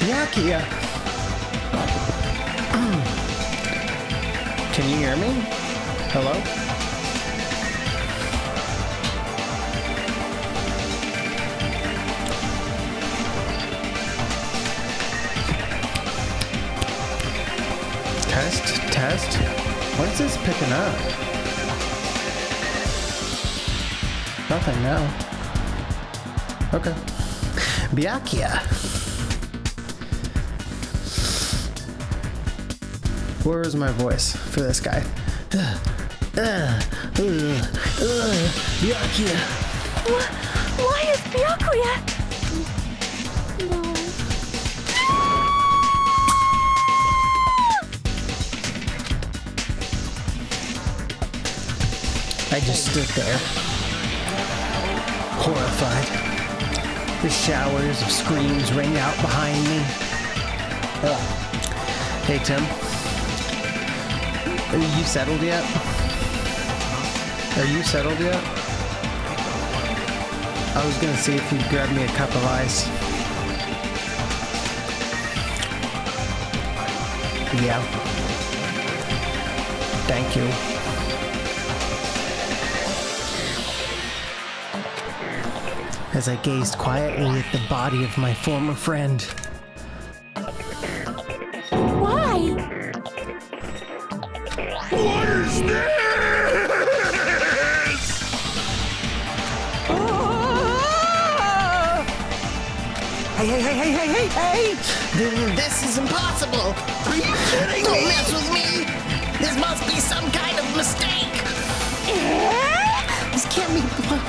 Yakia. Can you hear me? Hello? Test. What is this picking up? Nothing now. Okay. Byakuya. Where is my voice for this guy? Byakuya. Why is Byakuya? No. I just stood there, horrified. The showers of screams rang out behind me. Hey, Tim. Are you settled yet? I was gonna see if you'd grab me a cup of ice. Yeah. Thank you. As I gazed quietly at the body of my former friend. Why? What is this? Hey! This is impossible! Are you kidding Don't me? mess with me! This must be some kind of mistake! This can't be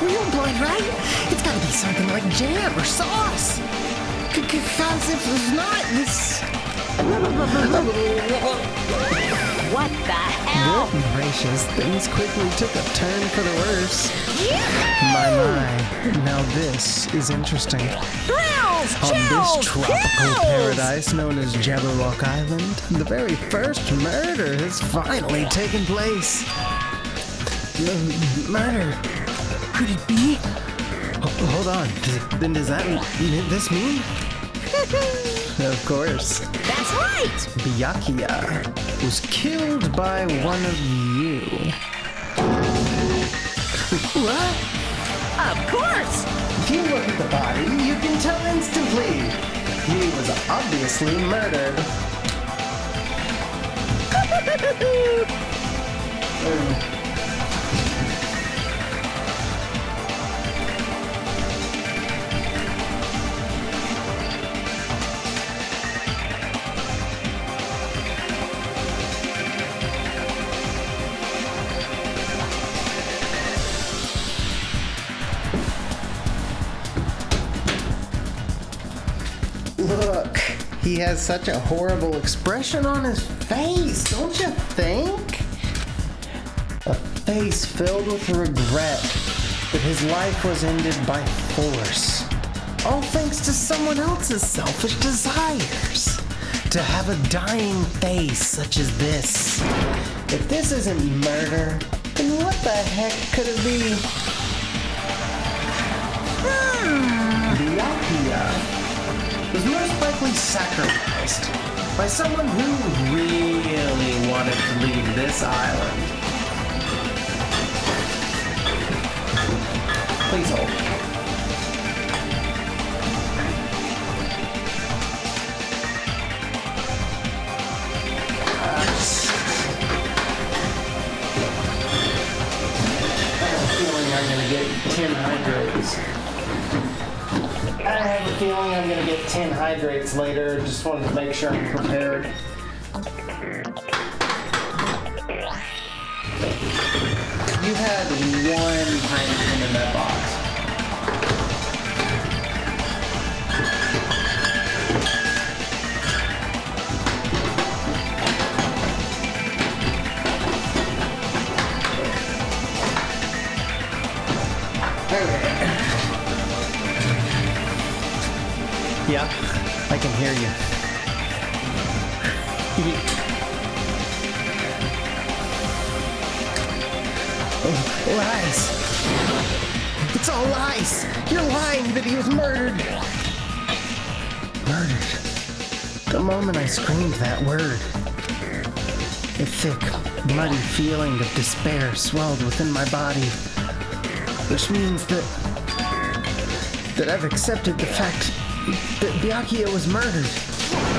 real blood, right? It's gotta be something like jam or sauce! Because if not, this... What the hell? Good gracious, things quickly took a turn for the worse. Yahoo! My. Now this is interesting. Thrills! On this Chills! tropical Chills! paradise known as Jabberwock Island, the very first murder has finally taken place. Murder. Could it be? Hold on. Then does that this mean? Of course. That's right! Byakuya was killed by one of you. What? Of course! If you look at the body, you can tell instantly. He was obviously murdered. Look, he has such a horrible expression on his face, don't you think? A face filled with regret that his life was ended by force. All thanks to someone else's selfish desires. To have a dying face such as this. If this isn't murder, then what the heck could it be? was most likely sacrificed by someone who really wanted to leave this island. Please hold. I'm gonna get 10 hydrates. I have a feeling I'm gonna get 10 hydrates later. Just wanted to make sure I'm prepared. You had one hydrogen in that box. Yeah, I can hear you. Oh, lies. It's all lies. You're lying that he was murdered. Murdered. The moment I screamed that word, a thick, muddy feeling of despair swelled within my body, which means that I've accepted the fact that Byakuya was murdered.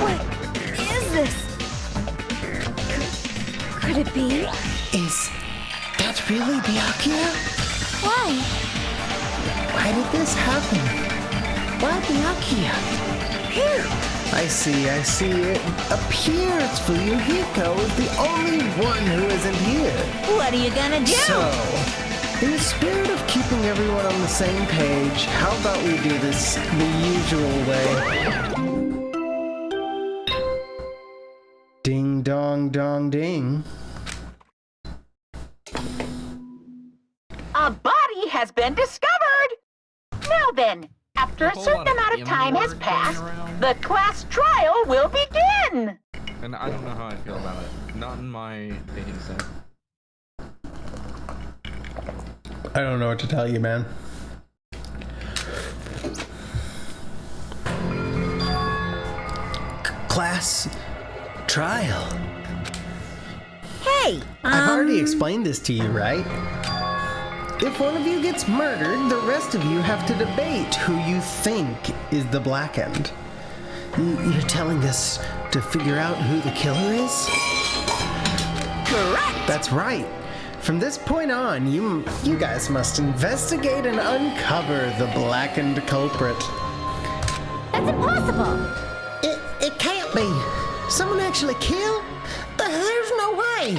What is this? Could it be? Is that really Byakuya? Why? Why did this happen? Why Byakuya? Here. I see. It appears Fuyuhiko is the only one who isn't here. What are you gonna do? So, in the spirit of keeping everyone on the same page, how about we do this the usual way? Ding dong dong ding. A body has been discovered! Now then, after a certain amount of time has passed, the class trial will begin! And I don't know how I feel about it. Not in my dating sim. I don't know what to tell you, man. Class trial. Hey, I've already explained this to you, right? If one of you gets murdered, the rest of you have to debate who you think is the Blackened. You're telling us to figure out who the killer is? correct. That's right. From this point on, you guys must investigate and uncover the Blackened culprit. That's impossible. It can't be. Someone actually killed? There's no way.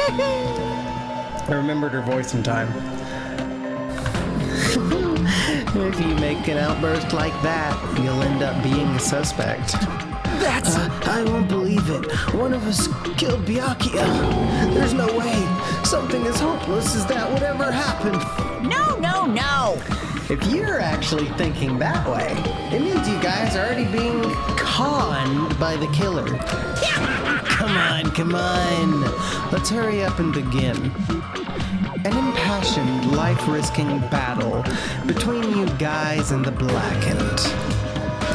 I remembered her voice in time. If you make an outburst like that, you'll end up being a suspect. That's... I won't believe it. One of us killed Byakuya. There's no way. Something as hopeless as that would ever happen. No, no, no. If you're actually thinking that way, it means you guys are already being conned by the killer. Come on. Let's hurry up and begin. An impassioned, life-risking battle between you guys and the Blackened.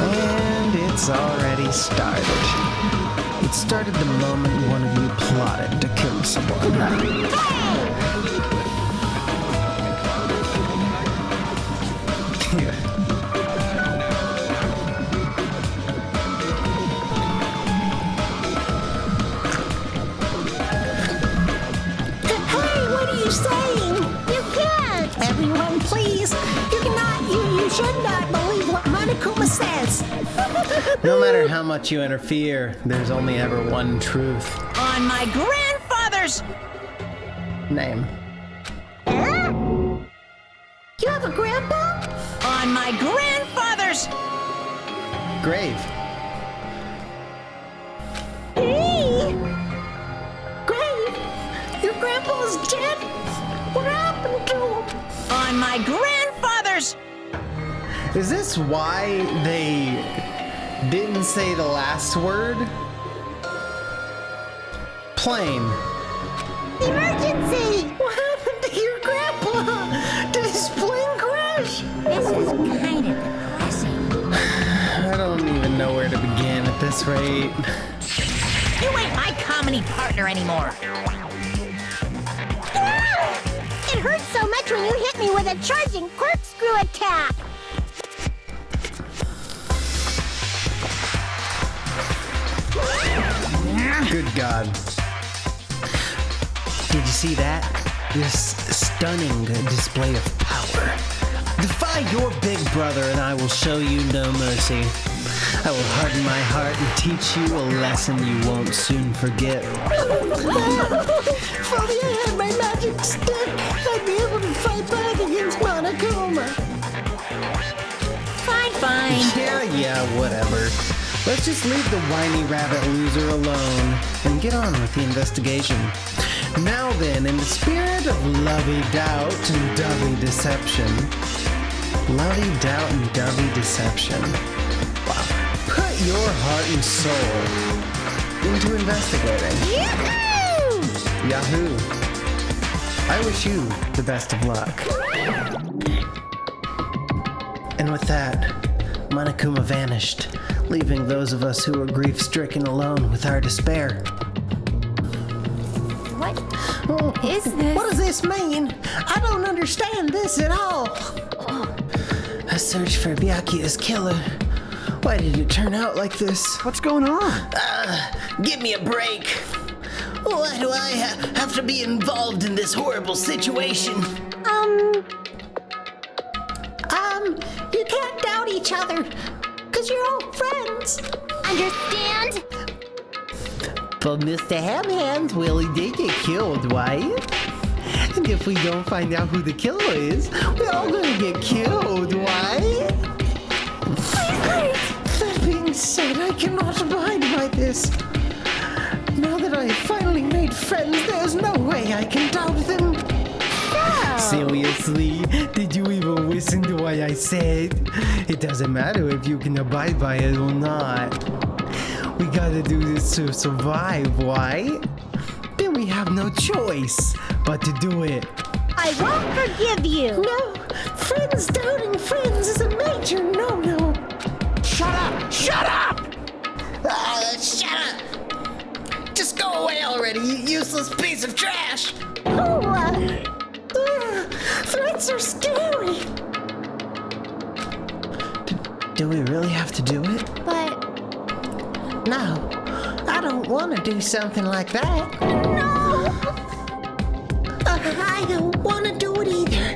And it's already started. It started the moment one of you plotted to kill someone. Everyone, please. You should not believe what Monokuma says. No matter how much you interfere, there's only ever one truth. On my grandfather's... Name. Huh? You have a grandpa? On my grandfather's... Grave. Hey! Grave? Your grandpa's dead? What happened to him? On my grandfather's... Is this why they didn't say the last word? Plane. Emergency! What happened to your grandpa? Did his plane crash? This is kind of depressing. I don't even know where to begin at this rate. You ain't my comedy partner anymore. It hurts so much when you hit me with a charging corkscrew attack. Good God. Did you see that? This stunning display of power. Defy your big brother and I will show you no mercy. I will harden my heart and teach you a lesson you won't soon forget. If only I had my magic stick, I'd be able to fight back against Monokuma. Fine. Yeah, whatever. Let's just leave the whiny rabbit loser alone and get on with the investigation. Now then, in the spirit of lovey-doubt and dovey deception. Lovey-doubt and dovey deception. Wow. Put your heart and soul into investigating. Yahoo! I wish you the best of luck. And with that, Monokuma vanished, leaving those of us who were grief-stricken alone with our despair. What is this? What does this mean? I don't understand this at all. A search for Byakuya's killer. Why did it turn out like this? What's going on? Give me a break. Why do I have to be involved in this horrible situation? You can't doubt each other, 'cause you're all friends. Understand? But Mr. Hamhands really did get killed, right? And if we don't find out who the killer is, we're all gonna get killed, right? That being said, I cannot abide by this. Now that I have finally made friends, there's no way I can doubt them. Seriously? Did you even listen to what I said? It doesn't matter if you can abide by it or not. We gotta do this to survive, right? Then we have no choice but to do it. I won't forgive you. No, friends doubting friends is a major no-no. Shut up! Shut up! Shut up! Just go away already, you useless piece of trash! Threats are scary. Do we really have to do it? But No, I don't want to do something like that. no! I don't want to do it either.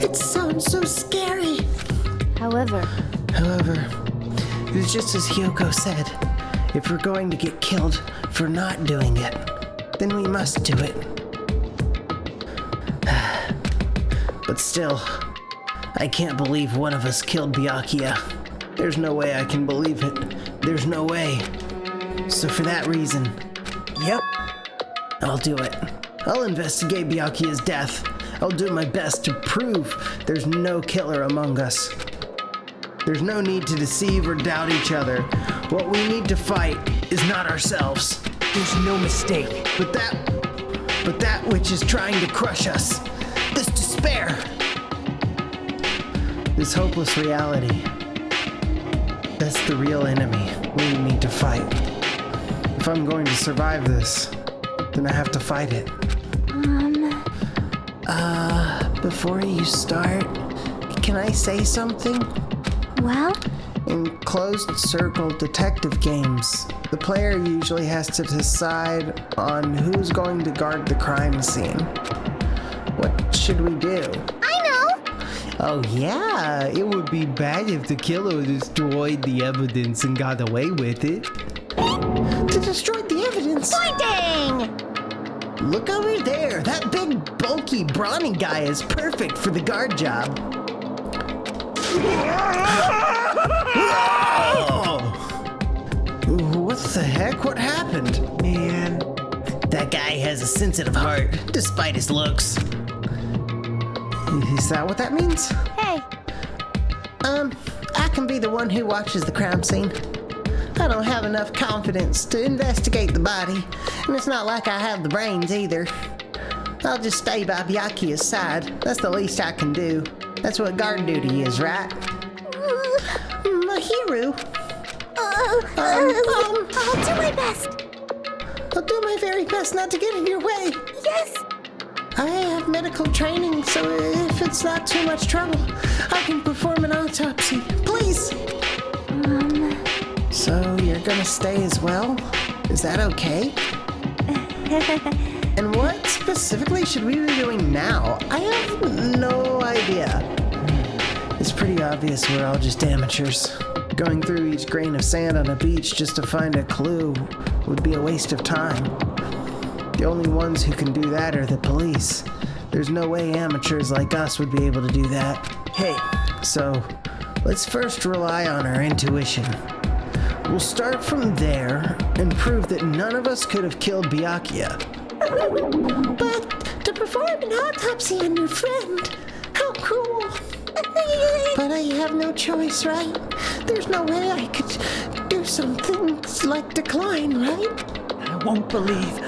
It sounds so scary. However, It's just as Hyoko said. If we're going to get killed for not doing it, then we must do it. But still, I can't believe one of us killed Byakuya. There's no way I can believe it. There's no way. So for that reason, yep, I'll do it. I'll investigate Byakuya's death. I'll do my best to prove there's no killer among us. There's no need to deceive or doubt each other. What we need to fight is not ourselves, There's no mistake. but that which is trying to crush us. This despair. This hopeless reality. That's the real enemy we need to fight. If I'm going to survive this, then I have to fight it. Before you start, can I say something? well, In closed circle detective games, the player usually has to decide on who's going to guard the crime scene. What should we do? I know. Oh yeah, it would be bad if the killer destroyed the evidence and got away with it. To destroy the evidence? Pointing! Look over there, that big, bulky, brawny guy is perfect for the guard job. Oh! What the heck? What happened? Man. That guy has a sensitive heart, despite his looks. Is that what that means? Hey, I can be the one who watches the crime scene. I don't have enough confidence to investigate the body, and it's not like I have the brains either. I'll just stay by Byakuya's side. That's the least I can do. That's what guard duty is, right? Mahiru, I'll do my best. I'll do my very best not to get in your way. Yes. I have medical training, so if it's not too much trouble, I can perform an autopsy. Please. So you're gonna stay as well? Is that okay? And what specifically should we be doing now? I have no idea. It's pretty obvious we're all just amateurs. Going through each grain of sand on a beach just to find a clue would be a waste of time. The only ones who can do that are the police. There's no way amateurs like us would be able to do that. Hey, so let's first rely on our intuition. We'll start from there and prove that none of us could have killed Byakuya. But to perform an autopsy on your friend, how cruel. But I have no choice, right? There's no way I could do something like decline, right? I won't believe it.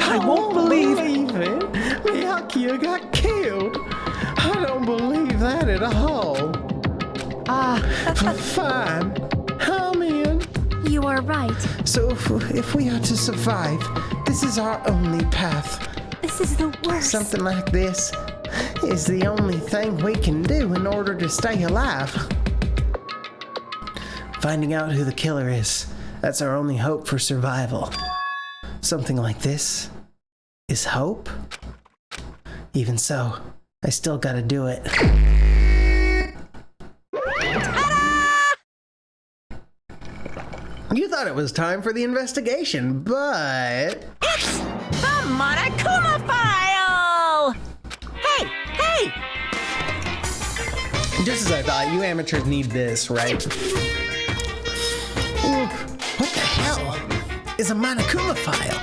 it. Byakuya got killed. I don't believe that at all. Fine. I'm in. You are right. So if we are to survive, this is our only path. This is the worst. Something like this is the only thing we can do in order to stay alive. Finding out who the killer is, that's our only hope for survival. Something like this is hope? Even so, I still gotta do it. You thought it was time for the investigation, but... It's the Monokuma file! Hey! Just as I thought, you amateurs need this, right? Ooh, what the hell is a Monokuma file?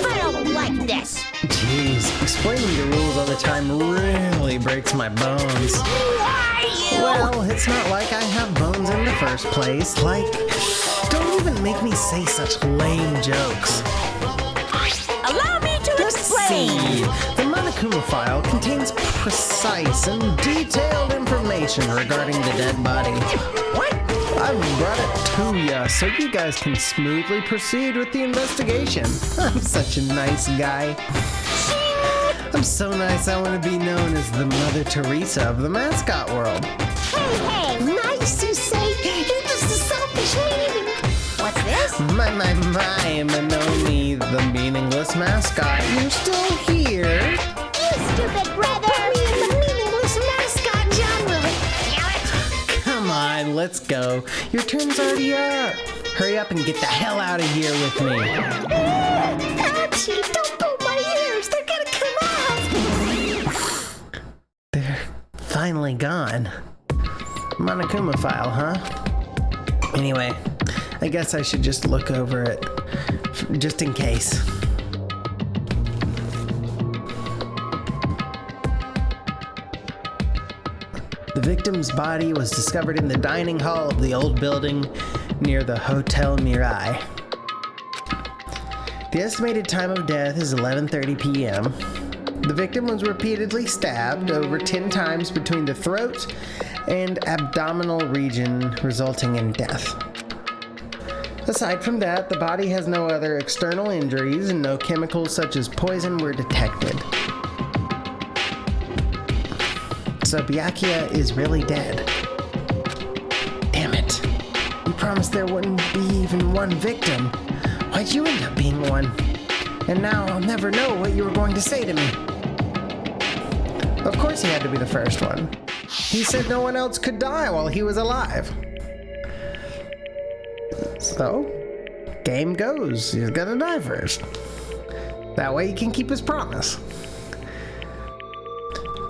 I don't like this. Jeez, explaining the rules all the time really breaks my bones. Why you? Well, it's not like I have bones in the first place. Like, don't even make me say such lame jokes. Allow me to explain. The Monokuma file contains precise and detailed information regarding the dead body. What? I've brought it to ya so you guys can smoothly proceed with the investigation. I'm such a nice guy. I'm so nice I want to be known as the Mother Teresa of the mascot world. Hey, nice, you say? You're just a selfish meaning. What's this? My, Manomi, the meaningless mascot. You're still here. You stupid brother. Put me in the meaningless mascot genre. Come on, let's go. Your turn's already up. Hurry up and get the hell out of here with me. Ouchie, don't pull my ears. They're gonna come off. They're finally gone. Monokuma file, huh? Anyway, I guess I should just look over it, just in case. The victim's body was discovered in the dining hall of the old building near the Hotel Mirai. The estimated time of death is 11:30 p.m. The victim was repeatedly stabbed over 10 times between the throat and abdominal region, resulting in death. Aside from that, the body has no other external injuries and no chemicals such as poison were detected. So Byakuya is really dead. Damn it. You promised there wouldn't be even one victim. Why'd you end up being one? And now I'll never know what you were going to say to me. Of course he had to be the first one. He said no one else could die while he was alive. So, game goes. He's gonna die first. That way he can keep his promise.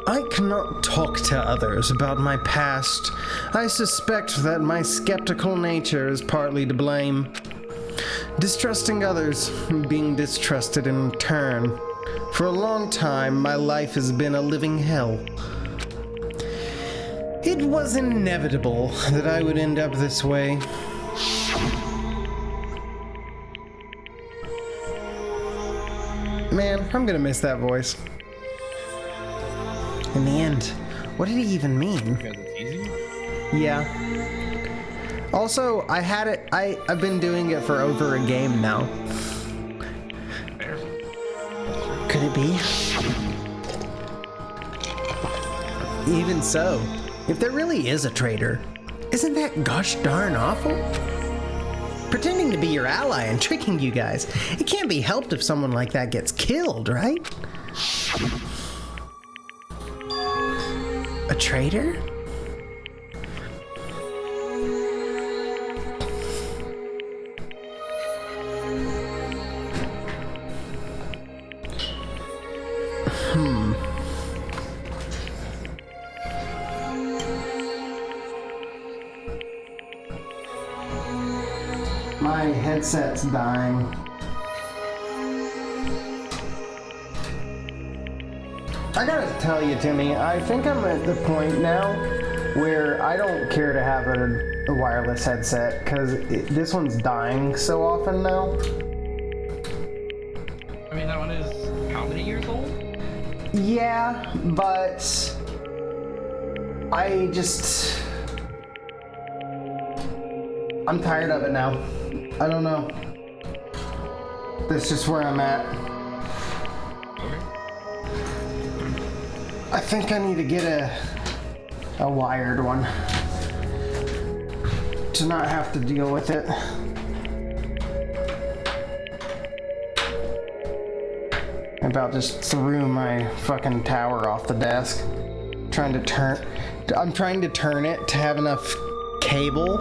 I cannot talk to others about my past. I suspect that my skeptical nature is partly to blame. Distrusting others, being distrusted in turn. For a long time, my life has been a living hell. It was inevitable that I would end up this way. Man, I'm gonna miss that voice. In the end, what did he even mean? Because it's easy? Yeah. Also, I've been doing it for over a game now. Could it be? Even so, if there really is a traitor, isn't that gosh darn awful? Pretending to be your ally and tricking you guys. It can't be helped if someone like that gets killed, right? A traitor? My headset's dying. I gotta tell you, Timmy, I think I'm at the point now where I don't care to have a wireless headset because this one's dying so often now. I mean, that one is how many years old? Yeah, but I'm tired of it now. I don't know. That's just where I'm at. Okay. I think I need to get a wired one to not have to deal with it. I about just threw my fucking tower off the desk. I'm trying to turn it to have enough cable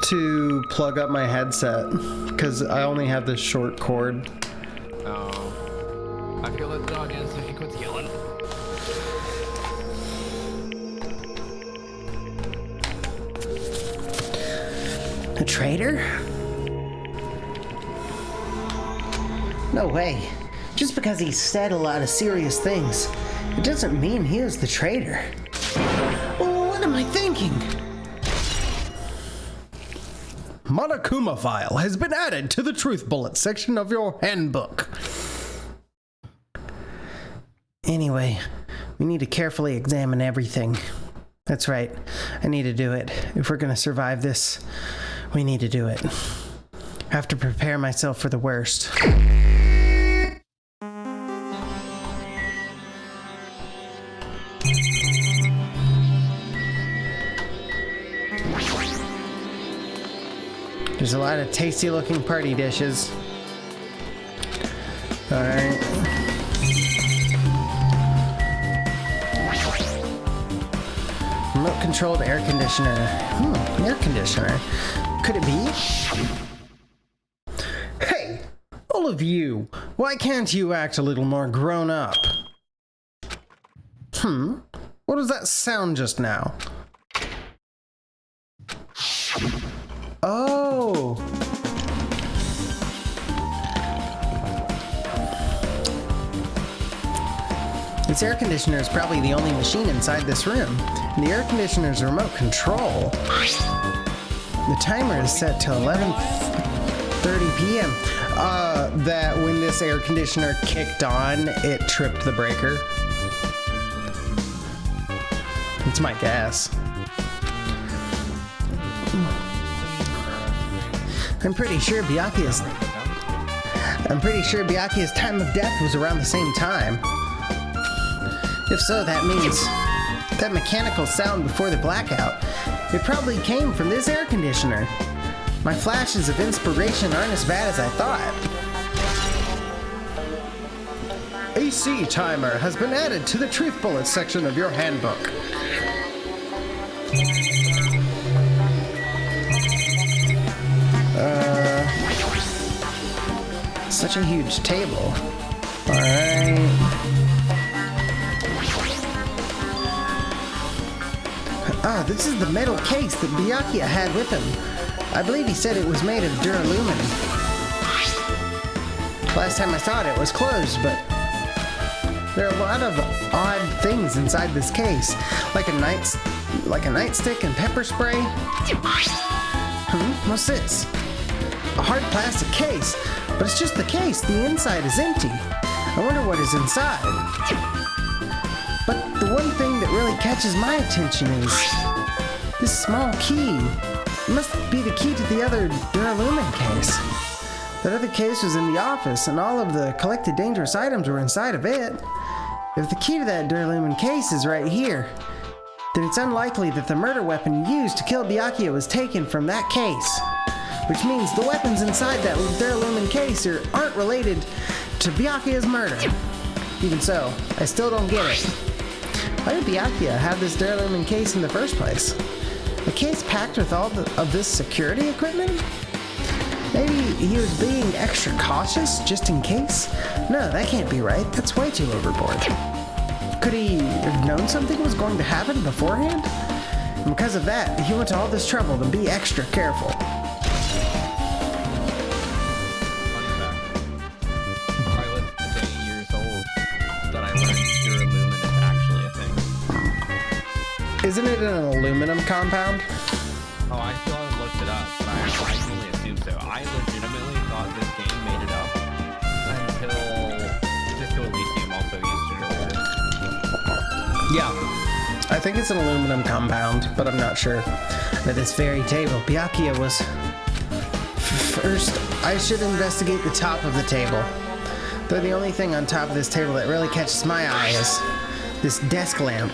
to plug up my headset because I only have this short cord. Oh. I feel let the dog in so she quits yelling. A traitor? No way. Just because he said a lot of serious things, it doesn't mean he is the traitor. Well, what am I thinking? Monokuma file has been added to the truth bullet section of your handbook. Anyway, we need to carefully examine everything. That's right. I need to do it. If we're going to survive this, we need to do it. I have to prepare myself for the worst. There's a lot of tasty looking party dishes. Alright. Remote controlled air conditioner. Air conditioner. Could it be? Hey, all of you, why can't you act a little more grown up? What was that sound just now? Oh! This air conditioner is probably the only machine inside this room. And the air conditioner's remote control. The timer is set to 11:30 p.m. That when this air conditioner kicked on, it tripped the breaker. It's my guess. I'm pretty sure Byakuya's time of death was around the same time. If so, that means that mechanical sound before the blackout, it probably came from this air conditioner. My flashes of inspiration aren't as bad as I thought. AC timer has been added to the truth bullet section of your handbook. Such a huge table. Alright. This is the metal case that Byakuya had with him. I believe he said it was made of duralumin. Last time I saw it, it was closed, but there are a lot of odd things inside this case, like a nightstick and pepper spray. What's this? A hard plastic case, but it's just the case. The inside is empty. I wonder what is inside. But the one thing that really catches my attention is This small key must be the key to the other Duralumin case. That other case was in the office, and all of the collected dangerous items were inside of it. If the key to that Duralumin case is right here, then it's unlikely that the murder weapon used to kill Byakuya was taken from that case. Which means the weapons inside that Duralumin case aren't related to Byakuya's murder. Even so, I still don't get it. Why did Byakuya have this Duralumin case in the first place? A case packed with all of this security equipment? Maybe he was being extra cautious just in case? No, that can't be right. That's way too overboard. Could he have known something was going to happen beforehand? And because of that, he went to all this trouble to be extra careful. Isn't it an aluminum compound? Oh, I still haven't looked it up, but I can only assume so. I legitimately thought this game made it up until Disco Elysium also used it earlier. Yeah. I think it's an aluminum compound, but I'm not sure. At this very table, Byakuya was... First, I should investigate the top of the table. Though the only thing on top of this table that really catches my eye is this desk lamp.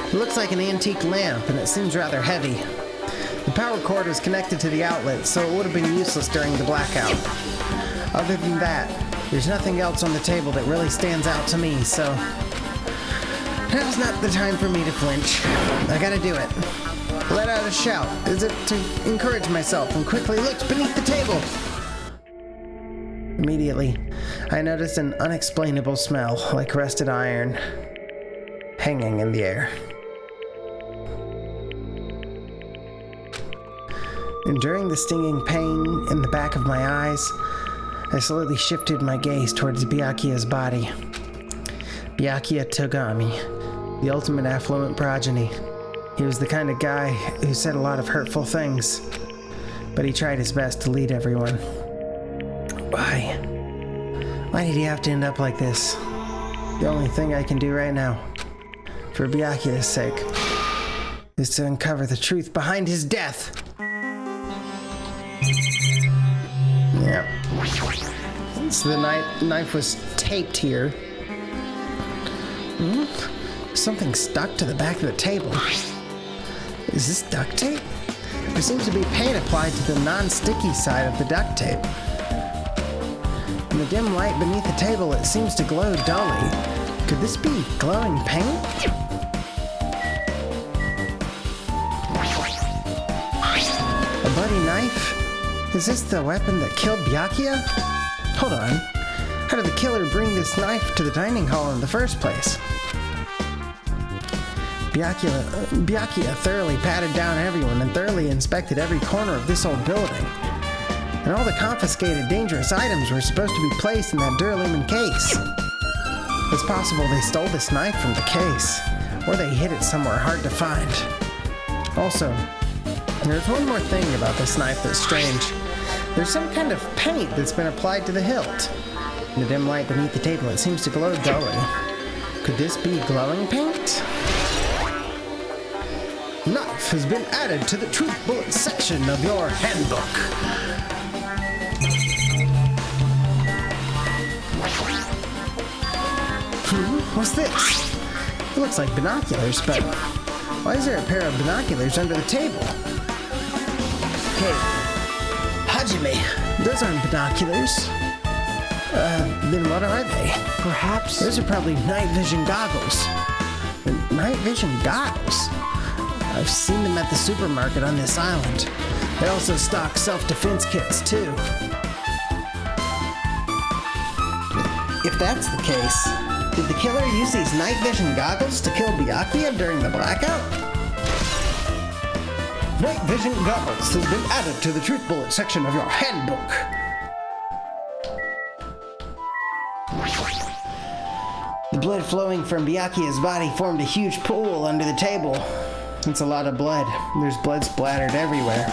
It looks like an antique lamp, and it seems rather heavy. The power cord is connected to the outlet, so it would have been useless during the blackout. Other than that, there's nothing else on the table that really stands out to me, so... Now's not the time for me to flinch. I gotta do it. Let out a shout, as if to encourage myself, and quickly looked beneath the table. Immediately, I noticed an unexplainable smell, like rusted iron, hanging in the air. Enduring the stinging pain in the back of my eyes, I slowly shifted my gaze towards Byakuya's body. Byakuya Togami, the ultimate affluent progeny. He was the kind of guy who said a lot of hurtful things, but he tried his best to lead everyone. Why? Why did he have to end up like this? The only thing I can do right now, for Byakuya's sake, is to uncover the truth behind his death. Yeah. So the knife was taped here. Something stuck to the back of the table. Is this duct tape? There seems to be paint applied to the non-sticky side of the duct tape. In the dim light beneath the table, it seems to glow dully. Could this be glowing paint? A bloody knife? Is this the weapon that killed Byakuya? Hold on. How did the killer bring this knife to the dining hall in the first place? Byakuya thoroughly patted down everyone and thoroughly inspected every corner of this old building. And all the confiscated dangerous items were supposed to be placed in that Duralumin case. It's possible they stole this knife from the case, or they hid it somewhere hard to find. Also, there's one more thing about this knife that's strange. There's some kind of paint that's been applied to the hilt. In the dim light beneath the table, it seems to glow dully. Could this be glowing paint? Knife has been added to the truth bullet section of your handbook. What's this? It looks like binoculars, but why is there a pair of binoculars under the table? Hey, Hajime, those aren't binoculars. Then what are they? Perhaps... Those are probably night vision goggles. Night vision goggles? I've seen them at the supermarket on this island. They also stock self-defense kits, too. If that's the case, did the killer use these night vision goggles to kill Byakuya during the blackout? Night vision goggles has been added to the truth bullet section of your handbook. The blood flowing from Byakuya's body formed a huge pool under the table. It's a lot of blood. There's blood splattered everywhere.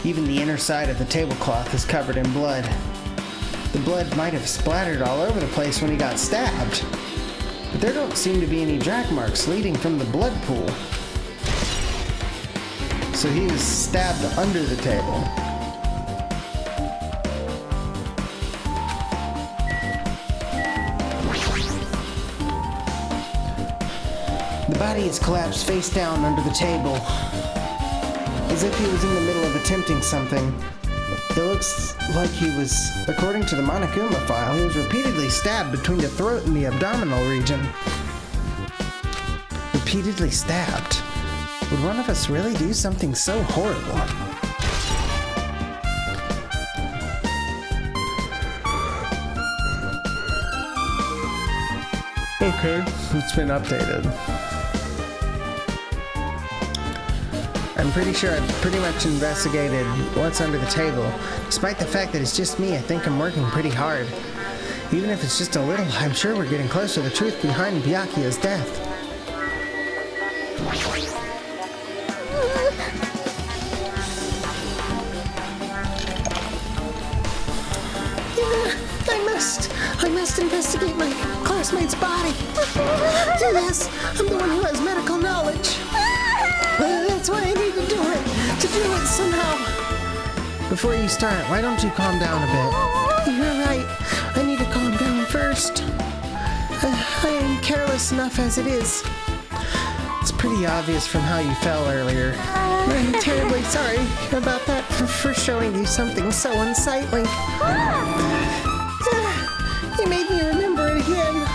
Even the inner side of the tablecloth is covered in blood. The blood might have splattered all over the place when he got stabbed. But there don't seem to be any drag marks leading from the blood pool. So he was stabbed under the table. The body is collapsed face down under the table, as if he was in the middle of attempting something. It looks like he was, according to the Monokuma file, he was repeatedly stabbed between the throat and the abdominal region. Repeatedly stabbed? Would one of us really do something so horrible? Okay, it's been updated. I'm pretty sure I've pretty much investigated what's under the table. Despite the fact that it's just me, I think I'm working pretty hard. Even if it's just a little, I'm sure we're getting closer to the truth behind Byakuya's death. I must investigate my classmate's body. Yes, I'm the one who has medical knowledge. That's why I need to do it somehow. Before you start, why don't you calm down a bit? You're right. I need to calm down first. I am careless enough as it is. It's pretty obvious from how you fell earlier. I'm terribly sorry about that for showing you something so unsightly. You made me remember it again.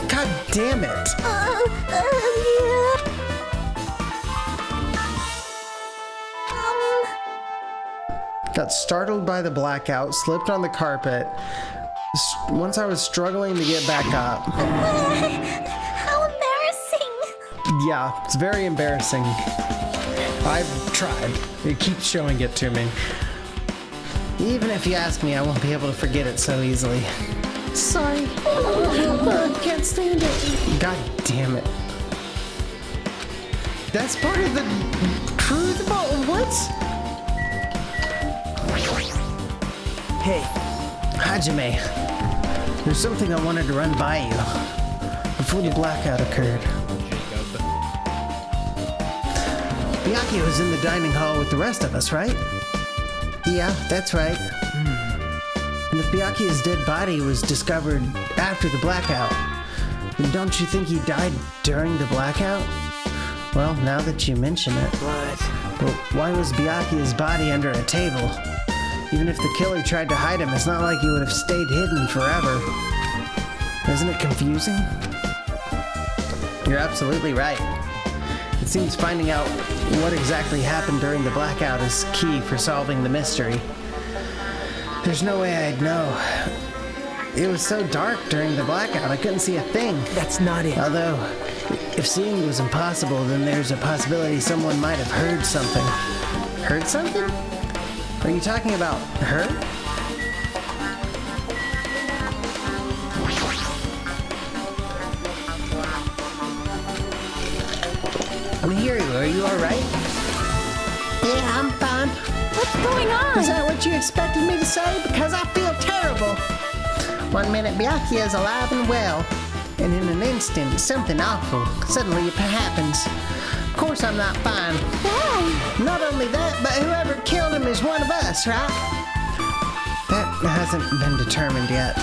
God damn it. Got startled by the blackout, slipped on the carpet. Once I was struggling to get back up. How embarrassing. Yeah, it's very embarrassing. I've tried. It keeps showing it to me. Even if you ask me, I won't be able to forget it so easily. Sorry. I can't stand it. God damn it. That's part of the truth about what? Hey, Hajime. There's something I wanted to run by you before the blackout occurred. Byakuya was in the dining hall with the rest of us, right? Yeah, that's right. And if Byakuya's dead body was discovered after the blackout, then don't you think he died during the blackout? Well, now that you mention it. What? Well, why was Byakuya's body under a table? Even if the killer tried to hide him, it's not like he would have stayed hidden forever. Isn't it confusing? You're absolutely right. It seems finding out what exactly happened during the blackout is key for solving the mystery. There's no way I'd know. It was so dark during the blackout, I couldn't see a thing. That's not it. Although, if seeing was impossible, then there's a possibility someone might have heard something. Heard something? Are you talking about her? Mihiru, are you alright? Yeah, I'm fine. What's going on? Is that what you expected me to say? Because I feel terrible. One minute Byakuya is alive and well, and in an instant, something awful suddenly happens. Of course I'm not fine. Why? Not only that, but whoever killed him is one of us, right? That hasn't been determined yet.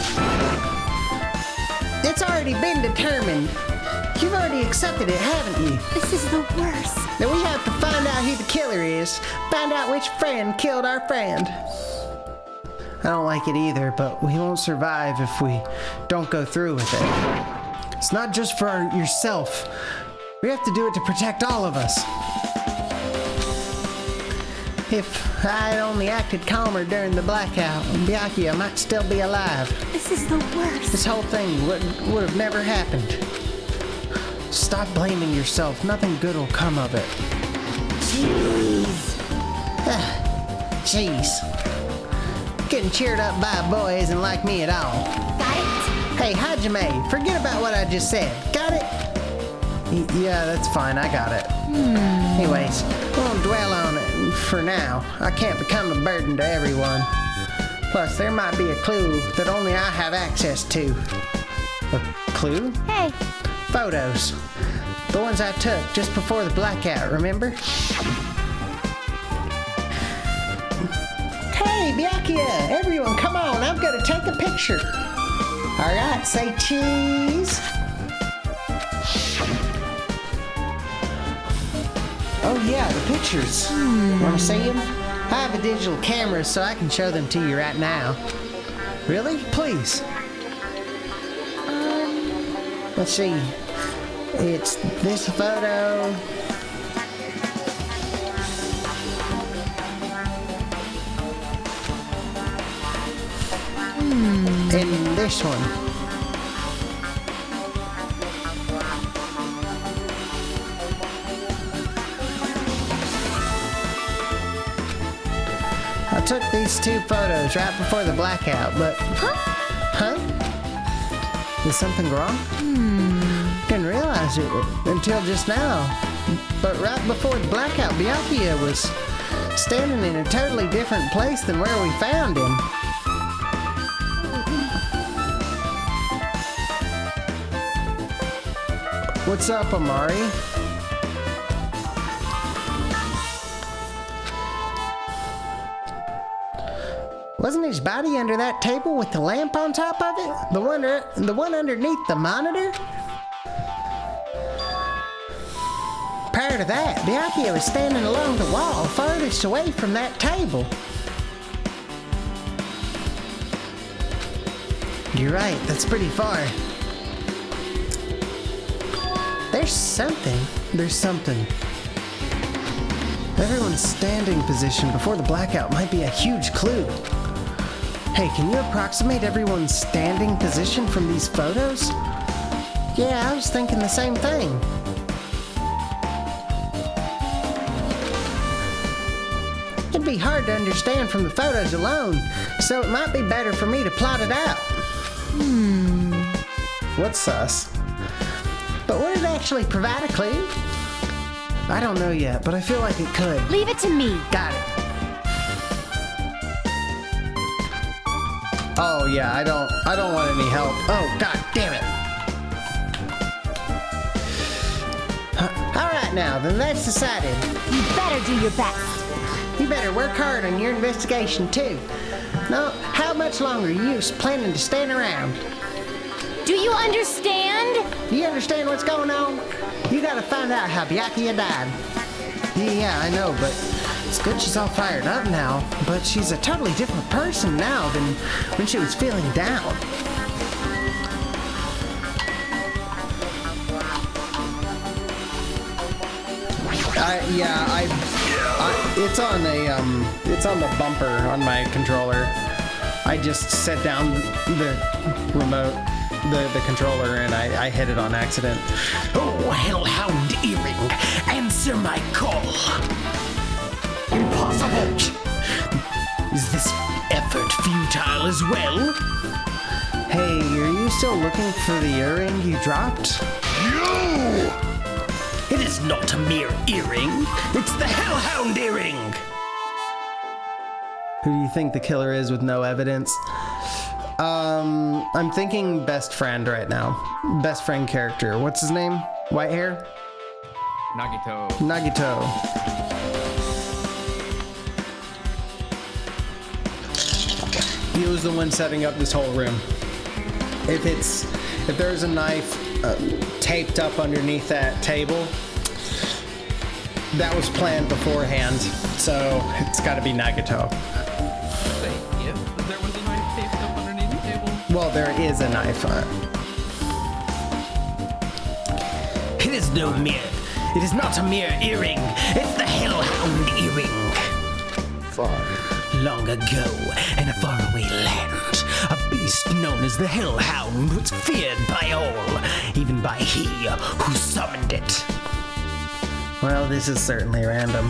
It's already been determined. You've already accepted it, haven't you? This is the worst. Now we have to find out who the killer is. Find out which friend killed our friend. I don't like it either, but we won't survive if we don't go through with it. It's not just for yourself. We have to do it to protect all of us. If I had only acted calmer during the blackout, Byakuya might still be alive. This is the worst. This whole thing would have never happened. Stop blaming yourself. Nothing good will come of it. Jeez. Getting cheered up by a boy isn't like me at all. Got it? Hey, Hajime, forget about what I just said. Got it? Yeah, that's fine. I got it. Anyways, we won't dwell on it for now. I can't become a burden to everyone. Plus, there might be a clue that only I have access to. A clue? Hey. Photos. The ones I took just before the blackout, remember? Hey, Byakuya! Everyone, come on! I'm gonna take a picture! Alright, say cheese! Oh yeah, the pictures. Wanna see them? I have a digital camera so I can show them to you right now. Really? Please. Let's see. It's this photo. And this one. I took these 2 photos right before the blackout, but... Huh? Is something wrong? Didn't realize it until just now. But right before the blackout, Byakuya was standing in a totally different place than where we found him. What's up, Amari? Wasn't his body under that table with the lamp on top of it? The one underneath the monitor? Prior to that, Byakuya was standing along the wall farthest away from that table. You're right, that's pretty far. There's something. Everyone's standing position before the blackout might be a huge clue. Hey, can you approximate everyone's standing position from these photos? Yeah, I was thinking the same thing. It'd be hard to understand from the photos alone, so it might be better for me to plot it out. What's sus? But would it actually provide a clue? I don't know yet, but I feel like it could. Leave it to me. Got it. Oh yeah, I don't want any help. Oh god damn it. Alright now, then that's decided. You better do your best. You better work hard on your investigation too. Now, how much longer are you planning to stand around? Do you understand? Do you understand what's going on? You gotta find out how Byakuya died. Yeah, I know, but it's good she's all fired up now. But she's a totally different person now than when she was feeling down. It's on the bumper on my controller. I just set down the remote, the controller, and I hit it on accident. Oh, Hellhound Earring, answer my call. Impossible. Is this effort futile as well? Hey, are you still looking for the earring you dropped? You! It is not a mere earring. It's the Hellhound Earring. Who do you think the killer is with no evidence? I'm thinking best friend right now. Best friend character. What's his name? White hair? Nagito. He was the one setting up this whole room. If there's a knife taped up underneath that table, that was planned beforehand, so it's got to be Nagito. If there was a knife taped up underneath the table. Well, there is a knife. It is no mere. It is not a mere earring. It's the Hellhound Earring. Long ago, in a faraway land, a beast known as the Hellhound was feared by all, even by he who summoned it. Well, this is certainly random.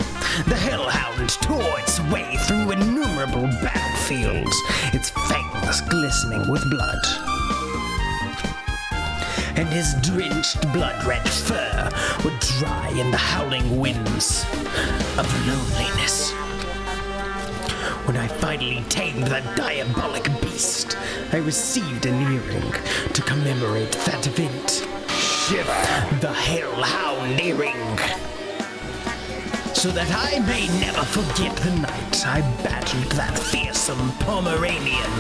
The Hellhound tore its way through innumerable battlefields, its fangs glistening with blood. And his drenched blood-red fur would dry in the howling winds of loneliness. When I finally tamed that diabolic beast, I received an earring to commemorate that event. the Hellhound earring. So that I may never forget the night I battled that fearsome Pomeranian.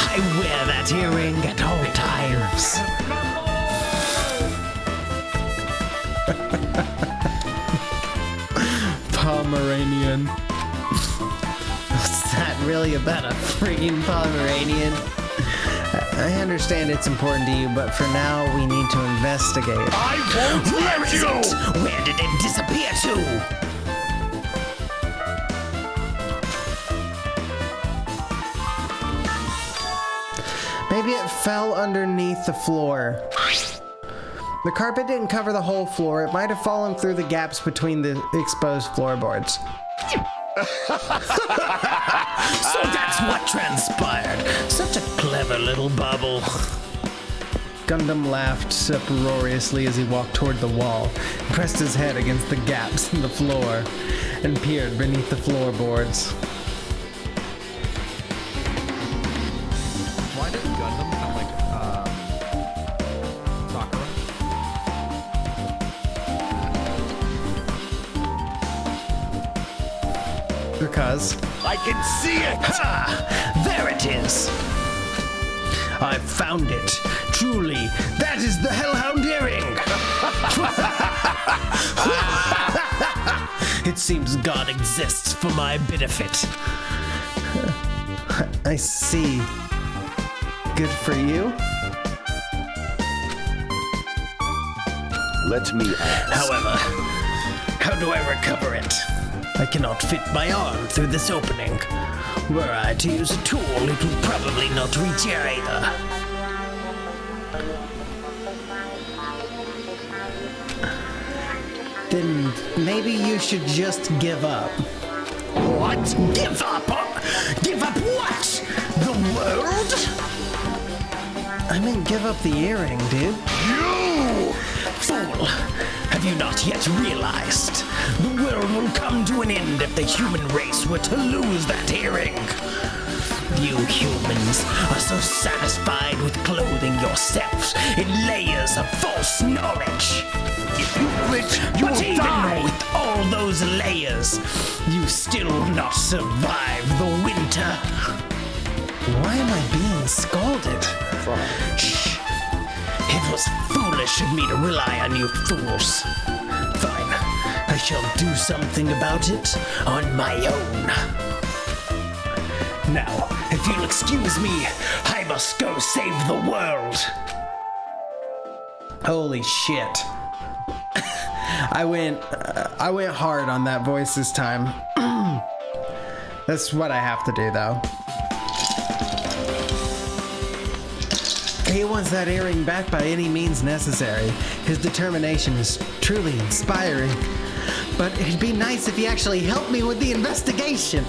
I wear that earring at all times. Pomeranian. Is that really about a freaking Pomeranian? I understand it's important to you, but for now, we need to investigate. Where is it? Where did it disappear to? Maybe it fell underneath the floor. The carpet didn't cover the whole floor. It might have fallen through the gaps between the exposed floorboards. So that's what transpired. Such a clever little bubble. Gundam laughed uproariously as he walked toward the wall, pressed his head against the gaps in the floor, and peered beneath the floorboards. Why does Gundam sound like Sakura? Because I can see it! Ha! There it is! I found it. Truly, that is the Hellhound earring! It seems God exists for my benefit. I see. Good for you? Let me ask. However, how do I recover it? I cannot fit my arm through this opening. Were I to use a tool, it would probably not reach here either. Then maybe you should just give up. What? Give up? Give up what? The world? I meant give up the earring, dude. You! Fool! Have you not yet realized? The world will come to an end if the human race were to lose that earring. You humans are so satisfied with clothing yourselves in layers of false knowledge. If you flinch, you But will even die! with all those layers, you still will not survive the winter. Why am I being scalded? Shh. It was foolish of me to rely on you fools. Fine. I shall do something about it on my own. Now, if you'll excuse me, I must go save the world. Holy shit. I went hard on that voice this time. That's what I have to do, though. He wants that earring back by any means necessary. His determination is truly inspiring. But it'd be nice if he actually helped me with the investigation.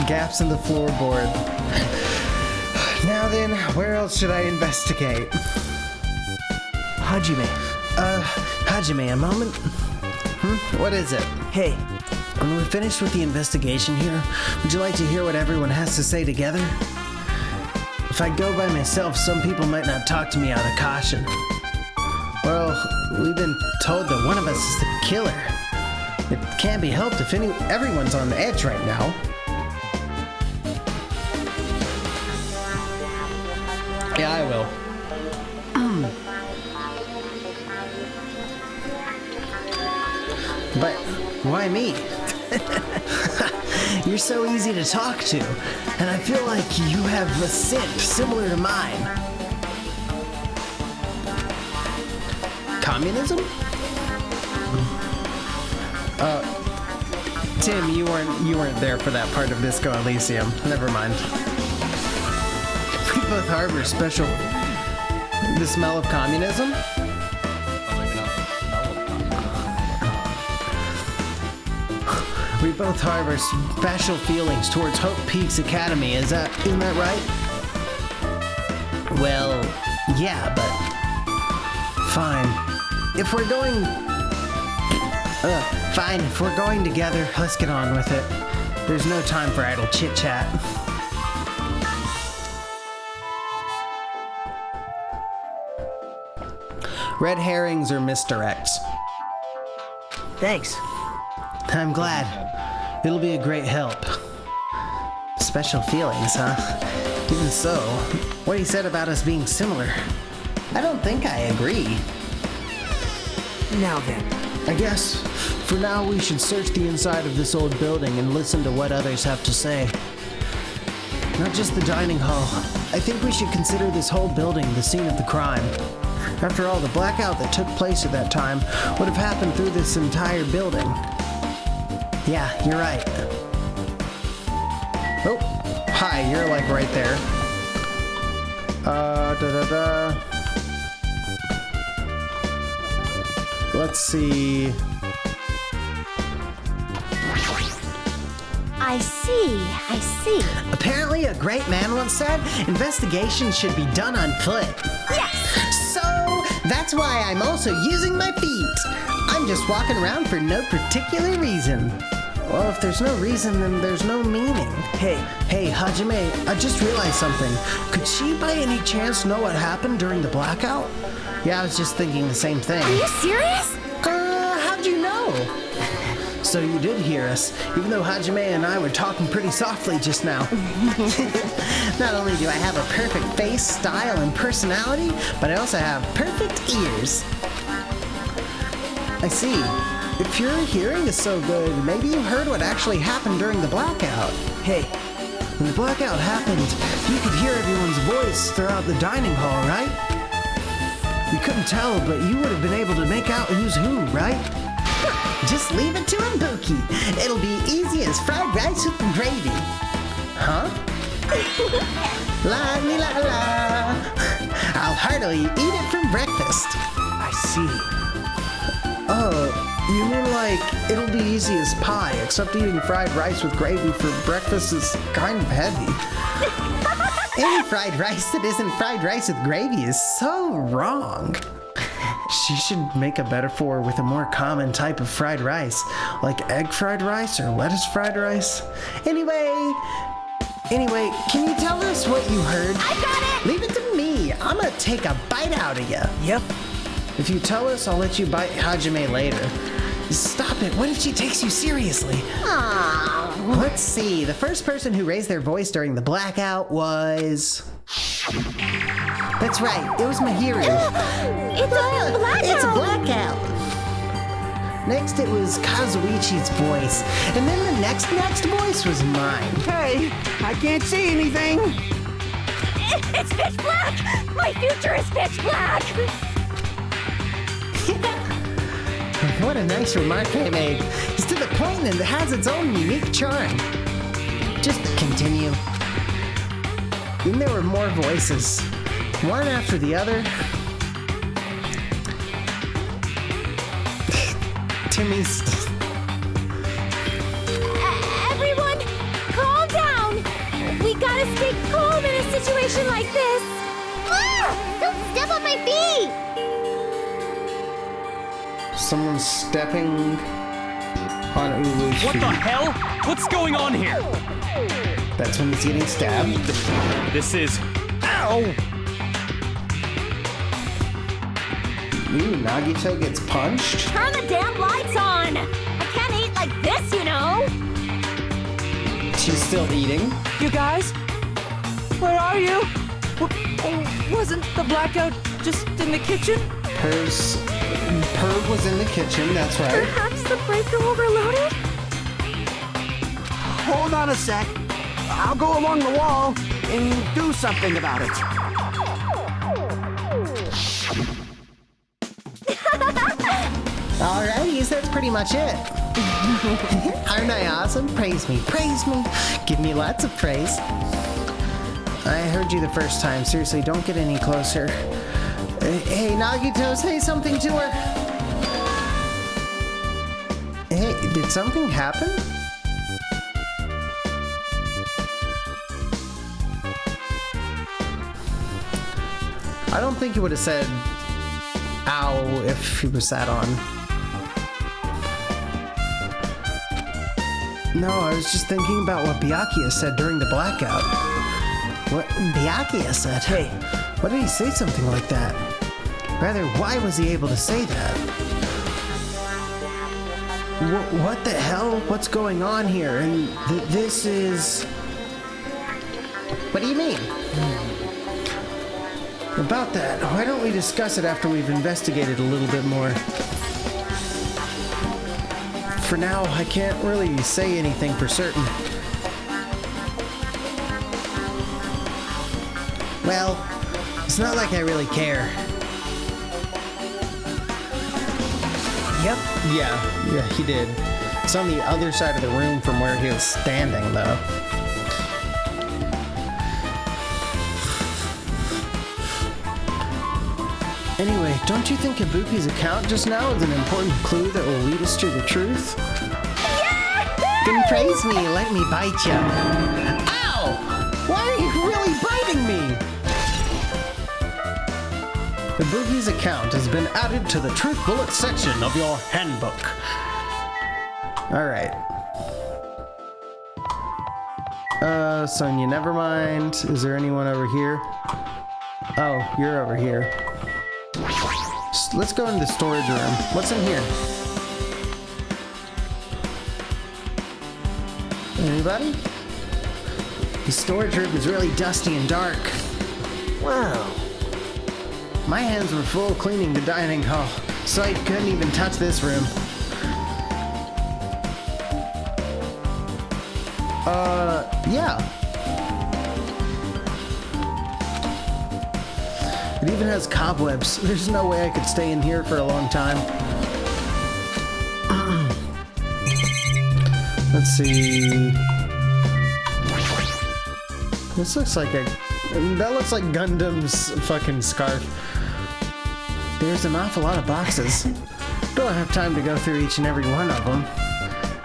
Gaps in the floorboard. Now then, where else should I investigate? Hajime. Hajime, a moment. What is it? Hey, When we're finished with the investigation here, would you like to hear what everyone has to say together? If I go by myself, some people might not talk to me out of caution. Well, we've been told that one of us is the killer. It can't be helped if everyone's on edge right now. Yeah, I will. But why me? You're so easy to talk to, and I feel like you have a scent similar to mine. Communism? Tim, you weren't there for that part of Disco Elysium. Never mind. We both harbor the smell of communism? We both harbor special feelings towards Hope Peaks Academy. Isn't that right? Well, yeah, but fine. If we're going together, let's get on with it. There's no time for idle chit-chat. Red herrings or misdirects? Thanks. I'm glad. It'll be a great help. Special feelings, huh? Even so, what he said about us being similar, I don't think I agree. Now then. I guess, for now, we should search the inside of this old building and listen to what others have to say. Not just the dining hall. I think we should consider this whole building the scene of the crime. After all, the blackout that took place at that time would have happened through this entire building. Yeah, you're right. Oh, hi, you're like right there. Let's see. I see. Apparently, a great man once said, investigations should be done on foot. Yes! So, that's why I'm also using my feet. I'm just walking around for no particular reason. Well, if there's no reason, then there's no meaning. Hey, Hajime, I just realized something. Could she by any chance know what happened during the blackout? Yeah, I was just thinking the same thing. Are you serious? How'd you know? So you did hear us, even though Hajime and I were talking pretty softly just now. Not only do I have a perfect face, style, and personality, but I also have perfect ears. I see. If your hearing is so good, maybe you heard what actually happened during the blackout. Hey, when the blackout happened, you could hear everyone's voice throughout the dining hall, right? We couldn't tell, but you would have been able to make out who's who, right? Just leave it to Ibuki. It'll be easy as fried rice with gravy. Huh? La ni la la. I'll heartily eat it for breakfast. I see. Oh, you mean like it'll be easy as pie, except eating fried rice with gravy for breakfast is kind of heavy. Any fried rice that isn't fried rice with gravy is so wrong. She should make a metaphor with a more common type of fried rice, like egg fried rice or lettuce fried rice. Anyway, can you tell us what you heard? I got it! Leave it to me. I'm gonna take a bite out of you. Yep. If you tell us, I'll let you bite Hajime later. Stop it. What if she takes you seriously? Aww. Let's see. The first person who raised their voice during the blackout was... That's right. It was Mahiru. It's a blackout! It's a blackout. Next, it was Kazuichi's voice. And then the next voice was mine. Hey, I can't see anything. It's pitch black! My future is pitch black! What a nice remark I made. It's to the point and it has its own unique charm. Just continue. Then there were more voices, one after the other. Timmy's... Everyone, calm down! We gotta stay calm in a situation like this! Ah! Don't step on my feet! Someone's stepping on Ulu's feet. What the hell? What's going on here? That's when he's getting stabbed. This is... Ow! Ooh, Nagito gets punched. Turn the damn lights on! I can't eat like this, you know! She's still eating. You guys? Where are you? Wasn't the blackout just in the kitchen? Perv was in the kitchen, that's right. Perhaps the breaker overloaded? Hold on a sec. I'll go along the wall and do something about it. Alrighty, that's pretty much it. Aren't I awesome? Praise me, praise me. Give me lots of praise. I heard you the first time. Seriously, don't get any closer. Hey, Nagito, say something to her. Hey, did something happen? I don't think he would have said ow if he was sat on. No, I was just thinking about what Byakuya said during the blackout. What Byakuya said? Hey, why did he say something like that? Rather, why was he able to say that? What the hell? What's going on here? And this is... What do you mean? About that, why don't we discuss it after we've investigated a little bit more? For now, I can't really say anything for certain. Well, it's not like I really care. Yep. Yeah, he did. It's on the other side of the room from where he was standing, though. Anyway, don't you think Ibuki's account just now is an important clue that will lead us to the truth? Then praise me, let me bite you. Ow! Why are you really biting me? Ibuki's account has been added to the Truth Bullet section of your handbook. Alright. Sonia, never mind. Is there anyone over here? Oh, you're over here. Let's go into the storage room. What's in here? Anybody? The storage room is really dusty and dark. Wow. My hands were full cleaning the dining hall, so I couldn't even touch this room. Yeah. It even has cobwebs. There's no way I could stay in here for a long time. Let's see. This looks like that looks like Gundam's fucking scarf. There's an awful lot of boxes. Don't have time to go through each and every one of them.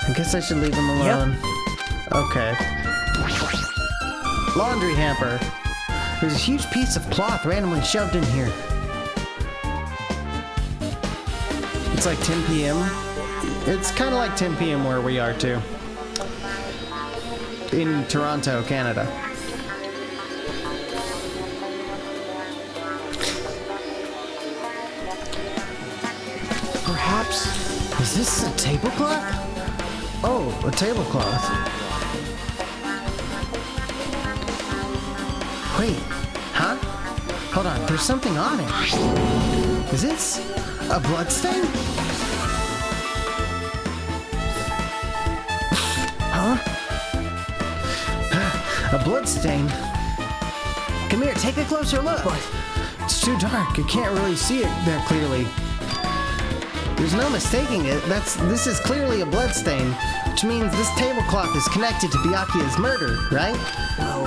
I guess I should leave them alone. Yep. Okay. Laundry hamper. There's a huge piece of cloth randomly shoved in here. It's like 10 p.m. It's kind of like 10 p.m. where we are too. In Toronto, Canada. Perhaps... Is this a tablecloth? Oh, a tablecloth. Wait, huh? Hold on, there's something on it. Is this a bloodstain? Huh? A bloodstain? Come here, take a closer look. What? It's too dark, I can't really see it that clearly. There's no mistaking it. This is clearly a bloodstain, which means this tablecloth is connected to Byakuya's murder, right? No.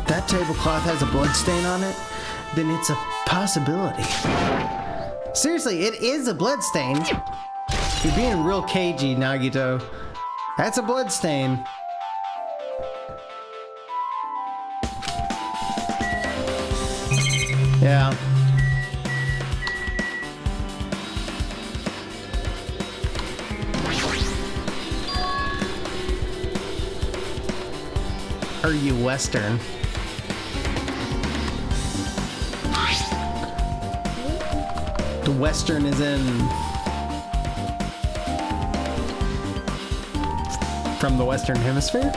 That tablecloth has a bloodstain on it, then it's a possibility. Seriously, it is a bloodstain. You're being real cagey, Nagito. That's a bloodstain. Yeah. Are you Western? The Western is in... from the Western Hemisphere?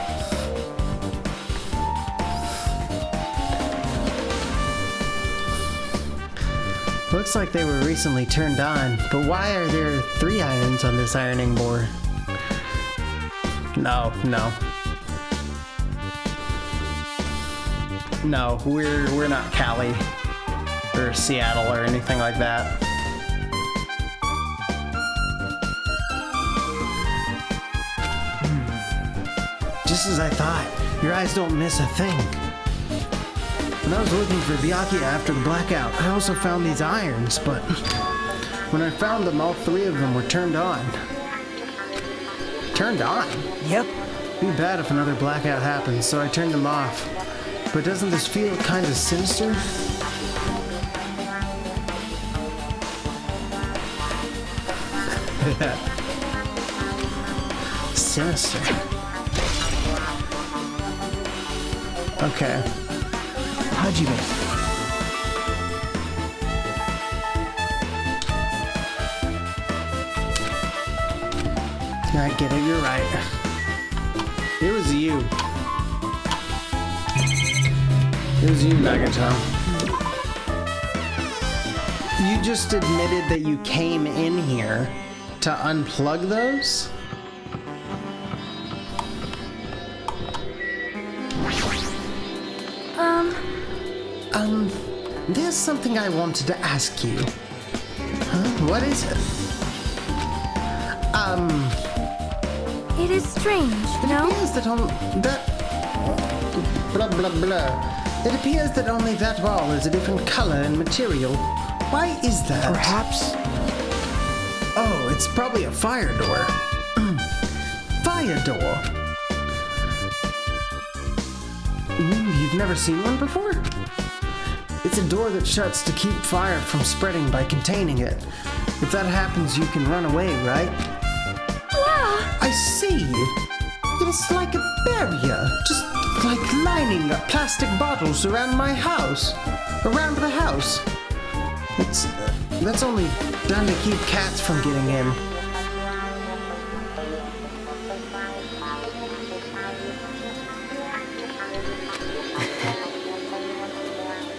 Looks like they were recently turned on, but why are there 3 irons on this ironing board? No. No, we're not Cali or Seattle or anything like that. Just as I thought, your eyes don't miss a thing. When I was looking for Byakuya after the blackout, I also found these irons, but when I found them, all 3 of them were turned on. Turned on? Yep. Be bad if another blackout happens, so I turned them off. But doesn't this feel kind of sinister? Sinister. Okay. Hajime. I get it, you're right. It was you. It was you, Nagato. You just admitted that you came in here to unplug those? There's something I wanted to ask you. Huh? What is it? It is strange, no? It appears that blah blah blah. It appears that only that wall is a different color and material. Why is that? Perhaps. Oh, it's probably a fire door. Fire door. You've never seen one before? It's a door that shuts to keep fire from spreading by containing it. If that happens, you can run away, right? Wow! I see. It's like a barrier, just like lining up plastic bottles around my house. Around the house. That's only done to keep cats from getting in.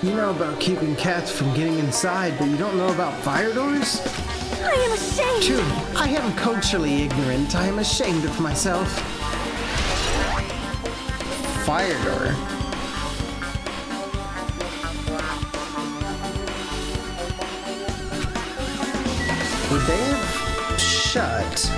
You know about keeping cats from getting inside, but you don't know about fire doors? I am ashamed! True, I am culturally ignorant. I am ashamed of myself. Fire door. Would they have shut?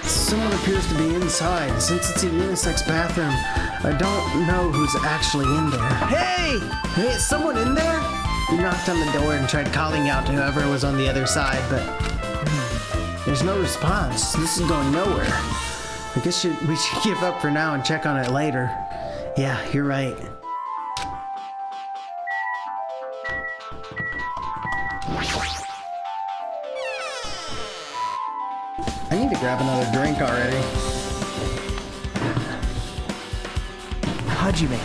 Someone appears to be inside. Since it's a unisex bathroom, I don't know who's actually in there. Hey! Hey, is someone in there? We knocked on the door and tried calling out to whoever was on the other side, but there's no response. This is going nowhere. I guess we should give up for now and check on it later. Yeah, you're right. I need to grab another drink already. Hajime.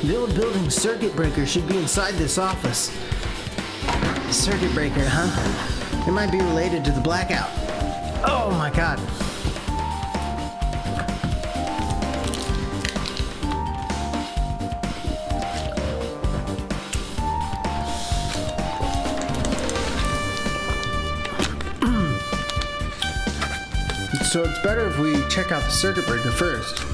The old building circuit breaker should be inside this office. Circuit breaker, huh? It might be related to the blackout. Oh my god. So it's better if we check out the circuit breaker first.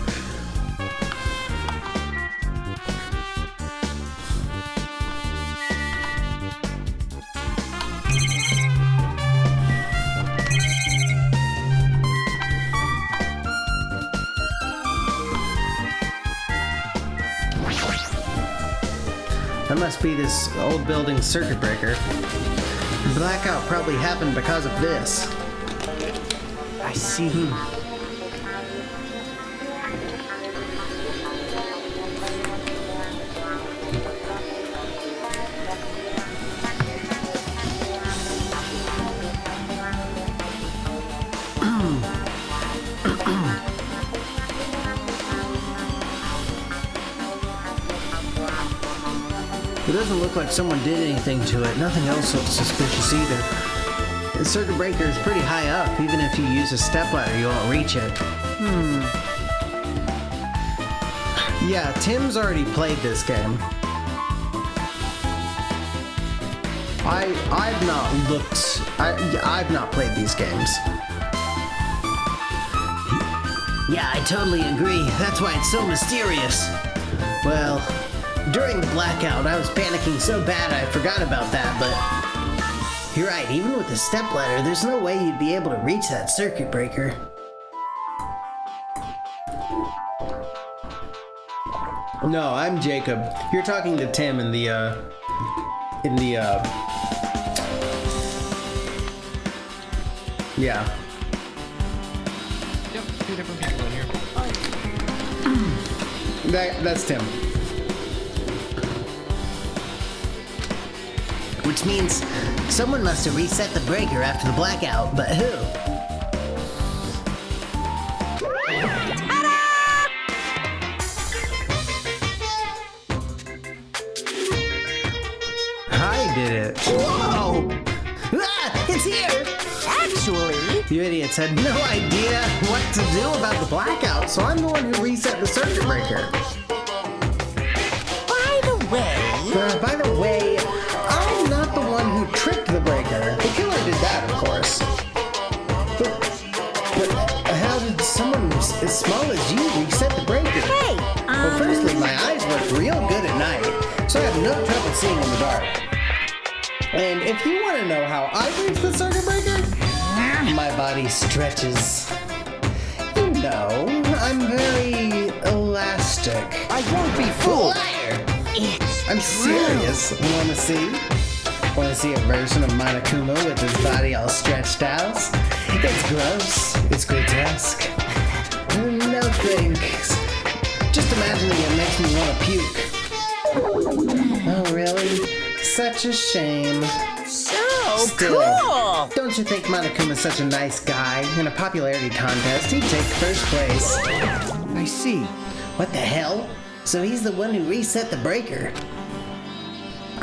That must be this old building circuit breaker. The blackout probably happened because of this. I see. It doesn't look like someone did anything to it. Nothing else looks suspicious either. The circuit breaker is pretty high up. Even if you use a stepladder, you won't reach it. Yeah, Tim's already played this game. I've not played these games. Yeah, I totally agree. That's why it's so mysterious. Well, during the blackout, I was panicking so bad I forgot about that, but you're right, even with the stepladder, there's no way you'd be able to reach that circuit breaker. No, I'm Jacob. You're talking to Tim in the yeah. Yep, two different people in here. That's Tim. Which means someone must have reset the breaker after the blackout, but who? I did it. Whoa! Ah, it's here! Actually, You idiots had no idea what to do about the blackout, so I'm the one who reset the circuit breaker. by the way, I'm not the one who tripped the breaker. The killer did that, of course. But how did someone as small as you reset the breaker? hey, Well, firstly, my eyes work real good at night, so I have no trouble seeing in the dark. And if you want to know how I reach the circuit breaker, my body stretches. You know, I'm very elastic. I won't be fooled! Liar! it's I'm serious. Want to see? Want to see a version of Monokuma with his body all stretched out? It's gross. It's grotesque. No thanks. Just imagining it makes me want to puke. Oh, really? Such a shame. so Still, cool. don't you think Monokuma's such a nice guy? In a popularity contest, he'd take first place. I see. What the hell? So he's the one who reset the breaker.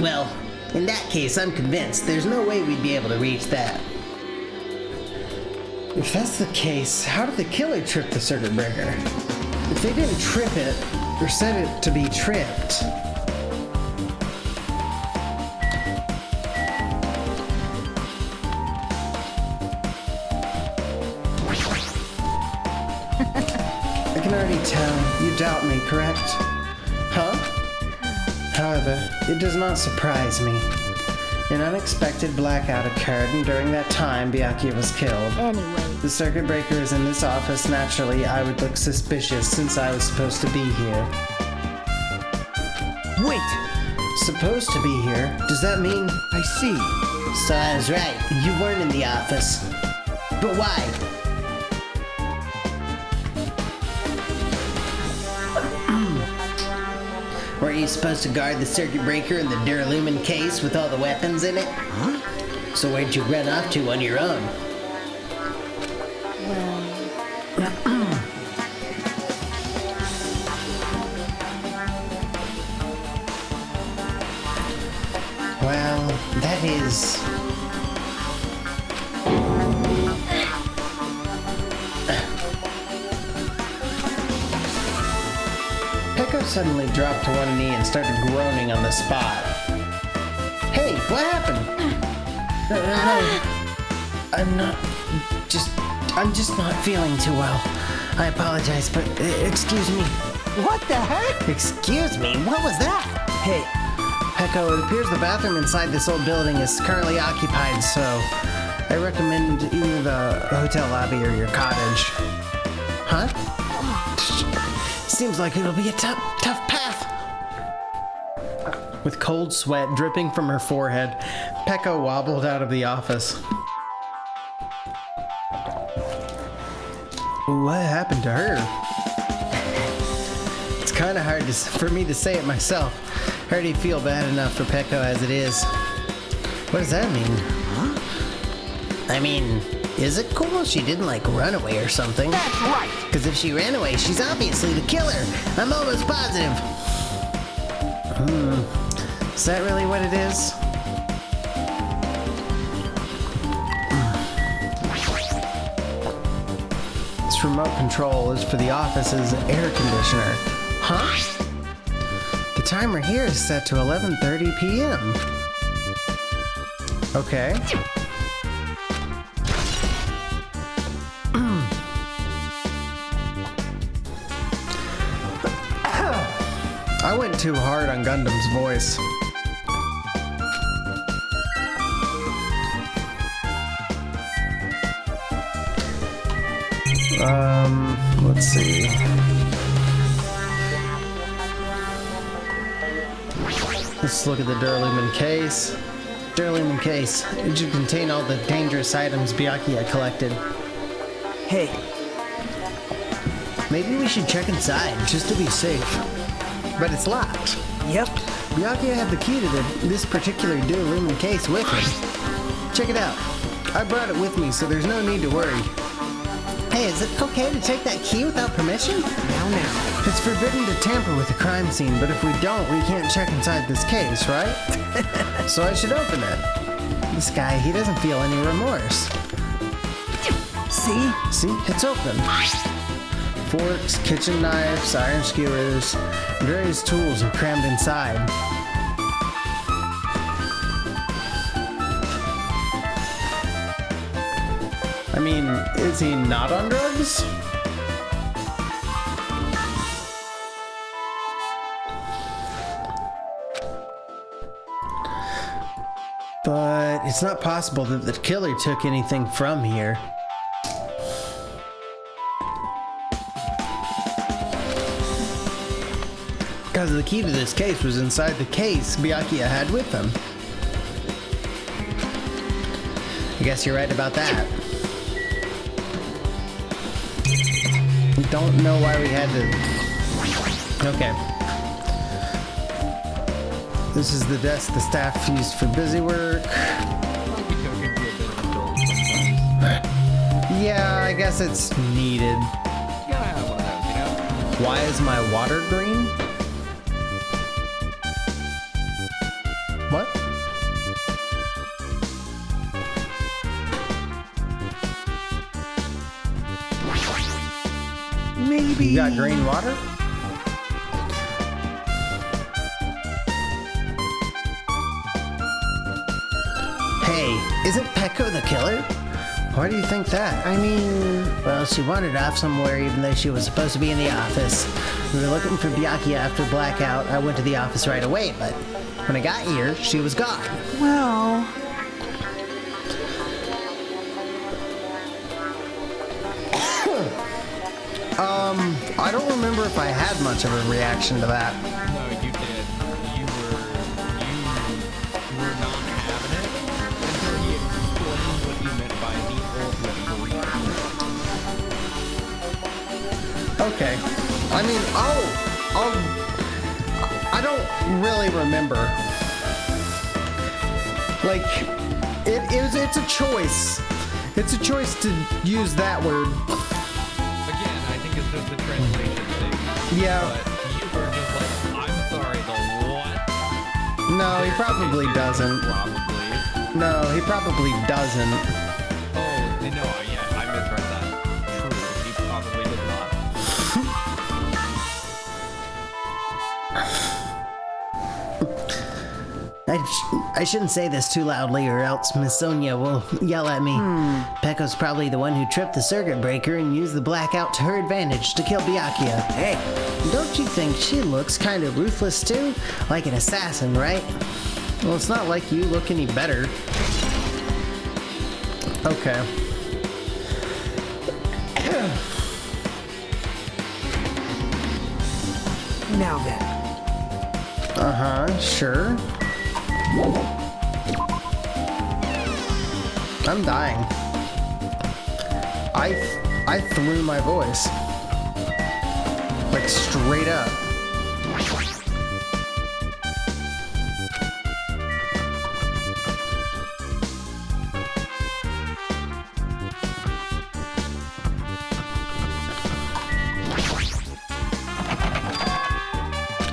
Well, in that case, I'm convinced there's no way we'd be able to reach that. If that's the case, how did the killer trip the circuit breaker? If they didn't trip it, or set it to be tripped, I can already tell you doubt me, correct? Huh? However, it does not surprise me. An unexpected blackout occurred, and during that time, Byakuya was killed. Anyway, The circuit breaker is in this office. Naturally, I would look suspicious since I was supposed to be here. Wait! Supposed to be here? Does that mean... I see. So I was right. You weren't in the office. But why? Weren't you supposed to guard the circuit breaker in the Duralumin case with all the weapons in it? Huh? So where'd you run off to on your own? Well, that is... Peko suddenly dropped to one knee and started groaning on the spot. Hey, what happened? No. I'm just not feeling too well. I apologize, but excuse me. What the heck? Excuse me? What was that? Hey, Peko, it appears the bathroom inside this old building is currently occupied, so I recommend either the hotel lobby or your cottage. Huh? Seems like it'll be a tough path. With cold sweat dripping from her forehead, Peko wobbled out of the office. What happened to her? It's kind of hard for me to say it myself. I already feel bad enough for Peko as it is. What does that mean? Huh? I mean, is it cool she didn't, like, run away or something? That's right! Because if she ran away, she's obviously the killer. I'm almost positive. Is that really what it is? This remote control is for the office's air conditioner. Huh? The timer here is set to 11:30 p.m. Okay. I went too hard on Gundam's voice. Let's see. Let's look at the Duralumin case. Duralumin case. It should contain all the dangerous items Byakuya collected. Hey, Maybe we should check inside, just to be safe. But it's locked. yep. Byakuya had the key to this particular Duralumin case with him. Check it out. I brought it with me, so there's no need to worry. Hey, is it okay to take that key without permission? Now. It's forbidden to tamper with a crime scene, but if we don't, we can't check inside this case, right? So I should open it. This guy, he doesn't feel any remorse. See? See, it's open. Forks, kitchen knives, iron skewers, various tools are crammed inside. I mean, is he not on drugs? But it's not possible that the killer took anything from here. Because the key to this case was inside the case Byakuya had with him. I guess you're right about that. We don't know why we had to... Okay. This is the desk the staff used for busy work. Yeah, I guess it's needed. You gotta have one of those, you know? Why is my water green? What? Maybe. You got green water? Hey, isn't Peko the killer? Why do you think that? I mean, well, she wandered off somewhere even though she was supposed to be in the office. We were looking for Byakuya after blackout. I went to the office right away, but when I got here, she was gone. Well, I don't remember if I had much of a reaction to that. No, you did. You were not having it until he explained what you meant by the ultimate green. Okay. I mean, I don't really remember. Like, it's a choice. It's a choice to use that word. Again, I think it's just a translation thing. Yeah. But you were just like, I'm sorry, the what? No, he probably doesn't. Probably. No, he probably doesn't. Oh, no, yeah, I misread that. True, he probably did not. I shouldn't say this too loudly or else Miss Sonia will yell at me. Peko's probably the one who tripped the circuit breaker and used the blackout to her advantage to kill Byakuya. hey, Don't you think she looks kind of ruthless too? Like an assassin, right? Well, it's not like you look any better. Okay. now then. Uh-huh, sure. I'm dying. I threw my voice. Like straight up.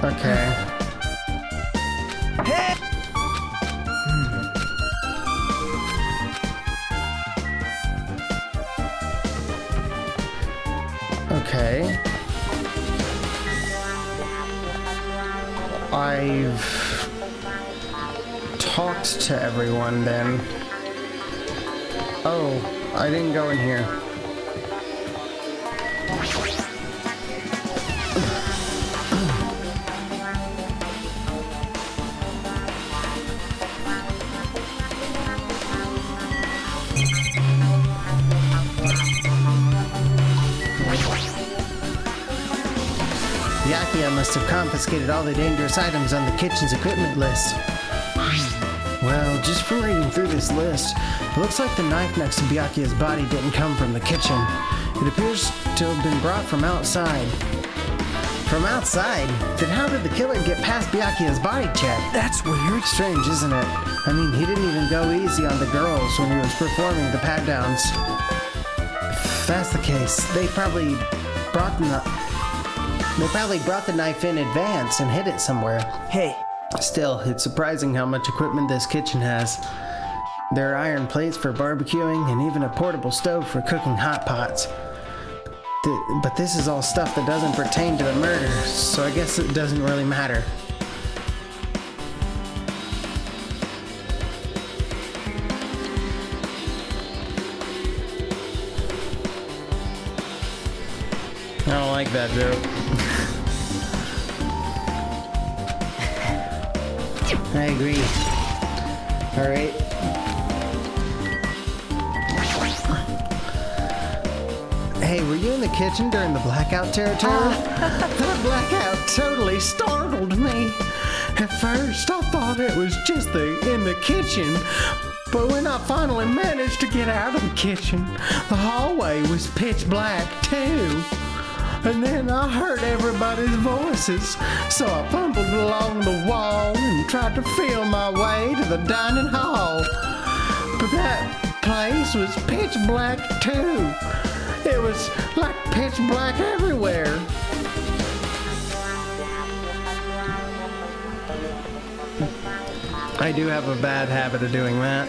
Okay. Okay. I've talked to everyone then. Oh, I didn't go in here. Byakuya must have confiscated all the dangerous items on the kitchen's equipment list. Well, just from reading through this list, it looks like the knife next to Byakuya's body didn't come from the kitchen. It appears to have been brought from outside. From outside? Then how did the killer get past Byakuya's body check? That's weird. Strange, isn't it? I mean, he didn't even go easy on the girls when he was performing the pat-downs. If that's the case, they probably brought the knife in advance and hid it somewhere. Hey. Still, it's surprising how much equipment this kitchen has. There are iron plates for barbecuing and even a portable stove for cooking hot pots. But this is all stuff that doesn't pertain to the murder, so I guess it doesn't really matter. I don't like that joke. I agree. Alright. Hey, were you in the kitchen during the blackout territory? That blackout totally startled me. At first, I thought it was just in the kitchen, but when I finally managed to get out of the kitchen, the hallway was pitch black too. And then I heard everybody's voices, so I fumbled along the wall and tried to feel my way to the dining hall. But that place was pitch black too. It was like pitch black everywhere. I do have a bad habit of doing that.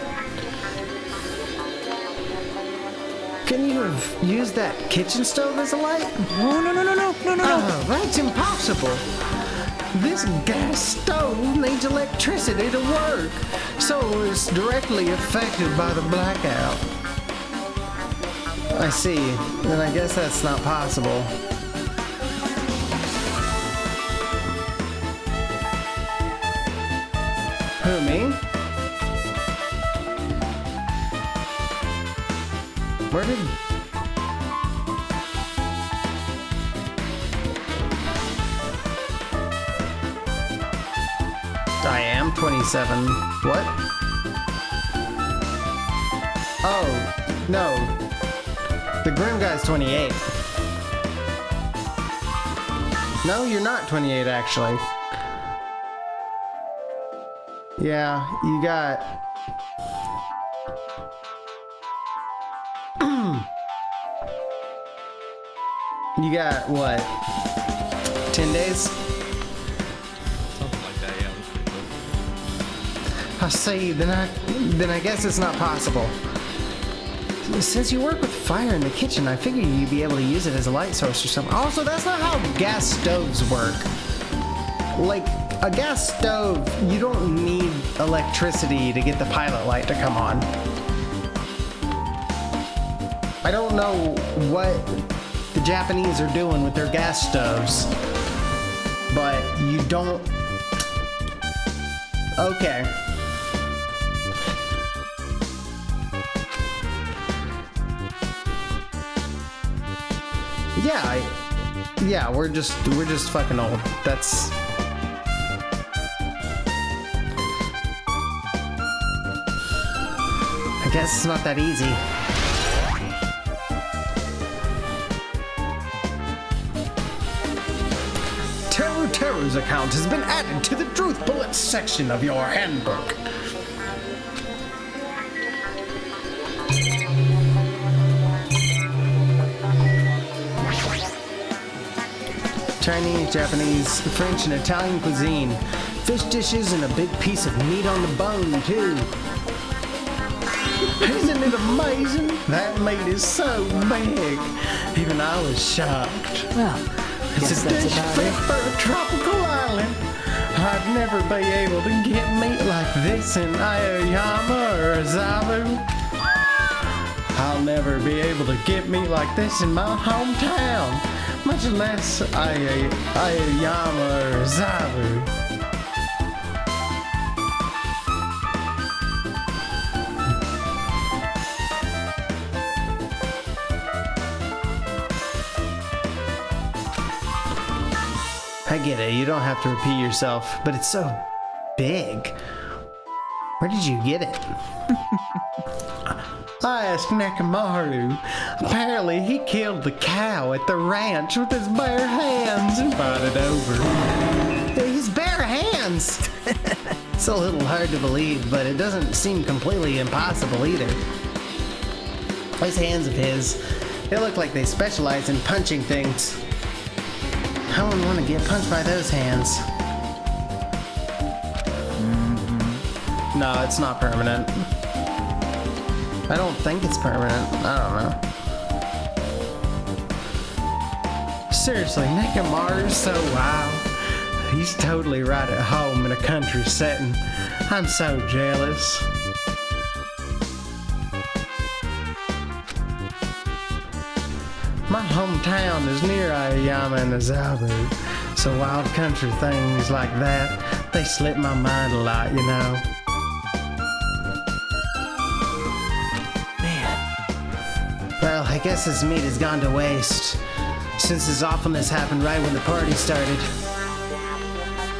Couldn't you have used that kitchen stove as a light? No. Oh, that's impossible. This gas stove needs electricity to work, so it's directly affected by the blackout. I see. Then I guess that's not possible. Who, me? Where did... I am 27. What? Oh, no. The Grim guy's 28. No, you're not 28, actually. Yeah, you got... You got, what? 10 days? Something like that, yeah. That's pretty close. I see, then I guess it's not possible. Since you work with fire in the kitchen, I figured you'd be able to use it as a light source or something. Also, that's not how gas stoves work. Like, a gas stove, you don't need electricity to get the pilot light to come on. I don't know what the Japanese are doing with their gas stoves, but you don't... Okay. Yeah, we're just fucking old. That's... I guess it's not that easy. Terror's account has been added to the Truth Bullets section of your handbook. Chinese, Japanese, French, and Italian cuisine. Fish dishes and a big piece of meat on the bone, too. Isn't it amazing? That meat is so big. Even I was shocked. Well, It's a dish fit for a tropical island. I'd never be able to get meat like this in Aoyama or Ozawa. I'll never be able to get meat like this in my hometown, much less Aoyama or Ozawa. I get it, you don't have to repeat yourself, but it's so big. Where did you get it? I asked Nekomaru. Apparently he killed the cow at the ranch with his bare hands and brought it over. His bare hands! It's a little hard to believe, but it doesn't seem completely impossible either. Those hands of his, they look like they specialize in punching things. I wouldn't want to get punched by those hands. No, it's not permanent. I don't think it's permanent. I don't know. Seriously, Nekomaru's so wild. He's totally right at home in a country setting. I'm so jealous. My hometown is near Aoyama and Azabu, so wild country things like that, they slip my mind a lot, you know. Well, I guess his meat has gone to waste, since his awfulness happened right when the party started.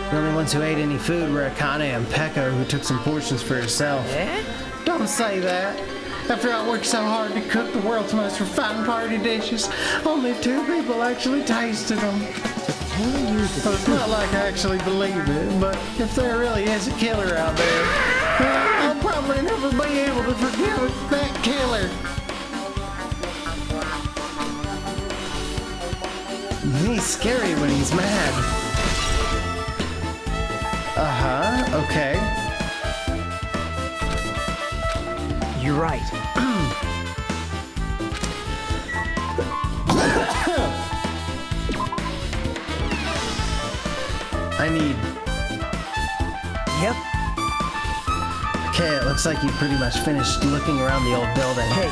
The only ones who ate any food were Akane and Peko, who took some portions for herself. Eh? Don't say that. After I worked so hard to cook the world's most refined party dishes, only 2 people actually tasted them. Well, it's not like I actually believe it, but if there really is a killer out there, well, I'll probably never be able to forgive that killer. He's scary when he's mad. Uh-huh, okay. You're right. I need... Yep. Okay, it looks like you pretty much finished looking around the old building. Hey.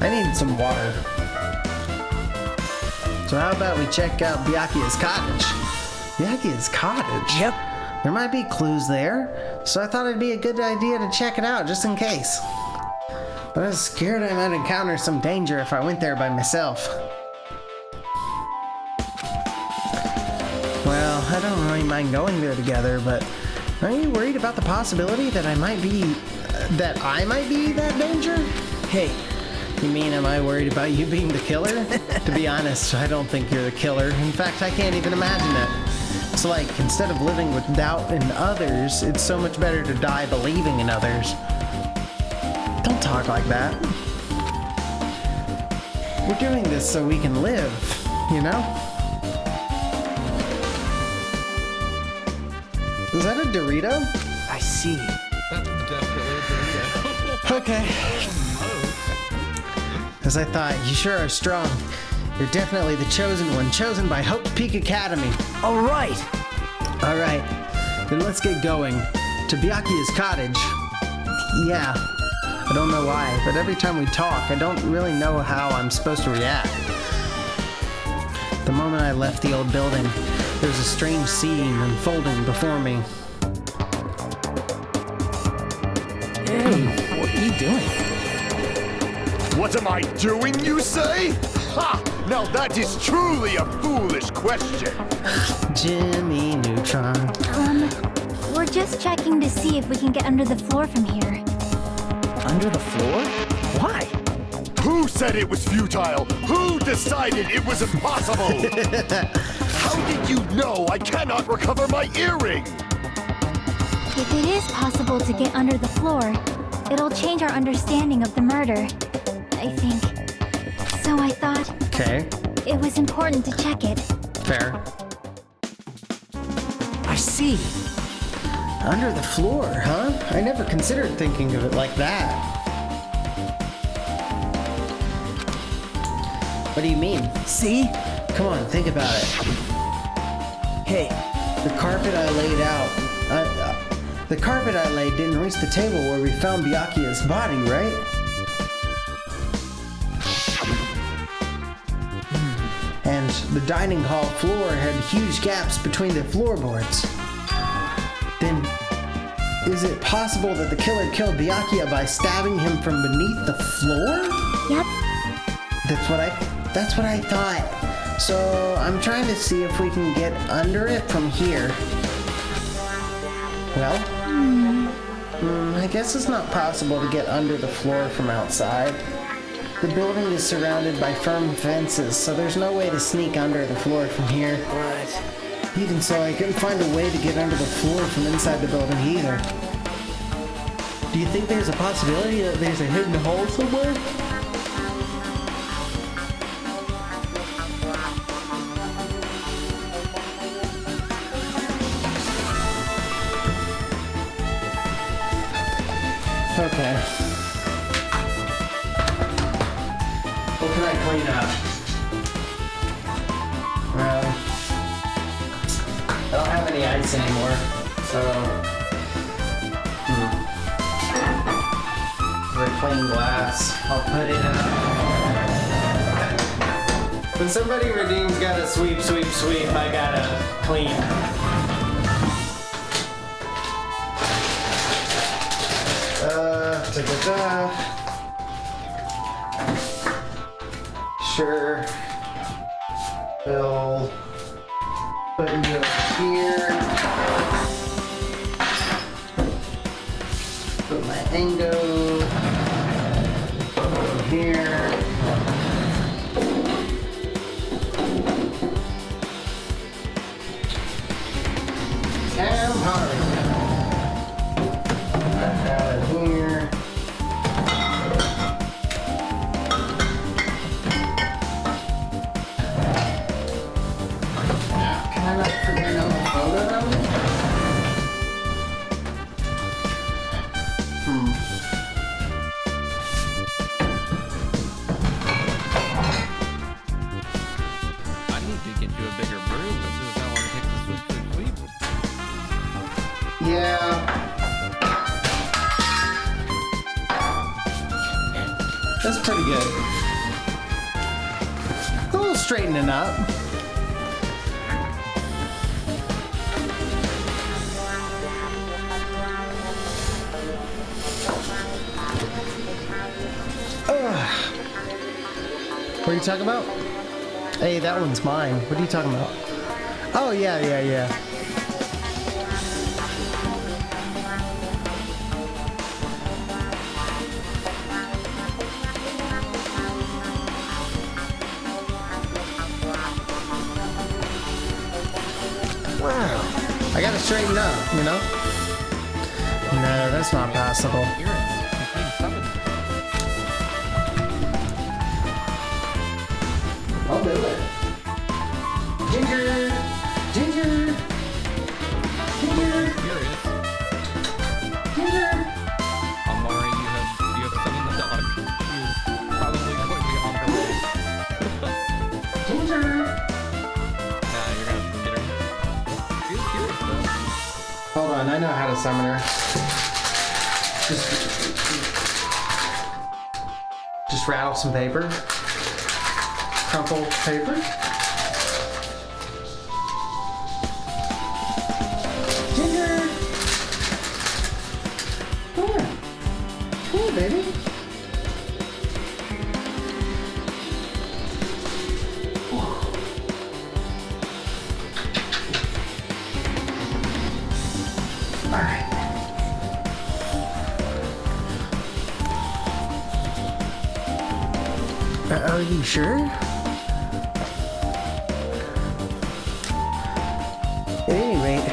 I need some water. So how about we check out Byakuya's cottage? Byakuya's cottage? Yep. There might be clues there, so I thought it'd be a good idea to check it out just in case. But I was scared I might encounter some danger if I went there by myself. Well, I don't really mind going there together, but are you worried about the possibility that I might be that danger? Hey. You mean, am I worried about you being the killer? To be honest, I don't think you're the killer. In fact, I can't even imagine it. It's like, instead of living with doubt in others, it's so much better to die believing in others. Don't talk like that. We're doing this so we can live, you know? Is that a Dorito? I see. That's definitely a Dorito. Okay. As I thought, you sure are strong. You're definitely the chosen one, chosen by Hope Peak Academy. All right. All right, then let's get going. To Byakuya's cottage. Yeah, I don't know why, but every time we talk, I don't really know how I'm supposed to react. The moment I left the old building, there was a strange scene unfolding before me. Hey, what are you doing? What am I doing, you say? Ha! Now that is truly a foolish question. Jimmy Neutron. We're just checking to see if we can get under the floor from here. Under the floor? Why? Who said it was futile? Who decided it was impossible? How did you know I cannot recover my earring? If it is possible to get under the floor, it'll change our understanding of the murder, I think. So I thought Okay, it was important to check it. fair. I see. Under the floor, huh? I never considered thinking of it like that. What do you mean? See? Come on, think about it. Hey, The carpet I laid the carpet I laid didn't reach the table where we found Byakuya's body, right? And the dining hall floor had huge gaps between the floorboards. Then, is it possible that the killer killed Byakuya by stabbing him from beneath the floor? Yep. That's what I thought. So I'm trying to see if we can get under it from here. Well, I guess it's not possible to get under the floor from outside. The building is surrounded by firm fences, so there's no way to sneak under the floor from here. What? Even so, I couldn't find a way to get under the floor from inside the building either. Do you think there's a possibility that there's a hidden hole somewhere? Okay. What can I clean up? Well, I don't have any ice anymore, so... Very plain glass. I'll put it in. When somebody redeems gotta sweep, sweep, sweep, I gotta clean. Da-da-da. Sure. Bill. Put you up here. Put my Engo over here. Cam hard. Put that out of here. Can I not forget no photo of it? I need to get you a bigger broom. This is how long it takes to sweep, sweep, sweep. Yeah. That's pretty good. A little straightening up. What are you talking about? Hey, that one's mine. What are you talking about? Oh, yeah. Wow. I gotta straighten up, you know? No, that's not possible. I'll do it. Ginger! Ginger! Ginger! Curious. Ginger! Amari, you have summoned the dog. She is probably going to be on her way. Ginger! Nah, you're gonna have to get her. She's curious though. Hold on, I know how to summon her. Just rattle some paper. Crumple paper. Ginger! Come here. Come here, baby. Alright. Are you sure? At any rate,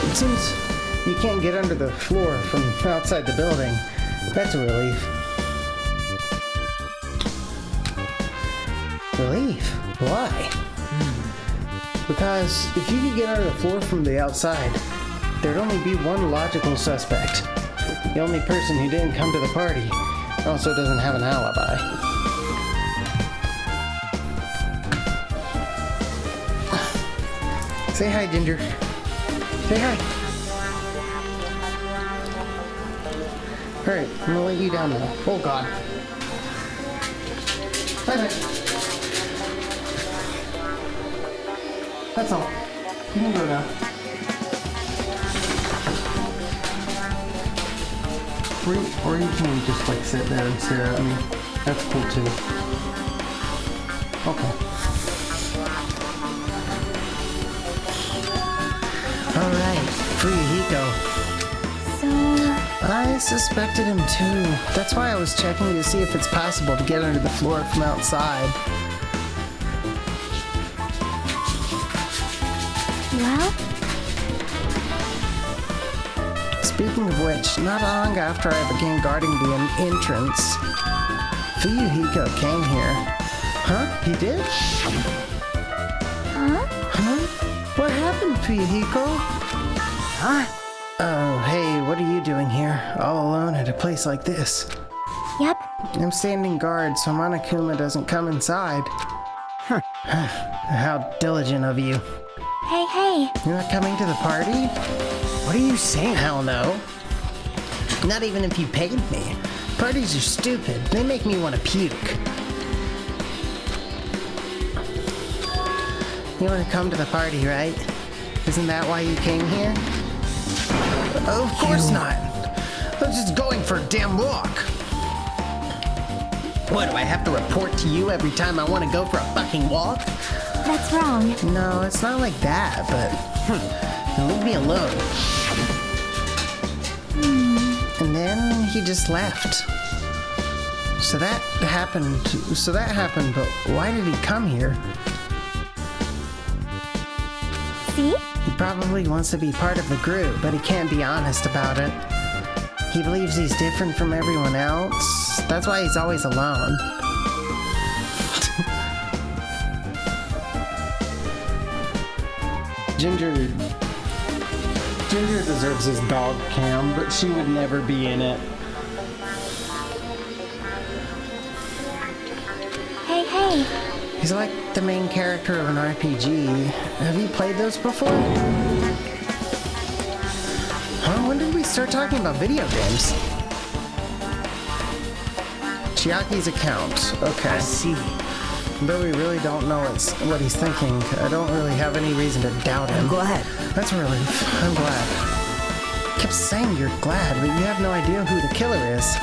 it seems you can't get under the floor from outside the building. That's a relief. Relief? Why? Because if you could get under the floor from the outside, there'd only be one logical suspect. The only person who didn't come to the party also doesn't have an alibi. Say hi, Ginger. Say hi. Alright, I'm gonna let you down now. Oh god. Bye-bye. That's all. You can go now. Or you can just like sit there and stare at me. That's cool too. Okay. Hihiko. So, I suspected him too. That's why I was checking to see if it's possible to get under the floor from outside. well, Speaking of which, not long after I began guarding the entrance, Fuyuhiko came here. Huh? He did? huh? Huh? What happened, Fuyuhiko? Huh? Oh, hey, what are you doing here? All alone at a place like this? Yep. I'm standing guard so Monokuma doesn't come inside. How diligent of you. Hey. You're not coming to the party? What are you saying? Hell no. Not even if you paid me. Parties are stupid. They make me want to puke. You want to come to the party, right? Isn't that why you came here? Of course not. I was just going for a damn walk. What, do I have to report to you every time I want to go for a fucking walk? That's wrong. No, it's not like that, but... leave me alone. And then he just left. So that happened, but why did he come here? See? He probably wants to be part of the group, but he can't be honest about it. He believes he's different from everyone else. That's why he's always alone. Ginger deserves his dog cam, but she would never be in it. Hey. He's like the main character of an RPG. Have you played those before? Huh? When did we start talking about video games? Chiaki's account. Okay. I see. Though we really don't know what he's thinking, I don't really have any reason to doubt him. I'm glad. That's a relief. I'm glad. Kept saying you're glad, but you have no idea who the killer is.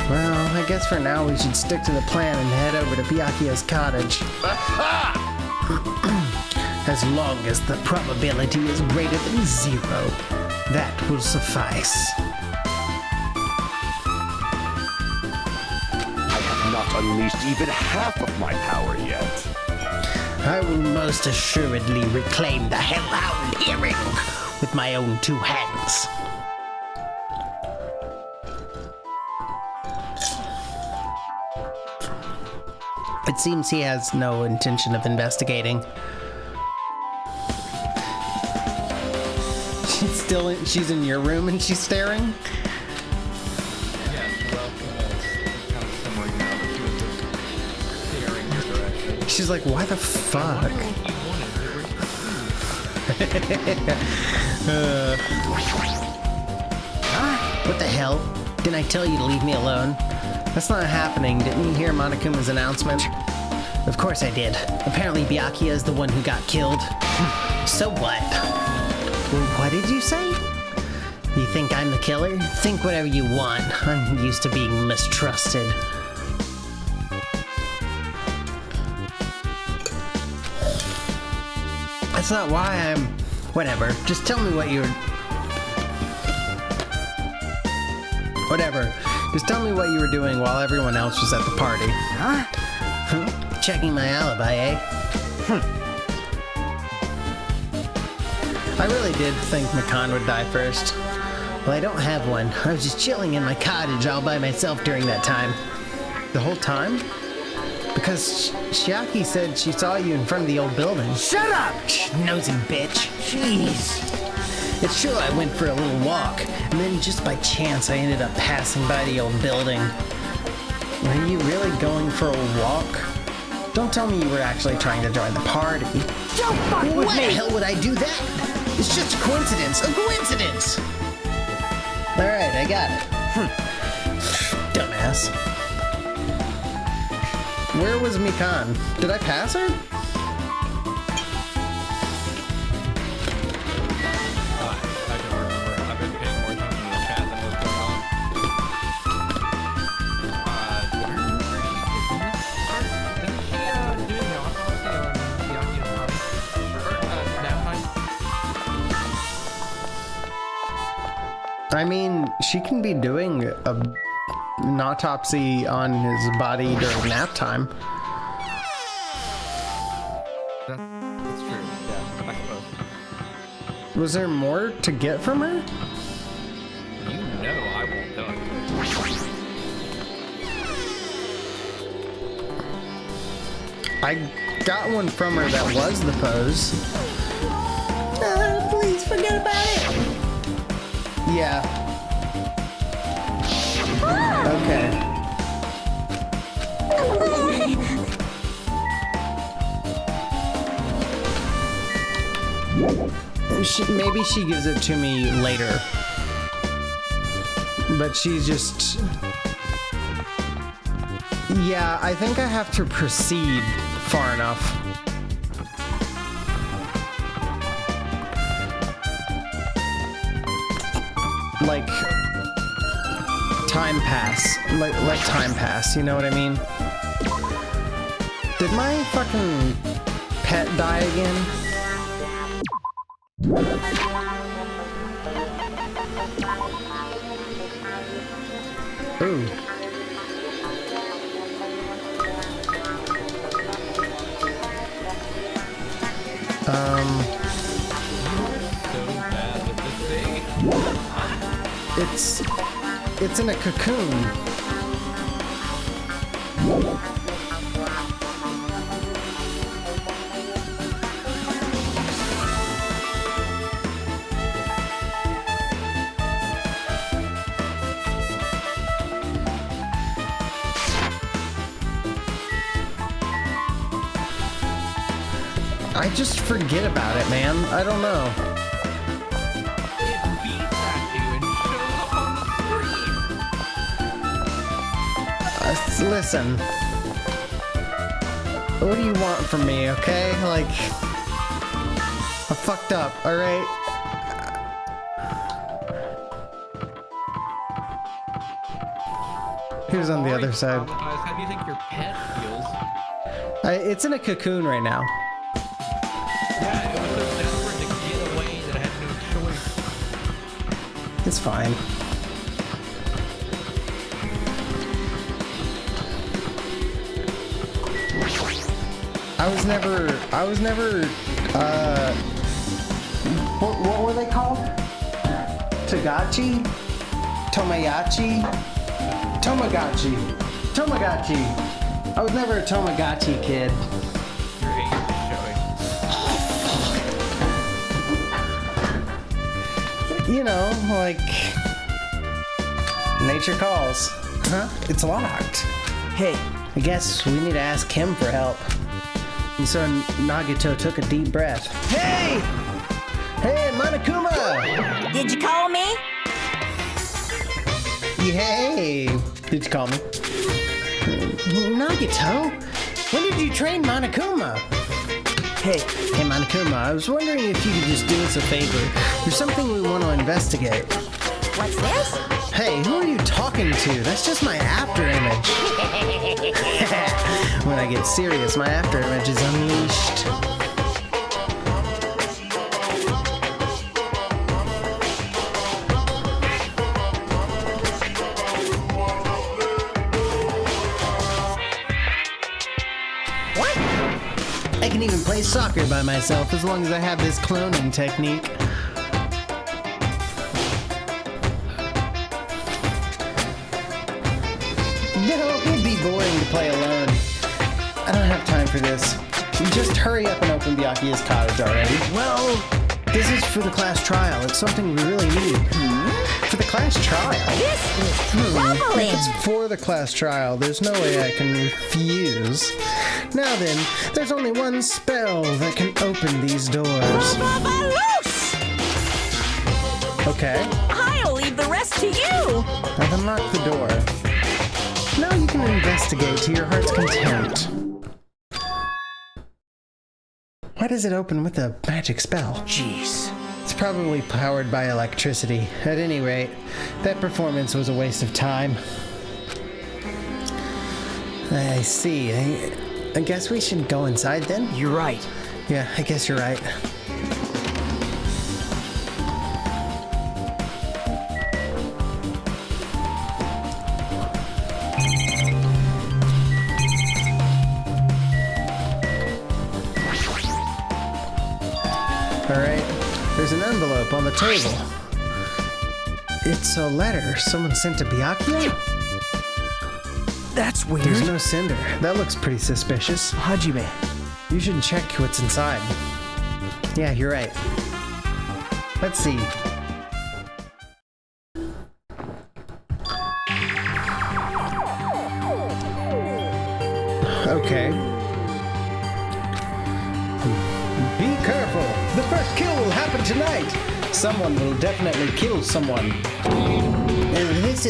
Well, I guess for now we should stick to the plan and head over to Byakuya's cottage. As long as the probability is greater than 0, that will suffice. I have not unleashed even half of my power yet. I will most assuredly reclaim the Hellhound earring with my own 2 hands. It seems he has no intention of investigating. She's in your room and she's staring? Yes, well, it's kind of similar now, but she was just staring your direction. She's like, why the fuck? What the hell? Didn't I tell you to leave me alone? That's not happening. Didn't you hear Monokuma's announcement? Of course I did. Apparently Byakuya is the one who got killed. So what? Well, what did you say? You think I'm the killer? Think whatever you want. I'm used to being mistrusted. That's not why I'm... Whatever. Just tell me what you're... Whatever. Just tell me what you were doing while everyone else was at the party. Huh? Checking my alibi, eh? I really did think Makan would die first. Well, I don't have one. I was just chilling in my cottage all by myself during that time. The whole time? Because Chiaki said she saw you in front of the old building. Shut up! Nosy bitch. Jeez. It's true I went for a little walk, and then just by chance I ended up passing by the old building. Were you really going for a walk? Don't tell me you were actually trying to join the party. Don't fuck with Why me! the hell would I do that? It's just a coincidence. A coincidence! Alright, I got it. Dumbass. Where was Mikan? Did I pass her? I don't remember. I've been paying more attention to the chat than what's going on. Isn't she doing the autopsy on Byakuya's body? Or nap time? I mean, she can be doing an autopsy on his body during nap time. That's true. Yeah, I suppose. Was there more to get from her? You know I won't tell you. I got one from her that was the pose. Please forget about it. Yeah. Okay. Maybe she gives it to me later. But she's just... Yeah, I think I have to proceed far enough. Like time pass. Let time pass, you know what I mean? Did my fucking pet die again? Ooh. It's in a cocoon. I just forget about it, man. I don't know. Listen. What do you want from me, okay? Like, I fucked up, alright? Who's on the other side? How do you think your pet feels? It's in a cocoon right now. Yeah, it was so desperate to get away that I had no choice. It's fine. I was never, what were they called? Tagachi? Tomoyachi? Tomagotchi. I was never a Tamagotchi kid. Your age is showing. You know, like, nature calls. Huh? It's locked. Hey, I guess we need to ask him for help. And so Nagito took a deep breath. Hey! Hey, Monokuma! Did you call me? Hey! Did you call me? Nagito? When did you train Monokuma? Hey, Monokuma, I was wondering if you could just do us a favor. There's something we want to investigate. What's this? Hey, who are you talking to? That's just my after image. When I get serious, my after image is unleashed. What? I can even play soccer by myself as long as I have this cloning technique. No, it'd be boring to play alone. I don't have time for this. Just hurry up and open Byakuya's cottage already. Well, this is for the class trial. It's something we really need. For the class trial? This is troubling. If it's for the class trial, there's no way I can refuse. Now then, there's only one spell that can open these doors. Okay. I'll leave the rest to you. I've unlocked the door. Now you can investigate to your heart's content. Why does it open with a magic spell? Jeez. It's probably powered by electricity. At any rate, that performance was a waste of time. I see. I guess we should go inside then? You're right. Yeah, I guess you're right. There's an envelope on the table. It's a letter someone sent to Byakuya? That's weird. There's no sender. That looks pretty suspicious. Hajime. You should check what's inside. Yeah, you're right. Let's see. Okay. Be careful. The first kill will happen tonight. Someone will definitely kill someone. This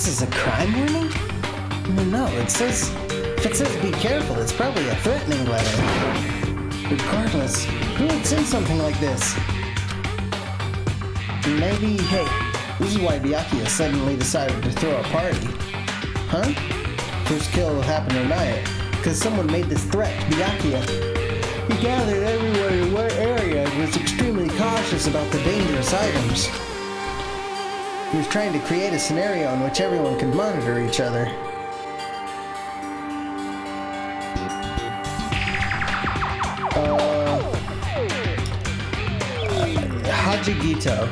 is a crime warning? No, it says... If it says be careful, it's probably a threatening letter. Regardless, who would send something like this? Maybe... Hey, this is why Byakuya suddenly decided to throw a party. Huh? First kill will happen tonight, because someone made this threat to Byakuya. He gathered everyone in one area and was extremely cautious about the dangerous items. He was trying to create a scenario in which everyone could monitor each other. Hajigito.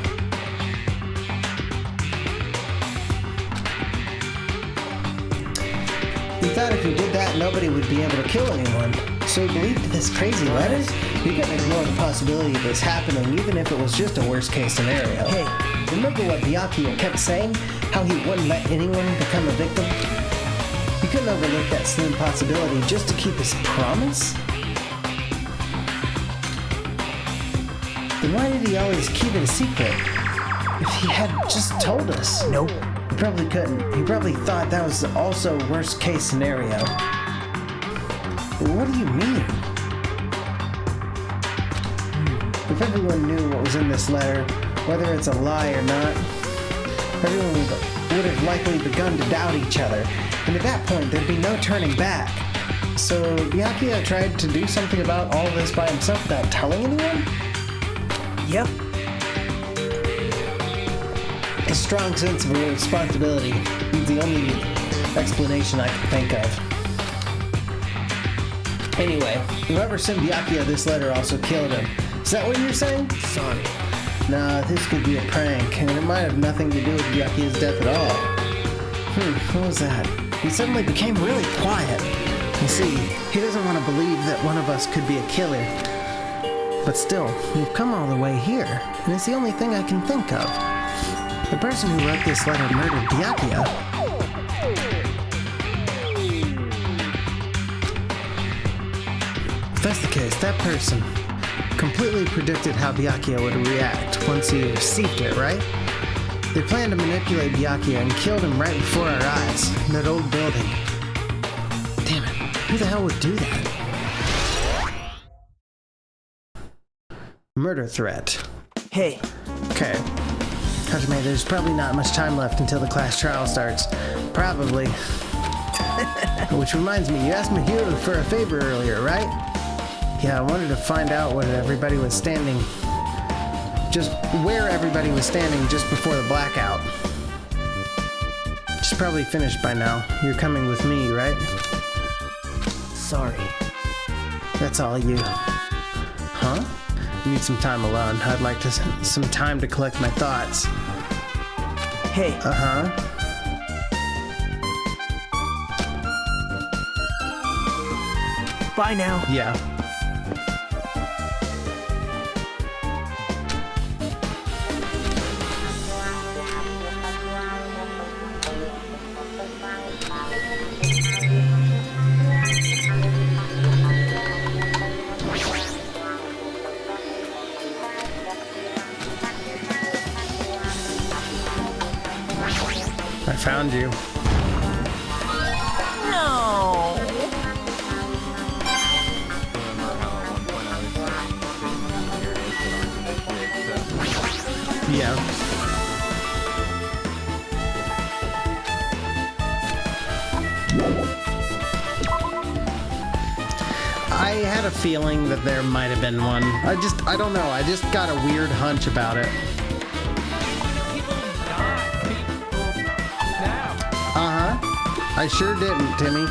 He thought if he did that, nobody would be able to kill anyone. So he believed this crazy letter? He couldn't ignore the possibility of this happening, even if it was just a worst-case scenario. Hey, remember what Byakuya kept saying? How he wouldn't let anyone become a victim? He couldn't overlook that slim possibility just to keep his promise? Then why did he always keep it a secret? If he had just told us. Nope. He probably couldn't. He probably thought that was also worst case scenario. What do you mean? If everyone knew what was in this letter, whether it's a lie or not, everyone would have likely begun to doubt each other. And at that point, there'd be no turning back. So Byakuya tried to do something about all this by himself without telling anyone? Yep. A strong sense of responsibility is the only explanation I can think of. Anyway, whoever sent Byakuya this letter also killed him. Is that what you're saying? Sorry. Nah, this could be a prank, and it might have nothing to do with Byakuya's death at all. What was that? He suddenly became really quiet. You see, he doesn't want to believe that one of us could be a killer. But still, we've come all the way here, and it's the only thing I can think of. The person who wrote this letter murdered Byakuya. If that's the case, that person completely predicted how Byakuya would react once he received it, right? They planned to manipulate Byakuya and killed him right before our eyes, in that old building. Damn it, who the hell would do that? Murder threat. Hey. Okay. Hajime, there's probably not much time left until the class trial starts. Probably. Which reminds me, you asked Mahiro for a favor earlier, right? Yeah, I wanted to find out where everybody was standing just before the blackout. She's probably finished by now. You're coming with me, right? Sorry. That's all you. Huh? I need some time alone. I'd like some time to collect my thoughts. Hey. Uh-huh. Bye now. Yeah. I found you. No. Yeah. I had a feeling that there might have been one. I don't know. I just got a weird hunch about it. I sure didn't, Timmy.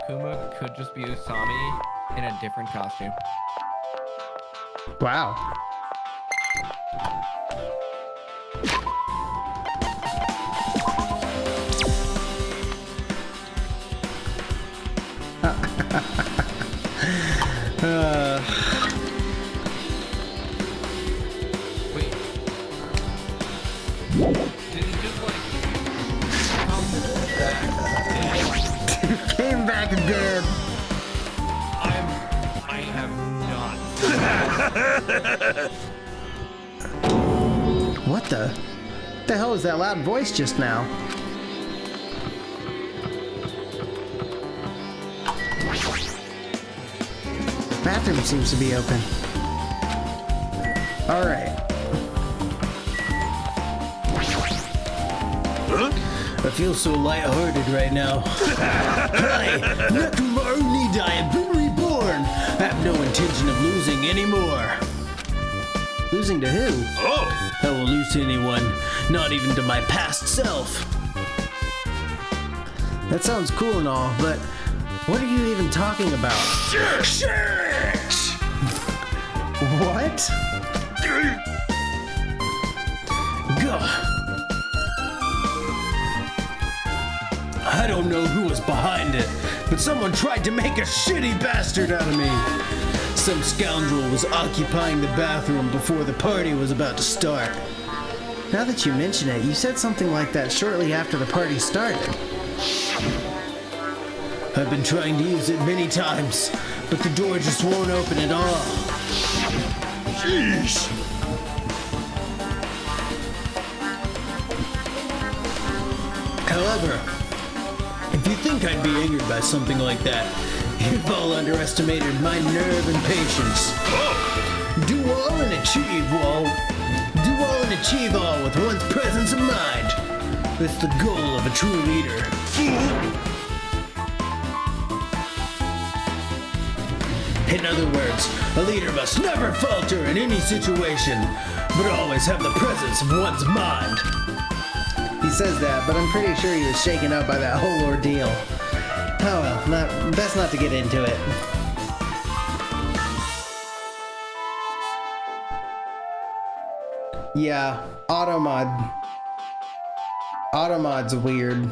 Akuma could just be Usami in a different costume. Wow. Wait. Did he just like come back dead? Came back dead. I have not. What the hell was that loud voice just now? Bathroom seems to be open. All right. I feel so lighthearted right now. Hi, Nakuma Onida, I have been reborn. I have no intention of losing anymore. Losing to who? Oh! I won't lose to anyone, not even to my past self. That sounds cool and all, but what are you even talking about? Shit! What? Gah. I don't know who was behind it, but someone tried to make a shitty bastard out of me. Some scoundrel was occupying the bathroom before the party was about to start. Now that you mention it, you said something like that shortly after the party started. I've been trying to use it many times, but the door just won't open at all. Jeez! However, if you think I'd be angered by something like that, you've all underestimated my nerve and patience. Do all and achieve all. Do all and achieve all with one's presence of mind. That's the goal of a true leader. In other words, a leader must never falter in any situation, but always have the presence of one's mind. He says that, but I'm pretty sure he was shaken up by that whole ordeal. Oh well, best not to get into it. Yeah, Automod's weird.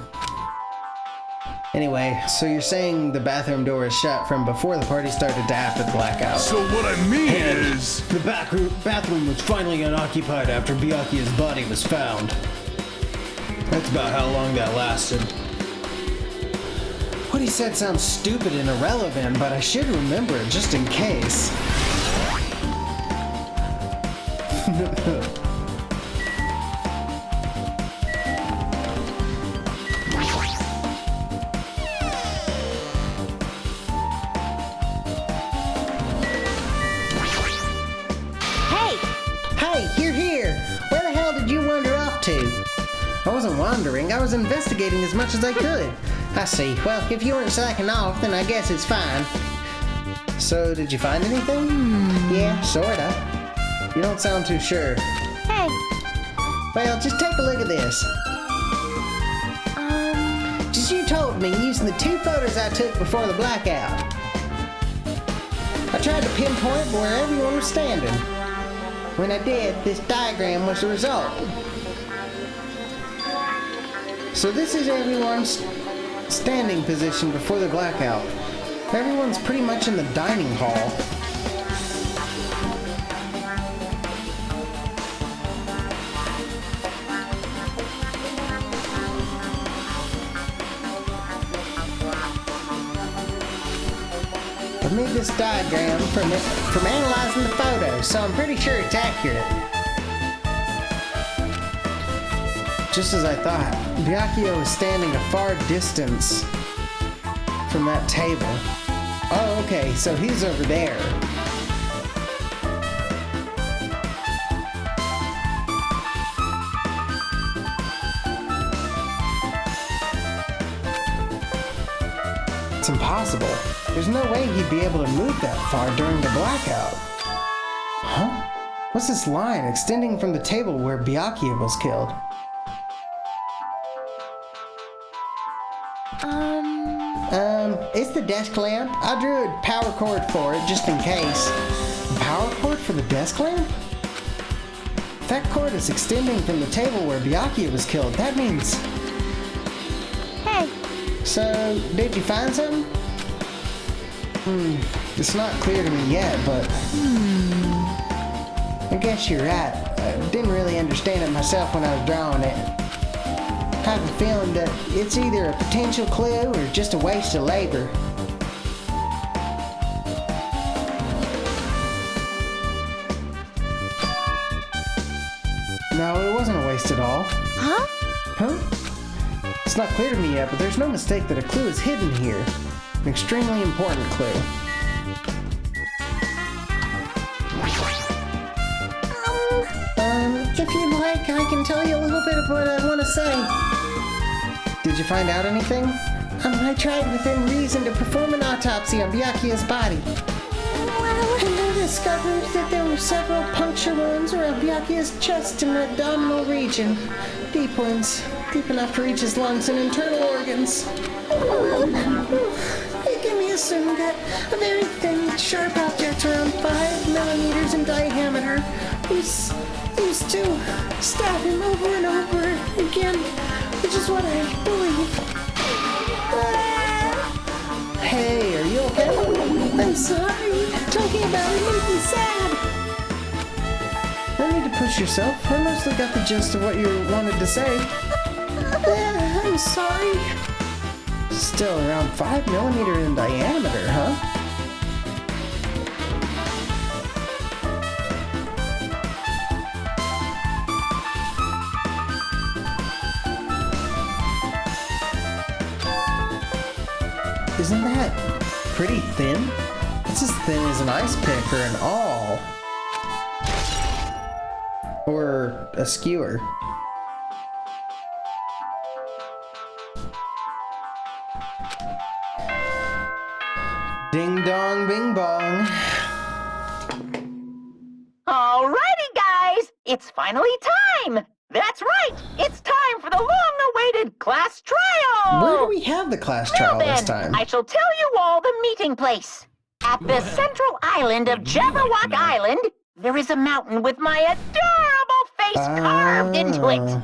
Anyway, so you're saying the bathroom door is shut from before the party started to after the blackout. So what I mean is... The bathroom was finally unoccupied after Byakuya's body was found. That's about how long that lasted. What he said sounds stupid and irrelevant, but I should remember it just in case. Hey, you're here! Where the hell did you wander off to? I wasn't wandering, I was investigating as much as I could. I see. Well, if you weren't slacking off, then I guess it's fine. So, did you find anything? Yeah, sorta. You don't sound too sure. Hey. Well, just take a look at this. Just you told me using the 2 photos I took before the blackout. I tried to pinpoint where everyone was standing. When I did, this diagram was the result. So this is everyone's standing position before the blackout. Everyone's pretty much in the dining hall. I made this diagram from analyzing the photos, so I'm pretty sure it's accurate. Just as I thought, Byakuya was standing a far distance from that table. Oh, okay, so he's over there. It's impossible. There's no way he'd be able to move that far during the blackout. Huh? What's this line extending from the table where Byakuya was killed? It's the desk lamp. I drew a power cord for it, just in case. Power cord for the desk lamp? That cord is extending from the table where Byakuya was killed. That means... Hey, So, did you find something? It's not clear to me yet, but... I guess you're right. I didn't really understand it myself when I was drawing it. I have a feeling that it's either a potential clue or just a waste of labor. No, it wasn't a waste at all. huh? Huh? It's not clear to me yet, but there's no mistake that a clue is hidden here. An extremely important clue. If you'd like, I can tell you a little bit of what I want to say. Did you find out anything? I tried within reason to perform an autopsy on Byakuya's body. And I discovered that there were several puncture wounds around Byakuya's chest and abdominal region. Deep ones, deep enough to reach his lungs and internal organs. It can be assumed that a very thin, sharp object around 5 millimeters in diameter was used to stab him over and over again, which is what I believe. Hey, are you okay? I'm sorry. Talking about it makes me sad. No need to push yourself. I mostly got the gist of what you wanted to say. I'm sorry. Still around 5 millimeters in diameter, huh? Isn't that pretty thin? It's as thin as an ice pick or an awl. Or a skewer. Ding dong bing bong. Alrighty, guys! It's finally time! That's right! It's time for the long-awaited class trial! Where do we have the class trial this time? I shall tell you all the meeting place. At the central island of Jabberwock Island, there is a mountain with my adorable face carved into it.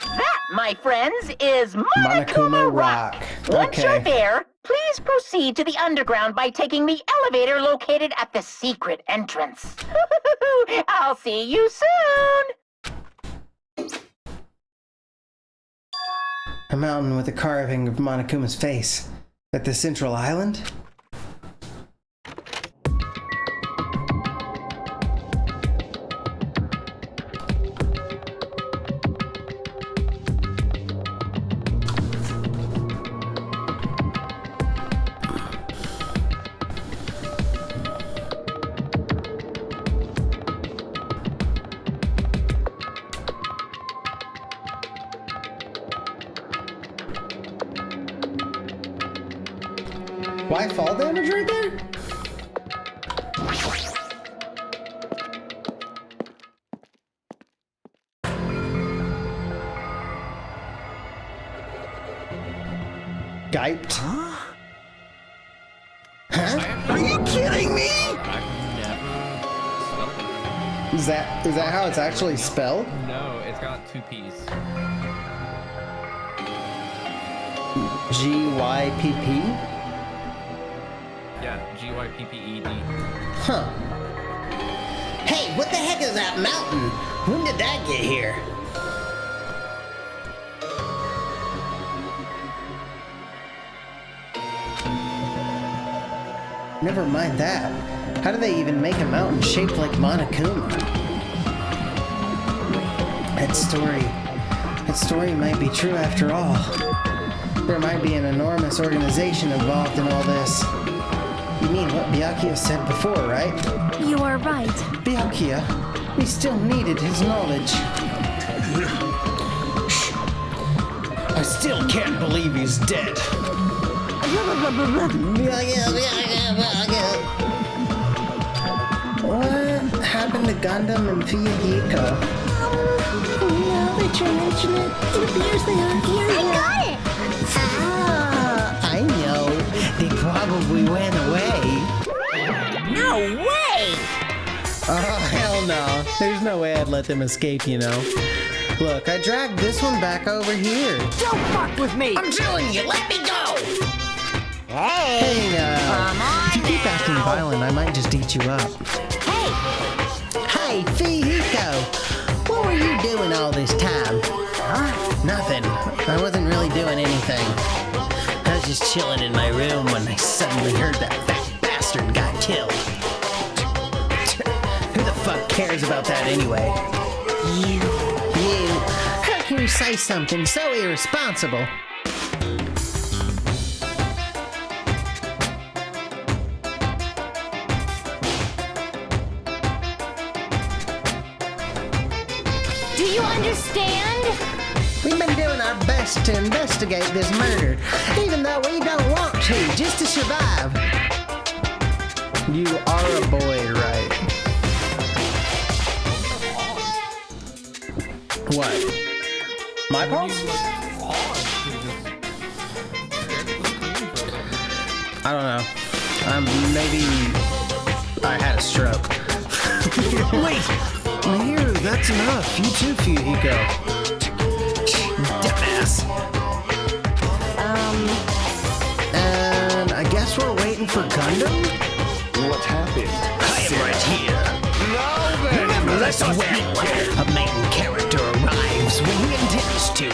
That, my friends, is Monokuma Rock. Once you're there, please proceed to the underground by taking the elevator located at the secret entrance. I'll see you soon! A mountain with a carving of Monokuma's face. At the central island? Why fall damage right there? Giped? Huh? Are you kidding me? Is that how it's actually spelled? No, it's got 2 P's. G-Y-P-P? Yeah, G-Y-P-P-E-D. Huh. Hey, what the heck is that mountain? When did that get here? Never mind that. How do they even make a mountain shaped like Monokuma? That story might be true after all. There might be an enormous organization involved in all this. You mean what Byakuya said before, right? You are right. Byakuya, we still needed his knowledge. I still can't believe he's dead. What happened to Gundam and Fuyuhiko? Now that you mention it, it appears they are here. I got it! Ah, I know. They probably went away. No way! Oh, hell no. There's no way I'd let them escape, you know. Look, I dragged this one back over here. Don't fuck with me! I'm telling you, let me go! Hey, Come on if you keep now. acting violent, I might just eat you up. Hey, Hey, Fihiko! What were you doing all this time? Huh? Nothing. I wasn't really doing anything. I was just chilling in my room when I suddenly heard that fat bastard got killed. Who the fuck cares about that anyway? You. How can you say something so irresponsible? Do you understand? We've been doing our best to investigate this murder, even though we don't want to, just to survive. You are a boy, right? What? My pulse? I don't know. Maybe I had a stroke. Wait! Here, that's enough. You too, Fihiko. Dumbass. And I guess we're waiting for Gundam? What happened? I am right here. Remember this well. A main character arrives when he intends to.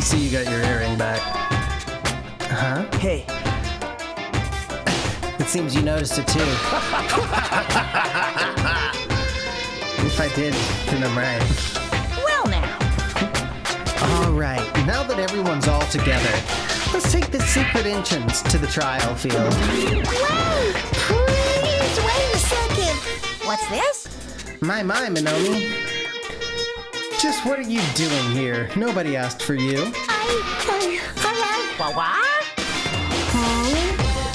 See, you got your earring back. Huh? Hey, It seems you noticed it too. If I did, then I'm right. well now. All right, now that everyone's all together, let's take the secret entrance to the trial field. Whoa! Please, wait a second. What's this? My, Minomi. Just what are you doing here? Nobody asked for you. What?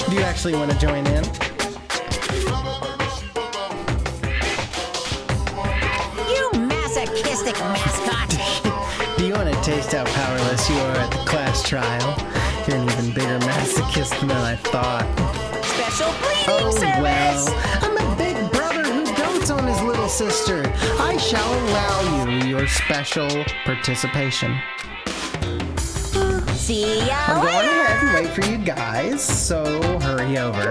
Do you actually want to join in? You masochistic mascot. Do you want to taste how powerless you are at the class trial? You're an even bigger masochist than I thought. Special bleeding Oh, service. well, I'm a big brother who dotes on his little sister. I shall allow you your special participation. See ya I'm going later. ahead and wait for you guys, so hurry over.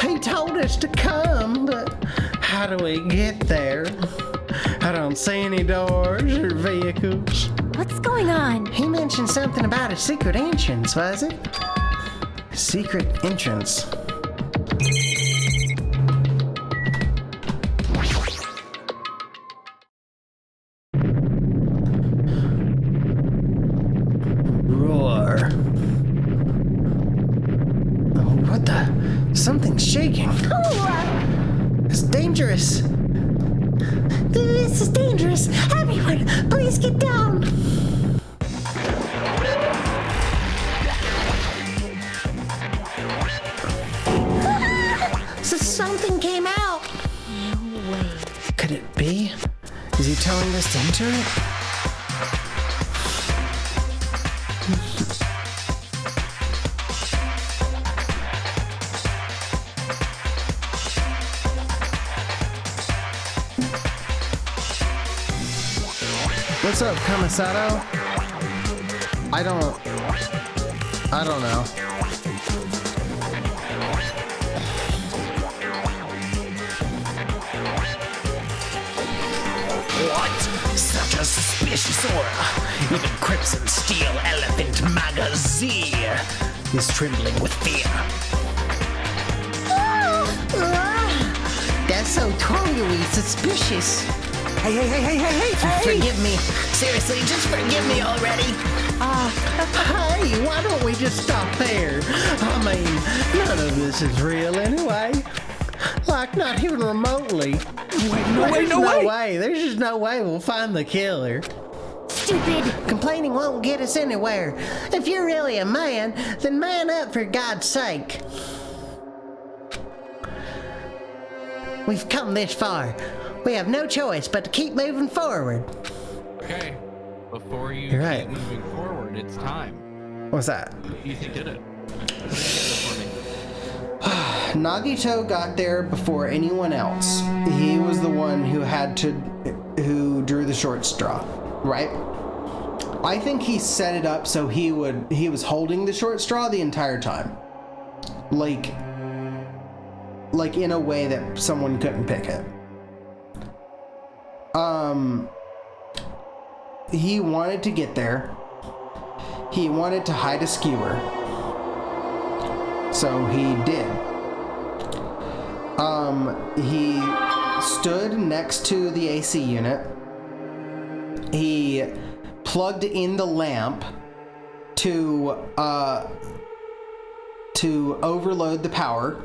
He told us to come, but how do we get there? I don't see any doors or vehicles. What's going on? He mentioned something about a secret entrance, was it? Secret entrance. Roar. Oh, what the? Something's shaking. It's dangerous. This is dangerous. Everyone, please get down. So something came out. No way. Could it be? Is he telling us to enter it? What's up, Kamisato? I don't know. What? Such a suspicious aura. Even Crimson Steel Elephant Magazine is trembling with fear. That's so totally suspicious. hey! Forgive me. Seriously, just forgive me already. Hey, why don't we just stop there? I mean, none of this is real anyway. Like, not even remotely. There's no way. There's just no way we'll find the killer. Stupid. Complaining won't get us anywhere. If you're really a man, then man up for God's sake. We've come this far. We have no choice but to keep moving forward. Okay. Before you You're right. keep moving forward, it's time. What's that? He did it. Nagito got there before anyone else. He was the one who drew the short straw, right? I think he set it up so he was holding the short straw the entire time. Like in a way that someone couldn't pick it. He wanted to get there. He wanted to hide a skewer. So he did. He stood next to the AC unit. He plugged in the lamp to overload the power.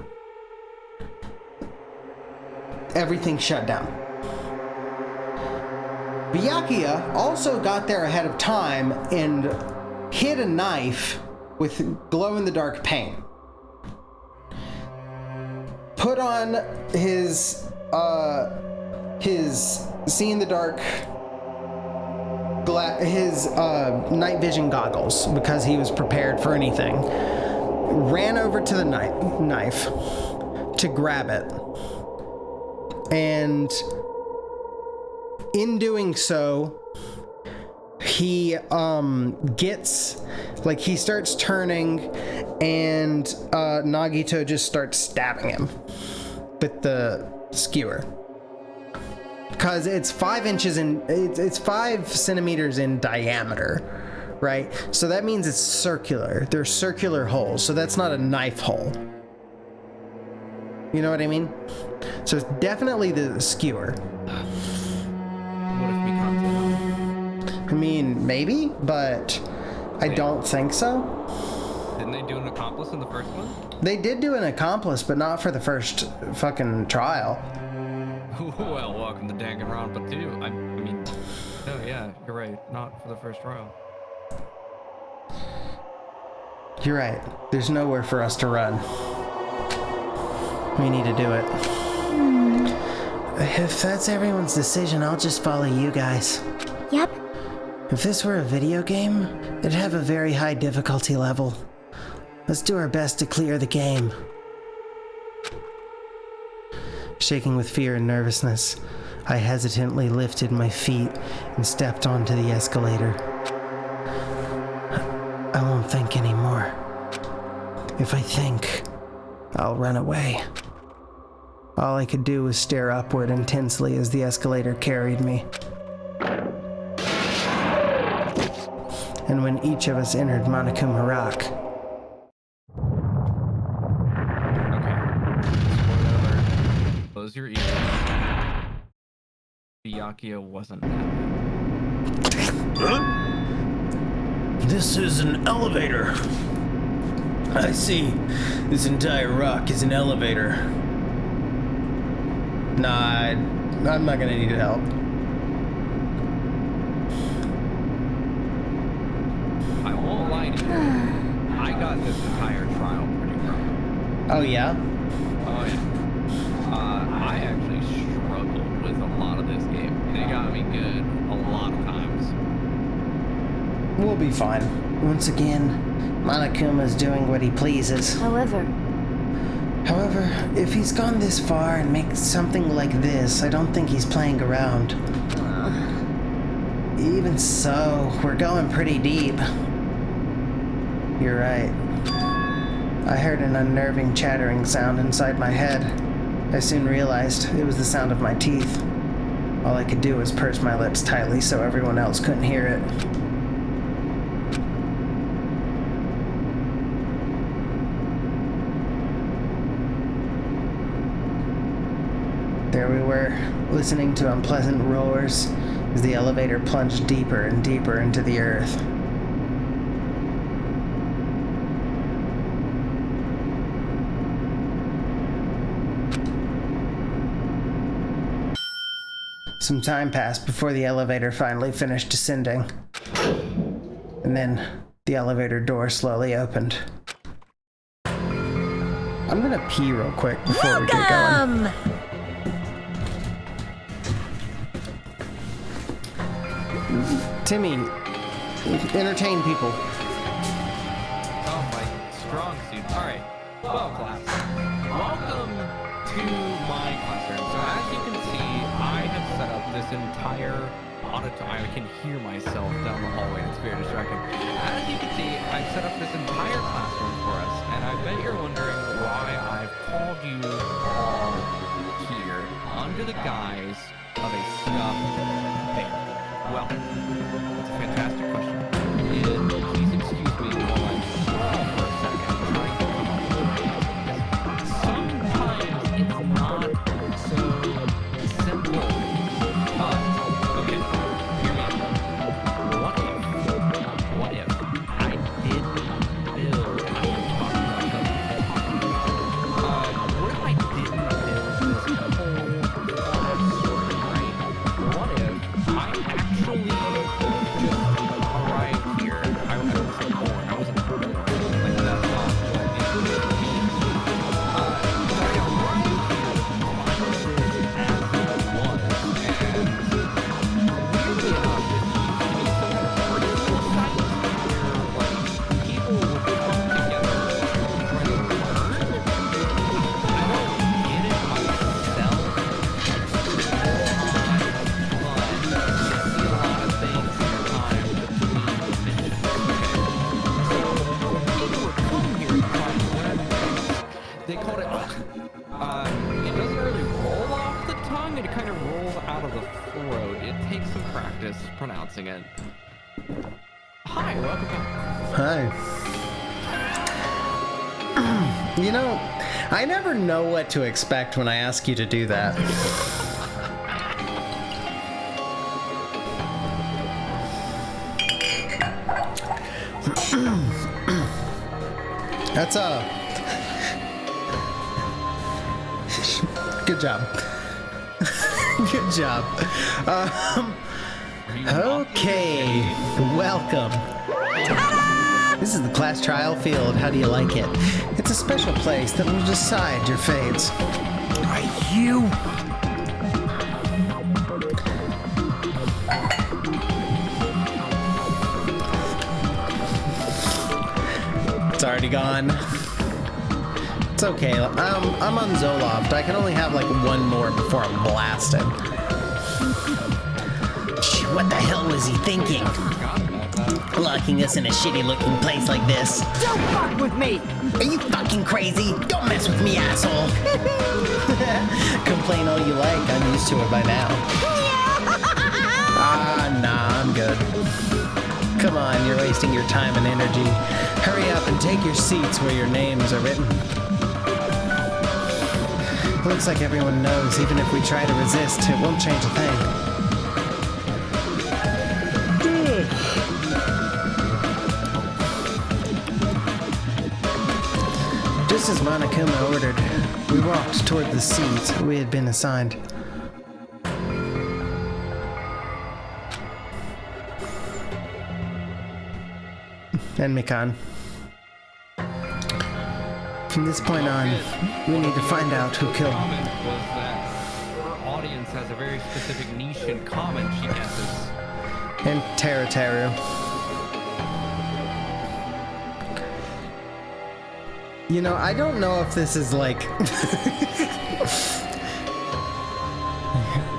Everything shut down. Byakuya also got there ahead of time and hid a knife with glow-in-the-dark paint. Put on his see-in-the-dark night vision goggles because he was prepared for anything. Ran over to the knife to grab it. And in doing so, he he starts turning, and Nagito just starts stabbing him with the skewer. Because it's 5 inches it's 5 centimeters in diameter, right? So that means it's circular. They're circular holes, so that's not a knife hole. You know what I mean? So it's definitely the skewer. What if we can't? I mean, maybe, but I don't think so. Didn't they do an accomplice in the first one? They did do an accomplice, but not for the first fucking trial. Well, welcome to Danganronpa 2. I mean, no, yeah, you're right. Not for the first trial. You're right. There's nowhere for us to run. We need to do it. If that's everyone's decision, I'll just follow you guys. Yep. If this were a video game, it'd have a very high difficulty level. Let's do our best to clear the game. Shaking with fear and nervousness, I hesitantly lifted my feet and stepped onto the escalator. I won't think anymore. If I think, I'll run away. All I could do was stare upward intensely as the escalator carried me. And when each of us entered Monokuma Rock. Okay. Close your ears. Byakuya wasn't happy. Huh? This is an elevator. I see. This entire rock is an elevator. Nah, I'm not gonna need help. I won't lie to you. I got this entire trial pretty rough. Oh yeah? Oh yeah. I actually struggled with a lot of this game. They got me good a lot of times. We'll be fine. Once again, Monokuma's doing what he pleases. However, if he's gone this far and makes something like this, I don't think he's playing around. Even so, we're going pretty deep. You're right. I heard an unnerving chattering sound inside my head. I soon realized it was the sound of my teeth. All I could do was purse my lips tightly so everyone else couldn't hear it. There we were, listening to unpleasant roars as the elevator plunged deeper and deeper into the earth. Some time passed before the elevator finally finished descending. And then the elevator door slowly opened. I'm gonna pee real quick before we get going. Timmy, entertain people. dude. Alright. Well, class. Welcome to my classroom. So as you can see, I have set up this entire auditorium. I can hear myself down the hallway. It's very distracting. As you can see, I've set up this entire classroom for us, and I bet you're wondering why I've called you all here under the guise of a stuffed bear. Well, that's a fantastic question. And please excuse me while I scroll for a second, trying to come up with an idea. Sometimes it's not so simple. But, okay, hear me out. What if I didn't build, I am talking about what if I didn't build this whole classroom, right? What if I actually just arrived here? I wasn't born. I wasn't born. Like, that's not what it would mean. So I arrived here to find this as it was, and weirdly enough, this used to be some kind of critical site where, like, people would come together and try to learn. I don't get it myself, but you see a lot of things in your time between dimensions, okay? So people would come here to try and learn things. They called it, it doesn't really roll off the tongue, it kind of rolls out of the throat. It takes some practice pronouncing it. Hi, welcome back. Hi. You know, I never know what to expect when I ask you to do that. That's good job. Good job. Okay, welcome. This is the class trial field. How do you like it? It's a special place that will decide your fates. Are you? It's already gone. It's okay. I'm on Zoloft. I can only have like one more before I'm blasted. What the hell was he thinking? Locking us in a shitty-looking place like this. Don't fuck with me! Are you fucking crazy? Don't mess with me, asshole! Complain all you like. I'm used to it by now. Nah, I'm good. Come on, you're wasting your time and energy. Hurry up and take your seats where your names are written. Looks like everyone knows, even if we try to resist, it won't change a thing. Just as Monokuma ordered, we walked toward the seats we had been assigned. And Mikan. From this point on, we need to find out who killed. Comment was that her audience has a very specific niche in common, she guesses. And Teru. You know, I don't know if this is like...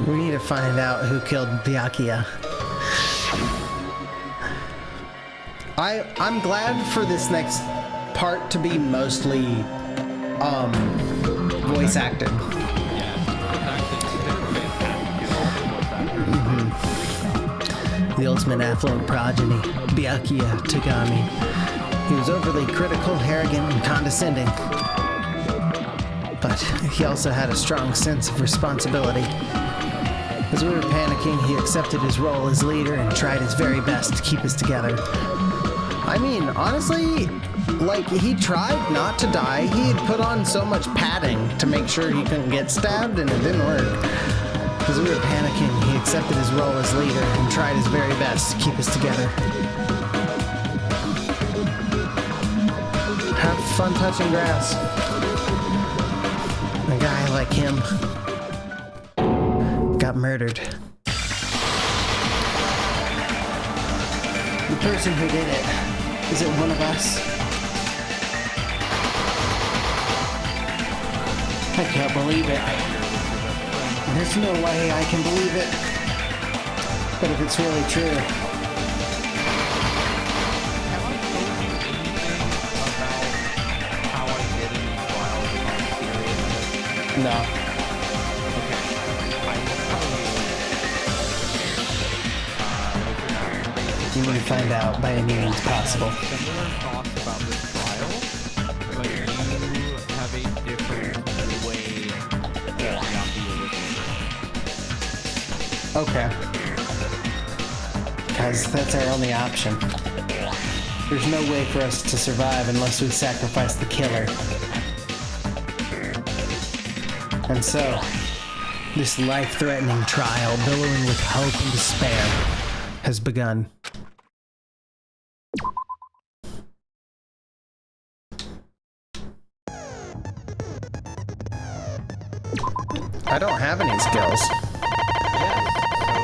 We need to find out who killed Byakuya. I'm glad for this next part to be mostly voice acted. The ultimate affluent progeny, Byakuya Tagami. He was overly critical, arrogant, and condescending. But he also had a strong sense of responsibility. As we were panicking, he accepted his role as leader and tried his very best to keep us together. I mean, honestly, like, he tried not to die. He had put on so much padding to make sure he couldn't get stabbed, and it didn't work. As we were panicking, he accepted his role as leader and tried his very best to keep us together. Have fun touching grass. A guy like him got murdered. The person who did it, is it one of us? I can't believe it. There's no way I can believe it. But if it's really true. Have I told you anything about how I did in these trials if I'm serious? No. Okay. I will tell you. You need to find out by any means possible. Similar thoughts about this trial, but you have a different way that Yaki will listen. Okay. Because that's our only option. There's no way for us to survive unless we sacrifice the killer. And so, this life-threatening trial, billowing with hope and despair, has begun. I don't have any skills. Yes, so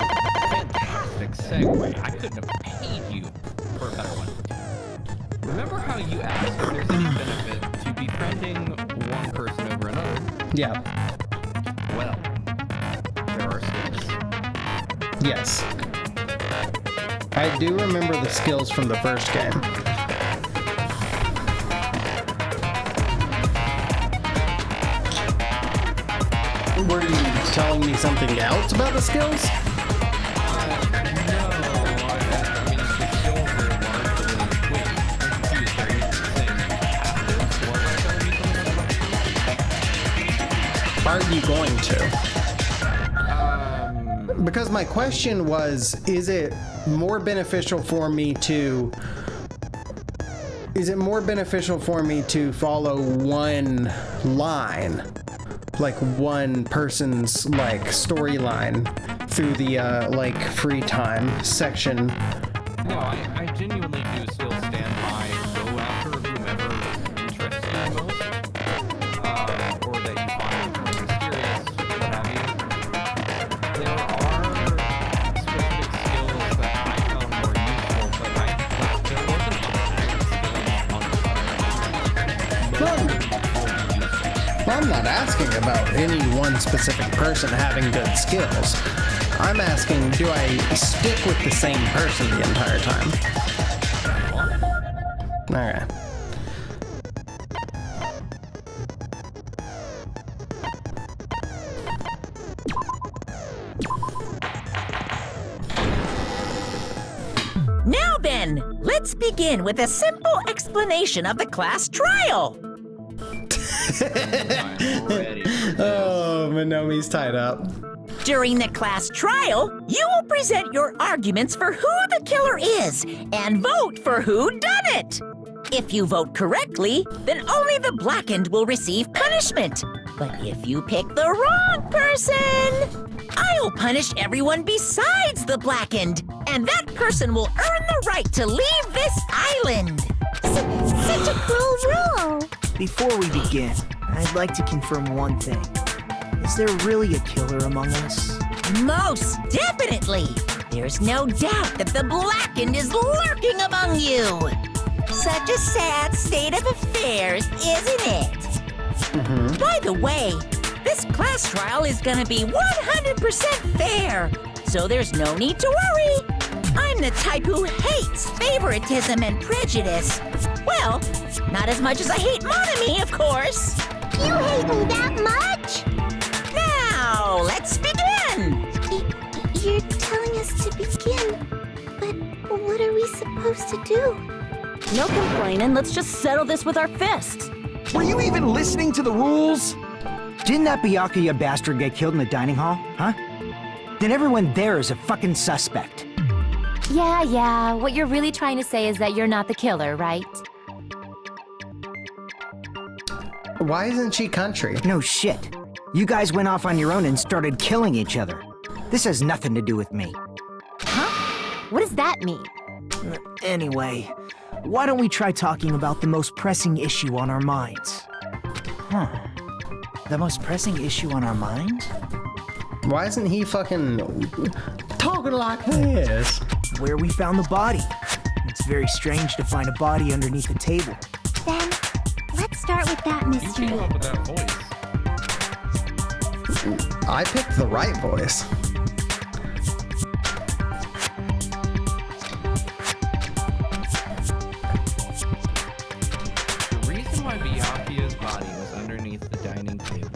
fantastic segue. I couldn't have paid you for a better one. Remember how you asked if there's any benefit to befriending one person over another? Yeah. Well, there are skills. Yes. I do remember the skills from the first game. Were you telling me something else about the skills? No, I mean, the skills are largely... Wait, I'm confused. Are you saying passives, or are you telling me something else? Are you going to? Because my question was, is it more beneficial for me to follow one line, like one person's like storyline through the like free time section? No, I genuinely do still stand by go after whomever interests you most, or that you find most mysterious, what have you. There are specific skills that I found more useful, but there wasn't a skill on the Well, I'm not asking about any one specific person having good skills. I'm asking, do I stick with the same person the entire time? Alright. Now then, let's begin with a simple explanation of the class trial. Oh, Monomi's tied up. During the class trial, you will present your arguments for who the killer is and vote for who done it. If you vote correctly, then only the blackened will receive punishment. But if you pick the wrong person, I'll punish everyone besides the blackened, and that person will earn the right to leave this island. Such a cruel rule! Before we begin, I'd like to confirm one thing. Is there really a killer among us? Most definitely! There's no doubt that the blackened is lurking among you! Such a sad state of affairs, isn't it? By the way, this class trial is gonna be 100% fair, so there's no need to worry. I'm the type who hates favoritism and prejudice. Well, not as much as I hate Monami, of course. You hate me that much? Now, let's begin! You're telling us to begin, but what are we supposed to do? No complaining, let's just settle this with our fists. Were you even listening to the rules? Didn't that Byakuya bastard get killed in the dining hall, huh? Then everyone there is a fucking suspect. Yeah, what you're really trying to say is that you're not the killer, right? Why isn't she country? No shit. You guys went off on your own and started killing each other. This has nothing to do with me. Huh? What does that mean? Anyway, why don't we try talking about the most pressing issue on our minds? The most pressing issue on our minds? Why isn't he fucking talking like this? Where we found the body. It's very strange to find a body underneath the table. Then, let's start with that You mystery. came up with that voice. I picked the right voice. The reason why Byakuya's body was underneath the dining table.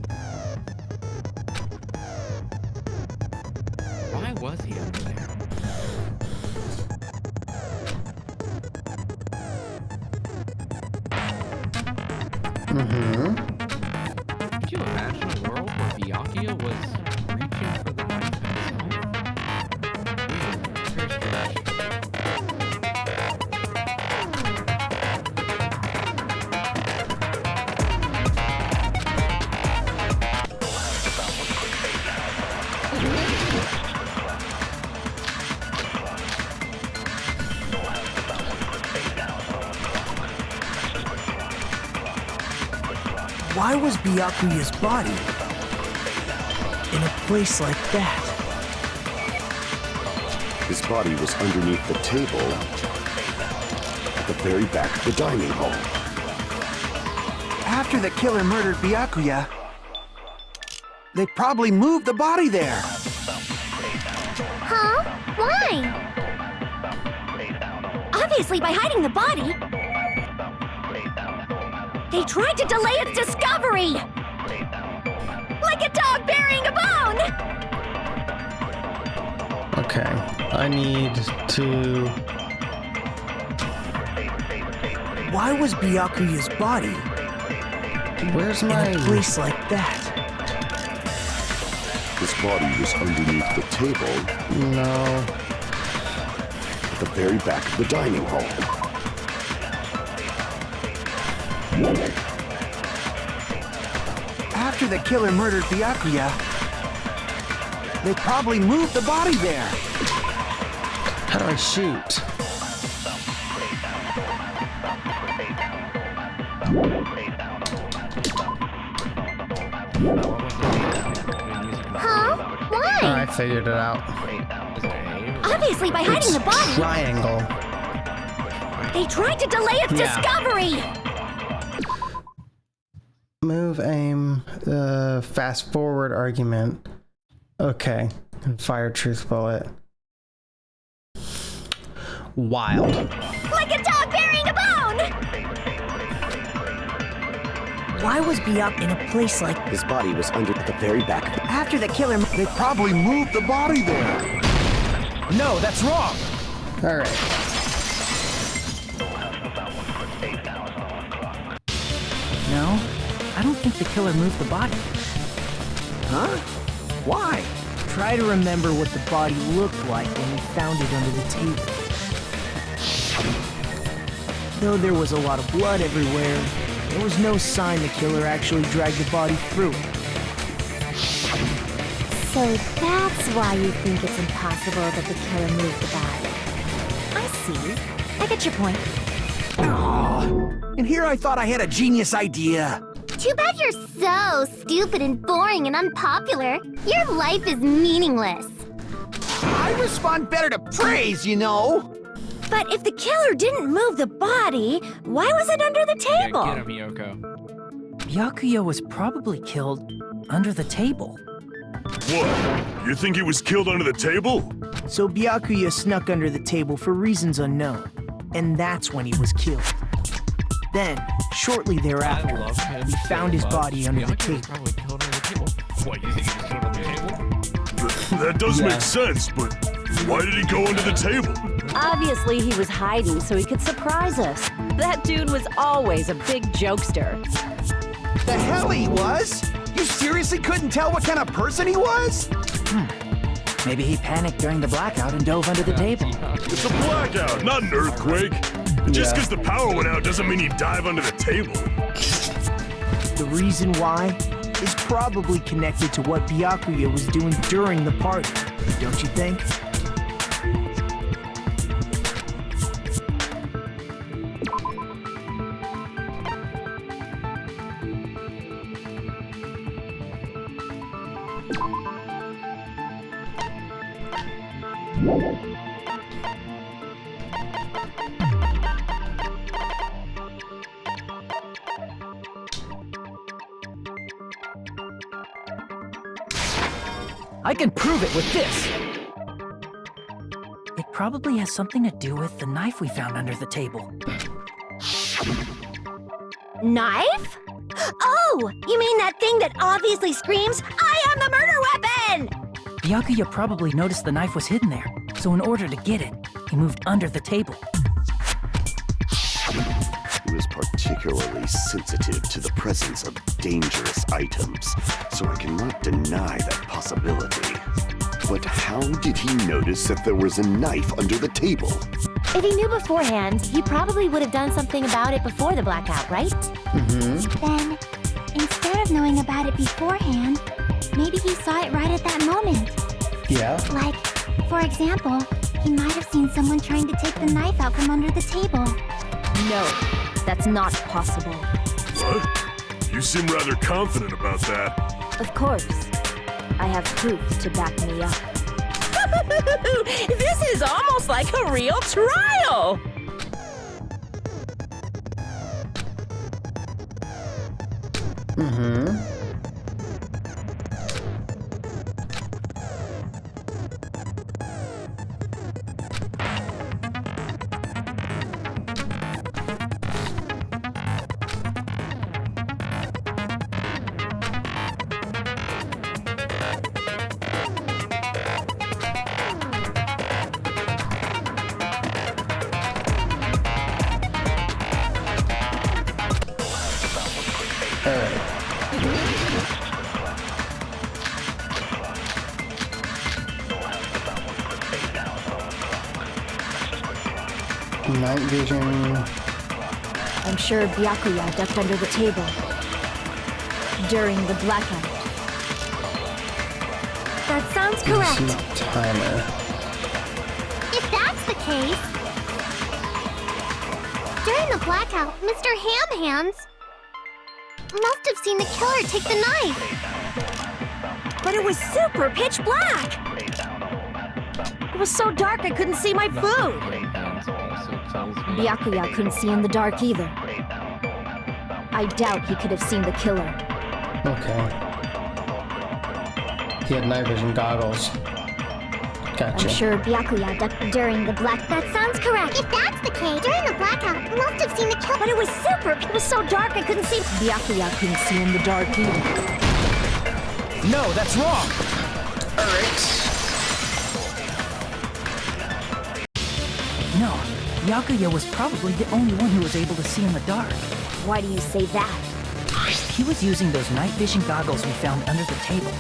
Why was he under there? Could you imagine a world where Byakuya was reaching for the knife himself? Very strange. Why was Byakuya's body in a place like that? His body was underneath the table at the very back of the dining hall. After the killer murdered Byakuya, they probably moved the body there. Huh? Why? Obviously by hiding the body. They tried to delay its discovery! Like a dog burying a bone! Okay, I need to... Why was Byakuya's body Where's in my... a place like that? His body was underneath the table No. at the very back of the dining hall. After the killer murdered Byakuya, they probably moved the body there. How do I shoot? Huh? Why? I figured it out. Obviously by hiding the body. Triangle. They tried to delay its discovery! Move, aim, fast forward argument. Okay. And fire truth bullet. Wild. Like a dog burying a bone! Why was Byakuya in a place like... His body was under at the very back. After the killer... They probably moved the body there. No, that's wrong! Alright. No, I don't think the killer moved the body. Huh? Why? Try to remember what the body looked like when we found it under the table. Though there was a lot of blood everywhere, there was no sign the killer actually dragged the body through it. So that's why you think it's impossible that the killer moved the body. I see. I get your point. And here I thought I had a genius idea. Too bad you're so stupid and boring and unpopular. Your life is meaningless. I respond better to praise, you know. But if the killer didn't move the body, why was it under the table? Yeah, get him, Yoko. Byakuya was probably killed under the table. What? You think he was killed under the table? So Byakuya snuck under the table for reasons unknown, and that's when he was killed. Then, shortly thereafter, we found his body under the table. Probably killed under the table. What, you think he was killed under the table? That does make sense, but why did he go under the table? Obviously, he was hiding so he could surprise us. That dude was always a big jokester. The hell he was? You seriously couldn't tell what kind of person he was? Maybe he panicked during the blackout and dove under the table. It's a blackout, not an earthquake. Just because the power went out doesn't mean you dive under the table. The reason why is probably connected to what Byakuya was doing during the party, don't you think? I can prove it with this! It probably has something to do with the knife we found under the table. Knife? Oh! You mean that thing that obviously screams, I am the murder weapon! Byakuya probably noticed the knife was hidden there, so in order to get it, he moved under the table. He was particularly sensitive to the presence of dangerous items, so I cannot deny that possibility. But how did he notice that there was a knife under the table? If he knew beforehand, he probably would have done something about it before the blackout, right? Then, instead of knowing about it beforehand, maybe he saw it right at that moment. Yeah. Like, for example, he might have seen someone trying to take the knife out from under the table. No, that's not possible. What? You seem rather confident about that. Of course. I have proof to back me up. This is almost like a real trial! Night vision. I'm sure Byakuya ducked under the table during the blackout. That sounds correct. Timer. If that's the case... During the blackout, Mr. Ham Hands must have seen the killer take the knife. But it was super pitch black! It was so dark I couldn't see my food! Byakuya couldn't see in the dark either. I doubt he could have seen the killer. Okay. He had night vision goggles. Gotcha. I'm sure Byakuya ducked During the black... That sounds correct. If that's the case, during the blackout, must have seen the killer. But it was so dark I couldn't see. Byakuya couldn't see in the dark either. No, that's wrong! No, Byakuya was probably the only one who was able to see in the dark. Why do you say that? He was using those night vision goggles we found under the table.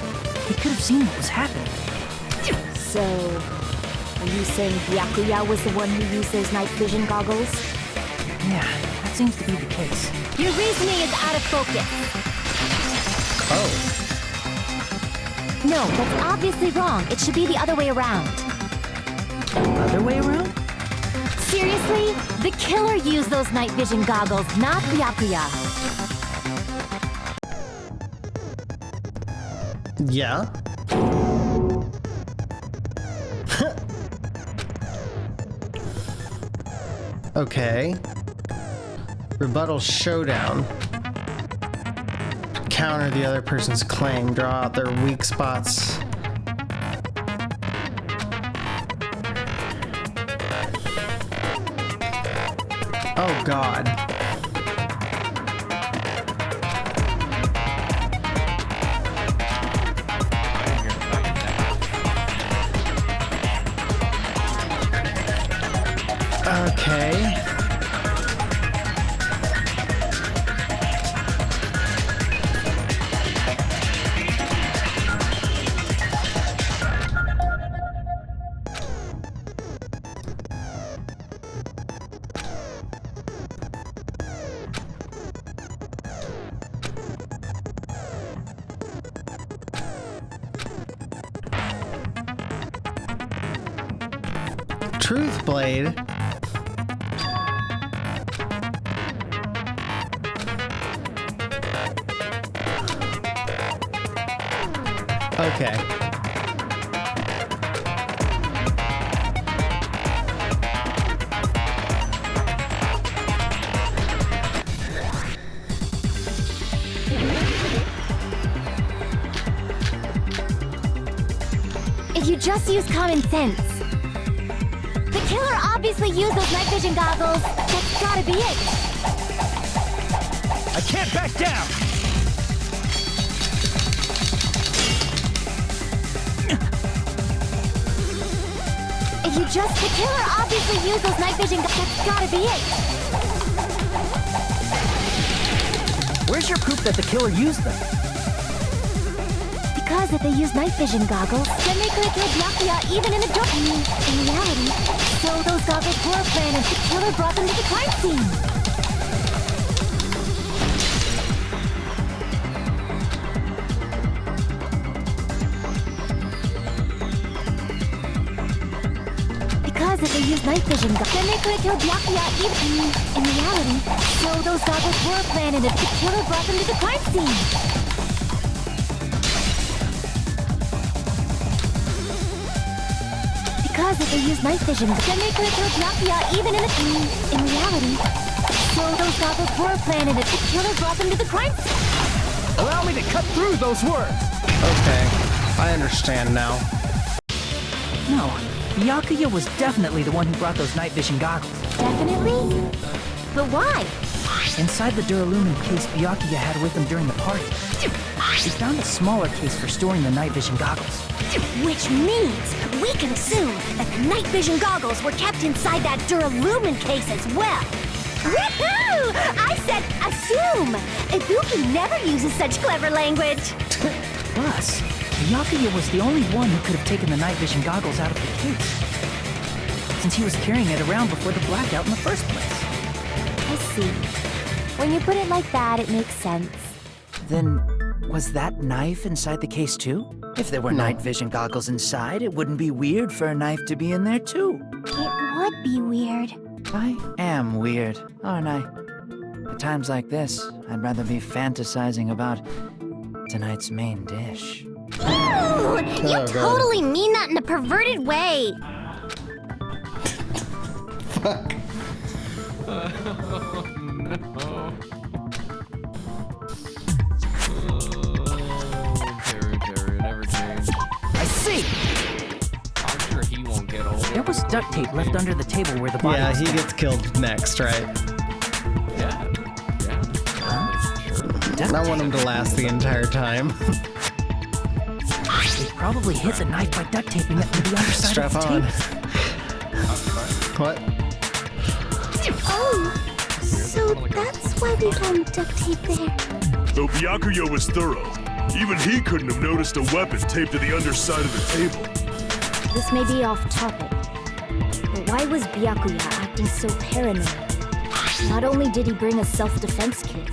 He could have seen what was happening. So, are you saying Byakuya was the one who used those night vision goggles? Yeah, that seems to be the case. Your reasoning is out of focus. Oh. No, that's obviously wrong. It should be the other way around. Other way around? Seriously? The killer used those night vision goggles, not Byakuya. Yeah. Okay. Rebuttal showdown. Counter the other person's claim. Draw out their weak spots. Oh God. Okay. Truth Blade. Okay. you just use common sense. The killer obviously used those night vision goggles. That's gotta be it. I can't back down! If you just... The killer obviously used those night vision goggles. That's gotta be it. Where's your proof that the killer used them? Because if they used night vision goggles, then they could have killed Byakuya even in the dark. In reality, so those goggles were a plan and the killer brought them to the crime scene. Because if they used night vision goggles, then they could have killed Byakuya even in reality, so those goggles were a plan and the killer brought them to the crime scene. Because if they used night vision, then they could have killed Byakuya even in reality. So those goggles were a plan and the killer brought them to the crime scene. Allow me to cut through those words! Okay, I understand now. No, Byakuya was definitely the one who brought those night vision goggles. Definitely? But why? Inside the Duralumin case Byakuya had with him during the party, he found a smaller case for storing the night vision goggles. Which means we can assume that the night vision goggles were kept inside that Duralumin case as well. Woohoo! I said assume! Ibuki never uses such clever language. Plus, Byakuya was the only one who could have taken the night vision goggles out of the case, since he was carrying it around before the blackout in the first place. I see. When you put it like that, it makes sense. Then, was that knife inside the case too? If there were night vision goggles inside, it wouldn't be weird for a knife to be in there too. It would be weird. I am weird, aren't I? At times like this, I'd rather be fantasizing about tonight's main dish. Ooh, you totally mean that in a perverted way. Fuck. Terry, never changed. I see! I'm sure he won't get old. There was duct tape left under the table where the body Yeah, was he found. gets killed next, right? Yeah. Sure. I want him to last the entire time. They probably hid the knife by duct taping it to the underside Strap of the on. table. What? Oh, so that's why we found duct tape there. Though Byakuya was thorough, even he couldn't have noticed a weapon taped to the underside of the table. This may be off topic, but why was Byakuya acting so paranoid? Not only did he bring a self-defense kit,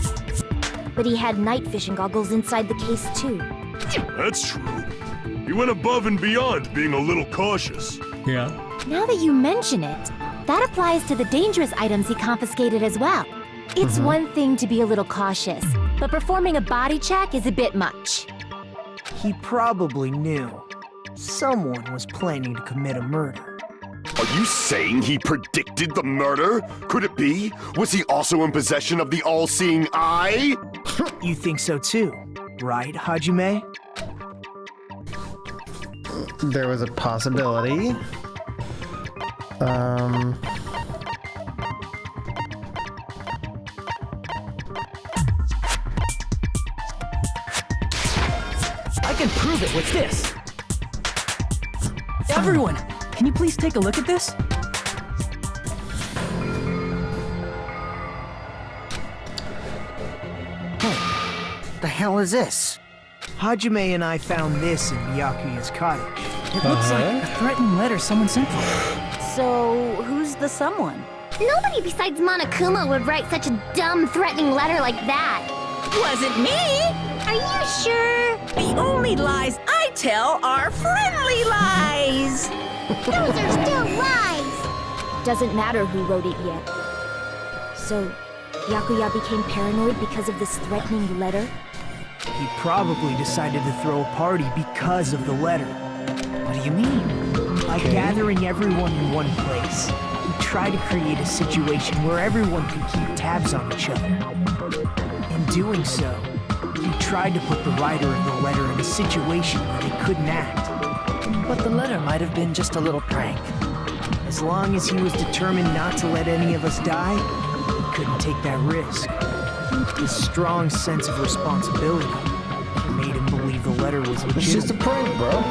but he had night vision goggles inside the case too. That's true. He went above and beyond being a little cautious. Yeah. Now that you mention it, that applies to the dangerous items he confiscated as well. It's one thing to be a little cautious, but performing a body check is a bit much. He probably knew someone was planning to commit a murder. Are you saying he predicted the murder? Could it be? Was he also in possession of the all-seeing eye? You think so too, right, Hajime? There was a possibility. I can prove it with this. Everyone, can you please take a look at this? The hell is this? Hajime and I found this in Byakuya's cottage. It looks like a threatening letter someone sent to him. So, who's the someone? Nobody besides Monokuma would write such a dumb, threatening letter like that. Wasn't me! Are you sure? The only lies I tell are friendly lies! Those are still lies! Doesn't matter who wrote it yet. So, Byakuya became paranoid because of this threatening letter? He probably decided to throw a party because of the letter. What do you mean? By gathering everyone in one place, he tried to create a situation where everyone could keep tabs on each other. In doing so, he tried to put the writer of the letter in a situation where they couldn't act. But the letter might have been just a little prank. As long as he was determined not to let any of us die, he couldn't take that risk. His strong sense of responsibility made him believe the letter was legitimate. It's just a prank, bro.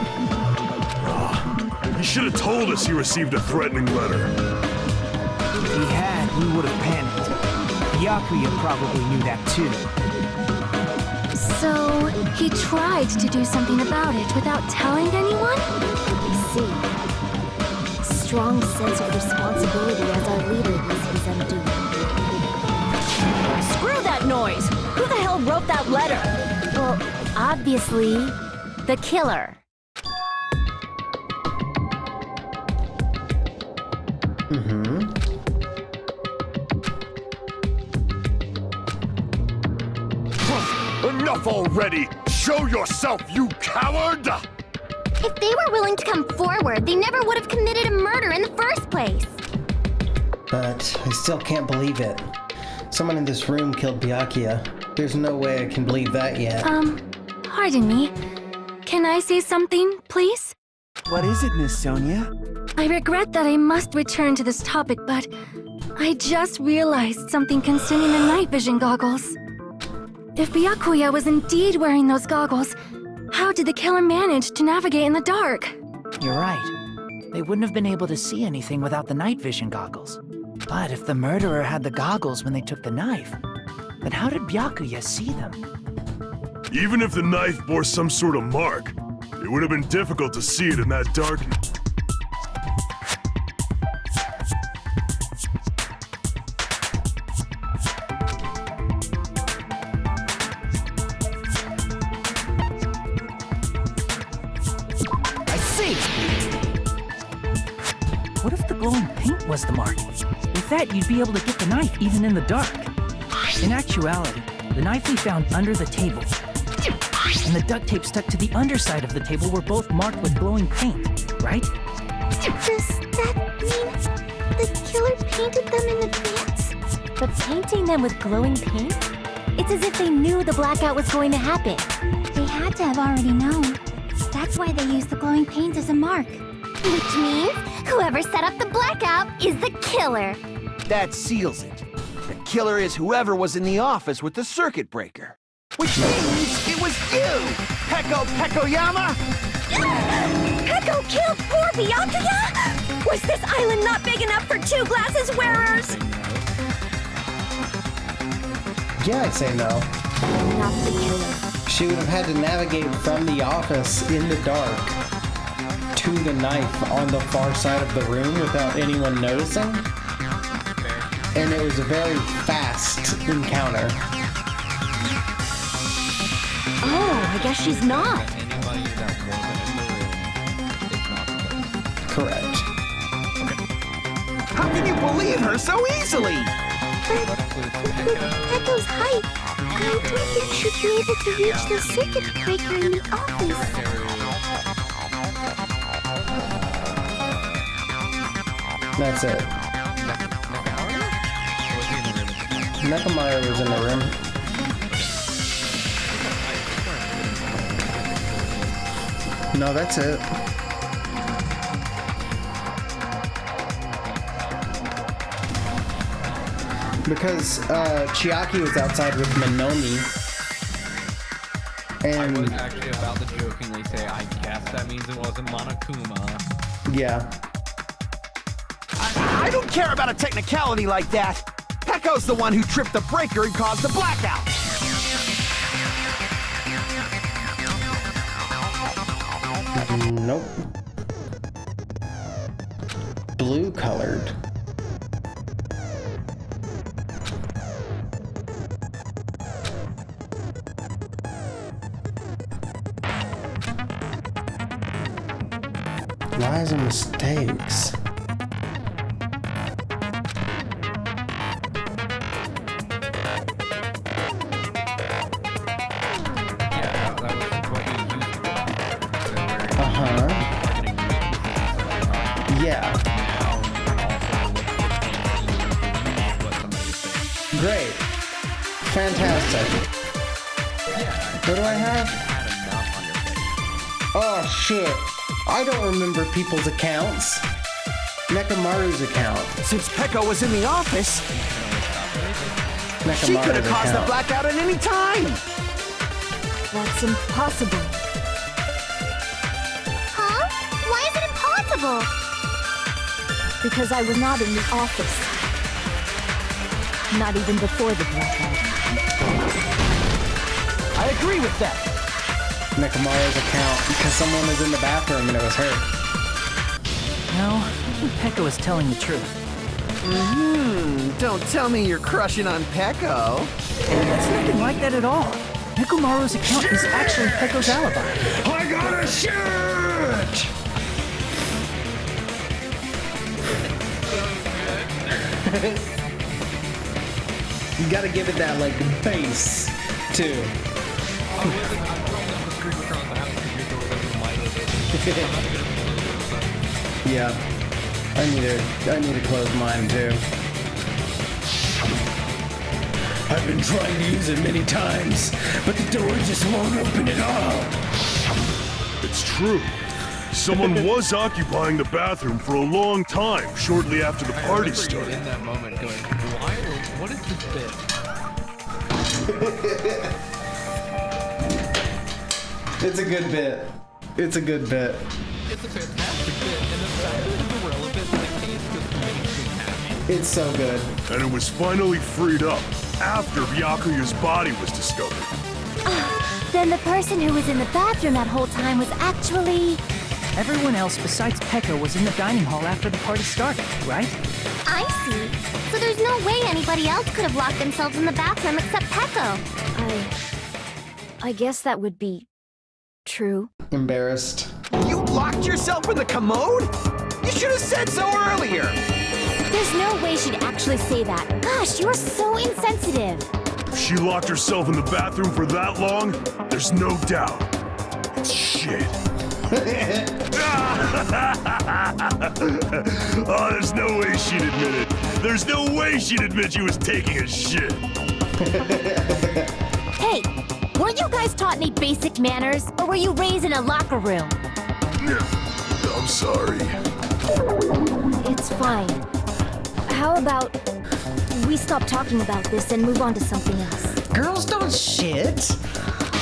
He should have told us he received a threatening letter. If he had, we would have panicked. Byakuya probably knew that too. So, he tried to do something about it without telling anyone? I see. Strong sense of responsibility as our leader was his undoing. Screw that noise! Who the hell wrote that letter? Well, obviously, The killer. Enough already! Show yourself, you coward! If they were willing to come forward, they never would have committed a murder in the first place. But I still can't believe it. Someone in this room killed Byakuya. There's no way I can believe that yet. Pardon me. Can I say something, please? What is it, Miss Sonia? I regret that I must return to this topic, but I just realized something concerning the night vision goggles. If Byakuya was indeed wearing those goggles, how did the killer manage to navigate in the dark? You're right. They wouldn't have been able to see anything without the night vision goggles. But if the murderer had the goggles when they took the knife, then how did Byakuya see them? Even if the knife bore some sort of mark, it would have been difficult to see it in that darkness. I see! What if the glowing paint was the mark? With that, you'd be able to get the knife even in the dark. In actuality, the knife we found under the table and the duct tape stuck to the underside of the table were both marked with glowing paint, right? Does that mean the killer painted them in advance? but painting them with glowing paint? It's as if they knew the blackout was going to happen. They had to have already known. That's why they used the glowing paint as a mark. Which means whoever set up the blackout is the killer. That seals it. The killer is whoever was in the office with the circuit breaker. Which means it was you, Peko Pekoyama! Peko killed poor Byakuya? Was this island not big enough for two glasses wearers? Yeah, I say no. Not the killer. She would have had to navigate from the office in the dark to the knife on the far side of the room without anyone noticing. And it was a very fast encounter. Oh, I guess she's not. Correct. How can you believe her so easily? Peko's height, I don't think she'd be able to reach the circuit breaker in the office. That's it. Nekomaru was in the room. No, that's it. Because Chiaki was outside with Minomi. And I was actually about to jokingly say, I guess that means it wasn't Monokuma. yeah. I don't care about a technicality like that. Peko's the one who tripped the breaker and caused the blackout. Nope. Blue colored. Lies and mistakes. Yeah. Great. Fantastic. What do I have? Oh shit. I don't remember people's accounts. Nekamaru's account. Since Pekka was in the office, she Nekamaru's could have caused the account. blackout at any time. That's impossible. Huh? Why is it impossible? Because I was not in the office. Not even before the blackout. I agree with that. Nekamaru's account because someone was in the bathroom and it was her. No, I think Pekka was telling the truth. Don't tell me you're crushing on Pecco. It's nothing like that at all. Nekomaru's account is actually Pekko's alibi. I gotta shoot! You gotta give it that like bass too. Yeah, I need to close mine too. I've been trying to use it many times, but the door just won't open at all. It's true. Someone was occupying the bathroom for a long time shortly after the party started. In that moment, going, why? What is this bit? It's a good bit. It's a good bit. It's a fantastic bit, and the fact that it's irrelevant to the case just makes me happy. It's so good. And it was finally freed up after Byakuya's body was discovered. Then the person who was in the bathroom that whole time was actually... Everyone else besides Pekka was in the dining hall after the party started, right? I see. So there's no way anybody else could have locked themselves in the bathroom except Pecco. I guess that would be... true. Embarrassed. You locked yourself in the commode? You should have said so earlier. There's no way she'd actually say that. Gosh, you're so insensitive. If she locked herself in the bathroom for that long, there's no doubt. It's shit. Oh, there's no way she'd admit it. There's no way she'd admit she was taking a shit. Hey, weren't you guys taught any basic manners? Or were you raised in a locker room? I'm sorry. It's fine. How about we stop talking about this and move on to something else? Girls don't shit.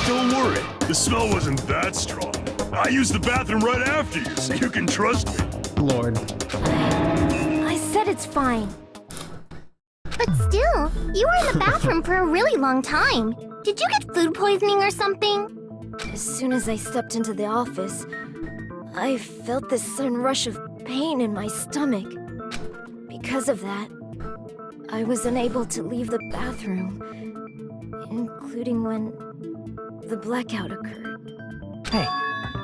Don't worry, the smell wasn't that strong. I used the bathroom right after you, so you can trust me. Lord. I said it's fine. But still, you were in the bathroom for a really long time. Did you get food poisoning or something? As soon as I stepped into the office, I felt this sudden rush of pain in my stomach. Because of that, I was unable to leave the bathroom, including when the blackout occurred. Hey,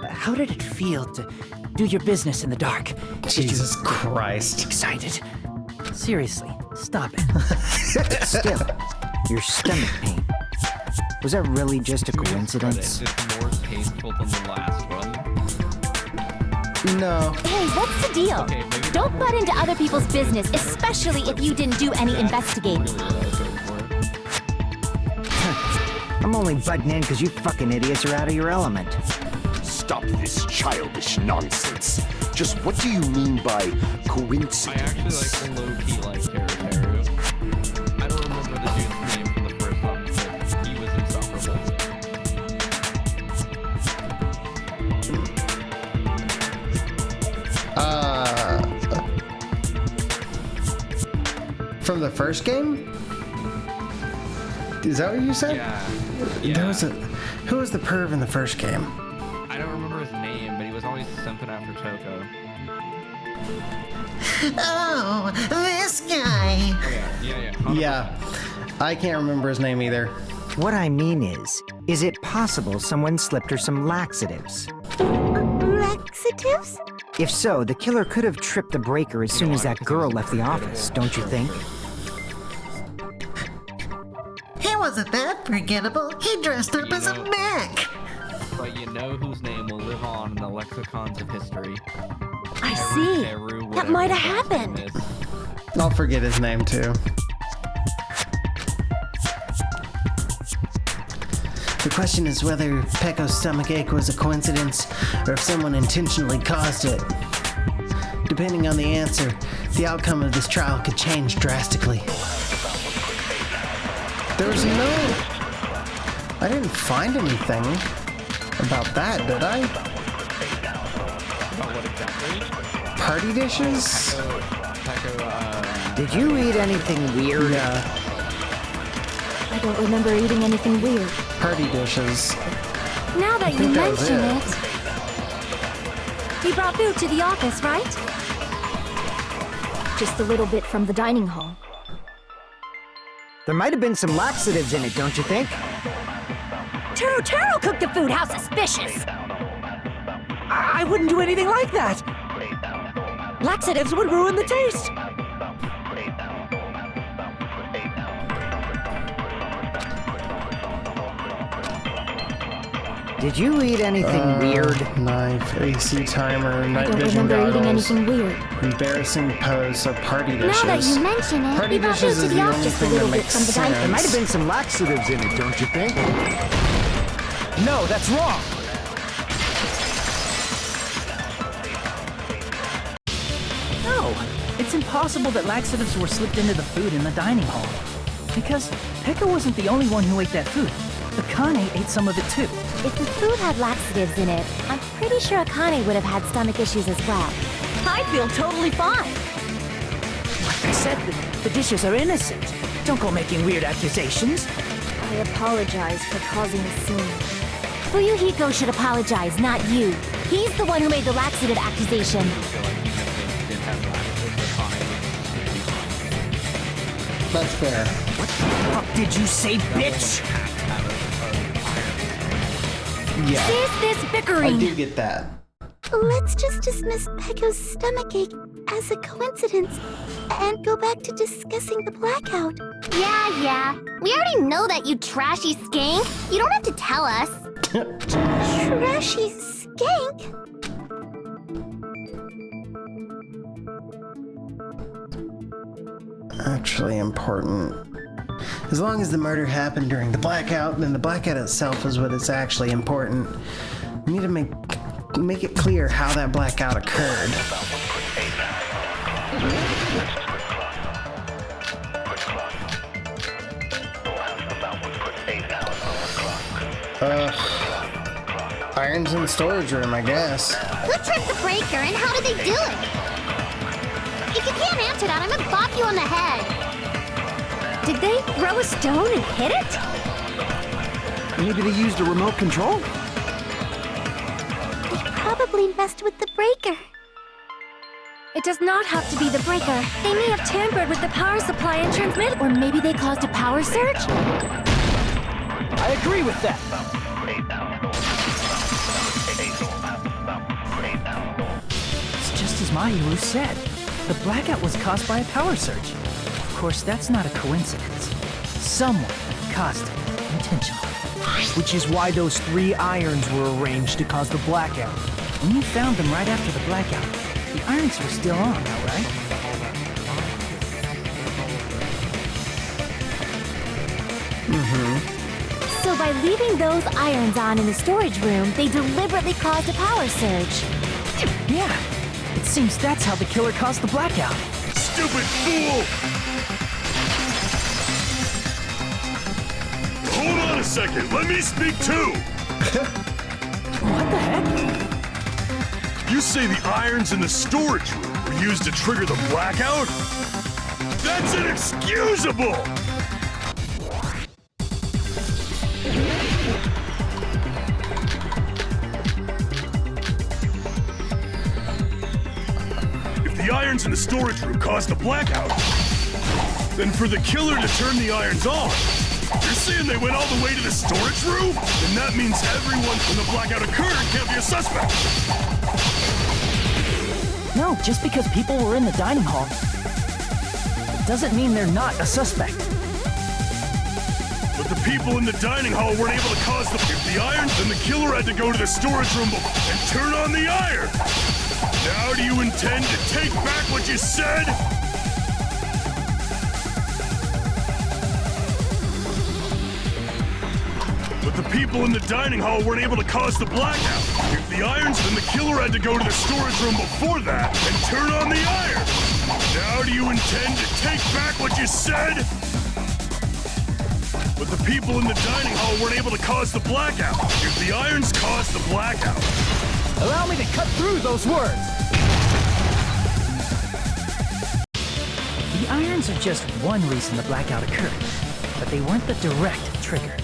how did it feel to do your business in the dark? Jesus Christ. Excited? Seriously, stop it. Still, your stomach pain. Was that really just a coincidence? It's more tasteful than the last one. No. Hey, what's the deal? Okay, Don't butt into other people's business, especially if you didn't do any investigating. I'm only butting in because you fucking idiots are out of your element. Stop this childish nonsense. Just what do you mean by coincidence? I actually like the low-key like Teru. I don't remember the dude's name from the first one, but he was insufferable. From the first game? Is that what you said? Yeah. There was who was the perv in the first game? I don't remember his name, but he was always something after Toko. Oh, this guy. Yeah. Yeah. I can't remember his name either. What I mean is it possible someone slipped her some laxatives? Laxatives? If so, the killer could have tripped the breaker as soon as that girl left the office, don't you think? He wasn't that forgettable. He dressed up as a mech. But you know whose name will live on in the lexicons of history. I see. That might have happened. I'll forget his name too. The question is whether Pecco's stomachache was a coincidence or if someone intentionally caused it. Depending on the answer, the outcome of this trial could change drastically. There's no... I didn't find anything about that, did I? About what exactly? Party dishes? Did you eat anything weird? Yeah, I don't remember eating anything weird. party dishes. Now that you think that was mention it. it. You brought food to the office, right? Just a little bit from the dining hall. There might have been some laxatives in it, don't you think? Taro cooked the food. How suspicious! I wouldn't do anything like that. Laxatives would ruin the taste. Did you eat anything weird? Knife, AC timer, I night don't vision remember eating goggles, anything weird. embarrassing pose of party dishes. Now that you mention it, Party we brought food dishes to is the the only office. Just a thing little that bit makes from the dining. There might have sense. been some laxatives in it, don't you think? No, that's wrong. No, it's impossible that laxatives were slipped into the food in the dining hall. Because Pekka wasn't the only one who ate that food. Akane ate some of it too. If the food had laxatives in it, I'm pretty sure Akane would have had stomach issues as well. I feel totally fine. Like I said, the dishes are innocent. Don't go making weird accusations. I apologize for causing a scene. Fuyuhiko should apologize, not you. He's the one who made the laxative accusation. That's fair. What the fuck did you say, bitch? Yeah, Cease this I bickering. do get that. Let's just dismiss Pecco's stomachache as a coincidence and go back to discussing the blackout. Yeah. We already know that, you trashy skank. You don't have to tell us. Trashy skank? Actually important. As long as the murder happened during the blackout, then the blackout itself is what is actually important. We need to make it clear how that blackout occurred. Irons in the storage room, I guess. Who tripped the breaker and how did they do it? If you can't answer that, I'm gonna bop you on the head. Did they throw a stone and hit it? Maybe they used a remote control? They probably messed with the breaker. It does not have to be the breaker. They may have tampered with the power supply and transmit, Or maybe they caused a power surge? I agree with that. It's just as Mahiru said. The blackout was caused by a power surge. Of course, that's not a coincidence. Someone caused it intentionally. Which is why those 3 irons were arranged to cause the blackout. When you found them right after the blackout, the irons were still on, all right? So by leaving those irons on in the storage room, they deliberately caused a power surge. Yeah, it seems that's how the killer caused the blackout. Stupid fool! Hold on a second, let me speak too! What the heck? You say the irons in the storage room were used to trigger the blackout? That's inexcusable! If the irons in the storage room caused the blackout, then for the killer to turn the irons on, you're saying they went all the way to the storage room? Then that means everyone when the blackout occurred can't be a suspect. No, just because people were in the dining hall, it doesn't mean they're not a suspect. But the people in the dining hall weren't able to cause the... If the iron, then the killer had to go to the storage room and turn on the iron. Now do you intend to take back what you said? But the people in the dining hall weren't able to cause the blackout. If the irons, then the killer had to go to the storage room before that and turn on the iron. Now do you intend to take back what you said? But the people in the dining hall weren't able to cause the blackout. If the irons caused the blackout. Allow me to cut through those words. The irons are just one reason the blackout occurred, but they weren't the direct trigger.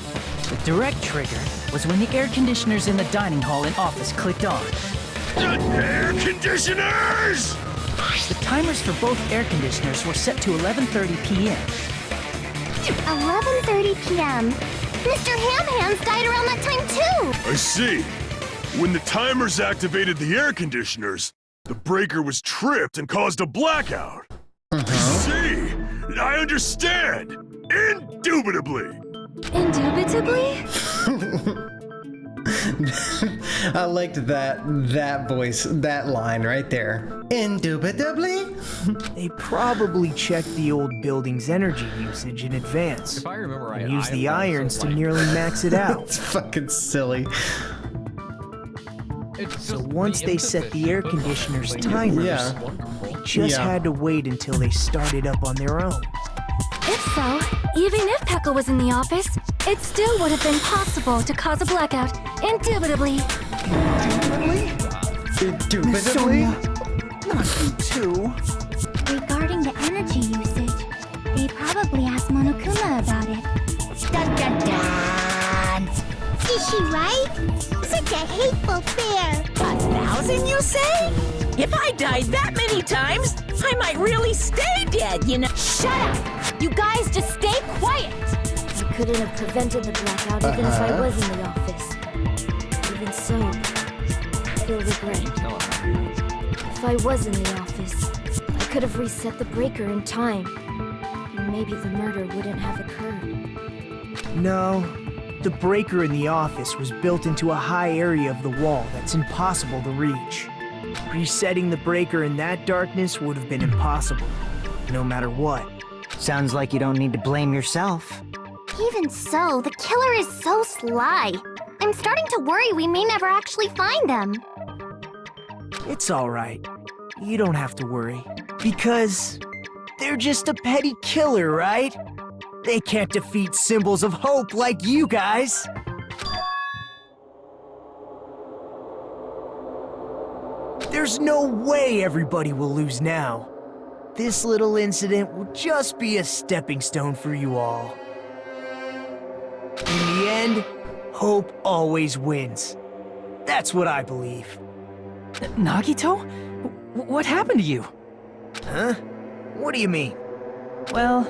The direct trigger was when the air conditioners in the dining hall and office clicked on. Air conditioners! The timers for both air conditioners were set to 11:30 p.m. 11:30 p.m. Mr. Ham-Hands died around that time too! I see. When the timers activated the air conditioners, the breaker was tripped and caused a blackout. I see. I understand. Indubitably. Indubitably? I liked that voice, that line right there. Indubitably? They probably checked the old building's energy usage in advance. If I remember right, and used the irons to nearly max it out. It's fucking silly. So once they set the air conditioner's timers, they just had to wait until they started up on their own. If so, even if Pekka was in the office, it still would have been possible to cause a blackout. Indubitably. Indubitably? Not you too. Regarding the energy usage, they probably asked Monokuma about it. Dun dun dun! Is she right? Such a hateful bear! 1,000, you say? If I died that many times, I might really stay dead, you know. Shut up! You guys just stay quiet! I couldn't have prevented the blackout even if I was in the office. Even so, I feel regret. If I was in the office, I could have reset the breaker in time, and maybe the murder wouldn't have occurred. No, the breaker in the office was built into a high area of the wall that's impossible to reach. Resetting the breaker in that darkness would have been impossible, no matter what. Sounds like you don't need to blame yourself. Even so, the killer is so sly. I'm starting to worry we may never actually find them. It's alright. You don't have to worry. Because they're just a petty killer, right? They can't defeat symbols of hope like you guys. There's no way everybody will lose now. This little incident will just be a stepping stone for you all. In the end, hope always wins. That's what I believe. Nagito? What happened to you? Huh? What do you mean? Well,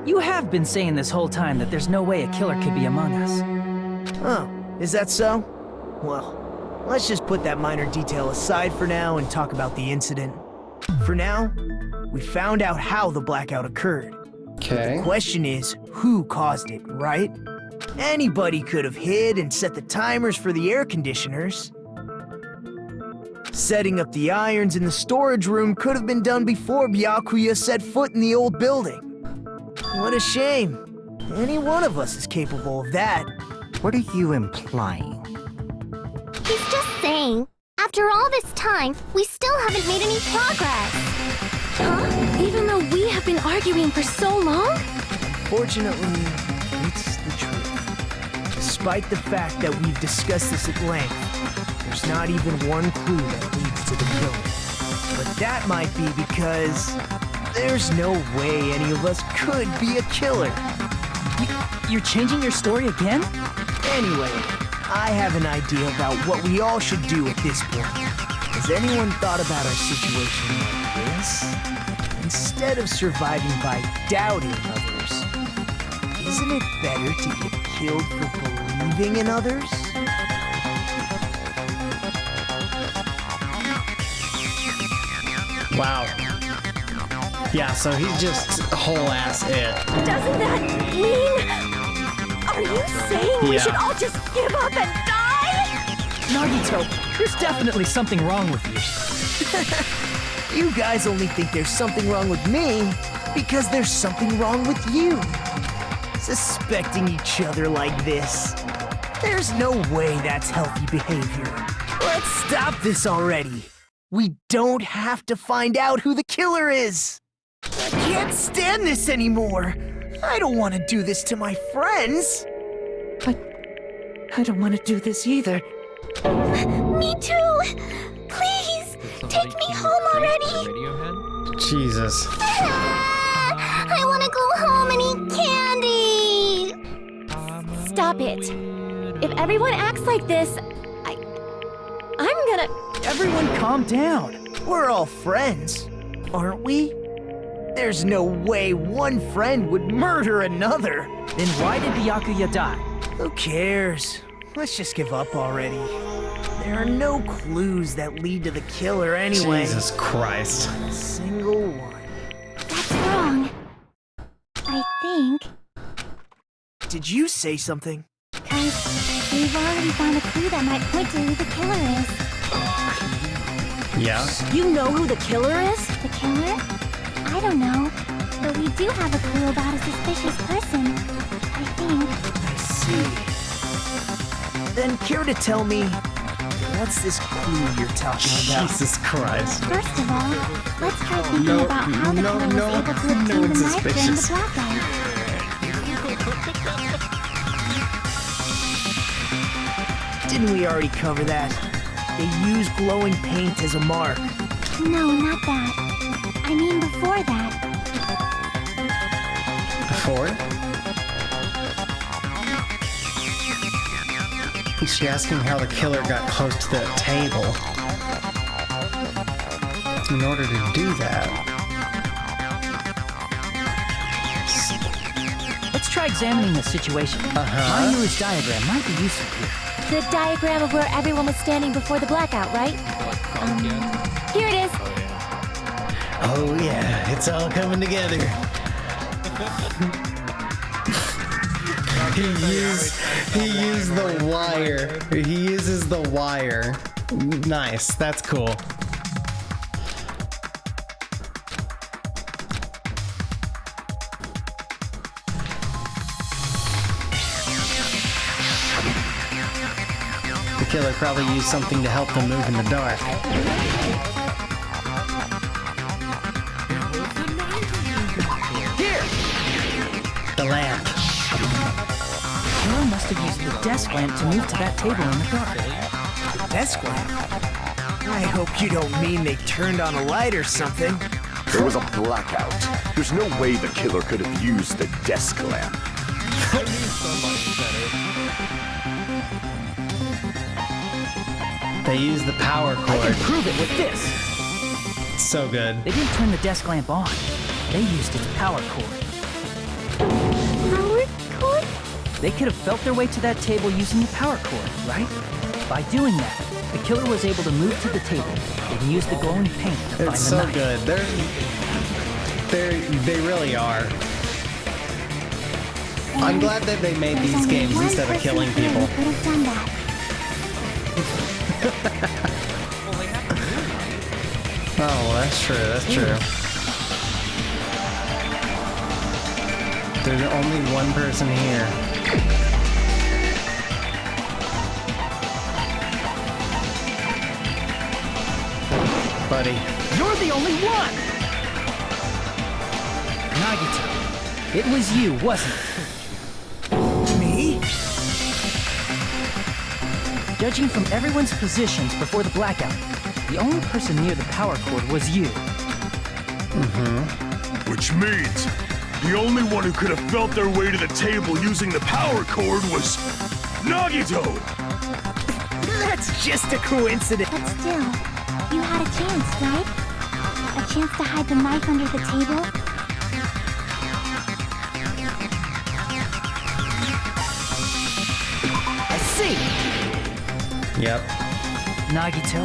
you have been saying this whole time that there's no way a killer could be among us. Oh, is that so? Well, let's just put that minor detail aside for now and talk about the incident. For now, we found out how the blackout occurred. Okay. The question is, who caused it, right? Anybody could have hid and set the timers for the air conditioners. Setting up the irons in the storage room could have been done before Byakuya set foot in the old building. What a shame. Any one of us is capable of that. What are you implying? He's just saying, after all this time, we still haven't made any progress. Huh? Even though we have been arguing for so long? Fortunately, it's the truth. Despite the fact that we've discussed this at length, there's not even one clue that leads to the killing. But that might be because there's no way any of us could be a killer. You're changing your story again? Anyway, I have an idea about what we all should do at this point. Has anyone thought about our situation like this? Instead of surviving by doubting others, isn't it better to get killed for believing in others? Wow. Yeah, so he's just whole ass it. Doesn't that mean... Are you saying we should all just give up and die? Nagito, there's definitely something wrong with you. You guys only think there's something wrong with me because there's something wrong with you. Suspecting each other like this. There's no way that's healthy behavior. Let's stop this already. We don't have to find out who the killer is. I can't stand this anymore. I don't want to do this to my friends. I don't want to do this either. Me too! Please, take me home already! Jesus. I want to go home and eat candy! Stop it. If everyone acts like this, I'm gonna... Everyone calm down. We're all friends, aren't we? There's no way one friend would murder another. Then why did Byakuya die? Who cares? Let's just give up already. There are no clues that lead to the killer anyway. Jesus Christ. Not a single one. That's wrong. I think. Did you say something? Because we've already found a clue that might point to who the killer is. Yeah? You know who the killer is? The killer? I don't know. But we do have a clue about a suspicious person. I think. I see. Then care to tell me, what's this clue you're talking about? Jesus Christ. First of all, let's try thinking about how the killer was able to obtain the knife during the blackout. Didn't we already cover that? They use glowing paint as a mark. No, not that. I mean before that. Before? Is she asking how the killer got close to the table? In order to do that. Let's try examining the situation. My newest diagram might be useful here. The diagram of where everyone was standing before the blackout, right? Here it is. Oh yeah, it's all coming together. He used the wire. He uses the wire. Nice, that's cool. The killer probably used something to help them move in the dark. Here! The lamp. The killer must have used the desk lamp to move to that table in the dark. The desk lamp? I hope you don't mean they turned on a light or something. There was a blackout. There's no way the killer could have used the desk lamp. They used the power cord. I can prove it with this. So good. They didn't turn the desk lamp on. They used its power cord. Power cord? They could have felt their way to that table using the power cord, right? By doing that, the killer was able to move to the table and use the glowing paint to find It's the so knife. good. They really are. I'm glad that they made these games instead of killing people. Could have done that. Oh, well, that's true. That's true. There's only one person here. Buddy. You're the only one! Nagito, it was you, wasn't it? Me? Judging from everyone's positions before the blackout, the only person near the power cord was you. Which means the only one who could have felt their way to the table using the power cord was Nagito! That's just a coincidence. But still, you had a chance, right? A chance to hide the knife under the table? I see. Yep. Nagito,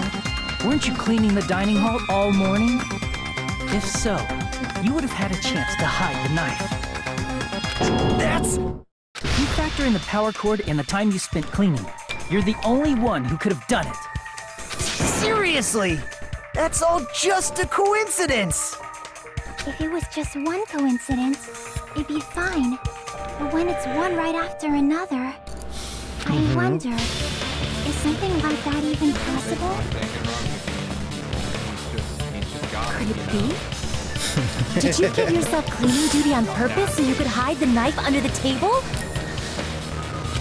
weren't you cleaning the dining hall all morning? If so, you would have had a chance to hide the knife. That's... If you factor in the power cord and the time you spent cleaning, you're the only one who could have done it. Seriously! That's all just a coincidence! If it was just one coincidence, it'd be fine. But when it's one right after another... I wonder, is something like that even possible? Could it be? Did you give yourself cleaning duty on purpose so you could hide the knife under the table?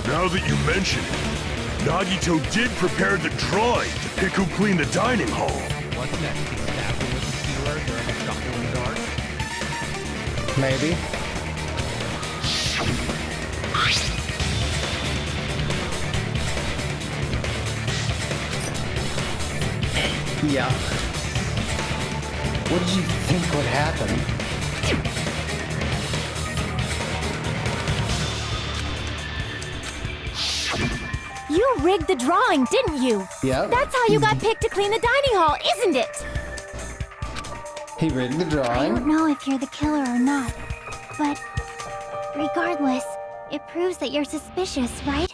Now that you mention it, Nagito did prepare the drawing to pick who cleaned the dining hall. What's next? He stabbed him with the skewer during a scuffle in the dark? Maybe. Yeah. What did you think would happen? You rigged the drawing, didn't you? Yep. That's how you got picked to clean the dining hall, isn't it? He rigged the I drawing. don't know if you're the killer or not, but regardless, it proves that you're suspicious, right?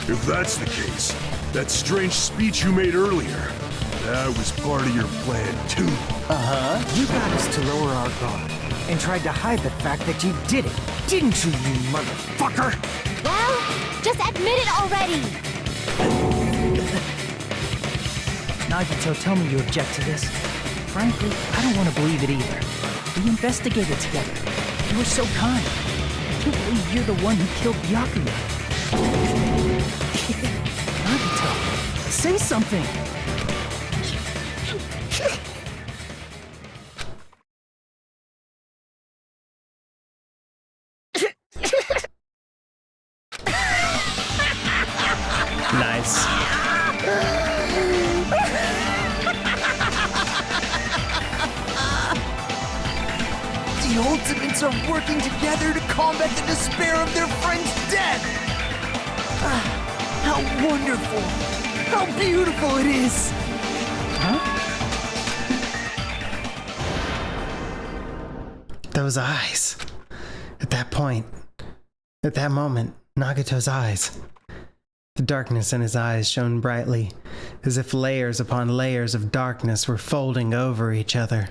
If that's the case, that strange speech you made earlier, that was part of your plan too. You got us to lower our guard and tried to hide the fact that you did it, didn't you, you motherfucker? Well, just admit it already! Nagito, tell me you object to this. Frankly, I don't want to believe it either. We investigated together. You were so kind. I can't believe you're the one who killed Byakuya. Nagito, say something! Nice. The Ultimates are working together to combat the despair of their friend's death! How wonderful! How beautiful it is! Those eyes. At that point, at that moment, Nagito's eyes. The darkness in his eyes shone brightly, as if layers upon layers of darkness were folding over each other.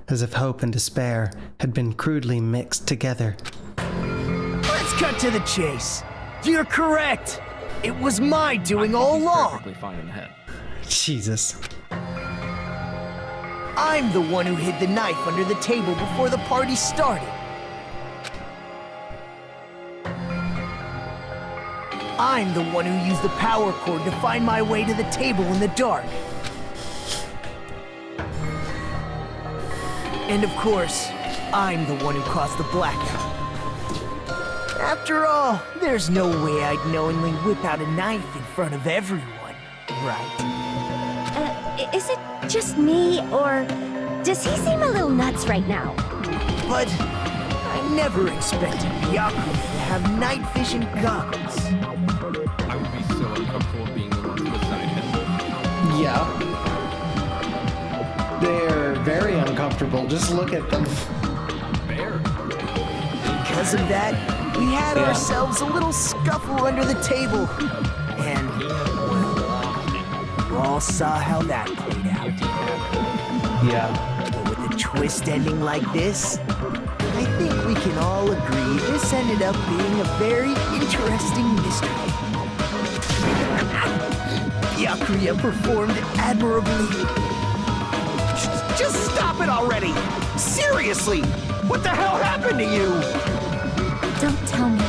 As if hope and despair had been crudely mixed together. Let's cut to the chase. You're correct. It was my doing all along. Perfectly fine in the head. Jesus. I'm the one who hid the knife under the table before the party started. I'm the one who used the power cord to find my way to the table in the dark. And of course, I'm the one who caused the blackout. After all, there's no way I'd knowingly whip out a knife in front of everyone, right? Is it just me, or does he seem a little nuts right now? But I never expected Byakuya to have night vision goggles. I would be so uncomfortable being the one beside him. Yeah. They're very uncomfortable. Just look at them. Fair. Because of that, we had ourselves a little scuffle under the table. And, well, we all saw how that played out. Yeah. But with a twist ending like this, I think we can all agree this ended up being a very interesting mystery. Byakuya performed admirably. Just stop it already! Seriously! What the hell happened to you? Don't tell me.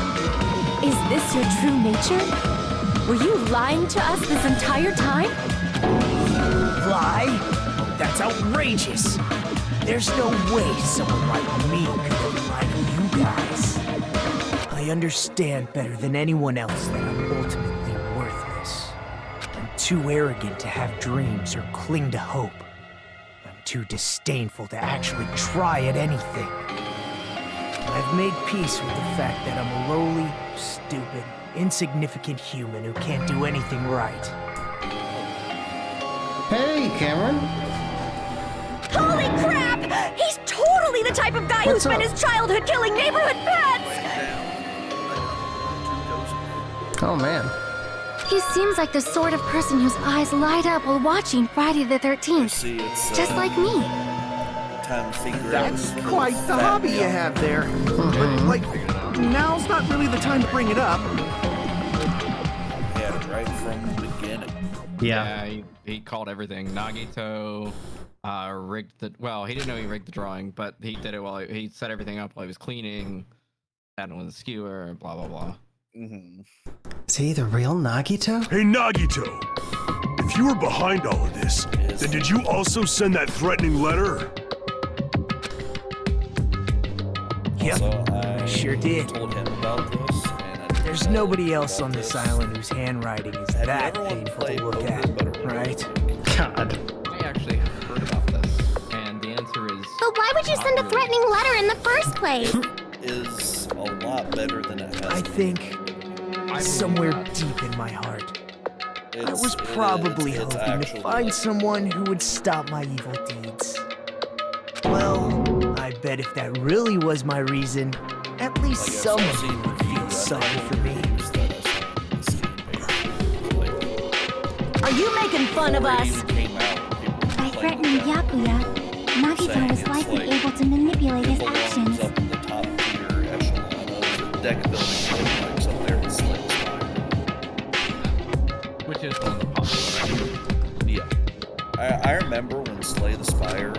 Is this your true nature? Were you lying to us this entire time? Lie? That's outrageous. There's no way someone like me could have lied to you guys. I understand better than anyone else that I'm ultimately worthless. I'm too arrogant to have dreams or cling to hope. I'm too disdainful to actually try at anything. I've made peace with the fact that I'm a lowly, stupid, insignificant human who can't do anything right. Hey, Cameron. Holy crap! He's totally the type of guy who spent his childhood killing neighborhood pets! Oh man. He seems like the sort of person whose eyes light up while watching Friday the 13th. Just like me. trying to figure That's out. quite the hobby you have there. But, like, now's not really the time to bring it up. Yeah, right from the beginning. Yeah, he called everything. Nagito rigged the. Well, he didn't know he rigged the drawing, but he did it while he set everything up while he was cleaning. And with a skewer, blah blah blah. Is he the real Nagito? Hey, Nagito! If you were behind all of this, then did you also send that threatening letter? Yep, I sure did. Told him about this, and There's nobody else on this island whose handwriting is that painful to look at, right? God. I actually heard about this, and the answer is. But why would you send a threatening letter in the first place? is a lot better than it has. I think somewhere deep in my heart, I was probably hoping to find someone who would stop my evil deeds. Well, I bet if that really was my reason, at least someone would feel sorry for me. Are you making fun of us? By threatening Byakuya, Nagito was likely able to manipulate his actions. Up in the top tier echelon of the deck building like up there in Slay the Spire. Which is one of the popular. Yeah. I remember when Slay the Spire.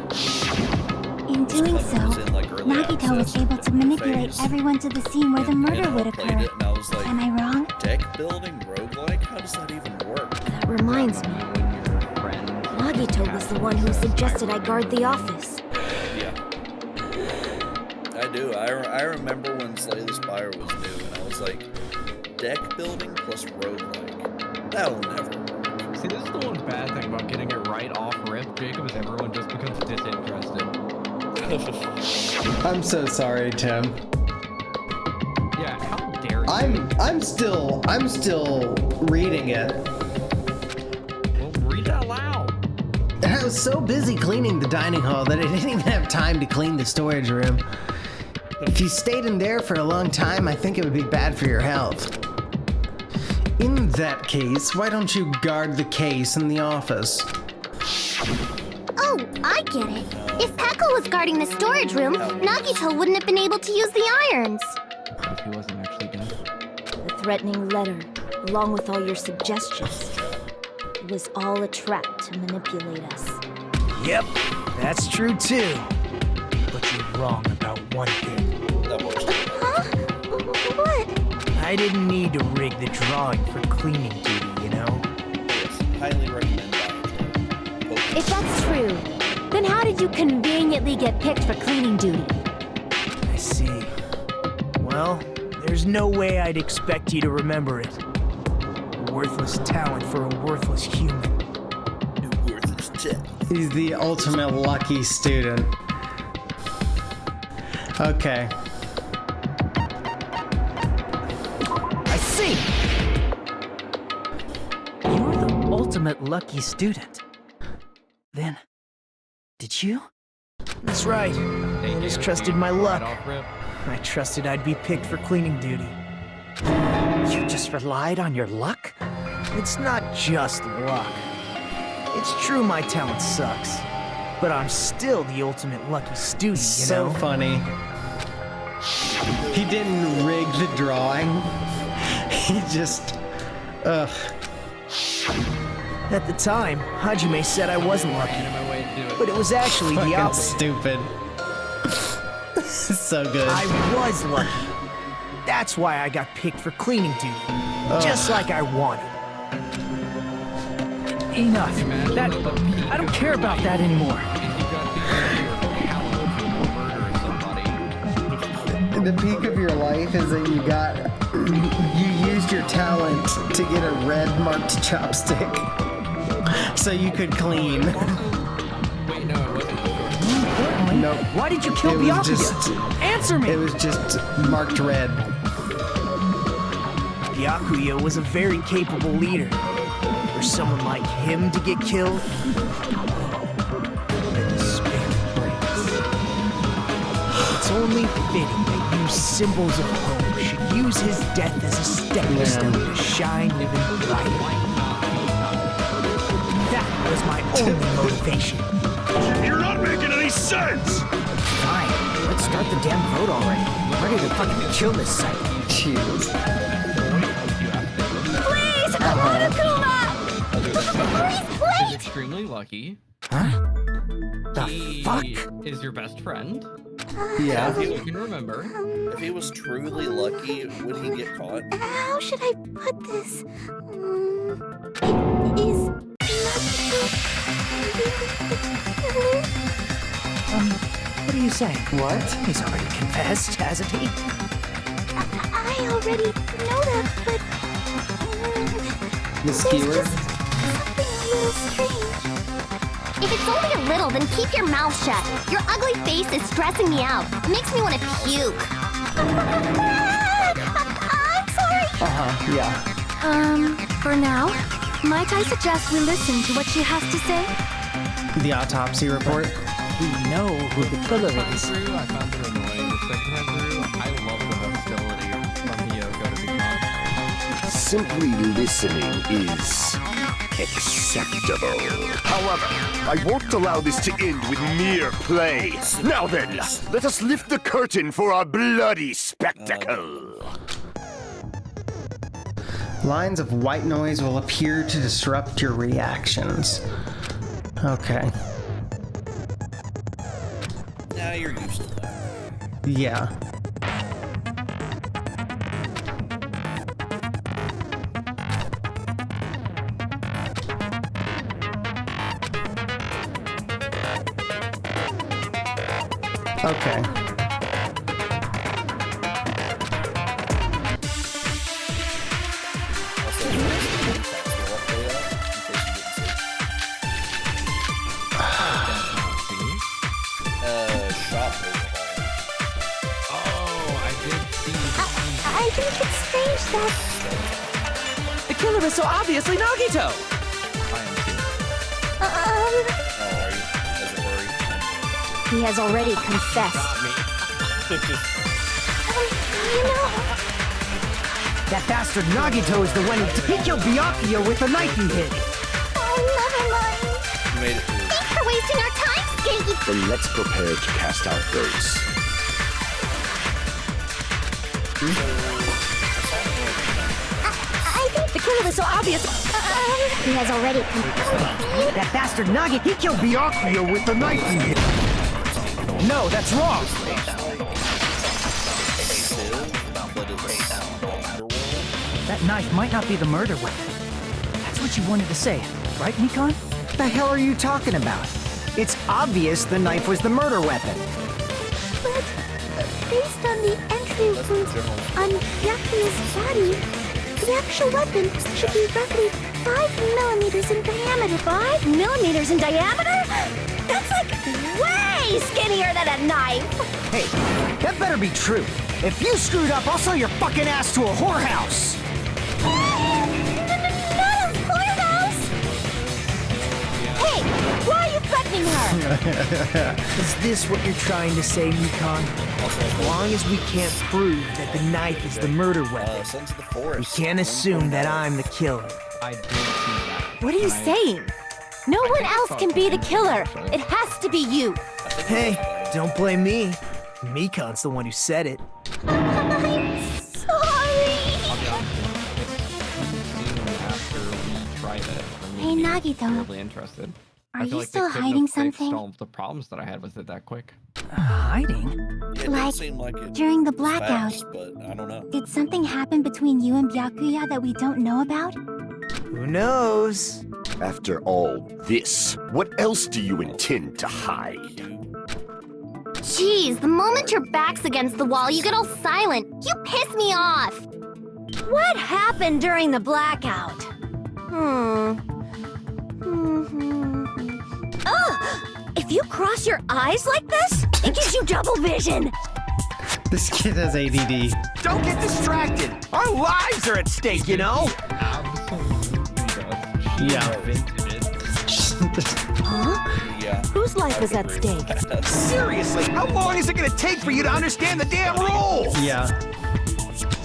In doing so, Nagito was able to manipulate everyone to the scene where the murder would occur. And I was like, am I wrong? Deck building roguelike? How does that even work? That reminds me. Nagito was the one who suggested I guard the office. Yeah. I do. I remember when Slay the Spire was new, and I was like, deck building plus roguelike. That'll never work. See, this is the one bad thing about getting it right off rip, Jacob, is everyone just becomes disinterested. I'm so sorry, Tim. Yeah, how dare you? I'm still reading it. Well, read it out loud. And I was so busy cleaning the dining hall that I didn't even have time to clean the storage room. If you stayed in there for a long time, I think it would be bad for your health. In that case, why don't you guard the case in the office? Oh, I get it. If Pekka was guarding the storage room, Nagito wouldn't have been able to use the irons. If he wasn't actually dead. The threatening letter, along with all your suggestions, it was all a trap to manipulate us. Yep, that's true too. But you're wrong about one thing. Huh? What? I didn't need to rig the drawing for cleaning duty, you know? Yes, highly recommend that. If that's true, then how did you conveniently get picked for cleaning duty? I see. Well, there's no way I'd expect you to remember it. A worthless talent for a worthless human. He's the ultimate lucky student. Okay. I see! You're the ultimate lucky student. Then, did you? That's right. I just trusted my luck. I trusted I'd be picked for cleaning duty. You just relied on your luck? It's not just luck. It's true my talent sucks, but I'm still the ultimate lucky student, you know? So funny. He didn't rig the drawing. He just... Ugh. At the time, Hajime said I wasn't lucky, but it was actually the opposite. Stupid. So good. I was lucky. That's why I got picked for cleaning duty, just like I wanted. Enough. That I don't care about that anymore. The peak of your life is that you used your talent to get a red marked chopstick so you could clean. Wait, no, it wasn't. Nope. Why did you kill Byakuya? Answer me! It was just marked red. Byakuya was a very capable leader. For someone like him to get killed, it's only fitting that you symbols of hope should use his death as a stepping stone to shine even brighter. That was my only motivation. You're not making any sense! Fine, let's start the damn vote already. I'm ready to fucking kill this site. Cheers. Please, Monokuma! Please, Is extremely lucky. Huh? He is your best friend. Yeah. If you can remember. If he was truly lucky, would he get caught? How should I put this? Is What are you saying? What? He's already confessed, hasn't he? I already know that, but The skewer? there's just something a little strange. If it's only a little, then keep your mouth shut. Your ugly face is stressing me out. It makes me want to puke. I'm sorry. Yeah. For now, might I suggest we listen to what she has to say? The autopsy report? We know who the killer is. I found it annoying. The second time through, I love the hostility from Hiyoko to Mikon. Simply listening is acceptable. However, I won't allow this to end with mere play. Now then, let us lift the curtain for our bloody spectacle. Lines of white noise will appear to disrupt your reactions. Okay. Yeah, you're used to that. Yeah. Okay. I think it's strange that The killer is so obviously Nagito! He has already confessed. you know. That bastard Nagito is the one who killed Byakuya with the knife he hid. Oh, never mind. You made it through. Thanks for wasting our time, Skanky. Then let's prepare to cast our votes. I think The killer is so obvious. He has already confessed. That bastard Nagi, he killed Byakuya with the knife he hid. No, that's wrong. That knife might not be the murder weapon. That's what you wanted to say, right, Mikon? What the hell are you talking about? It's obvious the knife was the murder weapon. But based on the entry wounds on Byakuya's body, the actual weapon should be roughly 5 millimeters in diameter. 5 millimeters in diameter? That's like way skinnier than a knife. Hey, that better be true. If you screwed up, I'll sell your fucking ass to a whorehouse. Not a whorehouse! Hey, why are you threatening her? Is this what you're trying to say, Mikon? As long as we can't prove that the knife is the murder weapon, we can't assume that I'm the killer. I did see that. What are you saying? No one else can be the killer. It has to be you. Hey, don't blame me. Mikon's the one who said it. I'm sorry. After we tried it, Hey, Nagito. really interested. Are I feel you like still they couldn't hiding have fixed something? all of the problems that I had with it that quick. Hiding? Like, it during the blackout, fast, but I don't know. did something happen between you and Byakuya that we don't know about? Who knows? After all this, what else do you intend to hide? Jeez, the moment your back's against the wall, you get all silent. You piss me off. What happened during the blackout? Ugh! If you cross your eyes like this, it gives you double vision. This kid has ADD. Don't get distracted. Our lives are at stake, you know? Yeah. Huh? Yeah. Whose life is at stake? Seriously, how long is it gonna take for you to understand the damn rules? Yeah.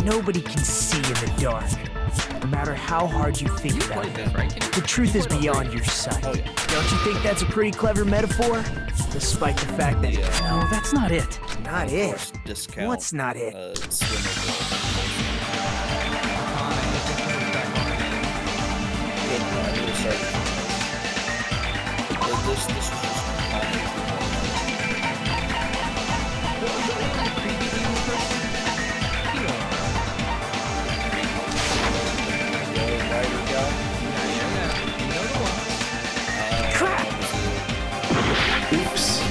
Nobody can see in the dark. no matter how hard you think about it. The truth is beyond your sight. Don't you think that's a pretty clever metaphor? Despite the fact that... No, that's not it. Not it? Discount, What's not it? This is just Crap! Oops.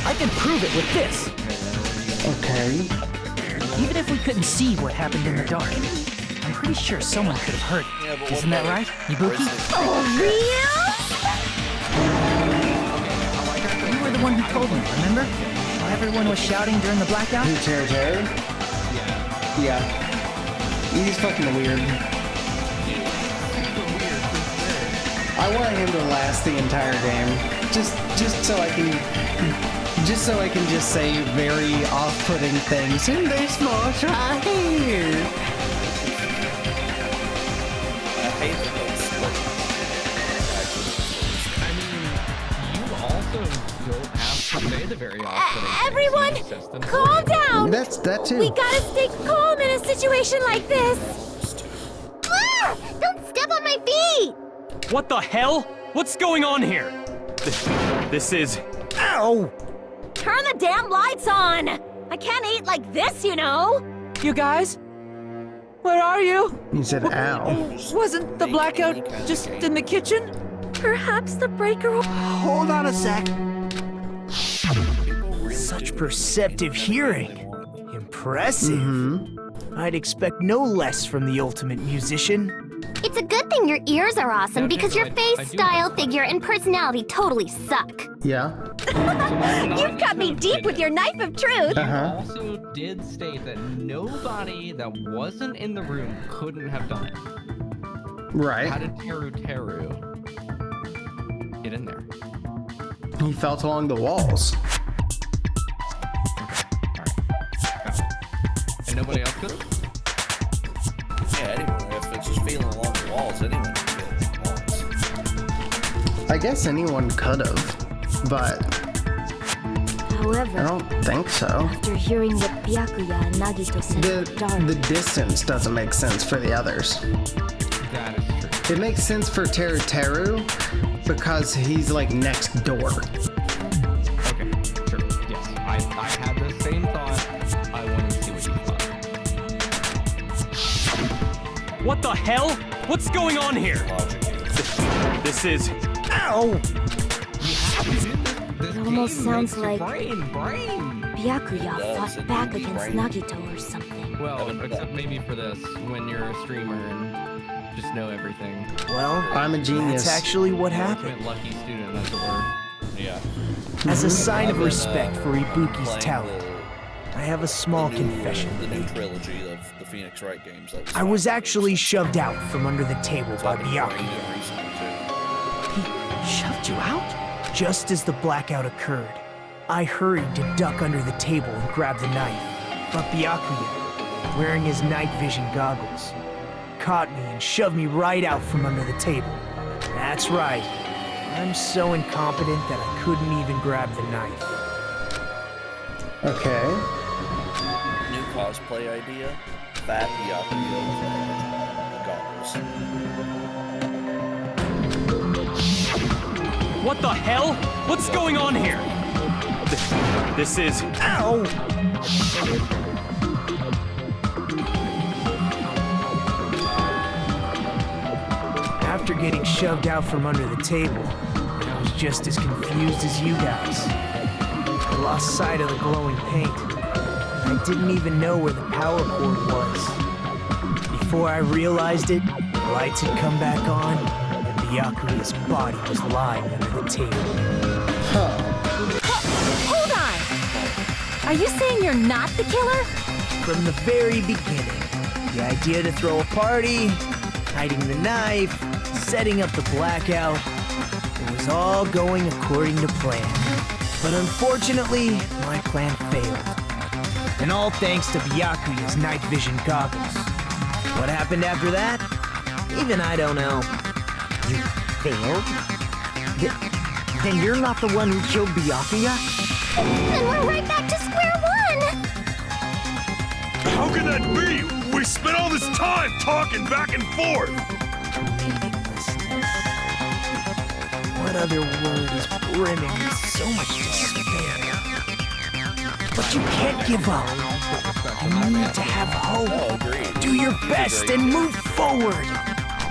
I can prove it with this. Okay. Even if we couldn't see what happened in the dark, I'm pretty sure someone could have heard it. Isn't that right, Ibuki? Oh, real? You were the one who told me, remember? While everyone was shouting during the blackout? Who, Terry? Yeah. He's fucking weird. I want him to last the entire game. Just so I can just say very off-putting things in this much right here. I hate those. I mean, you also don't have to say the very off-putting Everyone, systems. calm down. That's that too. We gotta stay calm in a situation like this. Ah! Don't step on my feet. What the hell? What's going on here? This is... Ow! Turn the damn lights on. I can't eat like this, you know. You guys? Where are you? He said, ow. Wasn't the blackout just in the kitchen? Perhaps the breaker will... Hold on a sec. Such perceptive hearing. Impressive. I'd expect no less from the ultimate musician. It's a good thing your ears are awesome because your face, style, figure, and personality totally suck. Yeah. You've cut me deep with your knife of truth. You also did state that nobody that wasn't in the room couldn't have done it. Right. How did Teru get in there? He felt along the walls. And nobody else could have? Yeah, anyone. If it's just feeling along the walls, anyone can feel along the walls. I guess anyone could have, but However, I don't think so. after hearing what Byakuya and Nagito said in the dark, The distance doesn't make sense for the others. That is true. It makes sense for Teru because he's like next door. Okay, sure. Yes, I had the same thought. I wanted to see what you thought. What the hell? What's going on here? This is... Ow! it almost sounds like Brain. Byakuya fought back against Nagito or something. Well, except maybe for this, when you're a streamer and just know everything. Well, I'm a genius. that's actually what happened. Ultimate lucky student, that's the word. Yeah. As a sign of respect for Ibuki's talent, I have a small confession The to new make. trilogy of the Phoenix Wright games. That I was actually shoved out from under the table by Byakuya. He shoved you out? Just as the blackout occurred, I hurried to duck under the table and grab the knife. But Byakuya, wearing his night vision goggles, caught me and shoved me right out from under the table. That's right. I'm so incompetent that I couldn't even grab the knife. Okay. New cosplay idea. Fat Byakuya goggles. What the hell? What's going on here? This is... Ow! After getting shoved out from under the table, I was just as confused as you guys. I lost sight of the glowing paint. I didn't even know where the power cord was. Before I realized it, the lights had come back on, and Byakuya's body was lying under the table. Huh. Are you saying you're not the killer? From the very beginning, the idea to throw a party, hiding the knife, setting up the blackout, it was all going according to plan. But unfortunately, my plan failed. And all thanks to Byakuya's night vision goggles. What happened after that? Even I don't know. You failed? Then you're not the one who killed Byakuya? Then we're right back to square one! How can that be? We spent all this time talking back and forth! What other word is brimming with so much despair? But you can't give up. You need to have hope. Do your best and move forward.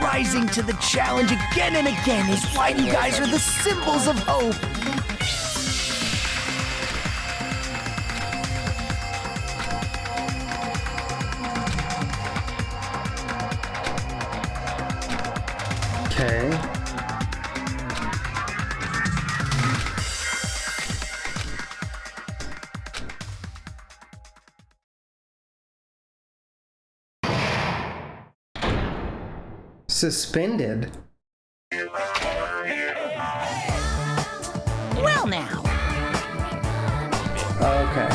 Rising to the challenge again and again is why you guys are the symbols of hope. Okay. Suspended. Well now. Okay.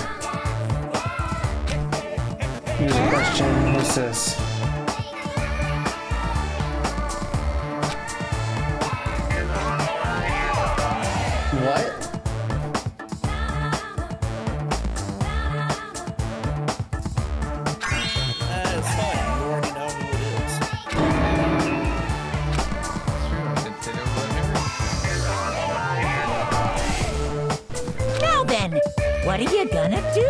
Here's a question. What's this? What? It's fine. You already know who it is. Now then, what are you gonna do?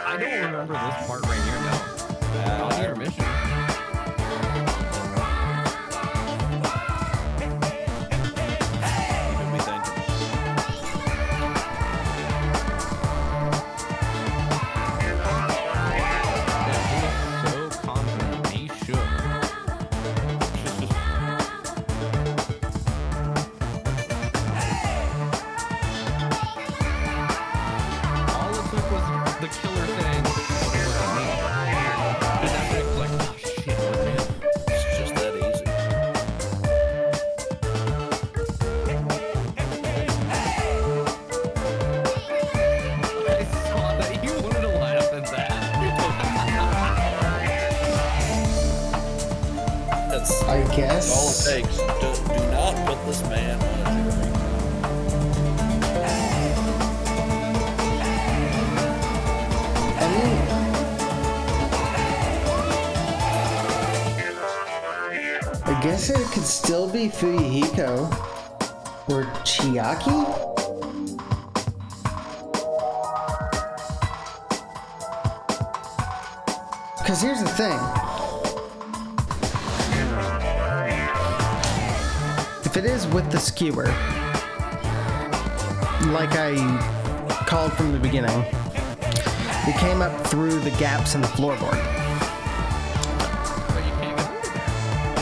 I don't remember this part right here, no. On the intermission. Even me thinking. He was so confident, he shook. All it took was the killer thing. What does that mean? And that big, like, oh shit, what man? It's just that easy. I saw that. You wanted to laugh at that. That's I all guess. it takes. Do not put this man on a jury. I mean, I guess it could still be Fuyuhiko or Chiaki. Because here's the thing. If it is with the skewer, like I called from the beginning, it came up through the gaps in the floorboard.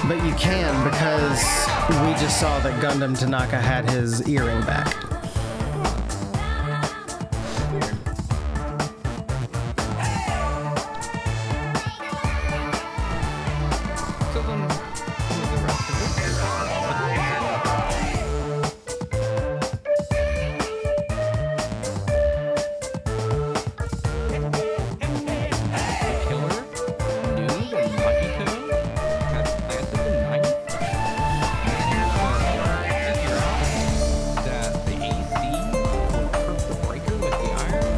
But you can because we just saw that Gundam Tanaka had his earring back. So then, what was the rest of it? The killer knew that Makito had planted the knife and figure out that the AC would perk the breaker with the iron.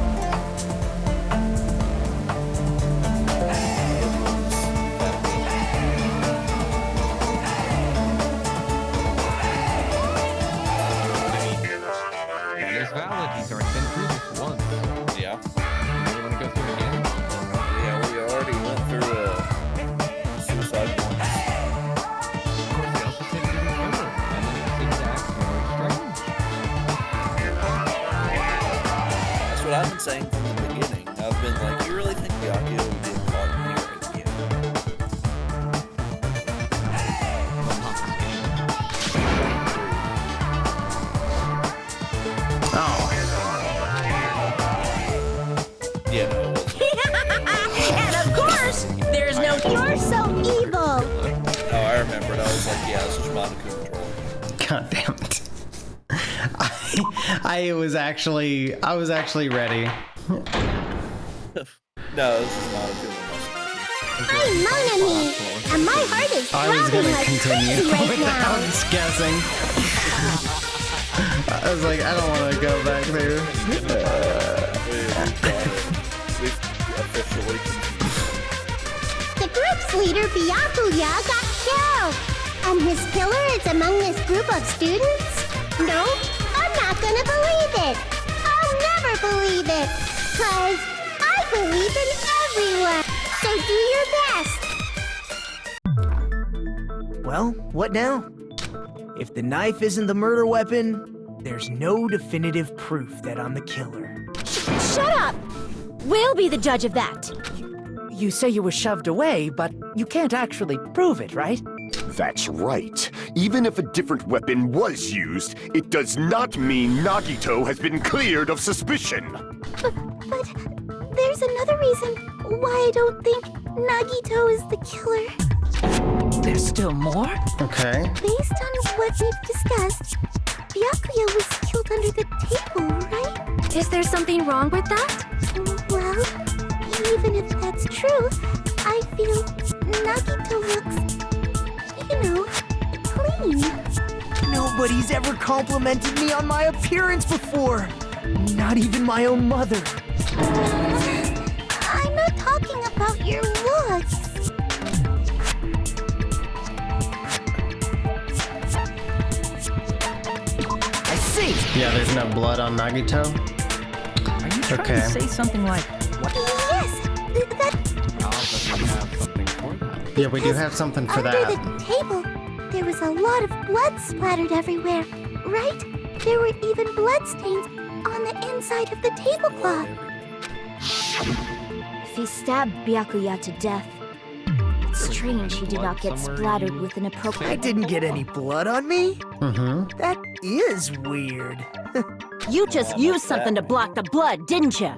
That is valid. He's already been through this once. Yeah. You really want to go through it again? saying from the beginning. I've been like, you really think Byakuya would get caught here again? Yeah, no, it wasn't. And of course, there's no. You're so evil. No, I remembered. I was like, yeah, this is Monaco Control. God damn it. I was actually ready. No, this is Monaco. I'm Monami, and my heart is I was throbbing gonna like continue crazy right without now. guessing. I was like, I don't want to go back there. We've officially The group's leader, Byakuya, got killed. And his killer is among this group of students? No, I'm not gonna believe it. I'll never believe it. 'Cause I believe in everyone. So do your best. Well, what now? If the knife isn't the murder weapon, there's no definitive proof that I'm the killer. Shut up! We'll be the judge of that. You say you were shoved away, but you can't actually prove it, right? That's right. Even if a different weapon was used, it does not mean Nagito has been cleared of suspicion. But there's another reason why I don't think Nagito is the killer. There's still more? Okay. Based on what we've discussed, Byakuya was killed under the table, right? Is there something wrong with that? Well, even if that's true, I feel Nagito looks, clean. Nobody's ever complimented me on my appearance before. Not even my own mother. I'm not talking about your looks. I see. Yeah, there's no blood on Nagito. Are you trying to say something like, what? Yes, that Yeah, we do have something for under that. the table, there was a lot of blood splattered everywhere, right? There were even bloodstains on the inside of the tablecloth. If he stabbed Byakuya to death, it's strange he did not get splattered with an appropriate. I didn't get any blood on me? Mm-hmm. That is weird. You just used something to block the blood, didn't you?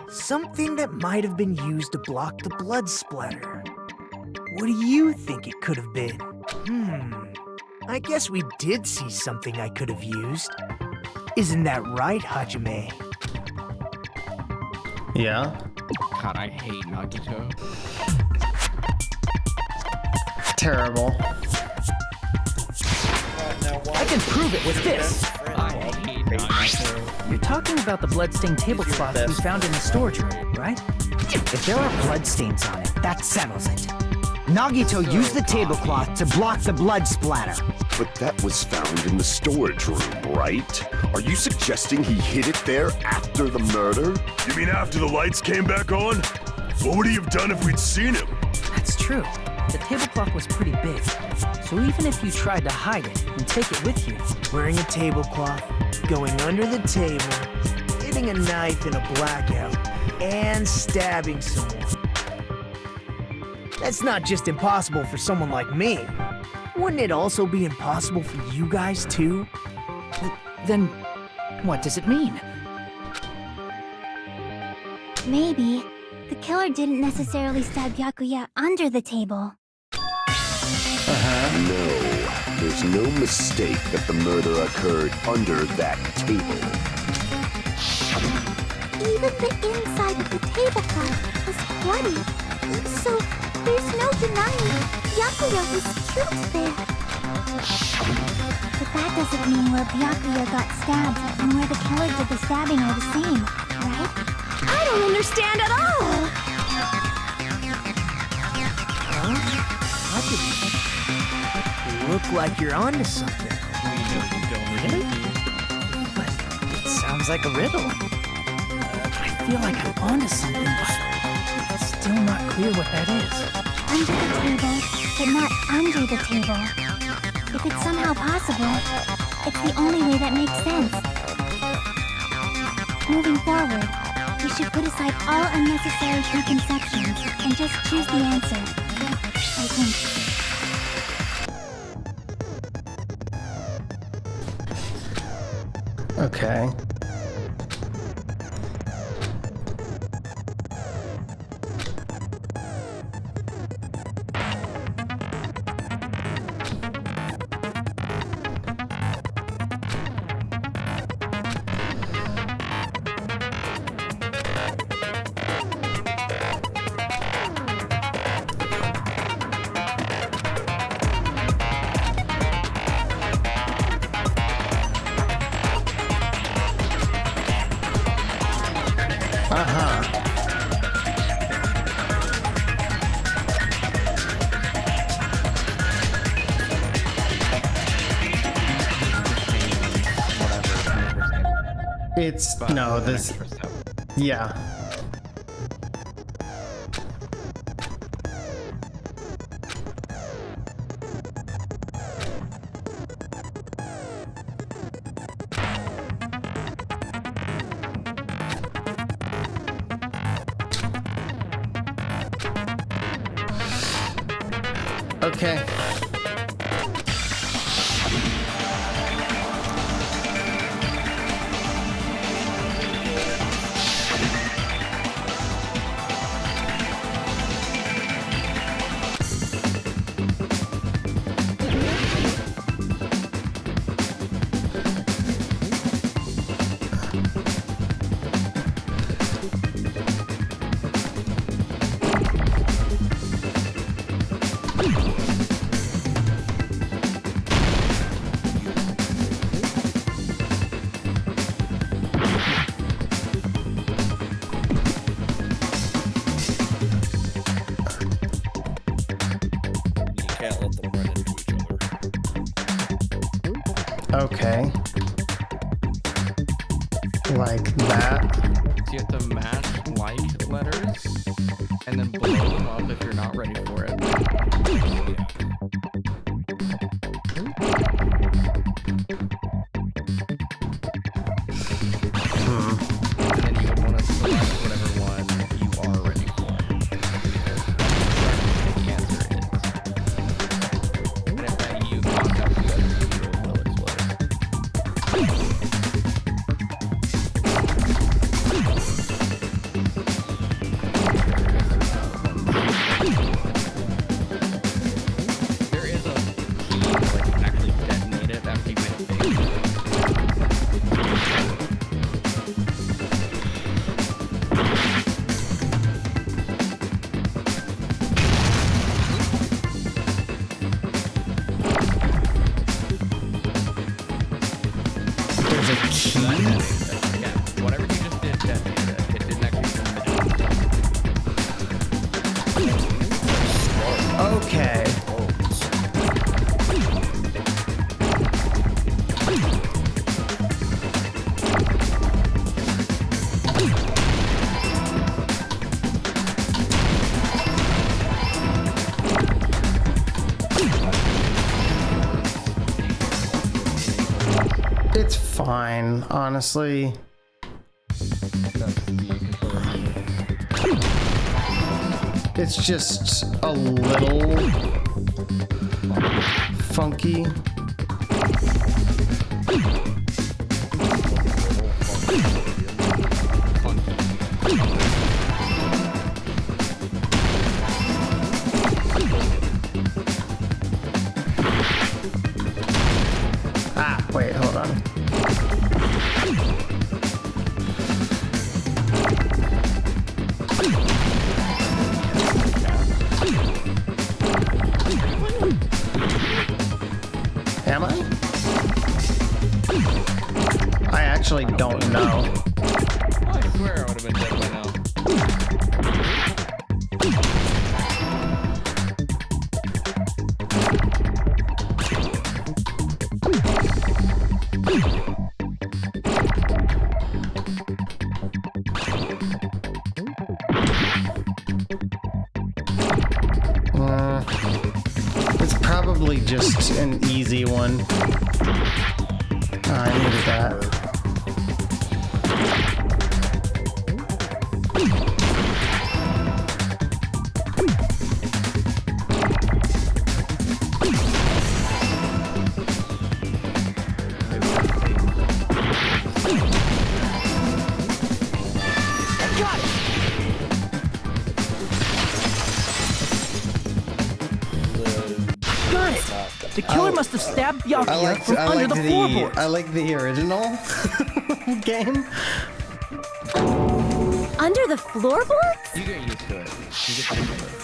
Something that might have been used to block the blood splatter. What do you think it could have been? I guess we did see something I could have used. Isn't that right, Hajime? Yeah. God, I hate Nagito. Terrible. I can prove it with this. I hate Nagito. You're talking about the bloodstained tablecloth we found in the storage room, right? If there are bloodstains on it, that settles it. Nagito used the tablecloth to block the blood splatter. But that was found in the storage room, right? Are you suggesting he hid it there after the murder? You mean after the lights came back on? What would he have done if we'd seen him? That's true. The tablecloth was pretty big. So even if you tried to hide it and take it with you, Wearing a tablecloth, going under the table, hitting a knife in a blackout, and stabbing someone. That's not just impossible for someone like me. Wouldn't it also be impossible for you guys too? Then what does it mean? Maybe the killer didn't necessarily stab Byakuya under the table. No, there's no mistake that the murder occurred under that table. Even the inside of the tablecloth was bloody, so there's no denying Byakuya was killed there. But that doesn't mean where Byakuya got stabbed and where the killer did the stabbing are the same, right? I don't understand at all! You look like you're onto something. Really? But it sounds like a riddle. I feel like I'm onto something, but it's still not clear what that is. Under the table, but not under the table. If it's somehow possible, it's the only way that makes sense. Moving forward, should put aside all unnecessary preconceptions and just choose the answer. I think. Okay. It's no, this. Yeah. Okay. Okay. Like that. So you have to match like letters and then blow them up if you're not ready for it. And then you would want to select whatever one you are ready for. The answer is. And if that you contact the other computer, it will explode. There is a key to like actually detonate it after you make a big. There's a key. Yeah, whatever you just did detonated it. It didn't actually Okay. It's fine, honestly. It's just a little funky. Ah, wait, hold on. Am I? I actually don't know. I swear I would have been dead by now. It's probably just an easy one. I needed that. must have stabbed Byakuya from under the floorboards. I like the original game. Under the floorboards? You get used to it. You get used to it.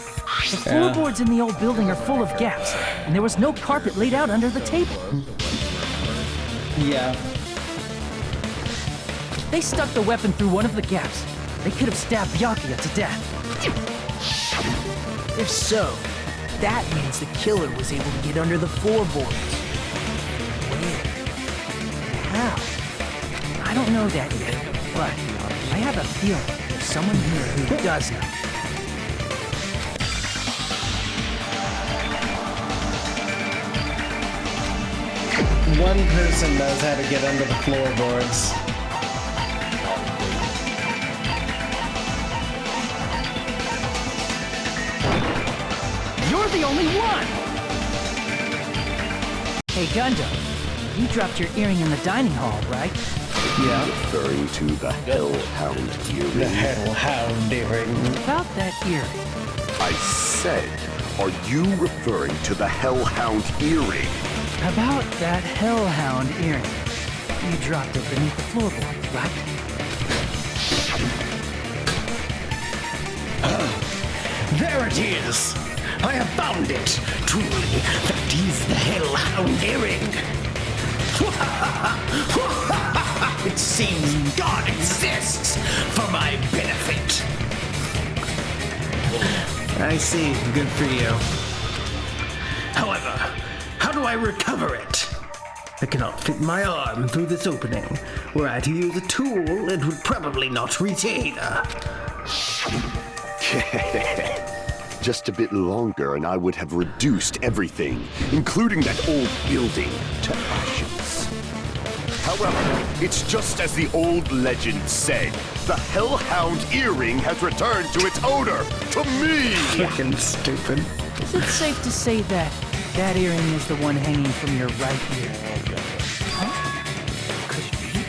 The floorboards in the old building are full of gaps, and there was no carpet laid out under the table. Yeah. They stuck the weapon through one of the gaps. They could have stabbed Byakuya to death. If so, that means the killer was able to get under the floorboards. Where? How? I don't know that yet, but I have a feeling there's someone here who does know. One person knows how to get under the floorboards. You're the only one! Hey, Gundam, you dropped your earring in the dining hall, right? Yeah. Referring to the Hellhound earring. The Hellhound earring. About that earring. I said, are you referring to the Hellhound earring? About that Hellhound earring. You dropped it beneath the floorboards, right? There it is! I have found it! Truly, that is the Hellhound earring! It seems God exists for my benefit! I see. Good for you. However, how do I recover it? I cannot fit my arm through this opening. Were I to use a tool, it would probably not reach either. Just a bit longer and I would have reduced everything, including that old building, to ashes. However, it's just as the old legend said. The Hellhound earring has returned to its owner, to me! Fucking stupid. Is it safe to say that that earring is the one hanging from your right ear? Huh? Could it be?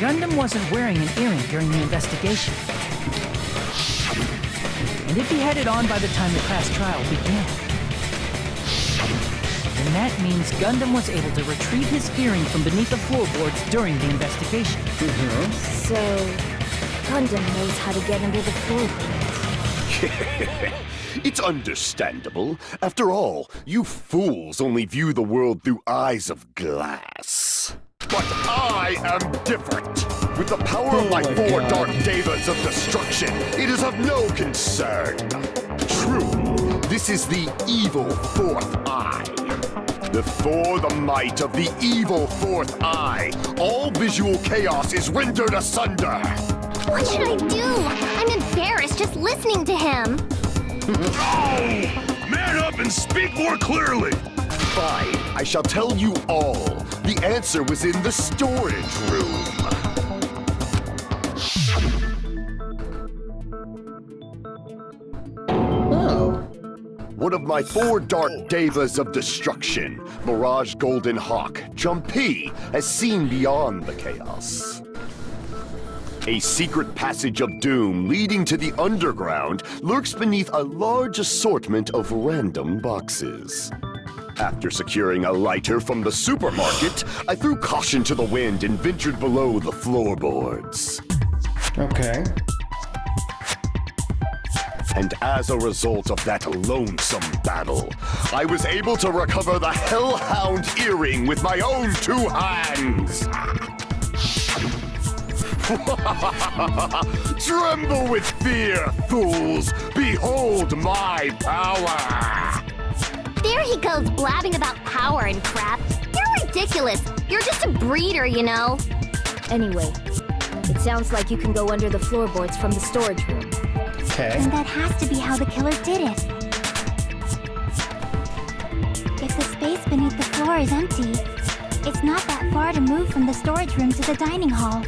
Gundam wasn't wearing an earring during the investigation. And if he had it on by the time the class trial began, then that means Gundam was able to retrieve his earring from beneath the floorboards during the investigation. So, Gundam knows how to get under the floorboards. It's understandable. After all, you fools only view the world through eyes of glass. But I am different. With the power of my four dark devas of destruction, it is of no concern. True, this is the evil fourth eye. Before the might of the evil fourth eye, all visual chaos is rendered asunder. What should I do? I'm embarrassed just listening to him. Oh! Man up and speak more clearly! Fine, I shall tell you all. The answer was in the storage room. Oh. One of my four dark devas of destruction, Mirage Golden Hawk, Jumpy, has seen beyond the chaos. A secret passage of doom leading to the underground lurks beneath a large assortment of random boxes. After securing a lighter from the supermarket, I threw caution to the wind and ventured below the floorboards. Okay. And as a result of that lonesome battle, I was able to recover the Hellhound earring with my own two hands. Tremble with fear, fools! Behold my power! There he goes blabbing about power and crap. You're ridiculous. You're just a breeder, you know. Anyway, it sounds like you can go under the floorboards from the storage room. Okay. And that has to be how the killer did it. If the space beneath the floor is empty, it's not that far to move from the storage room to the dining hall.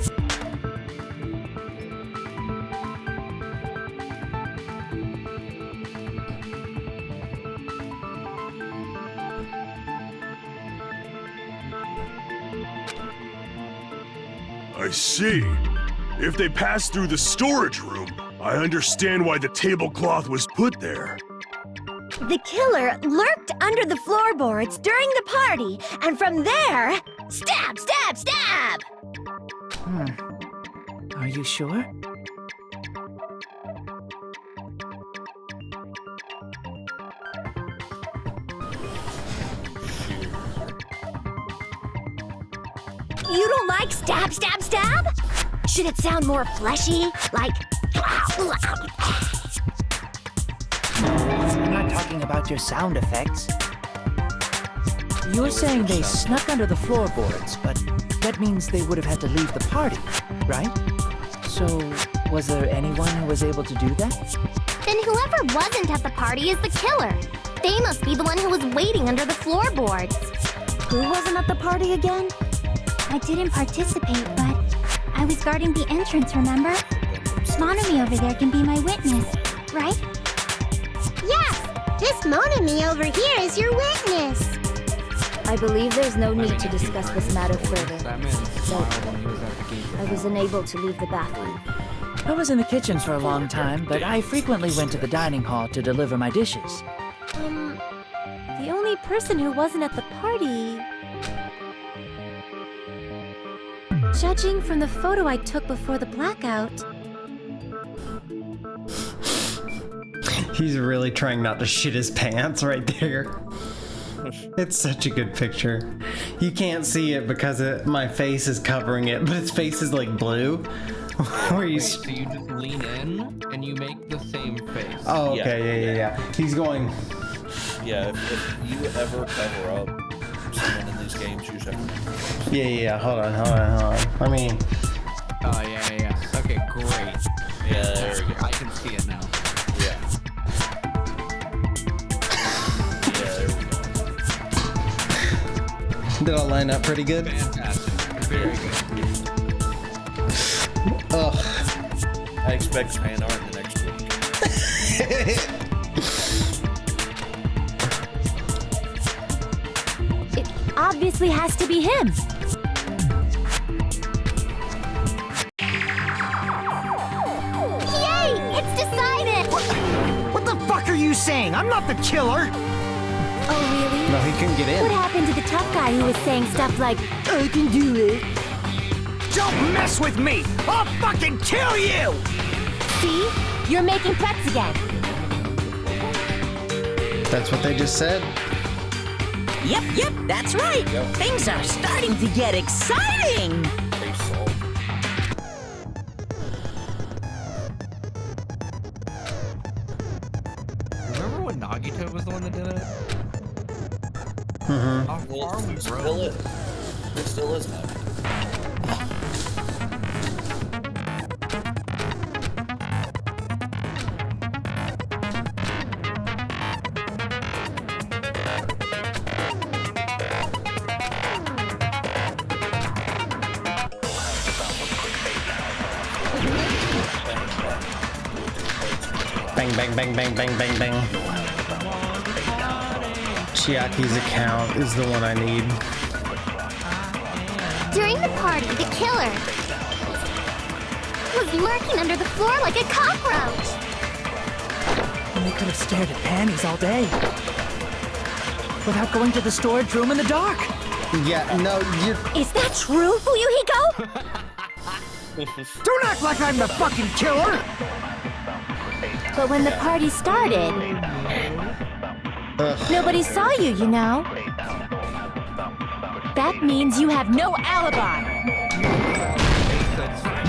I see. If they passed through the storage room, I understand why the tablecloth was put there. The killer lurked under the floorboards during the party, and from there, stab, stab, stab! Are you sure? You don't like stab, stab, stab? Should it sound more fleshy? Like... I'm not talking about your sound effects. You were saying they snuck under the floorboards, but that means they would have had to leave the party, right? So, was there anyone who was able to do that? Then whoever wasn't at the party is the killer. They must be the one who was waiting under the floorboards. Who wasn't at the party again? I didn't participate, but I was guarding the entrance, remember? Monami over there can be my witness, right? Yes! This Monami over here is your witness! I believe there's no need to discuss this matter further. I was unable to leave the bathroom. I was in the kitchen for a long time, but I frequently went to the dining hall to deliver my dishes. The only person who wasn't at the party... Judging from the photo I took before the blackout... He's really trying not to shit his pants right there. It's such a good picture. You can't see it because my face is covering it, but his face is like blue. Where Wait, so you just lean in and you make the same face. Oh, okay, yeah. He's going... Yeah, if you ever cover up someone in these games, you should have to... Yeah, hold on. I mean... Oh, yeah. Okay, great. Yeah, there we go. I can see it now. Yeah. There we go. Did I line up pretty good? Fantastic. Very good. Ugh. I expect fan art the next week. It obviously has to be him. Yay! It's decided! What the fuck are you saying? I'm not the killer! Oh, really? No, he couldn't get in. What happened to the tough guy who was saying stuff like, I can do it. Don't mess with me! I'll fucking kill you! see? You're making threats again. That's what they just said. Yep, that's right. Things are starting to get exciting. Remember when Nagito was the one that did it? Mm-hmm. How far we Still is. It still is now. Bang. Chiaki's account is the one I need. During the party, the killer was lurking under the floor like a cockroach. And they could have stared at panties all day. Without going to the storage room in the dark. Yeah, no, you... Is that true, Fuyuhiko? Don't act like I'm the fucking killer! But when the party started, nobody saw you, you know? That means you have no alibi.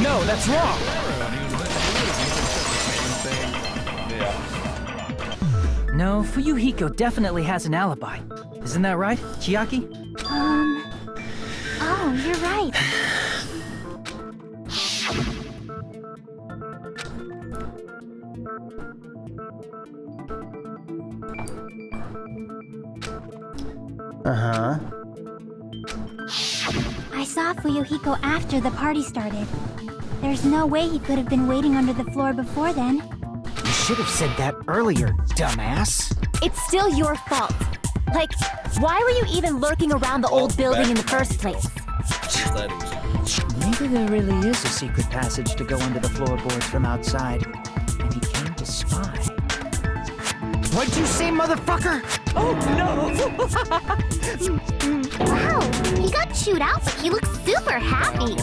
No, that's wrong. No, Fuyuhiko definitely has an alibi. Isn't that right, Chiaki? Oh, you're right. Uh-huh. I saw Fuyuhiko after the party started. There's no way he could have been waiting under the floor before then. You should have said that earlier, dumbass. It's still your fault. Like, why were you even lurking around the old building in the first place? Maybe there really is a secret passage to go under the floorboards from outside, and he came to spy. What'd you say, motherfucker? Oh, no! Wow, he got chewed out, but he looks super happy.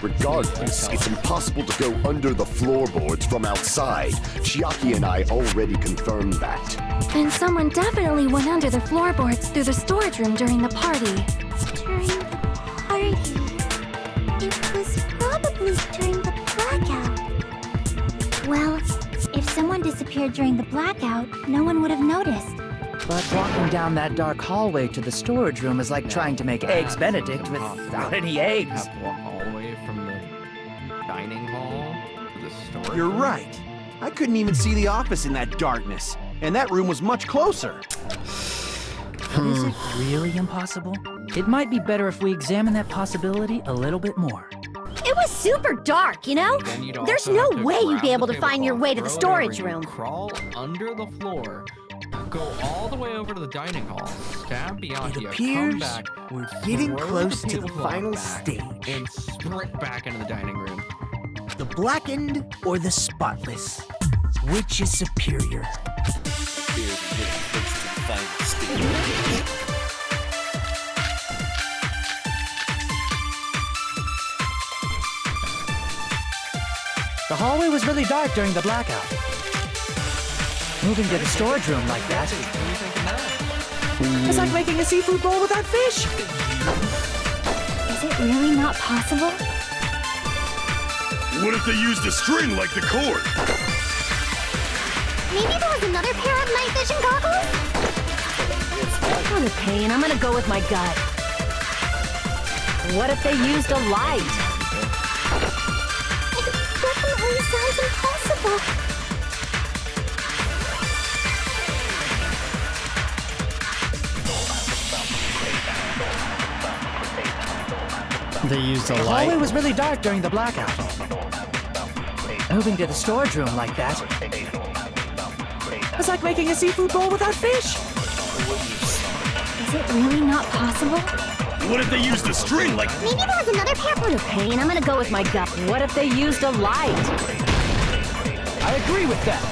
Regardless, it's impossible to go under the floorboards from outside. Chiaki and I already confirmed that. Then someone definitely went under the floorboards through the storage room during the party. During the party. It was probably during the blackout. Well, if someone disappeared during the blackout, no one would have noticed. But walking down that dark hallway to the storage room is like trying to make Eggs Benedict without any eggs. Have to walk all the way from the dining hall to the storage You're room? right. I couldn't even see the office in that darkness. And that room was much closer. Is it really impossible? It might be better if we examine that possibility a little bit more. It was super dark, you know? Then you'd There's also no have to way you'd grab be able the to find your tablecloth, way to the throw it storage over, room. you'd crawl under the floor, go all the way over to the dining hall, stab Bianchi, come appears back, we're getting throw close the to the tablecloth final back, stage. and sprint back into the dining room. The blackened or the spotless? Which is superior? The hallway was really dark during the blackout. Moving to the storage room like that. It's like making a seafood bowl without fish. Is it really not possible? What if they used a string like the cord? Maybe there was another pair of night vision goggles? For the pain, I'm gonna go with my gut. What if they used a light? It definitely sounds impossible. They used a The light. hallway was really dark during the blackout. Moving to the storage room like that. It's like making a seafood bowl without fish. Is it really not possible? What if they used a string like... Maybe there was another pair. For the pain, I'm gonna go with my gut. What if they used a light? I agree with that.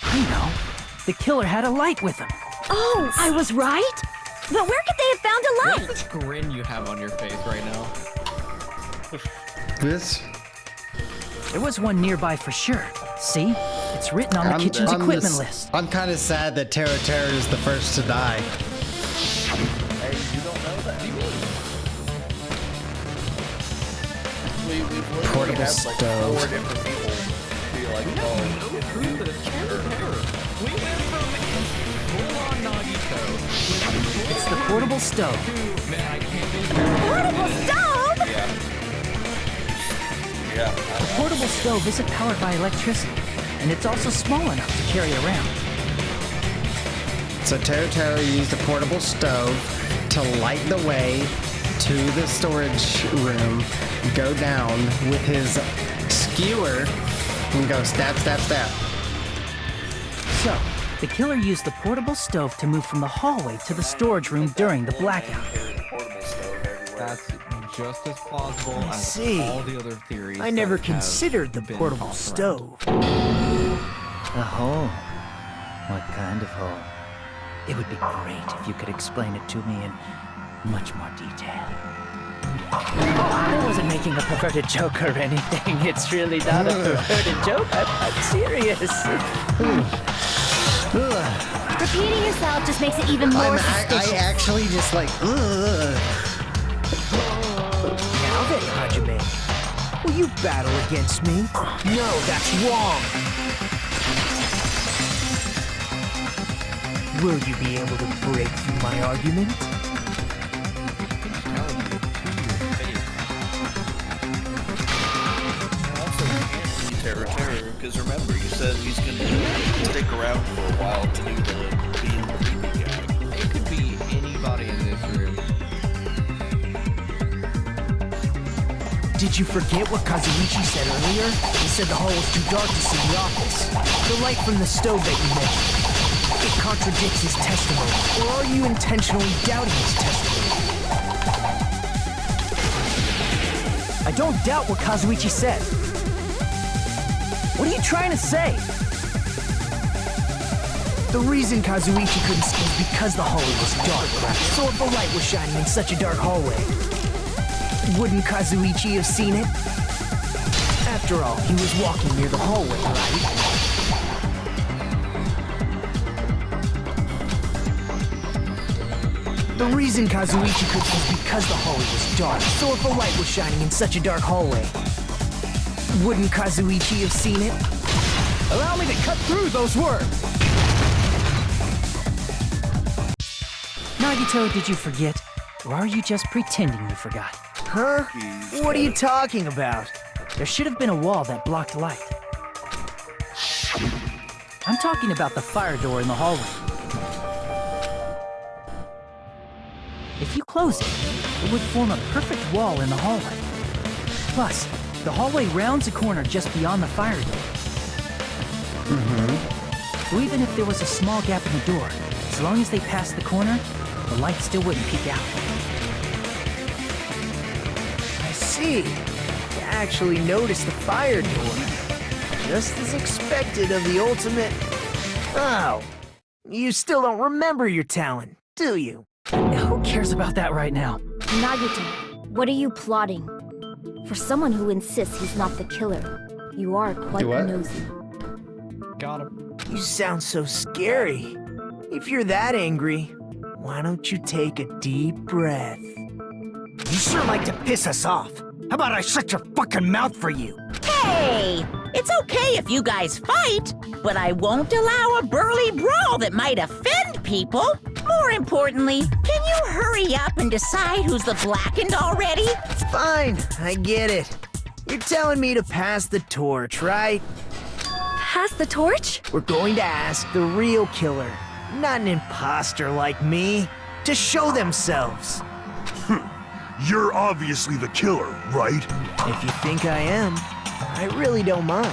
I know. The killer had a light with him. Oh, I was right? But where could they have found a light? What's the grin you have on your face right now? This? There was one nearby for sure. See? It's written on the kitchen's equipment list. I'm kind of sad that Terra Terra is the first to die. Hey, you don't know that? What do you mean? We've literally Portable had like stove. 4 different people be like, oh, it's Prove that it's Terra Terra. We went from full-on Nagito It's the portable stove. to, man, I can't believe Portable stove? Yeah. The portable stove isn't powered by electricity, and it's also small enough to carry around. So Terra Terra used a portable stove to light the way to the storage room, go down with his skewer, and go stab, stab, stab. So, the killer used the portable stove to move from the hallway to the storage room during the blackout. that's just as plausible as see. all the other theories. I never that have considered the been portable tossed around. stove. A hole? What kind of hole? It would be great if you could explain it to me in much more detail. I wasn't making a perverted joke or anything. It's really not a perverted joke. I'm serious. Repeating yourself just makes it even more I suspicious. actually just like, ugh. Now then, Hajime, will you battle against me? No, that's wrong. Will you be able to break through my argument? Terra Terra, because remember, you said he's gonna stick around for a while to do the being the creepy guy. It could be anybody in this room. Did you forget what Kazuichi said earlier? He said the hall was too dark to see the office. The light from the stove that you mentioned. It contradicts his testimony. Or are you intentionally doubting his testimony? I don't doubt what Kazuichi said. What are you trying to say? The reason Kazuichi couldn't see was because the hallway was dark, right? So if a light was shining in such a dark hallway, wouldn't Kazuichi have seen it? After all, he was walking near the hallway, right? The reason Kazuichi could see was because the hallway was dark. So if a light was shining in such a dark hallway, wouldn't Kazuichi have seen it? Allow me to cut through those words! Nagito, did you forget? Or are you just pretending you forgot? Huh? What are you talking about? There should have been a wall that blocked light. I'm talking about the fire door in the hallway. If you close it, it would form a perfect wall in the hallway. Plus, the hallway rounds a corner just beyond the fire door. So even if there was a small gap in the door, as long as they passed the corner, the light still wouldn't peek out. I see. You actually noticed the fire door. Just as expected of the ultimate... Oh. You still don't remember your talent, do you? Who cares about that right now? Nagito, what are you plotting? For someone who insists he's not the killer, you are quite nosy. Got him. You sound so scary. If you're that angry, why don't you take a deep breath? You sure like to piss us off. How about I shut your fucking mouth for you? Hey! It's okay if you guys fight, but I won't allow a burly brawl that might offend people. More importantly, can you hurry up and decide who's the blackened already? Fine, I get it. You're telling me to pass the torch, right? Pass the torch? We're going to ask the real killer, not an imposter like me, to show themselves. You're obviously the killer, right? If you think I am, I really don't mind.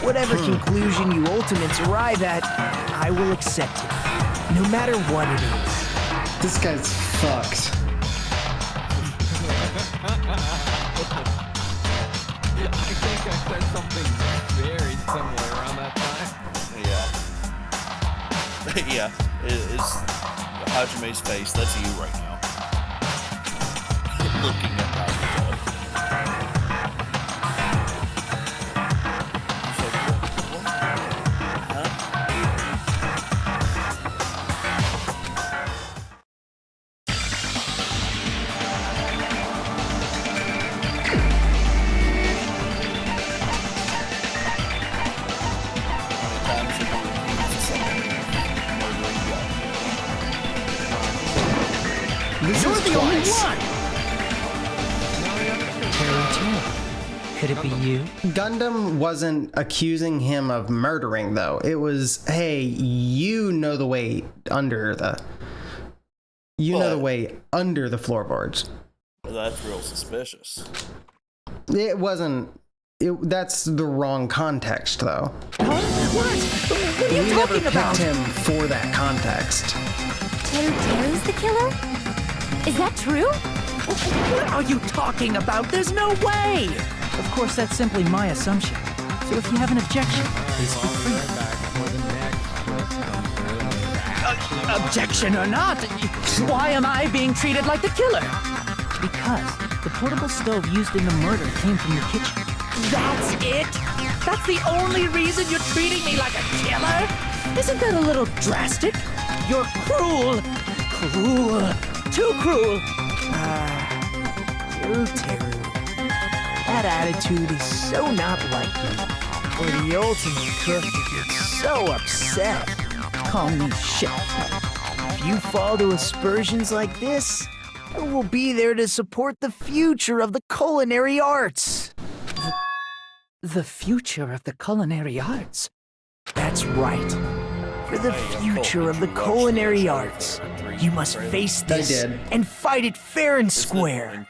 Whatever conclusion you ultimates arrive at, I will accept it, no matter what it is. This guy's fucked. I think I said something very similar around that time. Yeah. Yeah. It's Hajime's face. That's you right now. Looking at Nagito. You're the only one! Could it be you? Gundam wasn't accusing him of murdering, though. It was, hey, you know the way under the... You know the way under the floorboards. That's real suspicious. It wasn't... that's the wrong context, though. Huh? What are you we talking never about? picked him for that context. Teru's the killer? Is that true? What are you talking about? There's no way! Of course, that's simply my assumption. So if you have an objection, please feel free. Objection or not, why am I being treated like the killer? Because the portable stove used in the murder came from your kitchen. That's it? That's the only reason you're treating me like a killer? Isn't that a little drastic? You're cruel. Cruel. Too cruel. Teru. That attitude is so not like you. Or the ultimate cook gets so upset. Call me chef. If you fall to aspersions like this, I will be there to support the future of the culinary arts. The future of the culinary arts? That's right. For the future of the culinary arts, you must face this and fight it fair and square.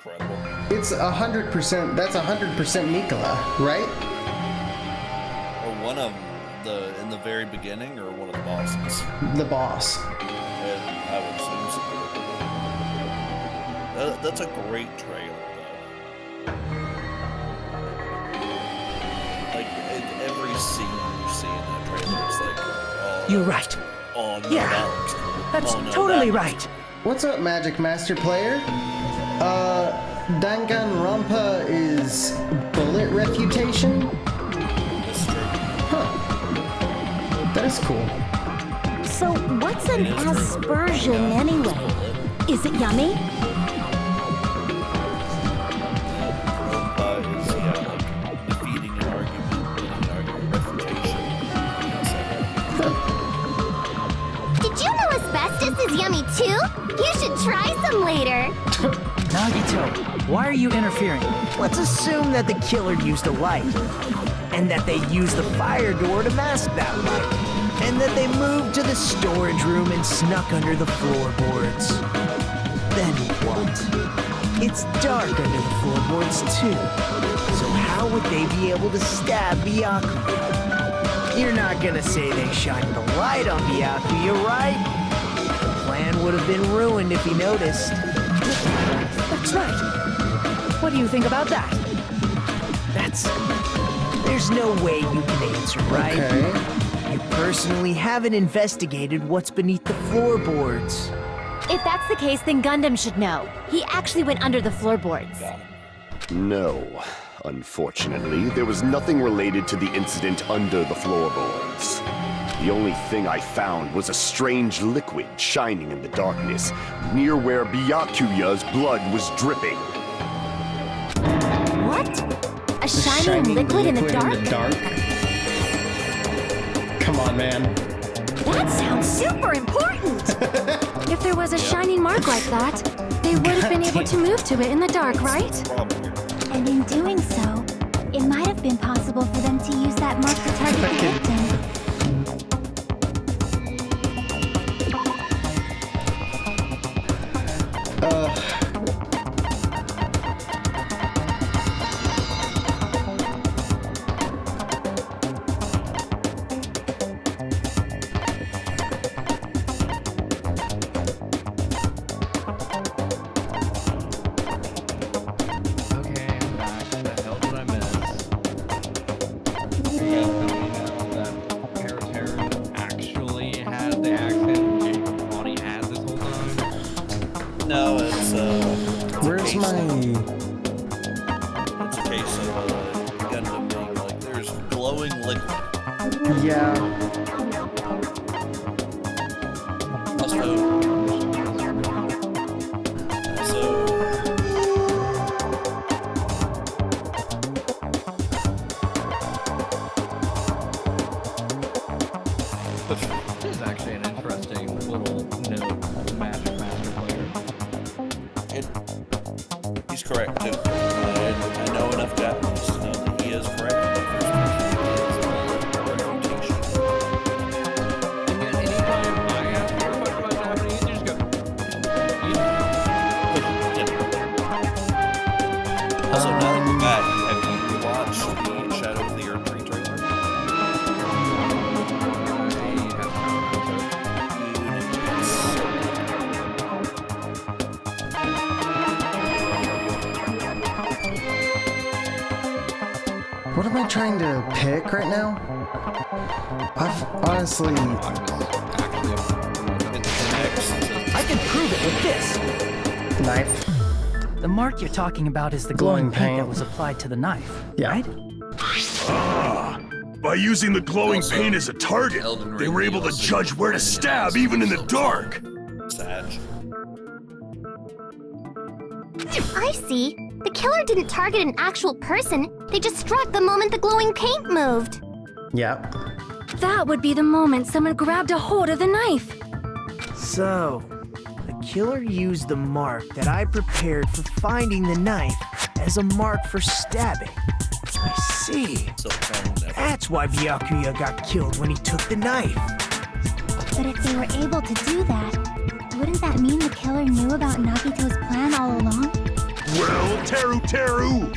It's 100%, that's 100% Nicola, right? Or one of the, in the very beginning, or one of the bosses? The boss. I would assume so. That's a great trailer, though. Like, You're right. On the Yeah, belt. that's Oh, no, totally that- right. What's up, Magic Master Player? Danganronpa is bullet refutation? Huh. That is cool. So, what's an aspersion anyway? Is it yummy? Is, yeah, like defeating an argument, winning an argument, refutation, etc. Did you know asbestos is yummy too? You should try some later. Nagito, why are you interfering? Let's assume that the killer used a light, and that they used the fire door to mask that light, and that they moved to the storage room and snuck under the floorboards. Then what? It's dark under the floorboards too, so how would they be able to stab Byakuya? You're not gonna say they shined the light on Byakuya, right? The plan would have been ruined if he noticed. That's right. What do you think about that? There's no way you can answer, right? Okay. You personally haven't investigated what's beneath the floorboards. If that's the case, then Gundam should know. He actually went under the floorboards. No. Unfortunately, there was nothing related to the incident under the floorboards. The only thing I found was a strange liquid shining in the darkness, near where Byakuya's blood was dripping. What? A shining liquid in the dark? Come on, man. That sounds super important! If there was a shining mark like that, they would have been able to move to it in the dark, right? And in doing so, it might have been possible for them to use that mark to target the victim. Okay, I'm back. The hell did I miss? You guys tell me now that Teru actually had the accent Jacob Bonnie had this whole time? No, it's Where's my... It's a case of Gundam being like, there's glowing liquid. Yeah. Must know. So, This is actually an interesting little note to Magic Master Player. he's correct too. I know enough Japanese to know that he is correct. The first person is refutation. And yet, anytime I ask you a question about Japanese, you just go, Also, now that we're back, have you watched the Shadow of the Earth 3 trailer? What am I trying to pick right now? I've honestly... I can prove it with this. Knife. The mark you're talking about is the glowing paint that was applied to the knife, right? By using the glowing paint as a target, they were able to judge where to stab even in the dark. I see. The killer didn't target an actual person. They just struck the moment the glowing paint moved. Yep. That would be the moment someone grabbed a hold of the knife. So, the killer used the mark that I prepared for finding the knife as a mark for stabbing. I see. That's why Byakuya got killed when he took the knife. But if they were able to do that, wouldn't that mean the killer knew about Nagito's plan all along? Well, Teru!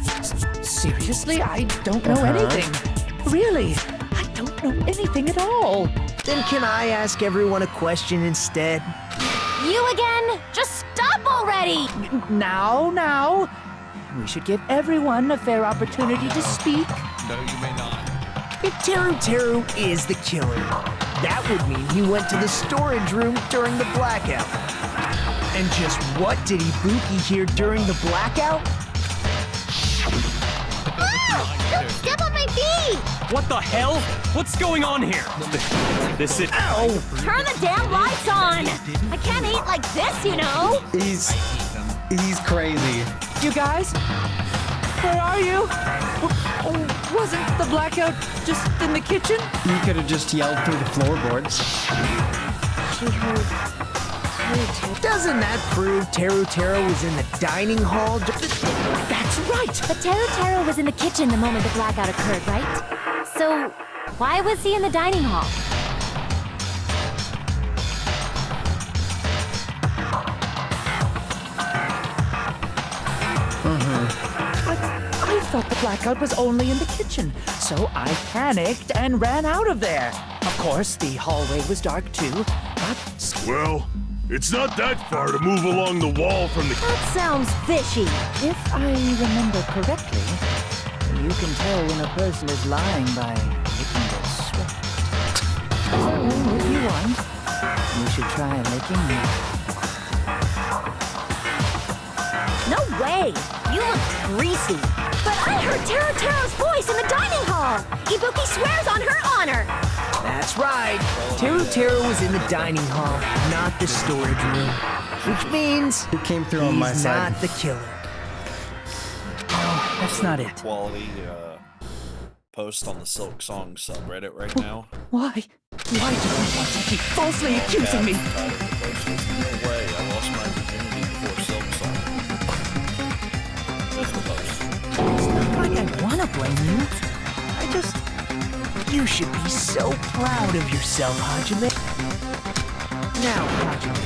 Seriously? I don't know anything. Really? I don't know anything at all. Then can I ask everyone a question instead? You again? Just stop already! Now. We should give everyone a fair opportunity to speak. No, you may not. If Teru is the killer, That would mean he went to the storage room during the blackout. And just what did Ibuki hear during the blackout? Don't step on my feet! What the hell? What's going on here? This is. Ow! Turn the damn lights on! I can't eat like this, you know? He's crazy. You guys? Where are you? Wasn't the blackout just in the kitchen? You could have just yelled through the floorboards. She heard Teru. Doesn't that prove Teru was in the dining hall? That's right! But Teru was in the kitchen the moment the blackout occurred, right? So, why was he in the dining hall? I thought the blackout was only in the kitchen, so I panicked and ran out of there. Of course, the hallway was dark too, but... Well, it's not that far to move along the wall from the... That sounds fishy. If I remember correctly, you can tell when a person is lying by licking their sweat. So, if you want, you should try licking me. No way! You look greasy. But I heard Teru's voice in the dining hall! Ibuki swears on her honor! That's right. Teru was in the dining hall, not the storage room. Which means He came through on my he's side. not the killer. No, that's not it. Quality post on the Silk Song subreddit right now. Why? Why do you want to keep falsely accusing me? No way, I lost my virginity before Silk Song. That's the post. It's not like I want to blame you. I just... You should be so proud of yourself, Hajime. Now, Hajime,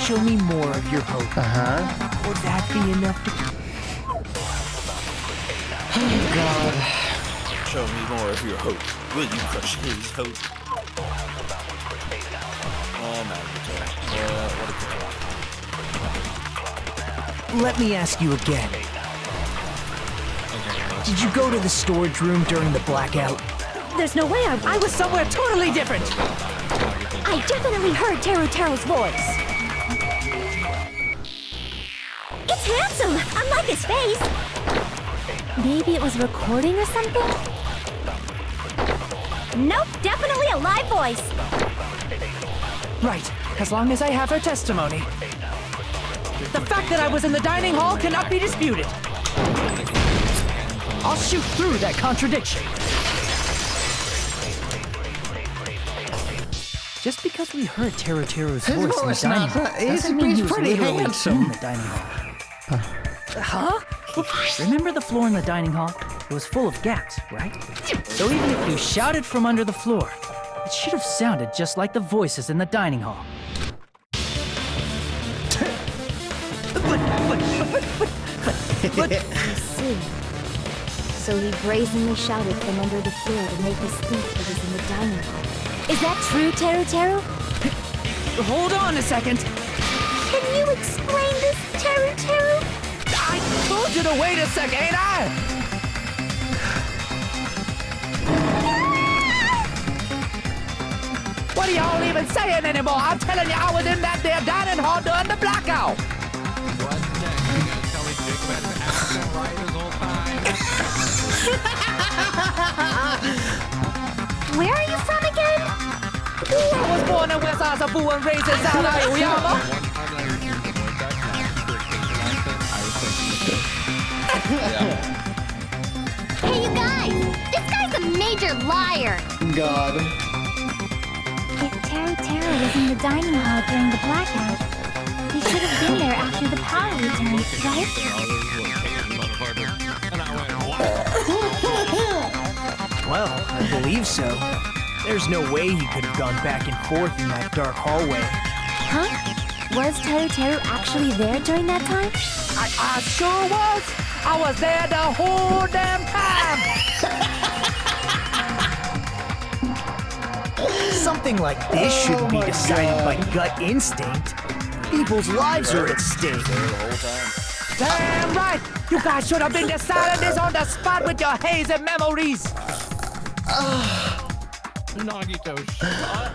show me more of your hope. Would that be enough to... Oh, God. Show me more of your hope. Will you crush his hope? Oh, no, Let me ask you again. Did you go to the storage room during the blackout? There's no way I was somewhere totally different! I definitely heard Teru's voice. It's handsome, unlike his face. Maybe it was recording or something? Nope, definitely a live voice. Right, as long as I have her testimony. The fact that I was in the dining hall cannot be disputed. I'll shoot through that contradiction. Just because we heard Teru's voice in the dining hall doesn't mean he was literally in the dining hall. Huh? Remember the floor in the dining hall? It was full of gaps, right? So even if you shouted from under the floor, it should have sounded just like the voices in the dining hall. I see. So he brazenly shouted from under the floor to make us think he was in the dining hall. Is that true, Teru? Hold on a second. Can you explain this, Teru? I told you to wait a sec, ain't I? What are y'all even saying anymore? I'm telling you, I was in that there dining hall during the blackout. What the heck? You guys tell me Jacob had an accent right this whole time? Where are you from again? I was born in West Azabu and raised in South Iowa. Hey, you guys! This guy's a major liar! God. If Teru was in the dining hall during the blackout, he should have been there after the power returned, right? Well, I believe so. There's no way he could have gone back and forth in that dark hallway. Huh? Was Teru actually there during that time? I sure was. I was there the whole damn time. Something like this shouldn't be decided by gut instinct. People's lives are at stake. Damn right. You guys should have been deciding this on the spot with your hazy memories. Nagito, shut up.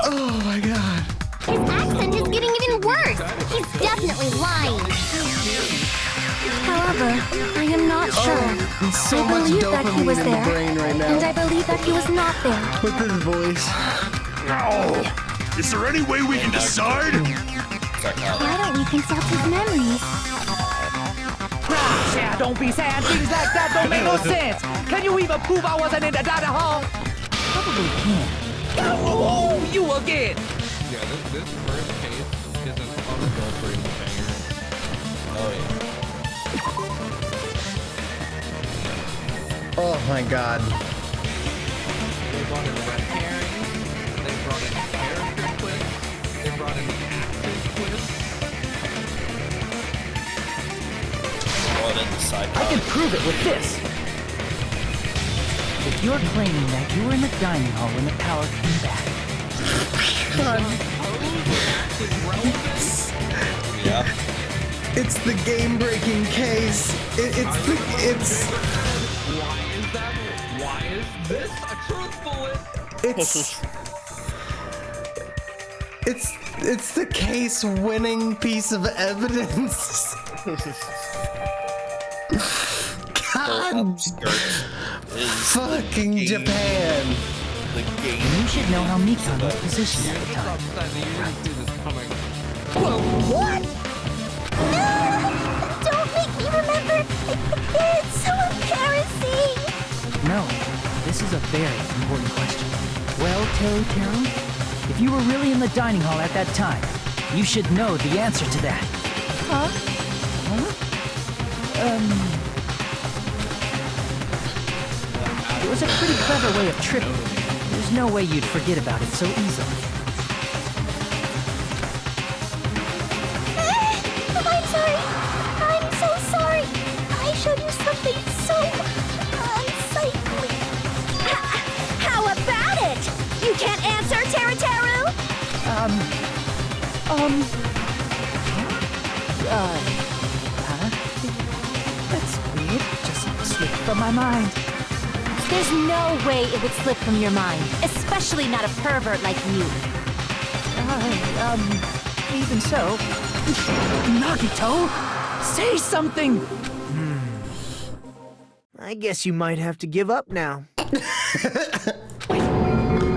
Oh my god. His accent is getting even worse. He's definitely lying. However, I am not sure. So I much believe that he was dopamine in the there, brain right now. and I believe that he was not there. With his voice. Oh, is there any way we can decide? Why don't we consult his memories? Yeah, don't be saying things like that. Don't make no sense. Can you even prove I wasn't in the dining hall? Probably can. Oh, you again. Yeah, this first case is an unadulterated banger. Oh, yeah. Oh my god. They brought in red herring, they brought in character twist, they brought in the accent twist. Brought in the side. I can prove it with this. If you're claiming that you were in the dining hall when the power came back. Yeah. It's the game-breaking case. It's. Why is that? Why is this a truth bullet? It's the case-winning piece of evidence. God. Fucking Japan. The game. You should know how Mikan was positioned at the time. What? Don't make me remember. It's so embarrassing. No, this is a very important question. Well, Teru, if you were really in the dining hall at that time, you should know the answer to that. Huh? It was a pretty clever way of tricking. There's no way you'd forget about it so easily. I'm sorry. I'm so sorry. I showed you something so unsightly. How about it? You can't answer, Teru? That's weird. Just slipped from my mind. There's no way it would slip from your mind, especially not a pervert like you. Even so. Nagito, say something! I guess you might have to give up now.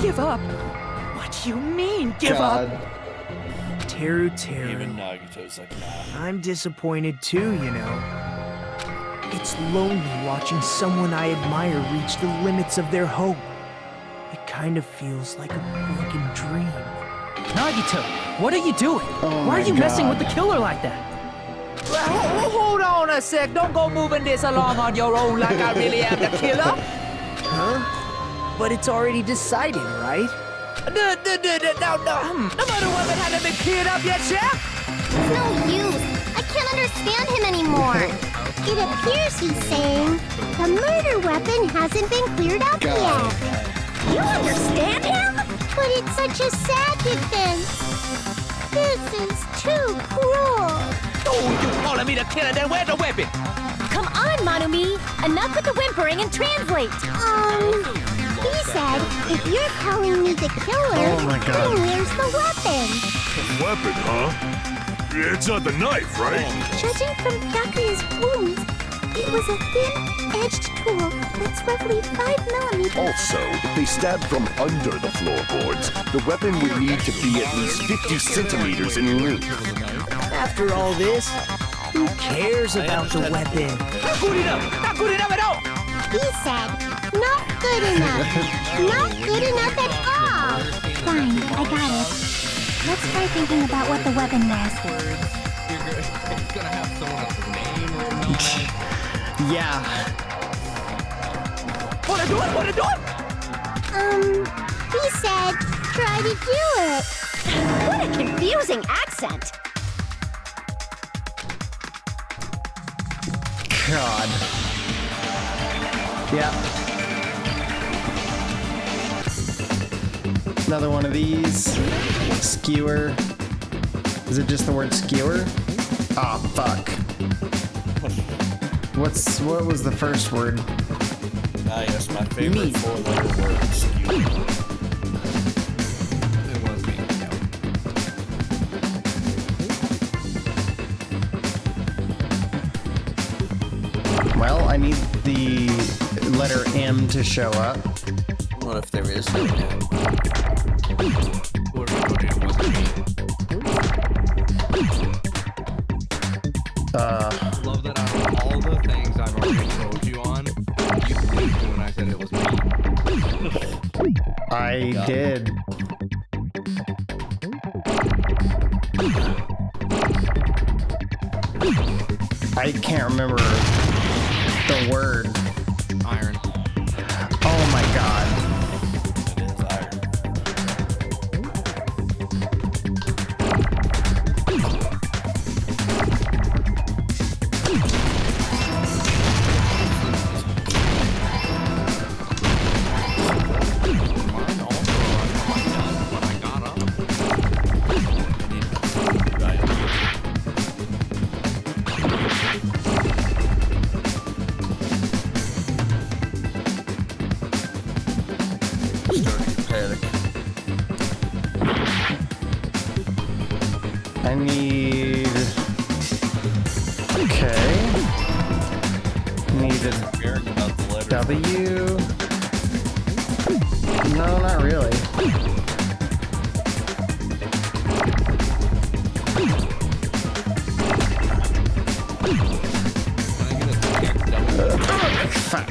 Give up? What do you mean, give up? Teru. Even Nagito's like, nah. I'm disappointed too, you know. It's lonely watching someone I admire reach the limits of their hope. It kind of feels like a broken dream. Nagito, what are you doing? Why are you messing with the killer like that? Hold on a sec. Don't go moving this along on your own like I really am the killer. Huh? But it's already decided, right? No. The murder weapon hasn't been cleared up yet, Chef? It's no use. I can't understand him anymore. It appears he's saying the murder weapon hasn't been cleared up yet. You understand him? But it's such a sad defense. This is too cruel. Oh, you calling me the killer, then where's the weapon? Come on, Manumi. Enough with the whimpering and translate. He said, if you're calling me the killer, then where's the weapon? Weapon, huh? It's not the knife, right? Judging from Byakuya's wounds, it was a thin-edged tool that's roughly 5 millimeters. Also, if they stabbed from under the floorboards, the weapon would need to be at least 50 centimeters in length. After all this, who cares about the weapon? Not good enough! Not good enough at all! He said, not good enough. Not good enough at all. Fine, I got it. Let's try thinking about what the weapon was. It's gonna have someone else's name written on it. Yeah. Wanna do it? He said, try to do it. What a confusing accent. God. Yeah. Another one of these. Skewer. Is it just the word skewer? Oh, fuck. What was the first word? Ah, yes, my favorite four-letter word, skewer. Well, I need the letter M to show up. What if there is no M? Love that out of all the things I've already told you on, you believed when I said it was me. I did. I can't remember the word. Iron. Oh my god. It is iron. I need... Okay. Need a W. No, not really. Fuck.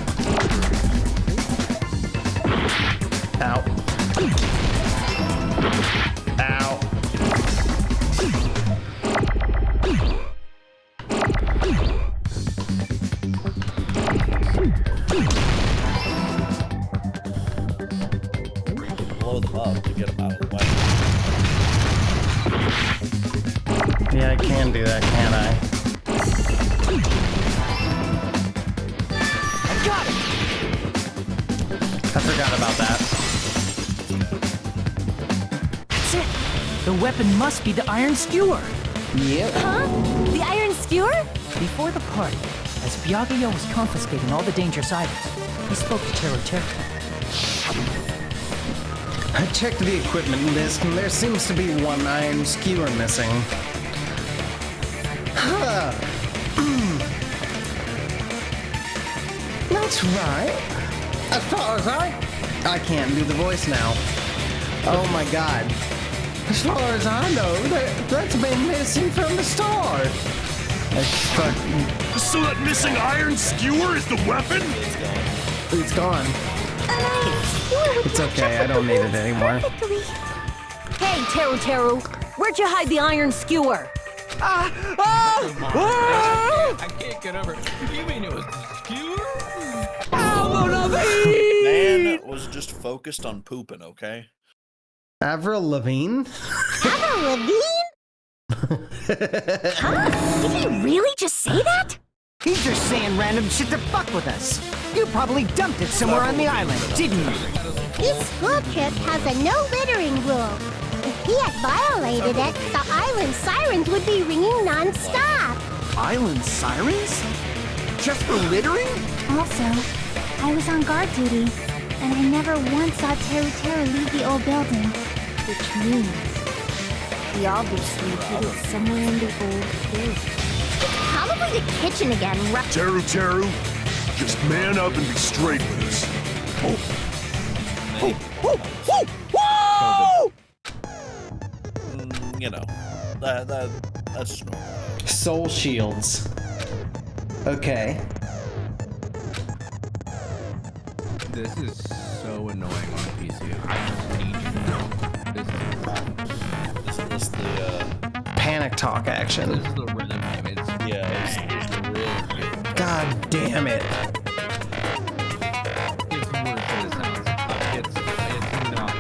Ow. Ow. Blow them up to get them out of the way. Yeah, I can do that, can't I? I got it! I forgot about that. That's it! The weapon must be the iron skewer! Yep. Huh? The iron skewer? Before the party, as Byakuya was confiscating all the dangerous items, he spoke to Teru. I checked the equipment list and there seems to be one iron skewer missing. Huh. That's right. As far as I can't do the voice now. Oh my god. As far as I know, that's been missing from the start. So that missing iron skewer is the weapon? It's gone. It's okay, I don't need it anymore. Hey, Teru, where'd you hide the iron skewer? I can't get over it. You mean it was skewer? Man was just focused on pooping, okay? Avril Lavigne? Avril Lavigne? Huh? Did he really just say that? He's just saying random shit to fuck with us. You probably dumped it somewhere on the island, didn't you? This school trip has a no littering rule. If he had violated it, the island sirens would be ringing non-stop. Island sirens? Just for littering? Also, I was on guard duty, and I never once saw Teru leave the old building. Which means he obviously hid it somewhere in the old building. Probably the kitchen again, right? Teru, just man up and be straight with us. You know, that's just normal. Soul shields. Okay. This is so annoying on PC. I just need you to know. This is the Panic talk action. This is the rhythm game. It's it's really good. God damn it. It's worse than it sounds. It's not.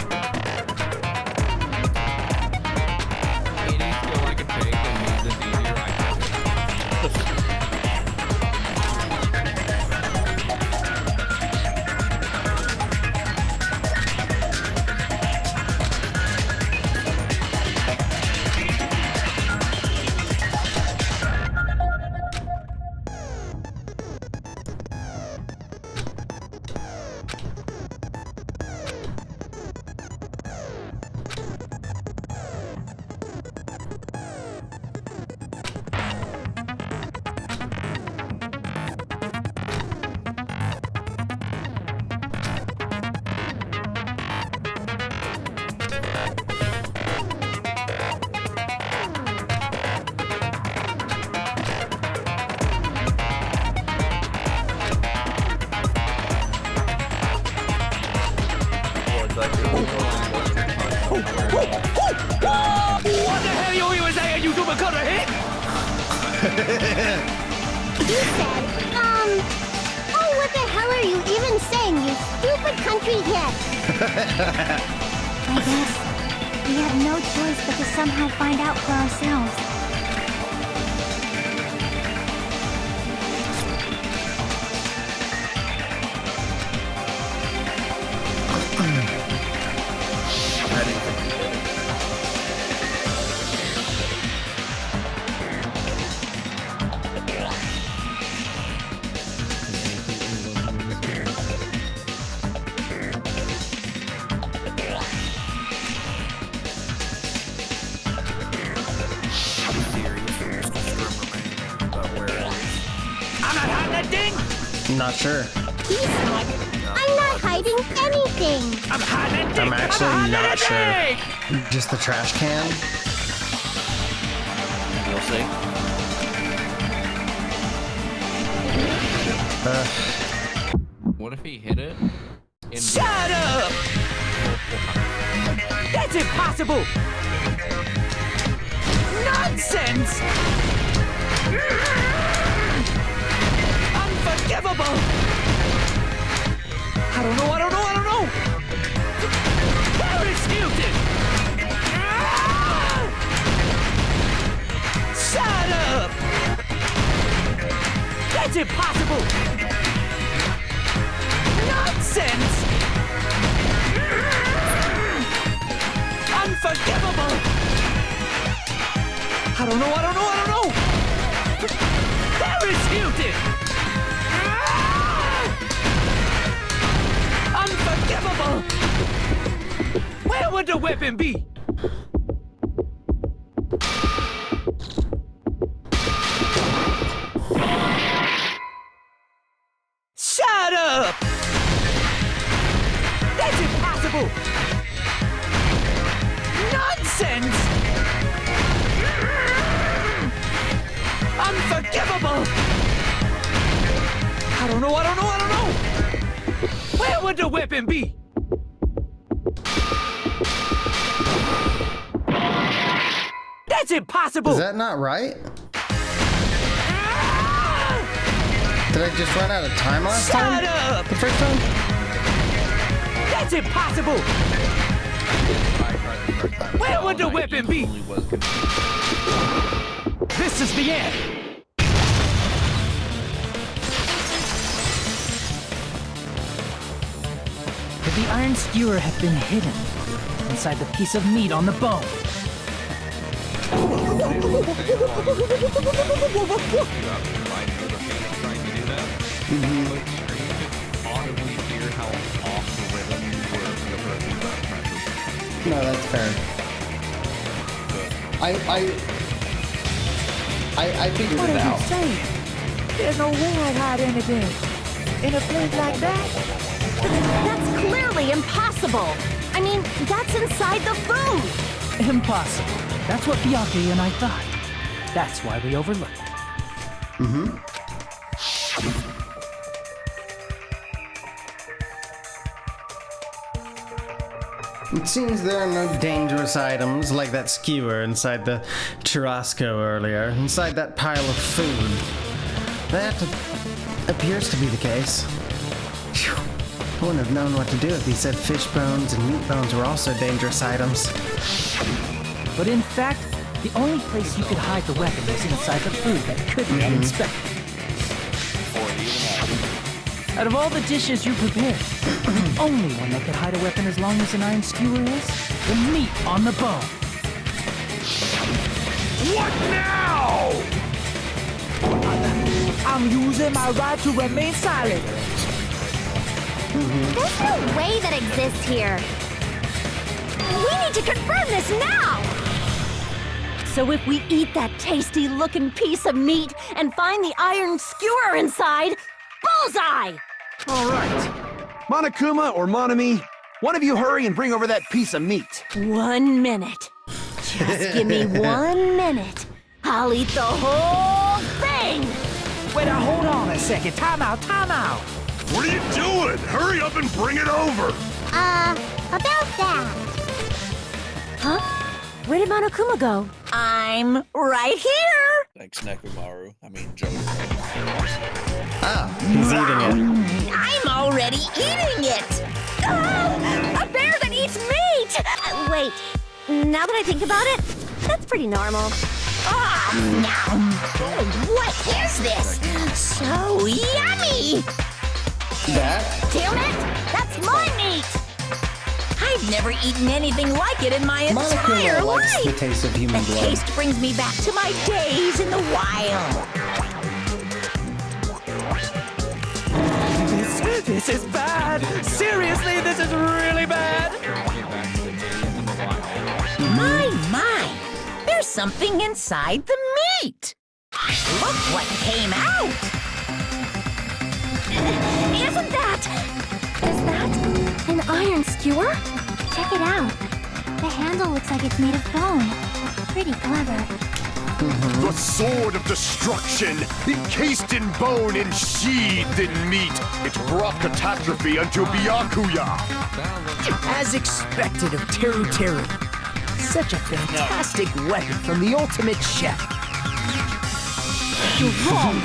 It needs to go like a pig and makes it easier. I can do it. He said, oh, what the hell are you even saying, you stupid country kid? I guess we have no choice but to somehow find out for ourselves. Not sure. He said, I'm not hiding anything. I'm actually not sure. Just the trash can? We'll see. What if he hit it? Shut up! That's impossible! Nonsense! Unforgivable! I don't know! Paris Hilton! Shut up! That's impossible! Nonsense! Unforgivable! I don't know! Paris Hilton! Unforgivable! Where would the weapon be? Shut up! That's impossible! Nonsense! Unforgivable! I don't know! Where would the weapon be? That's impossible! Is that not right? Did I just run out of time last time? Shut up! The first time? That's impossible! Where would the weapon be? This is the end! Could the iron skewer have been hidden inside the piece of meat on the bone? No, that's fair. I figured What it are you out. saying? There's no way I'd hide anything in a place like that. That's clearly impossible. I mean, that's inside the food. Impossible. That's what Byakuya and I thought. That's why we overlooked it. It seems there are no dangerous items like that skewer inside the churrasco earlier, inside that pile of food. That appears to be the case. Phew. I wouldn't have known what to do if he said fish bones and meat bones were also dangerous items. But in fact, the only place you could hide the weapon was inside the food that could be inspected. Out of all the dishes you prepared, the only one that could hide a weapon as long as an iron skewer is the meat on the bone. What now? I'm using my right to remain silent. There's no way that exists here. We need to confirm this now! So if we eat that tasty-looking piece of meat and find the iron skewer inside, bullseye! All right. Monokuma or Monami, one of you hurry and bring over that piece of meat. 1 minute. Just give me 1 minute. I'll eat the whole thing! Wait, now hold on a second. Time out. What are you doing? Hurry up and bring it over! About that. Huh? Where did Monokuma go? I'm right here! Thanks, Nekomaru. I mean, Joker. Ah, he's eating it. I'm already eating it! A bear that eats meat! Wait, now that I think about it, that's pretty normal. What is this? So yummy! That? Damn it! That's my meat! I've never eaten anything like it in my entire Monokuma likes life! the taste of human The blood. taste brings me back to my days in the wild. This is bad! Seriously, this is really bad! My! There's something inside the meat! Look what came out! Isn't that... Is that an iron skewer? Check it out. The handle looks like it's made of bone. Pretty clever. The sword of destruction, encased in bone and sheathed in meat. It brought catastrophe unto Byakuya. As expected of Teru Teru. Such a fantastic weapon from the ultimate chef. You're wrong!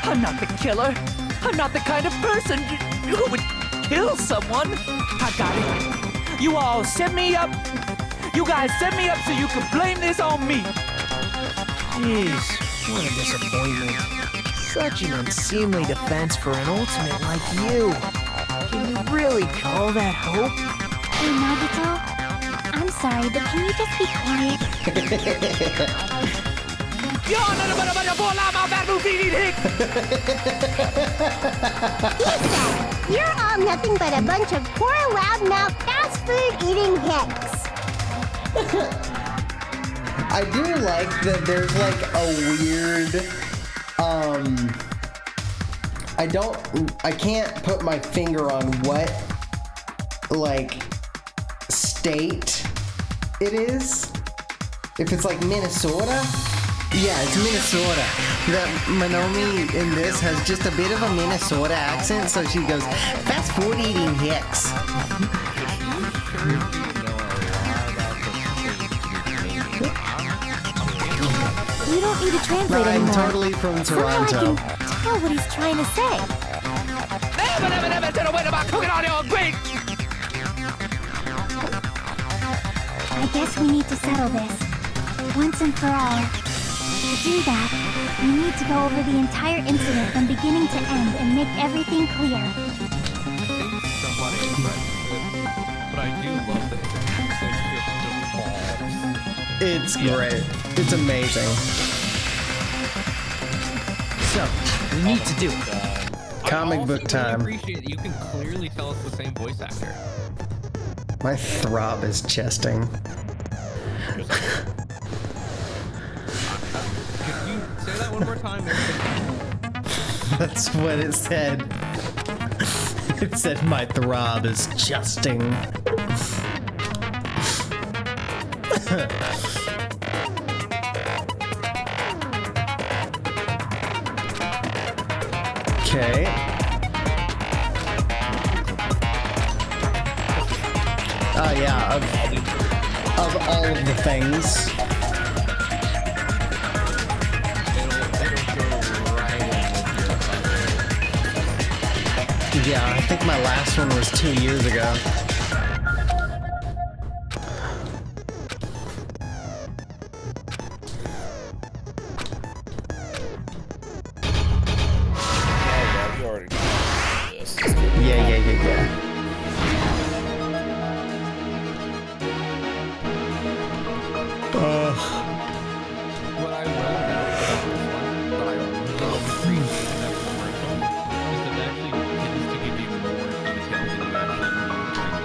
I'm not the killer! I'm not the kind of person who would kill someone! I got it! You all set me up! You guys set me up so you could blame this on me! Jeez, what a disappointment. Such an unseemly defense for an ultimate like you. Can you really call that hope? Hey, Nagito. I'm sorry, but can you just be quiet? You're all nothing but a bunch of poor, loudmouth, fast food eating hicks. I do like that there's like a weird, I can't put my finger on what, like, state it is. If it's like Minnesota? Yeah, it's Minnesota. That Monomi in this has just a bit of a Minnesota accent, so she goes, fast food eating hicks. You don't need to translate I'm anymore. totally from Toronto. Somehow I can tell what he's trying to say. I guess we need to settle this, once and for all. To do that, we need to go over the entire incident from beginning to end and make everything clear. But I do love that It's great. It's amazing. So, we need to do it. Comic book time. I appreciate that you can clearly tell it's the same voice actor. My throb is chesting. Could you say that one more time? That's what it said. It said my throb is chesting. Okay. Oh yeah, of all of the things. Yeah, I think my last one was 2 years ago. You already know this. Yeah. What I love about this one, but I really appreciate that commercial, is that it actually tends to give you more detail than you actually need during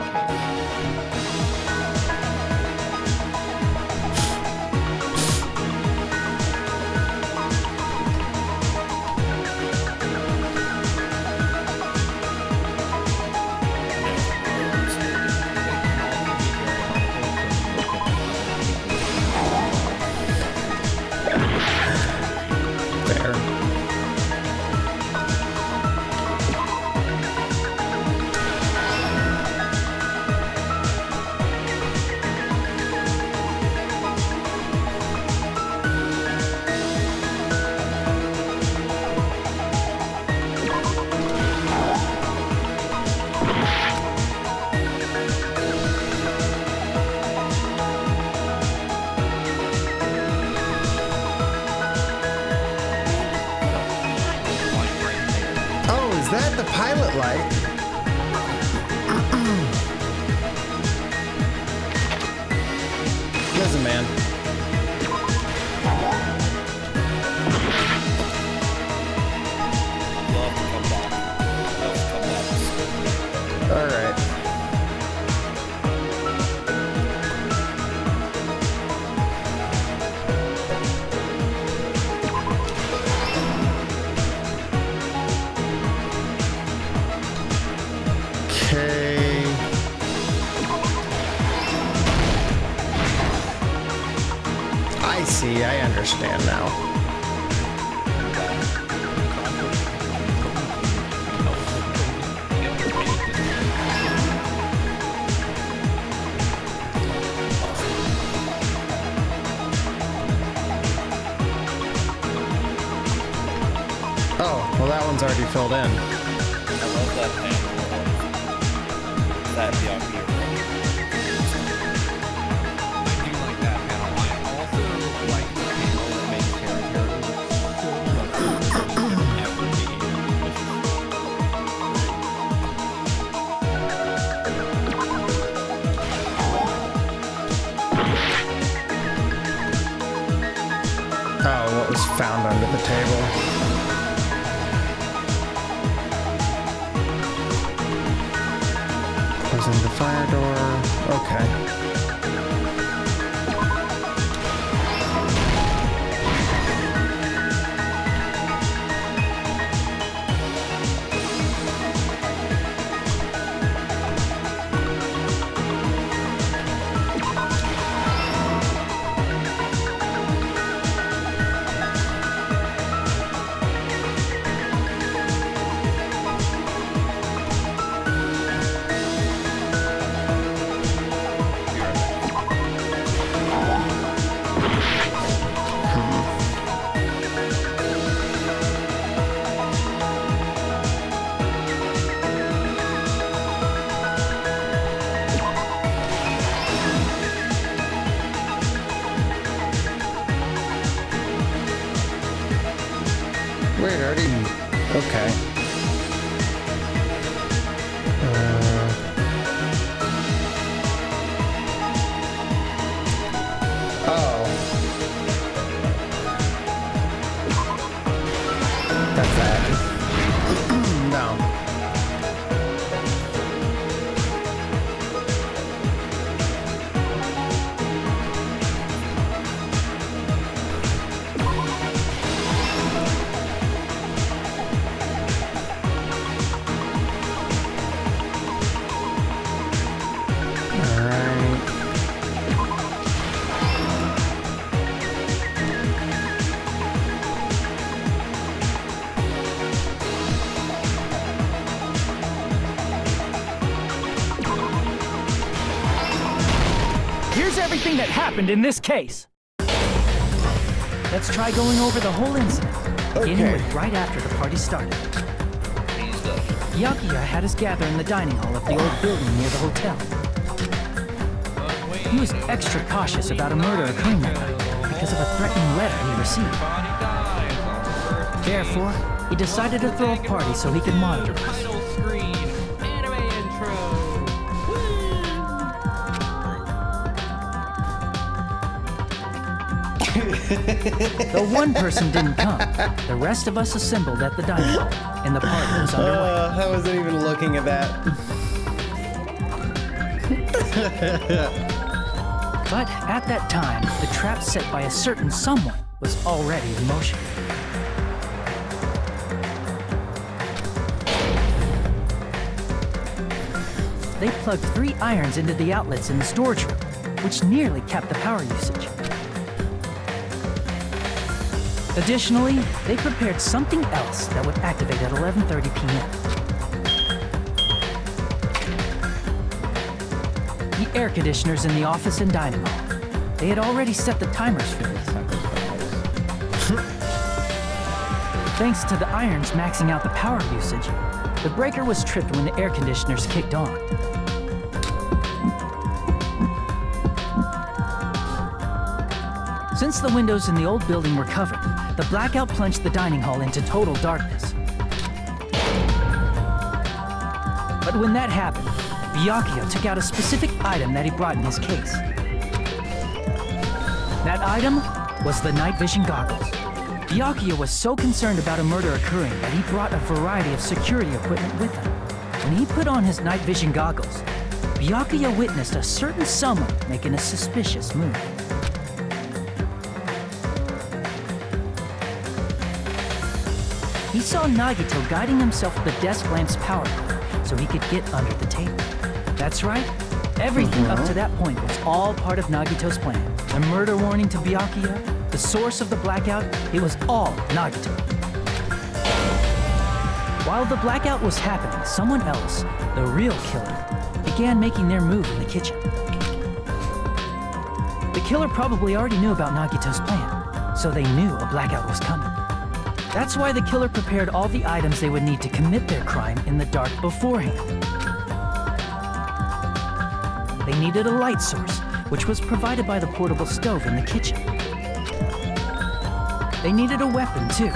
that the pilot light? Listen, man. All right. Okay. I see, I understand now. Oh, well that one's already filled in. I love that panel. That beyond here. I do like that panel. I also like the panel that makes characters Oh, what was found under the table? Closing the fire door. Okay. Wait, already. Okay. Oh. That's that. No. Here's everything that happened in this case. Let's try going over the whole incident, beginning with right after the party started. Byakuya had us gather in the dining hall of the old building near the hotel. He was extra cautious about a murder occurring that night because of a threatening letter he received. Therefore, he decided to throw a party so he could monitor us. Though one person didn't come, the rest of us assembled at the dining hall, and the party was underway. I wasn't even looking at that. But at that time, the trap set by a certain someone was already in motion. They plugged 3 irons into the outlets in the storage room, which nearly capped the power usage. Additionally, they prepared something else that would activate at 11:30 p.m. The air conditioners in the office and dining hall. They had already set the timers for this. Thanks to the irons maxing out the power usage, the breaker was tripped when the air conditioners kicked on. Since the windows in the old building were covered, the blackout plunged the dining hall into total darkness. But when that happened, Byakuya took out a specific item that he brought in his case. That item was the night vision goggles. Byakuya was so concerned about a murder occurring that he brought a variety of security equipment with him. When he put on his night vision goggles, Byakuya witnessed a certain someone making a suspicious move. He saw Nagito guiding himself with the desk lamp's power cord so he could get under the table. That's right. Everything up to that point was all part of Nagito's plan. The murder warning to Byakuya, the source of the blackout, it was all Nagito. While the blackout was happening, someone else, the real killer, began making their move in the kitchen. The killer probably already knew about Nagito's plan, so they knew a blackout was coming. That's why the killer prepared all the items they would need to commit their crime in the dark beforehand. They needed a light source, which was provided by the portable stove in the kitchen. They needed a weapon, too.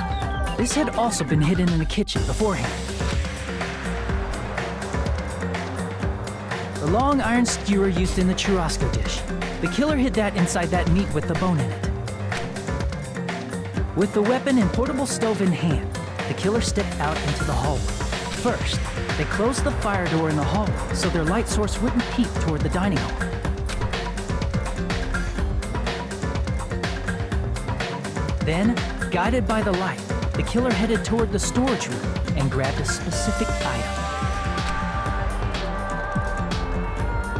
This had also been hidden in the kitchen beforehand. The long iron skewer used in the churrasco dish. The killer hid that inside that meat with the bone in it. With the weapon and portable stove in hand, the killer stepped out into the hallway. First, they closed the fire door in the hallway so their light source wouldn't peek toward the dining hall. Then, guided by the light, the killer headed toward the storage room and grabbed a specific item.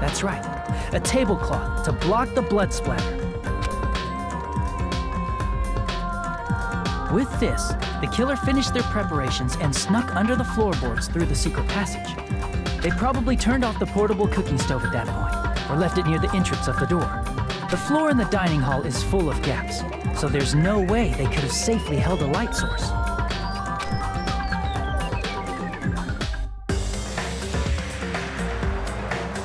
That's right, a tablecloth to block the blood splatter. With this, the killer finished their preparations and snuck under the floorboards through the secret passage. They probably turned off the portable cooking stove at that point, or left it near the entrance of the door. The floor in the dining hall is full of gaps, so there's no way they could have safely held a light source.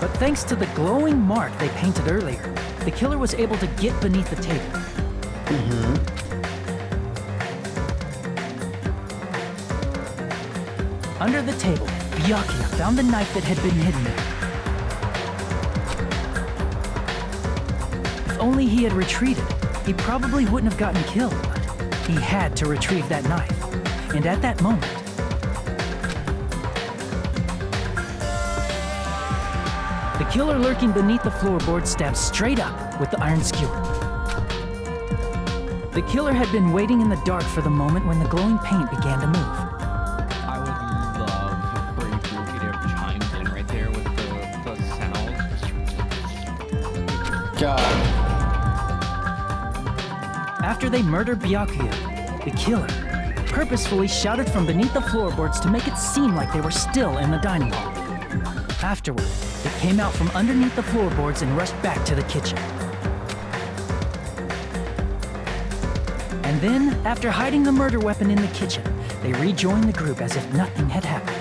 But thanks to the glowing mark they painted earlier, the killer was able to get beneath the table. Under the table, Byakuya found the knife that had been hidden there. If only he had retreated, he probably wouldn't have gotten killed, but he had to retrieve that knife. And at that moment, the killer lurking beneath the floorboard stabbed straight up with the iron skewer. The killer had been waiting in the dark for the moment when the glowing paint began to move. After they murdered Byakuya, the killer purposefully shouted from beneath the floorboards to make it seem like they were still in the dining hall. Afterward, they came out from underneath the floorboards and rushed back to the kitchen. And then, after hiding the murder weapon in the kitchen, they rejoined the group as if nothing had happened.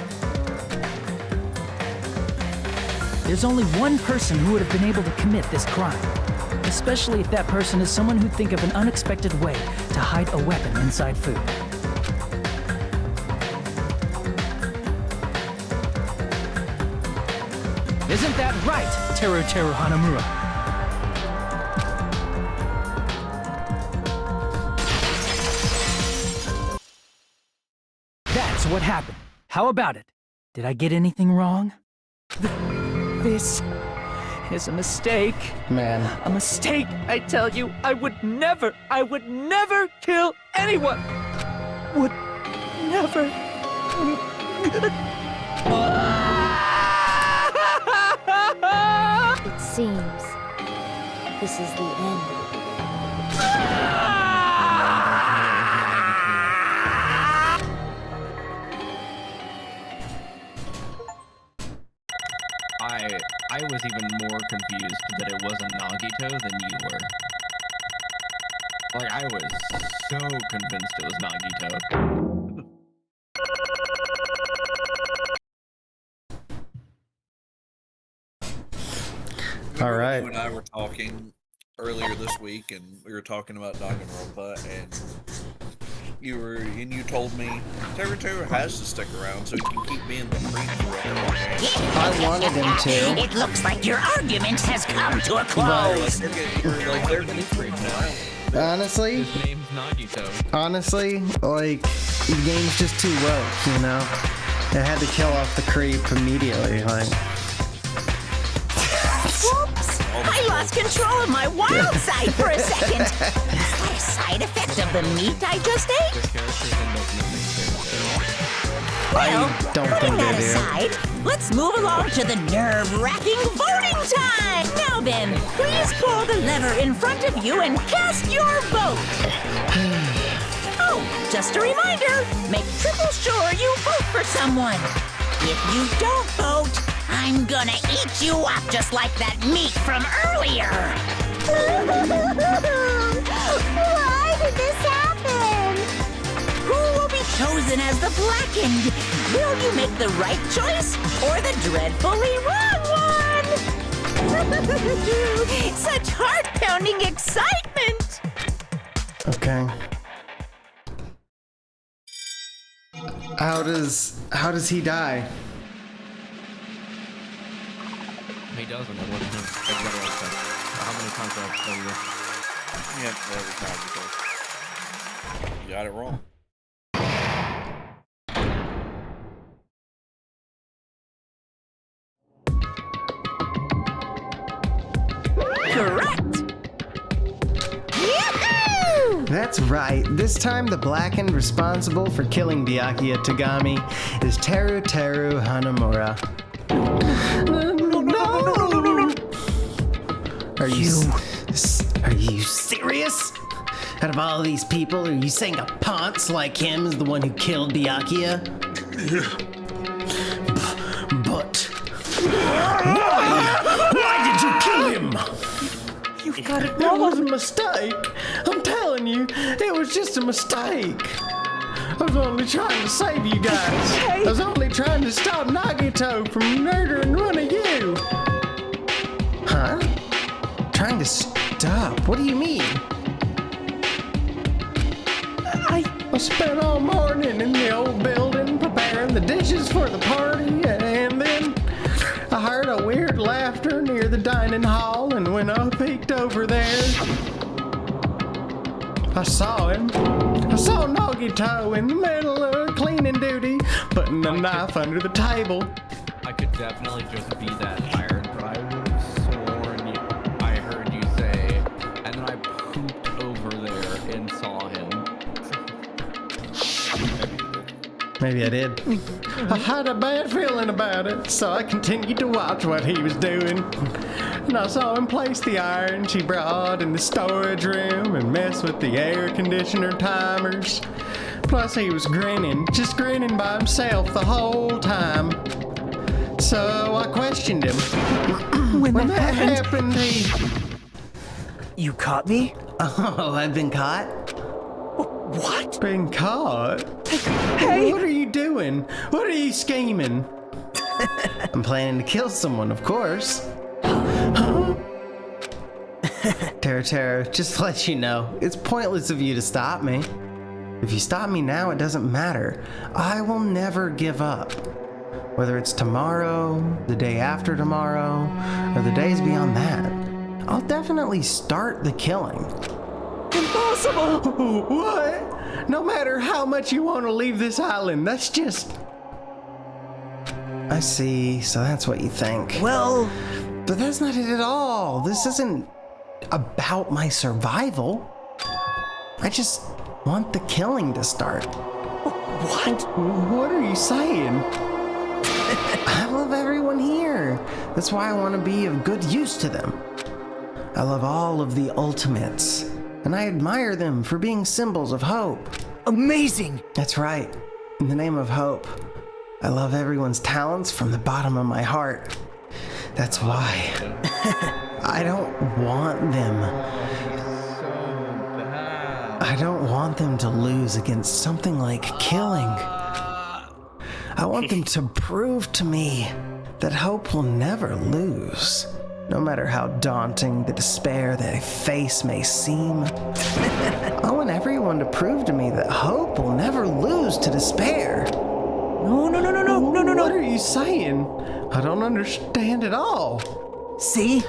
There's only one person who would have been able to commit this crime. Especially if that person is someone who'd think of an unexpected way to hide a weapon inside food. Isn't that right, Teru Hanamura? That's what happened. How about it? Did I get anything wrong? This is a mistake. Man. A mistake, I tell you. I would never kill anyone. Would never. It seems this is the end. I was even more confused that it wasn't Nagito than you were. Like, I was so convinced it was Nagito. All right. You and I were talking earlier this week, and we were talking about Danganronpa, and you told me Teru has to stick around so he can keep being the creep forever. I wanted him to. It looks like your argument has come to a close. Honestly, His name's Nagito. honestly, like, the game's just too woke, you know? I had to kill off the creep immediately, like. Whoops! I lost control of my wild side for a second. Is that a side effect of the meat I just ate? The characters end up missing. Well, don't putting think that they do. aside, let's move along to the nerve-wracking voting time! Now then, please pull the lever in front of you and cast your vote! Oh, just a reminder, make triple sure you vote for someone. If you don't vote, I'm gonna eat you up just like that meat from earlier! Why did this happen? Who will be chosen as the Blackened? Will you make the right choice or the dreadfully wrong one? Such heart-pounding excitement! Okay. How does he die? He doesn't. It wasn't him. Everybody else does. How many times have I told you? Yeah, every time you got it wrong. Correct! That's right. This time the Blackened responsible for killing Byakuya Tagami is Teru Hanamura. No! Are you serious? Out of all these people, are you saying a ponce like him is the one who killed Byakuya? But why did you kill him? You've got it It was a mistake. I'm telling you, it was just a mistake. I was only trying to save you guys. I was only trying to stop Nagito from murdering one of you. Huh? Trying to stop? What do you mean? I spent all morning in the old building preparing the dishes for the party, and then I heard a weird laughter near the dining hall, and when I peeked over there, I saw him. I saw Nagito in the middle of cleaning duty, putting a knife under the table. I could definitely just be that tired, but I would have sworn I heard you say, and then I pooped over there and saw him. Maybe I did. I had a bad feeling about it, so I continued to watch what he was doing. And I saw him place the irons he brought in the storage room and mess with the air conditioner timers. Plus he was grinning, just grinning by himself the whole time. So I questioned him. When that happened, he... You caught me? Oh, I've been caught? What? Been caught? Hey! What are you doing? What are you scheming? I'm planning to kill someone, of course. Teru, just to let you know, it's pointless of you to stop me. If you stop me now, it doesn't matter. I will never give up. Whether it's tomorrow, the day after tomorrow, or the days beyond that, I'll definitely start the killing. Impossible! What? No matter how much you want to leave this island, that's just... I see, so that's what you think. Well... But that's not it at all. This isn't about my survival. I just want the killing to start. What? What are you saying? I love everyone here. That's why I want to be of good use to them. I love all of the ultimates, and I admire them for being symbols of hope. Amazing! That's right. In the name of hope, I love everyone's talents from the bottom of my heart. That's why. I don't want them. I don't want them to lose against something like killing. I want them to prove to me that hope will never lose. No matter how daunting the despair they face may seem, I want everyone to prove to me that hope will never lose to despair. No. What are you saying? I don't understand at all. See,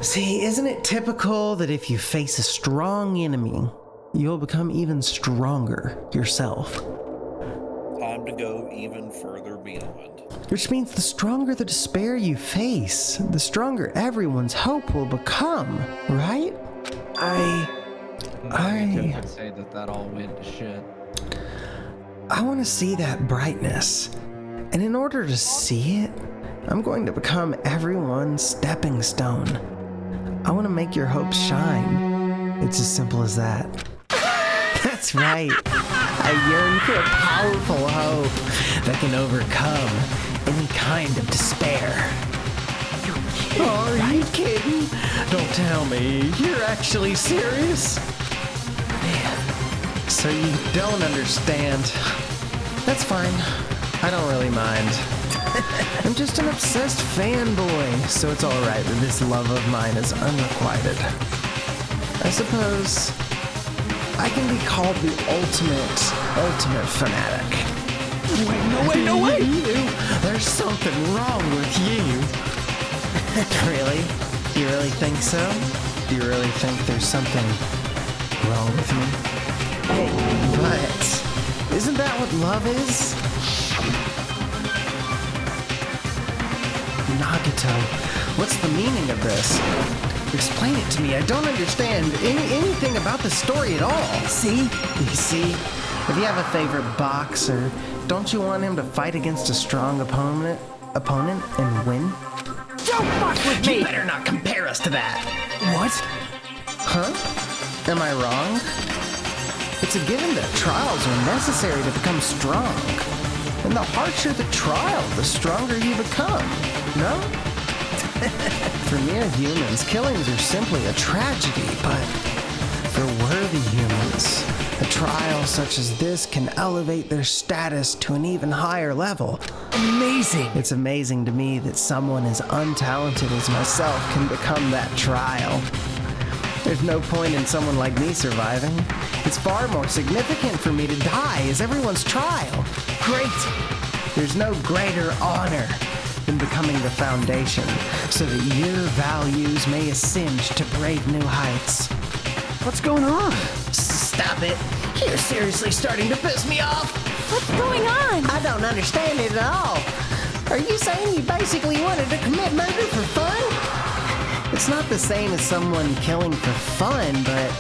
isn't it typical that if you face a strong enemy, you'll become even stronger yourself? Time to go even further beyond. Which means the stronger the despair you face, the stronger everyone's hope will become, right? I could say that all went to shit. I want to see that brightness. And in order to see it, I'm going to become everyone's stepping stone. I want to make your hopes shine. It's as simple as that. That's right. I yearn for a powerful hope that can overcome any kind of despair. Are you kidding? Don't tell me. You're actually serious? So you don't understand. That's fine. I don't really mind. I'm just an obsessed fanboy, so it's alright that this love of mine is unrequited. I suppose I can be called the ultimate fanatic. Wait, no way! There's something wrong with you. Really? You really think so? Do you really think there's something wrong with me? Hey, but isn't that what love is? Nagito, what's the meaning of this? Explain it to me. I don't understand anything about the story at all. See? You see? If you have a favorite boxer, don't you want him to fight against a strong opponent and win? Don't fuck with me! You better not compare us to that. What? Huh? Am I wrong? It's a given that trials are necessary to become strong. And the harsher the trial, the stronger you become. No? For mere humans, killings are simply a tragedy, but for worthy humans, a trial such as this can elevate their status to an even higher level. Amazing! It's amazing to me that someone as untalented as myself can become that trial. There's no point in someone like me surviving. It's far more significant for me to die as everyone's trial. Great! There's no greater honor than becoming the foundation, so that your values may ascend to brave new heights. What's going on? Stop it. You're seriously starting to piss me off. What's going on? I don't understand it at all. Are you saying you basically wanted to commit murder for fun? It's not the same as someone killing for fun, but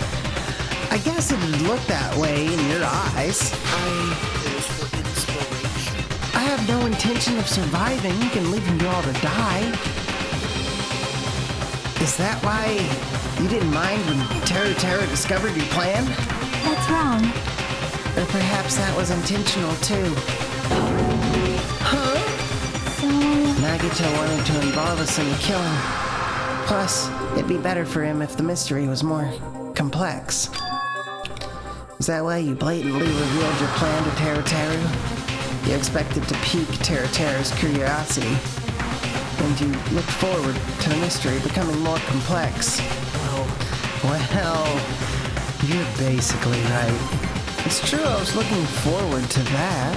I guess it'd look that way in your eyes. It was for inspiration. I have no intention of surviving and leaving you all to die. Is that why you didn't mind when Terra discovered your plan? That's wrong. Or perhaps that was intentional too. Huh? So... Nagito wanted to involve us in the killing. Plus, it'd be better for him if the mystery was more complex. Is that why you blatantly revealed your plan to Teru? You expected to pique Teru's curiosity, and you looked forward to the mystery becoming more complex. Well, you're basically right. It's true I was looking forward to that.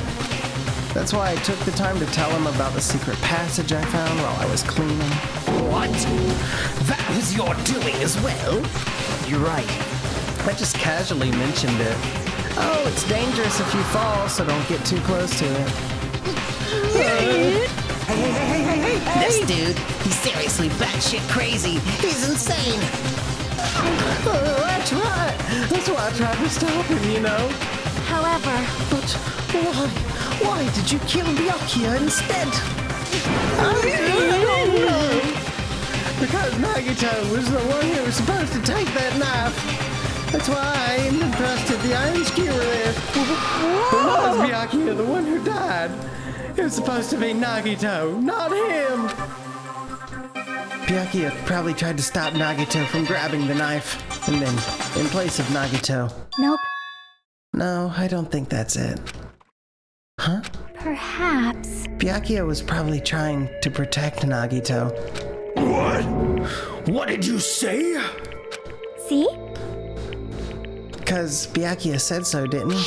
That's why I took the time to tell him about the secret passage I found while I was cleaning. What? That was your doing as well? You're right. I just casually mentioned it. Oh, it's dangerous if you fall, so don't get too close to it. Hey! This dude, he's seriously batshit crazy. He's insane. That's right. That's why I tried to stop him, you know. However... But why? Why did you kill Byakuya instead? Because Nagito was the one who was supposed to take that knife. That's why I entrusted the iron skewer there. But was Byakuya the one who died? It was supposed to be Nagito, not him. Byakuya probably tried to stop Nagito from grabbing the knife, and then, in place of Nagito. Nope. No, I don't think that's it. Huh? Perhaps. Byakuya was probably trying to protect Nagito. What? What did you say? See? Because Byakuya said so, didn't he?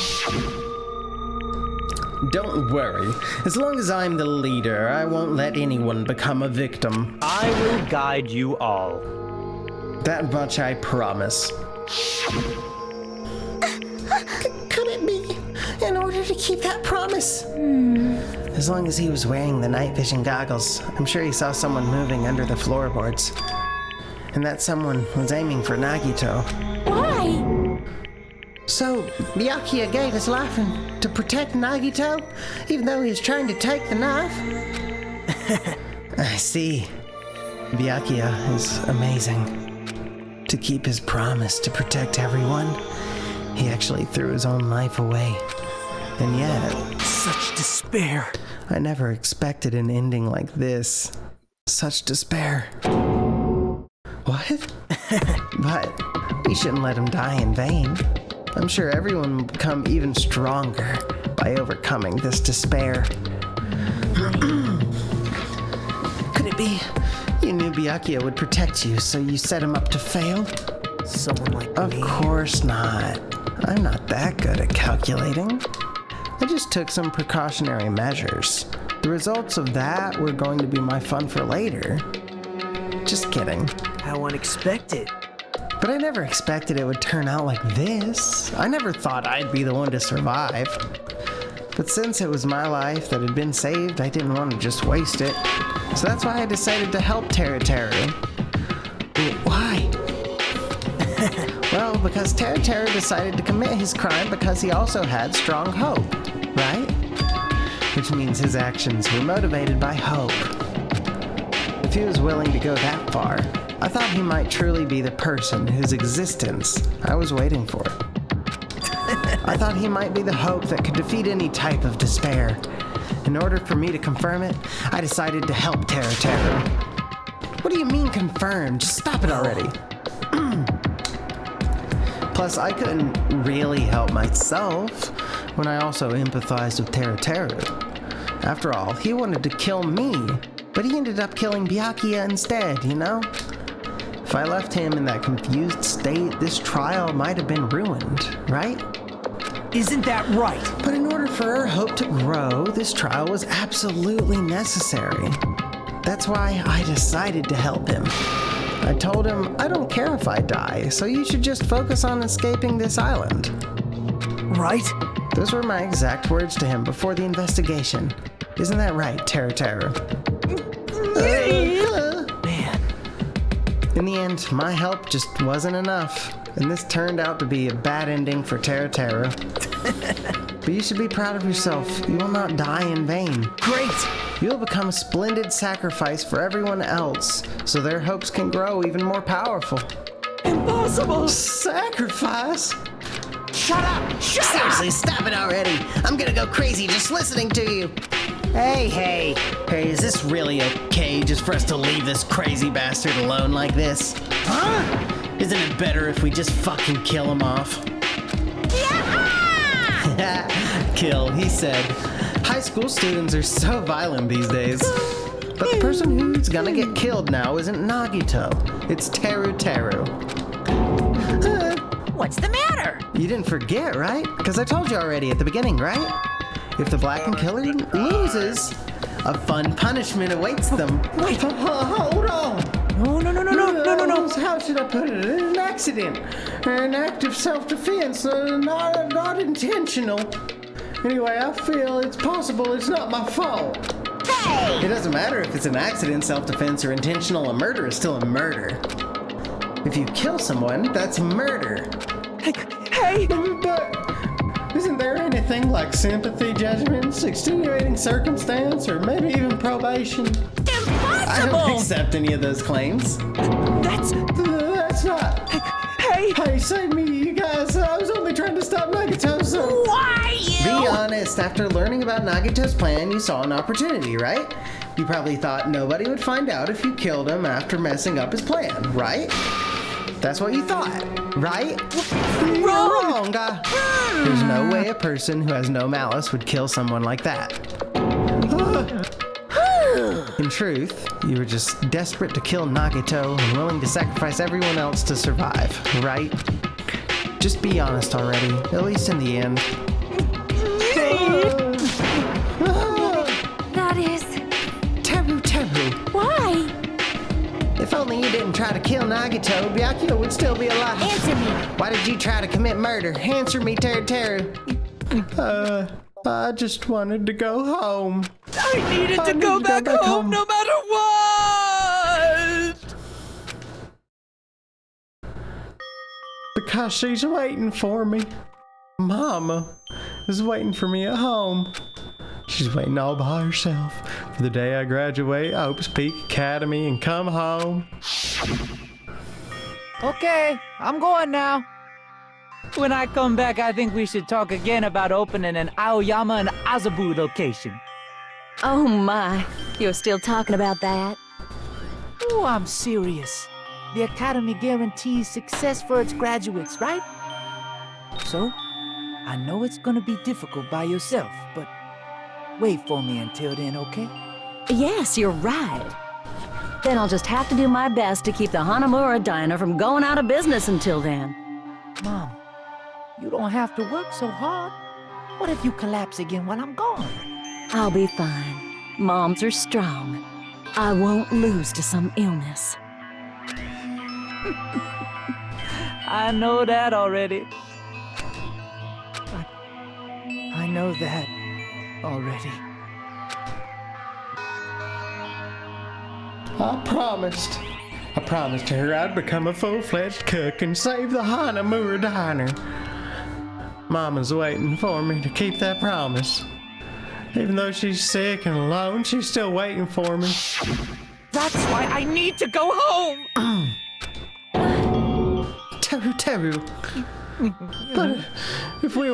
Don't worry. As long as I'm the leader, I won't let anyone become a victim. I will guide you all. That much I promise. Could it be in order to keep that promise? As long as he was wearing the night vision goggles, I'm sure he saw someone moving under the floorboards. And that someone was aiming for Nagito. Why? So, Byakuya gave his life to protect Nagito, even though he was trying to take the knife? I see. Byakuya is amazing. To keep his promise to protect everyone, he actually threw his own life away. And yet... Such despair. I never expected an ending like this. Such despair. What? But we shouldn't let him die in vain. I'm sure everyone will become even stronger by overcoming this despair. Could it be you knew Byakuya would protect you, so you set him up to fail? Someone like me? Of course not. I'm not that good at calculating. I just took some precautionary measures. The results of that were going to be my fun for later. Just kidding. How unexpected. But I never expected it would turn out like this. I never thought I'd be the one to survive. But since it was my life that had been saved, I didn't want to just waste it. So that's why I decided to help Teru. Why? Well, because Teru decided to commit his crime because he also had strong hope, right? Which means his actions were motivated by hope. If he was willing to go that far, I thought he might truly be the person whose existence I was waiting for. I thought he might be the hope that could defeat any type of despair. In order for me to confirm it, I decided to help Teru. What do you mean confirm? Just stop it already. Plus, I couldn't really help myself when I also empathized with Teru. After all, he wanted to kill me, but he ended up killing Byakuya instead, you know? If I left him in that confused state, this trial might have been ruined, right? Isn't that right? But in order for her hope to grow, this trial was absolutely necessary. That's why I decided to help him. I told him, I don't care if I die, so you should just focus on escaping this island. Right? Those were my exact words to him before the investigation. Isn't that right, Teru? Man. In the end, my help just wasn't enough, and this turned out to be a bad ending for Teru. But you should be proud of yourself. You will not die in vain. Great! You will become a splendid sacrifice for everyone else, so their hopes can grow even more powerful. Impossible! Sacrifice? Shut up! Seriously, stop it already! I'm gonna go crazy just listening to you! Hey, is this really okay just for us to leave this crazy bastard alone like this? Huh? Isn't it better if we just fucking kill him off? Kill, he said. High school students are so violent these days. But the person who's gonna get killed now isn't Nagito. It's Teru. What's the matter? You didn't forget, right? Because I told you already at the beginning, right? If the Blackened Killer loses, a fun punishment awaits them. Wait. Hold on. No. How should I put it? An accident. An act of self-defense. Not intentional. Anyway, I feel it's possible it's not my fault. Hey! It doesn't matter if it's an accident, self-defense, or intentional. A murder is still a murder. If you kill someone, that's murder. Hey! But isn't there anything like sympathy judgments, extenuating circumstance, or maybe even probation? Impossible! I don't accept any of those claims. That's not... Hey, save me, you guys. I was only trying to stop Nagito, so... Why you? Be honest, after learning about Nagito's plan, you saw an opportunity, right? You probably thought nobody would find out if you killed him after messing up his plan, right? That's what you thought, right? You're wrong. There's no way a person who has no malice would kill someone like that. In truth, you were just desperate to kill Nagito and willing to sacrifice everyone else to survive, right? Just be honest already, at least in the end. That is... Teru. Why? If only you didn't try to kill Nagito, Byakuya would still be alive. Answer me. Why did you try to commit murder? Answer me, Teru. I just wanted to go home. I needed to go back home no matter what! Because she's waiting for me. Mama is waiting for me at home. She's waiting all by herself for the day I graduate Oaks Peak Academy and come home. Okay, I'm going now. When I come back, I think we should talk again about opening an Aoyama and Azabu location. Oh my, you're still talking about that? Oh, I'm serious. The Academy guarantees success for its graduates, right? So, I know it's gonna be difficult by yourself, but wait for me until then, okay? Yes, you're right. Then I'll just have to do my best to keep the Hanamura Diner from going out of business until then. Mom, you don't have to work so hard. What if you collapse again while I'm gone? I'll be fine. Moms are strong. I won't lose to some illness. I know that already. I know that already. I promised her I'd become a full-fledged cook and save the Hanamura Diner. Mama's waiting for me to keep that promise. Even though she's sick and alone, she's still waiting for me. That's why I need to go home! Teru. But if we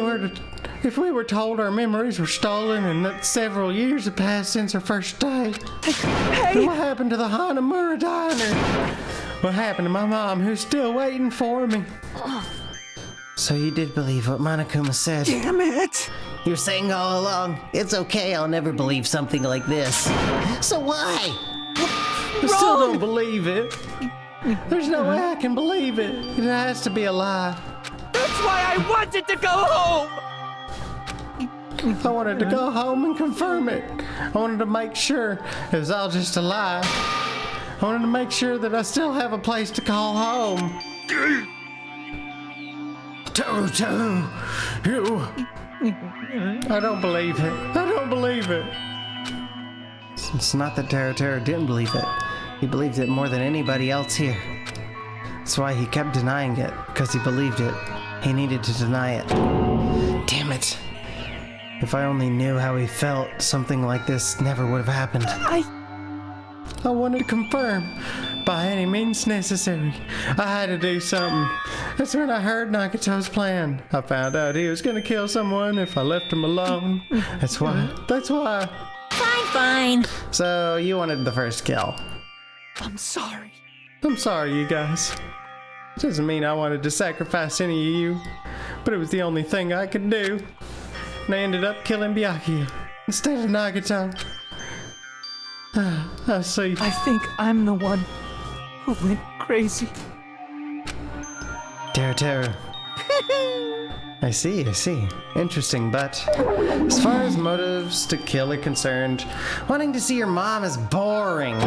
were told our memories were stolen and that several years have passed since our first day, then what happened to the Hanamura Diner? What happened to my mom who's still waiting for me? So you did believe what Monokuma said? Damn it! You're saying all along, it's okay, I'll never believe something like this. So why? I still don't believe it. There's no way I can believe it. It has to be a lie. That's why I wanted to go home! I wanted to go home and confirm it. I wanted to make sure it was all just a lie. I wanted to make sure that I still have a place to call home. Teru, you... I don't believe it. It's not that Teru didn't believe it. He believed it more than anybody else here. That's why he kept denying it, because he believed it. He needed to deny it. Damn it. If I only knew how he felt, something like this never would have happened. I wanted to confirm, by any means necessary. I had to do something. That's when I heard Nagito's plan. I found out he was gonna kill someone if I left him alone. That's why. Fine. So, you wanted the first kill. I'm sorry. I'm sorry, you guys. Doesn't mean I wanted to sacrifice any of you, but it was the only thing I could do. And I ended up killing Byakuya instead of Nagito. I see. I think I'm the one who went crazy. Teru. I see. Interesting, but as far as motives to kill are concerned, wanting to see your mom is boring.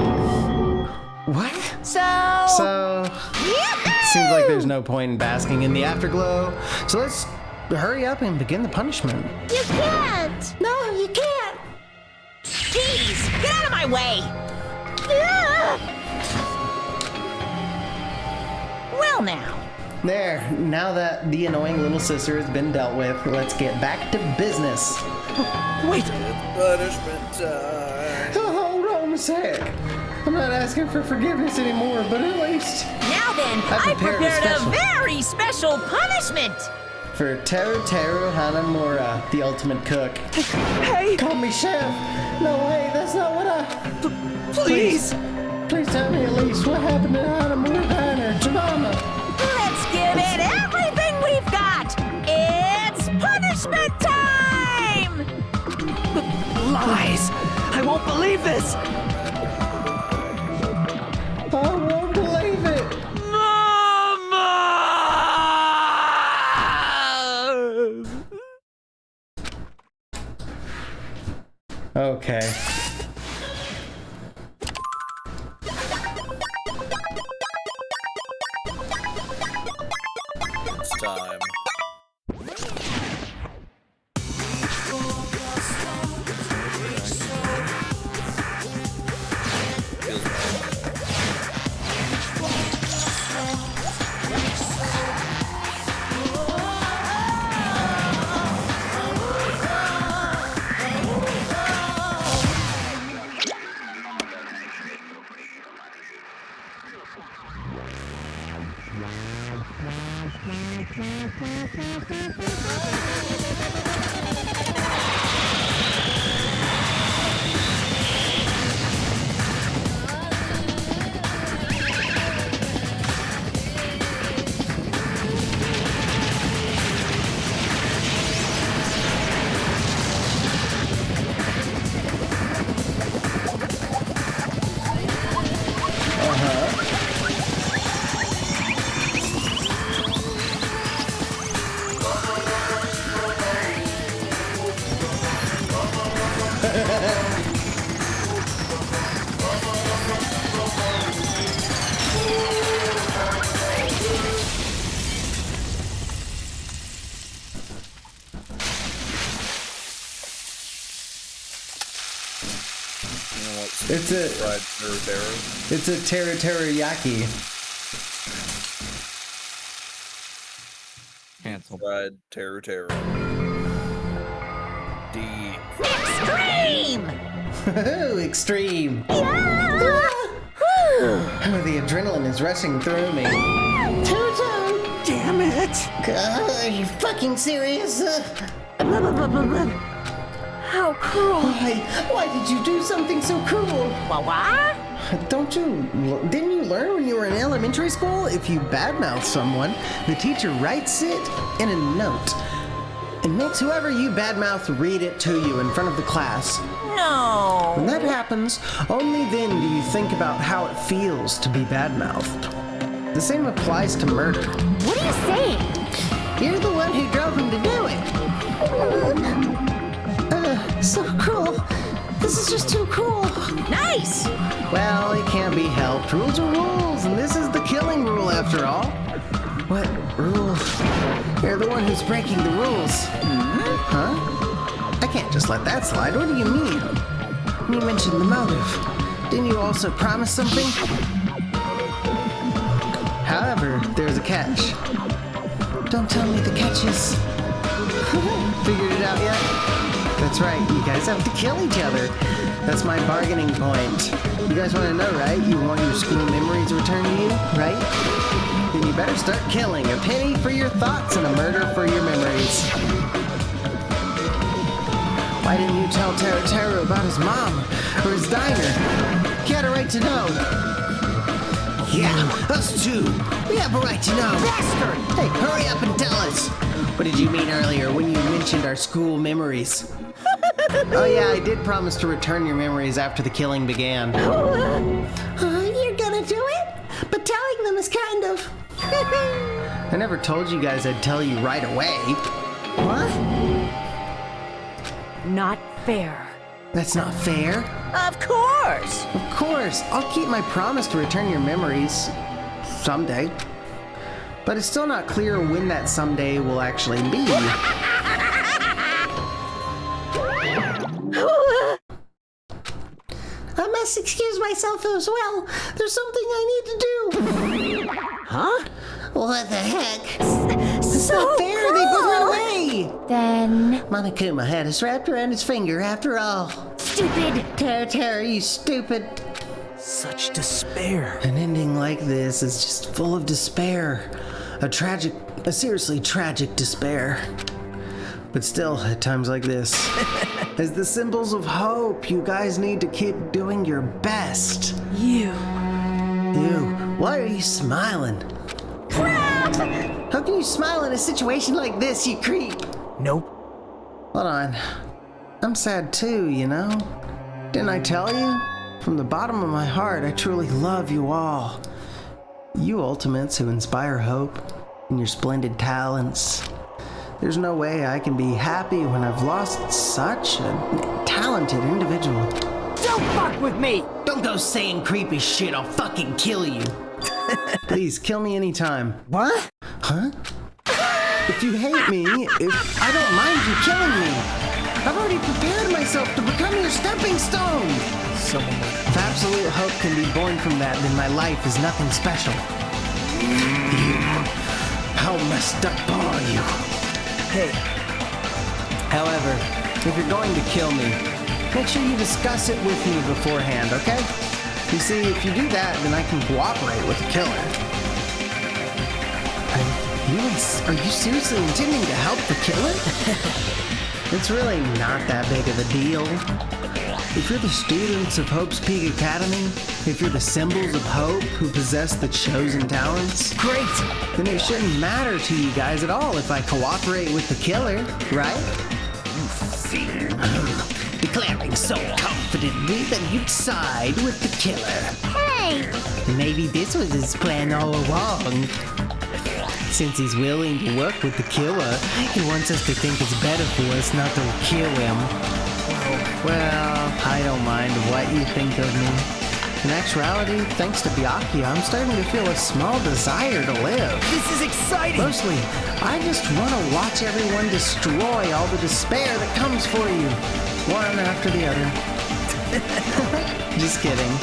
What? So it seems like there's no point in basking in the afterglow. So let's hurry up and begin the punishment. You can't! No, you can't! Jeez, get out of my way! Well now. There, now that the annoying little sister has been dealt with, let's get back to business. Wait! Punishment time. Hold on a sec. I'm not asking for forgiveness anymore, but at least... Now then, I prepared a very special punishment! For Teru Hanamura, the ultimate cook. Hey! Call me chef! No way, that's not what I... Please tell me at least what happened to Hanamura Diner, to Mama. Let's give it everything we've got! It's punishment time! Lies! I won't believe this! I won't believe it! Okay. It's time. It's a teriyaki. Cancel. Fried terror. Deep. Extreme! Extreme. The adrenaline is rushing through me. Toto! Damn it! Are you fucking serious? How cruel. Why did you do something so cruel? What? Didn't you learn when you were in elementary school? If you badmouth someone, the teacher writes it in a note and makes whoever you badmouth read it to you in front of the class. No. When that happens, only then do you think about how it feels to be badmouthed. The same applies to murder. What are you saying? You're the one who drove him to do it. So cruel. This is just too cruel. Nice! Well, it can't be helped. Rules are rules, and this is the killing rule after all. What rule? You're the one who's breaking the rules. Huh? I can't just let that slide. What do you mean? You mentioned the motive. Didn't you also promise something? However, there's a catch. Don't tell me the catch is... Figured it out yet? That's right, you guys have to kill each other. That's my bargaining point. You guys want to know, right? You want your school memories returned to you, right? Then you better start killing. A penny for your thoughts and a murder for your memories. Why didn't you tell Teru about his mom or his diner? He had a right to know. Yeah, us too. We have a right to know. Bastard! Hey, hurry up and tell us. What did you mean earlier when you mentioned our school memories? Oh yeah, I did promise to return your memories after the killing began. You're gonna do it? But telling them is kind of... I never told you guys I'd tell you right away. What? Not fair. That's not fair. Of course! Of course. I'll keep my promise to return your memories someday. But it's still not clear when that someday will actually be. I must excuse myself as well. There's something I need to do. Huh? What the heck? It's not fair. They both ran away. Then... Monokuma had us wrapped around his finger after all. Stupid! Tara, you stupid. Such despair. An ending like this is just full of despair. A seriously tragic despair. But still, at times like this, as the symbols of hope, you guys need to keep doing your best. You, why are you smiling? Crap! How can you smile in a situation like this, you creep? Nope. Hold on. I'm sad too, you know? Didn't I tell you? From the bottom of my heart, I truly love you all. You ultimates who inspire hope and your splendid talents. There's no way I can be happy when I've lost such a talented individual. Don't fuck with me! Don't go saying creepy shit, I'll fucking kill you. Please, kill me anytime. What? Huh? If you hate me, I don't mind you killing me. I've already prepared myself to become your stepping stone. If absolute hope can be born from that, then my life is nothing special. How messed up are you? Hey. However, if you're going to kill me, make sure you discuss it with me beforehand, okay? You see, if you do that, then I can cooperate with the killer. Are you seriously intending to help the killer? It's really not that big of a deal. If you're the students of Hope's Peak Academy, if you're the symbols of hope who possess the chosen talents, great! Then it shouldn't matter to you guys at all if I cooperate with the killer, right? You fiend. Declaring so confidently that you'd side with the killer. Hey! Maybe this was his plan all along. Since he's willing to work with the killer, he wants us to think it's better for us not to kill him. Well, I don't mind what you think of me. In actuality, thanks to Byakuya, I'm starting to feel a small desire to live. This is exciting! Mostly, I just want to watch everyone destroy all the despair that comes for you. One after the other. Just kidding.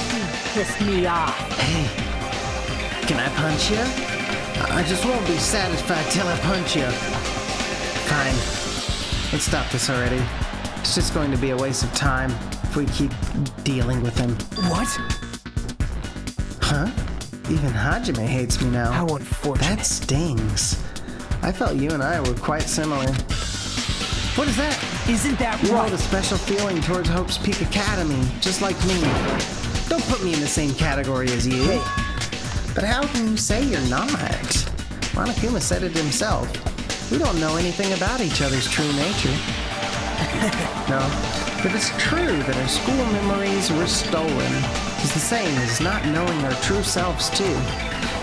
Piss me off. Hey, can I punch you? I just won't be satisfied till I punch you. Fine. Let's stop this already. It's just going to be a waste of time if we keep dealing with him. What? Huh? Even Hajime hates me now. How unfortunate. That stings. I felt you and I were quite similar. What is that? Isn't that You right? hold a special feeling towards Hope's Peak Academy, just like me. Don't put me in the same category as you. Hey. But how can you say you're not? Monokuma said it himself. We don't know anything about each other's true nature. No, if it's true that our school memories were stolen, it's the same as not knowing our true selves too.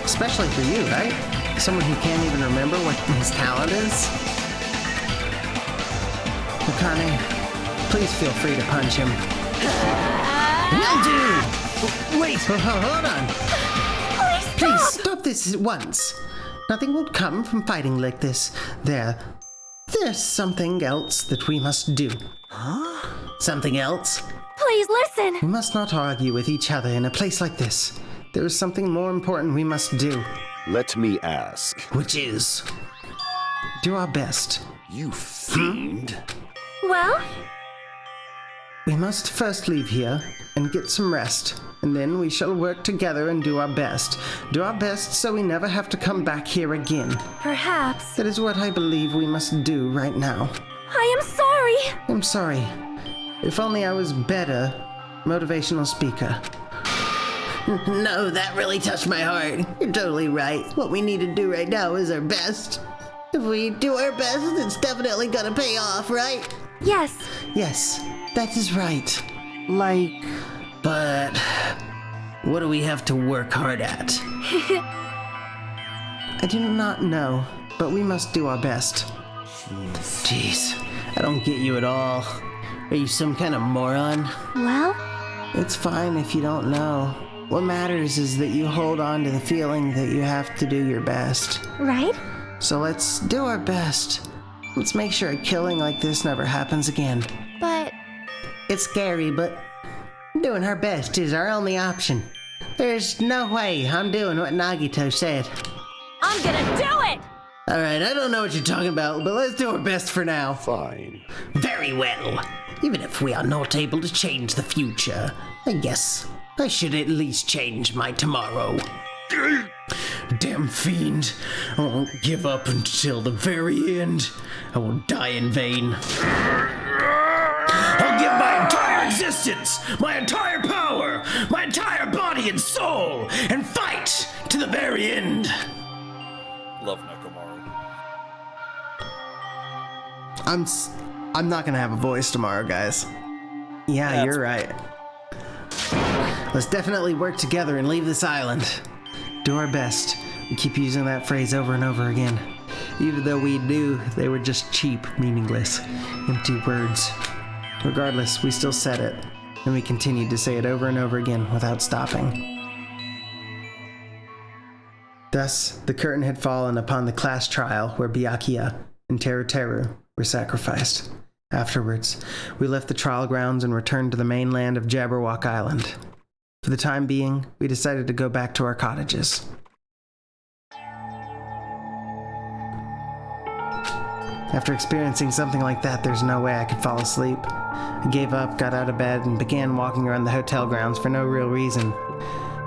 Especially for you, right? Someone who can't even remember what his talent is. Akane, please feel free to punch him. Will do! Wait! Hold on. Please stop this at once. Nothing will come from fighting like this. There's something else that we must do. Huh? Something else? Please listen. We must not argue with each other in a place like this. There is something more important we must do. Let me ask. Which is do our best. You fiend. Well? We must first leave here and get some rest, and then we shall work together and do our best. Do our best so we never have to come back here again. Perhaps. That is what I believe we must do right now. I am sorry. I'm sorry. If only I was better motivational speaker. No, that really touched my heart. You're totally right. What we need to do right now is our best. If we do our best, it's definitely gonna pay off, right? Yes. Yes, that is right. Like... But what do we have to work hard at? I do not know, but we must do our best. Jeez, I don't get you at all. Are you some kind of moron? Well? It's fine if you don't know. What matters is that you hold on to the feeling that you have to do your best. Right? So let's do our best. Let's make sure a killing like this never happens again. But... It's scary, but doing our best is our only option. There's no way I'm doing what Nagito said. I'm gonna do it! Alright, I don't know what you're talking about, but let's do our best for now. Fine. Very well. Even if we are not able to change the future, I guess I should at least change my tomorrow. Damn fiend. I won't give up until the very end. I will die in vain. I'll give my entire existence, my entire power, my entire body and soul, and fight to the very end. Love Nekomaru. I'm not gonna have a voice tomorrow, guys. Yeah, you're right. Let's definitely work together and leave this island. Do our best. We keep using that phrase over and over again, even though we knew they were just cheap, meaningless, empty words. Regardless, we still said it, and we continued to say it over and over again without stopping. Thus, the curtain had fallen upon the class trial where Byakuya and Teru were sacrificed. Afterwards, we left the trial grounds and returned to the mainland of Jabberwock Island. For the time being, we decided to go back to our cottages. After experiencing something like that, there's no way I could fall asleep. I gave up, got out of bed, and began walking around the hotel grounds for no real reason.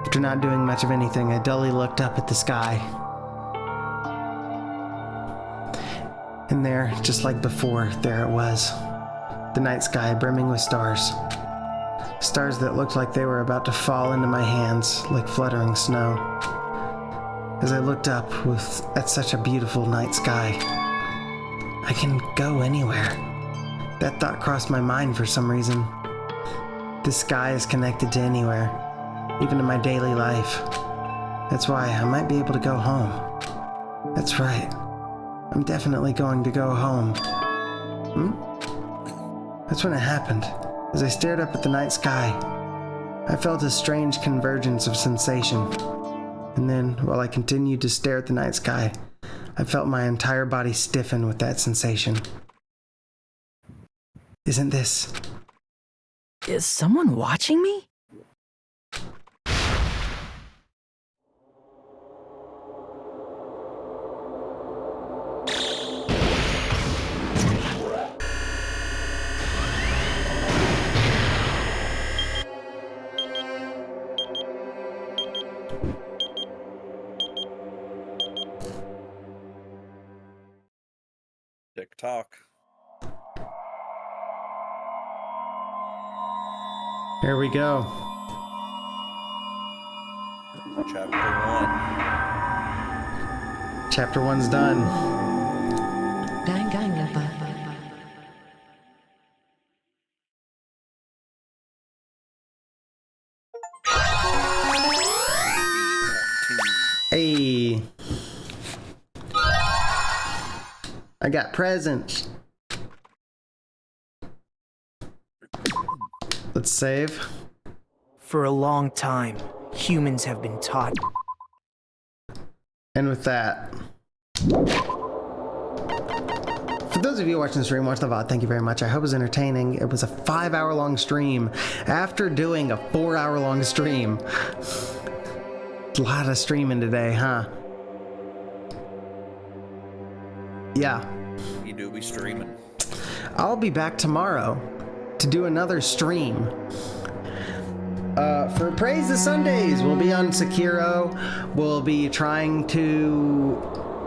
After not doing much of anything, I dully looked up at the sky. And there, just like before, there it was. The night sky brimming with stars. Stars that looked like they were about to fall into my hands like fluttering snow. As I looked up at such a beautiful night sky, I can go anywhere. That thought crossed my mind for some reason. The sky is connected to anywhere, even in my daily life. That's why I might be able to go home. That's right. I'm definitely going to go home. That's when it happened. As I stared up at the night sky, I felt a strange convergence of sensation. And then, while I continued to stare at the night sky, I felt my entire body stiffen with that sensation. Isn't this... Is someone watching me? TikTok. Here we go. Chapter 1. Chapter 1's done. Danganronpa. Hey. I got presents. Let's save. For a long time, humans have been taught. And with that, for those of you watching the stream, watch the VOD, thank you very much. I hope it was entertaining. It was a 5-hour-long stream after doing a 4-hour-long stream. A lot of streaming today, huh? Yeah. You do be streaming. I'll be back tomorrow to do another stream. For Praise the Sundays, we'll be on Sekiro. We'll be trying to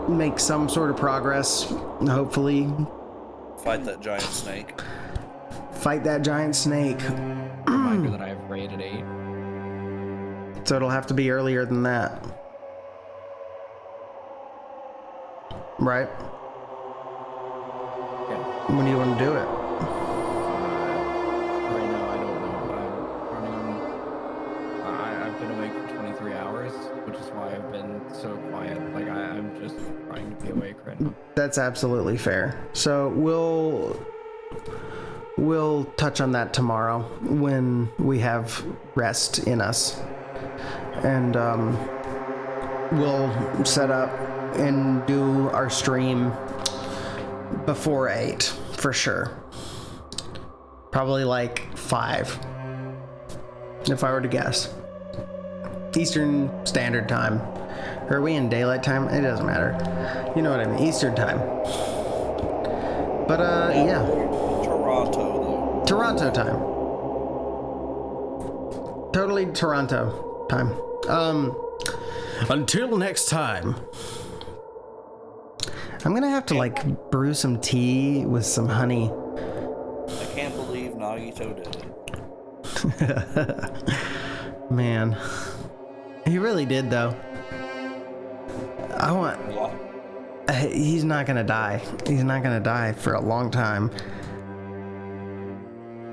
make some sort of progress, hopefully. Fight that giant snake. Fight that giant snake. Reminder that I have rated 8. So it'll have to be earlier than that. Right? Yeah. When do you want to do it? Right now, I don't know, but I'm running on... I've been awake for 23 hours, which is why I've been so quiet. Like, I'm just trying to be awake right now. That's absolutely fair. So we'll touch on that tomorrow when we have rest in us. And we'll set up and do our stream before 8 for sure. Probably like 5, if I were to guess. Eastern Standard Time. Are we in daylight time? It doesn't matter. You know what I mean. Eastern time. But yeah. Toronto though. Toronto time. Totally Toronto time. Until next time. I'm gonna have to like brew some tea with some honey. I can't believe Nagito did it. Man. He really did though. He's not gonna die. He's not gonna die for a long time.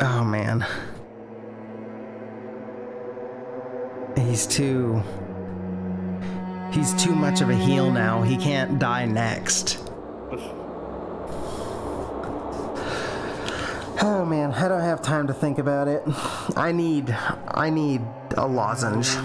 Oh man. He's too much of a heel now. He can't die next. Oh man, I don't have time to think about it. I need a lozenge.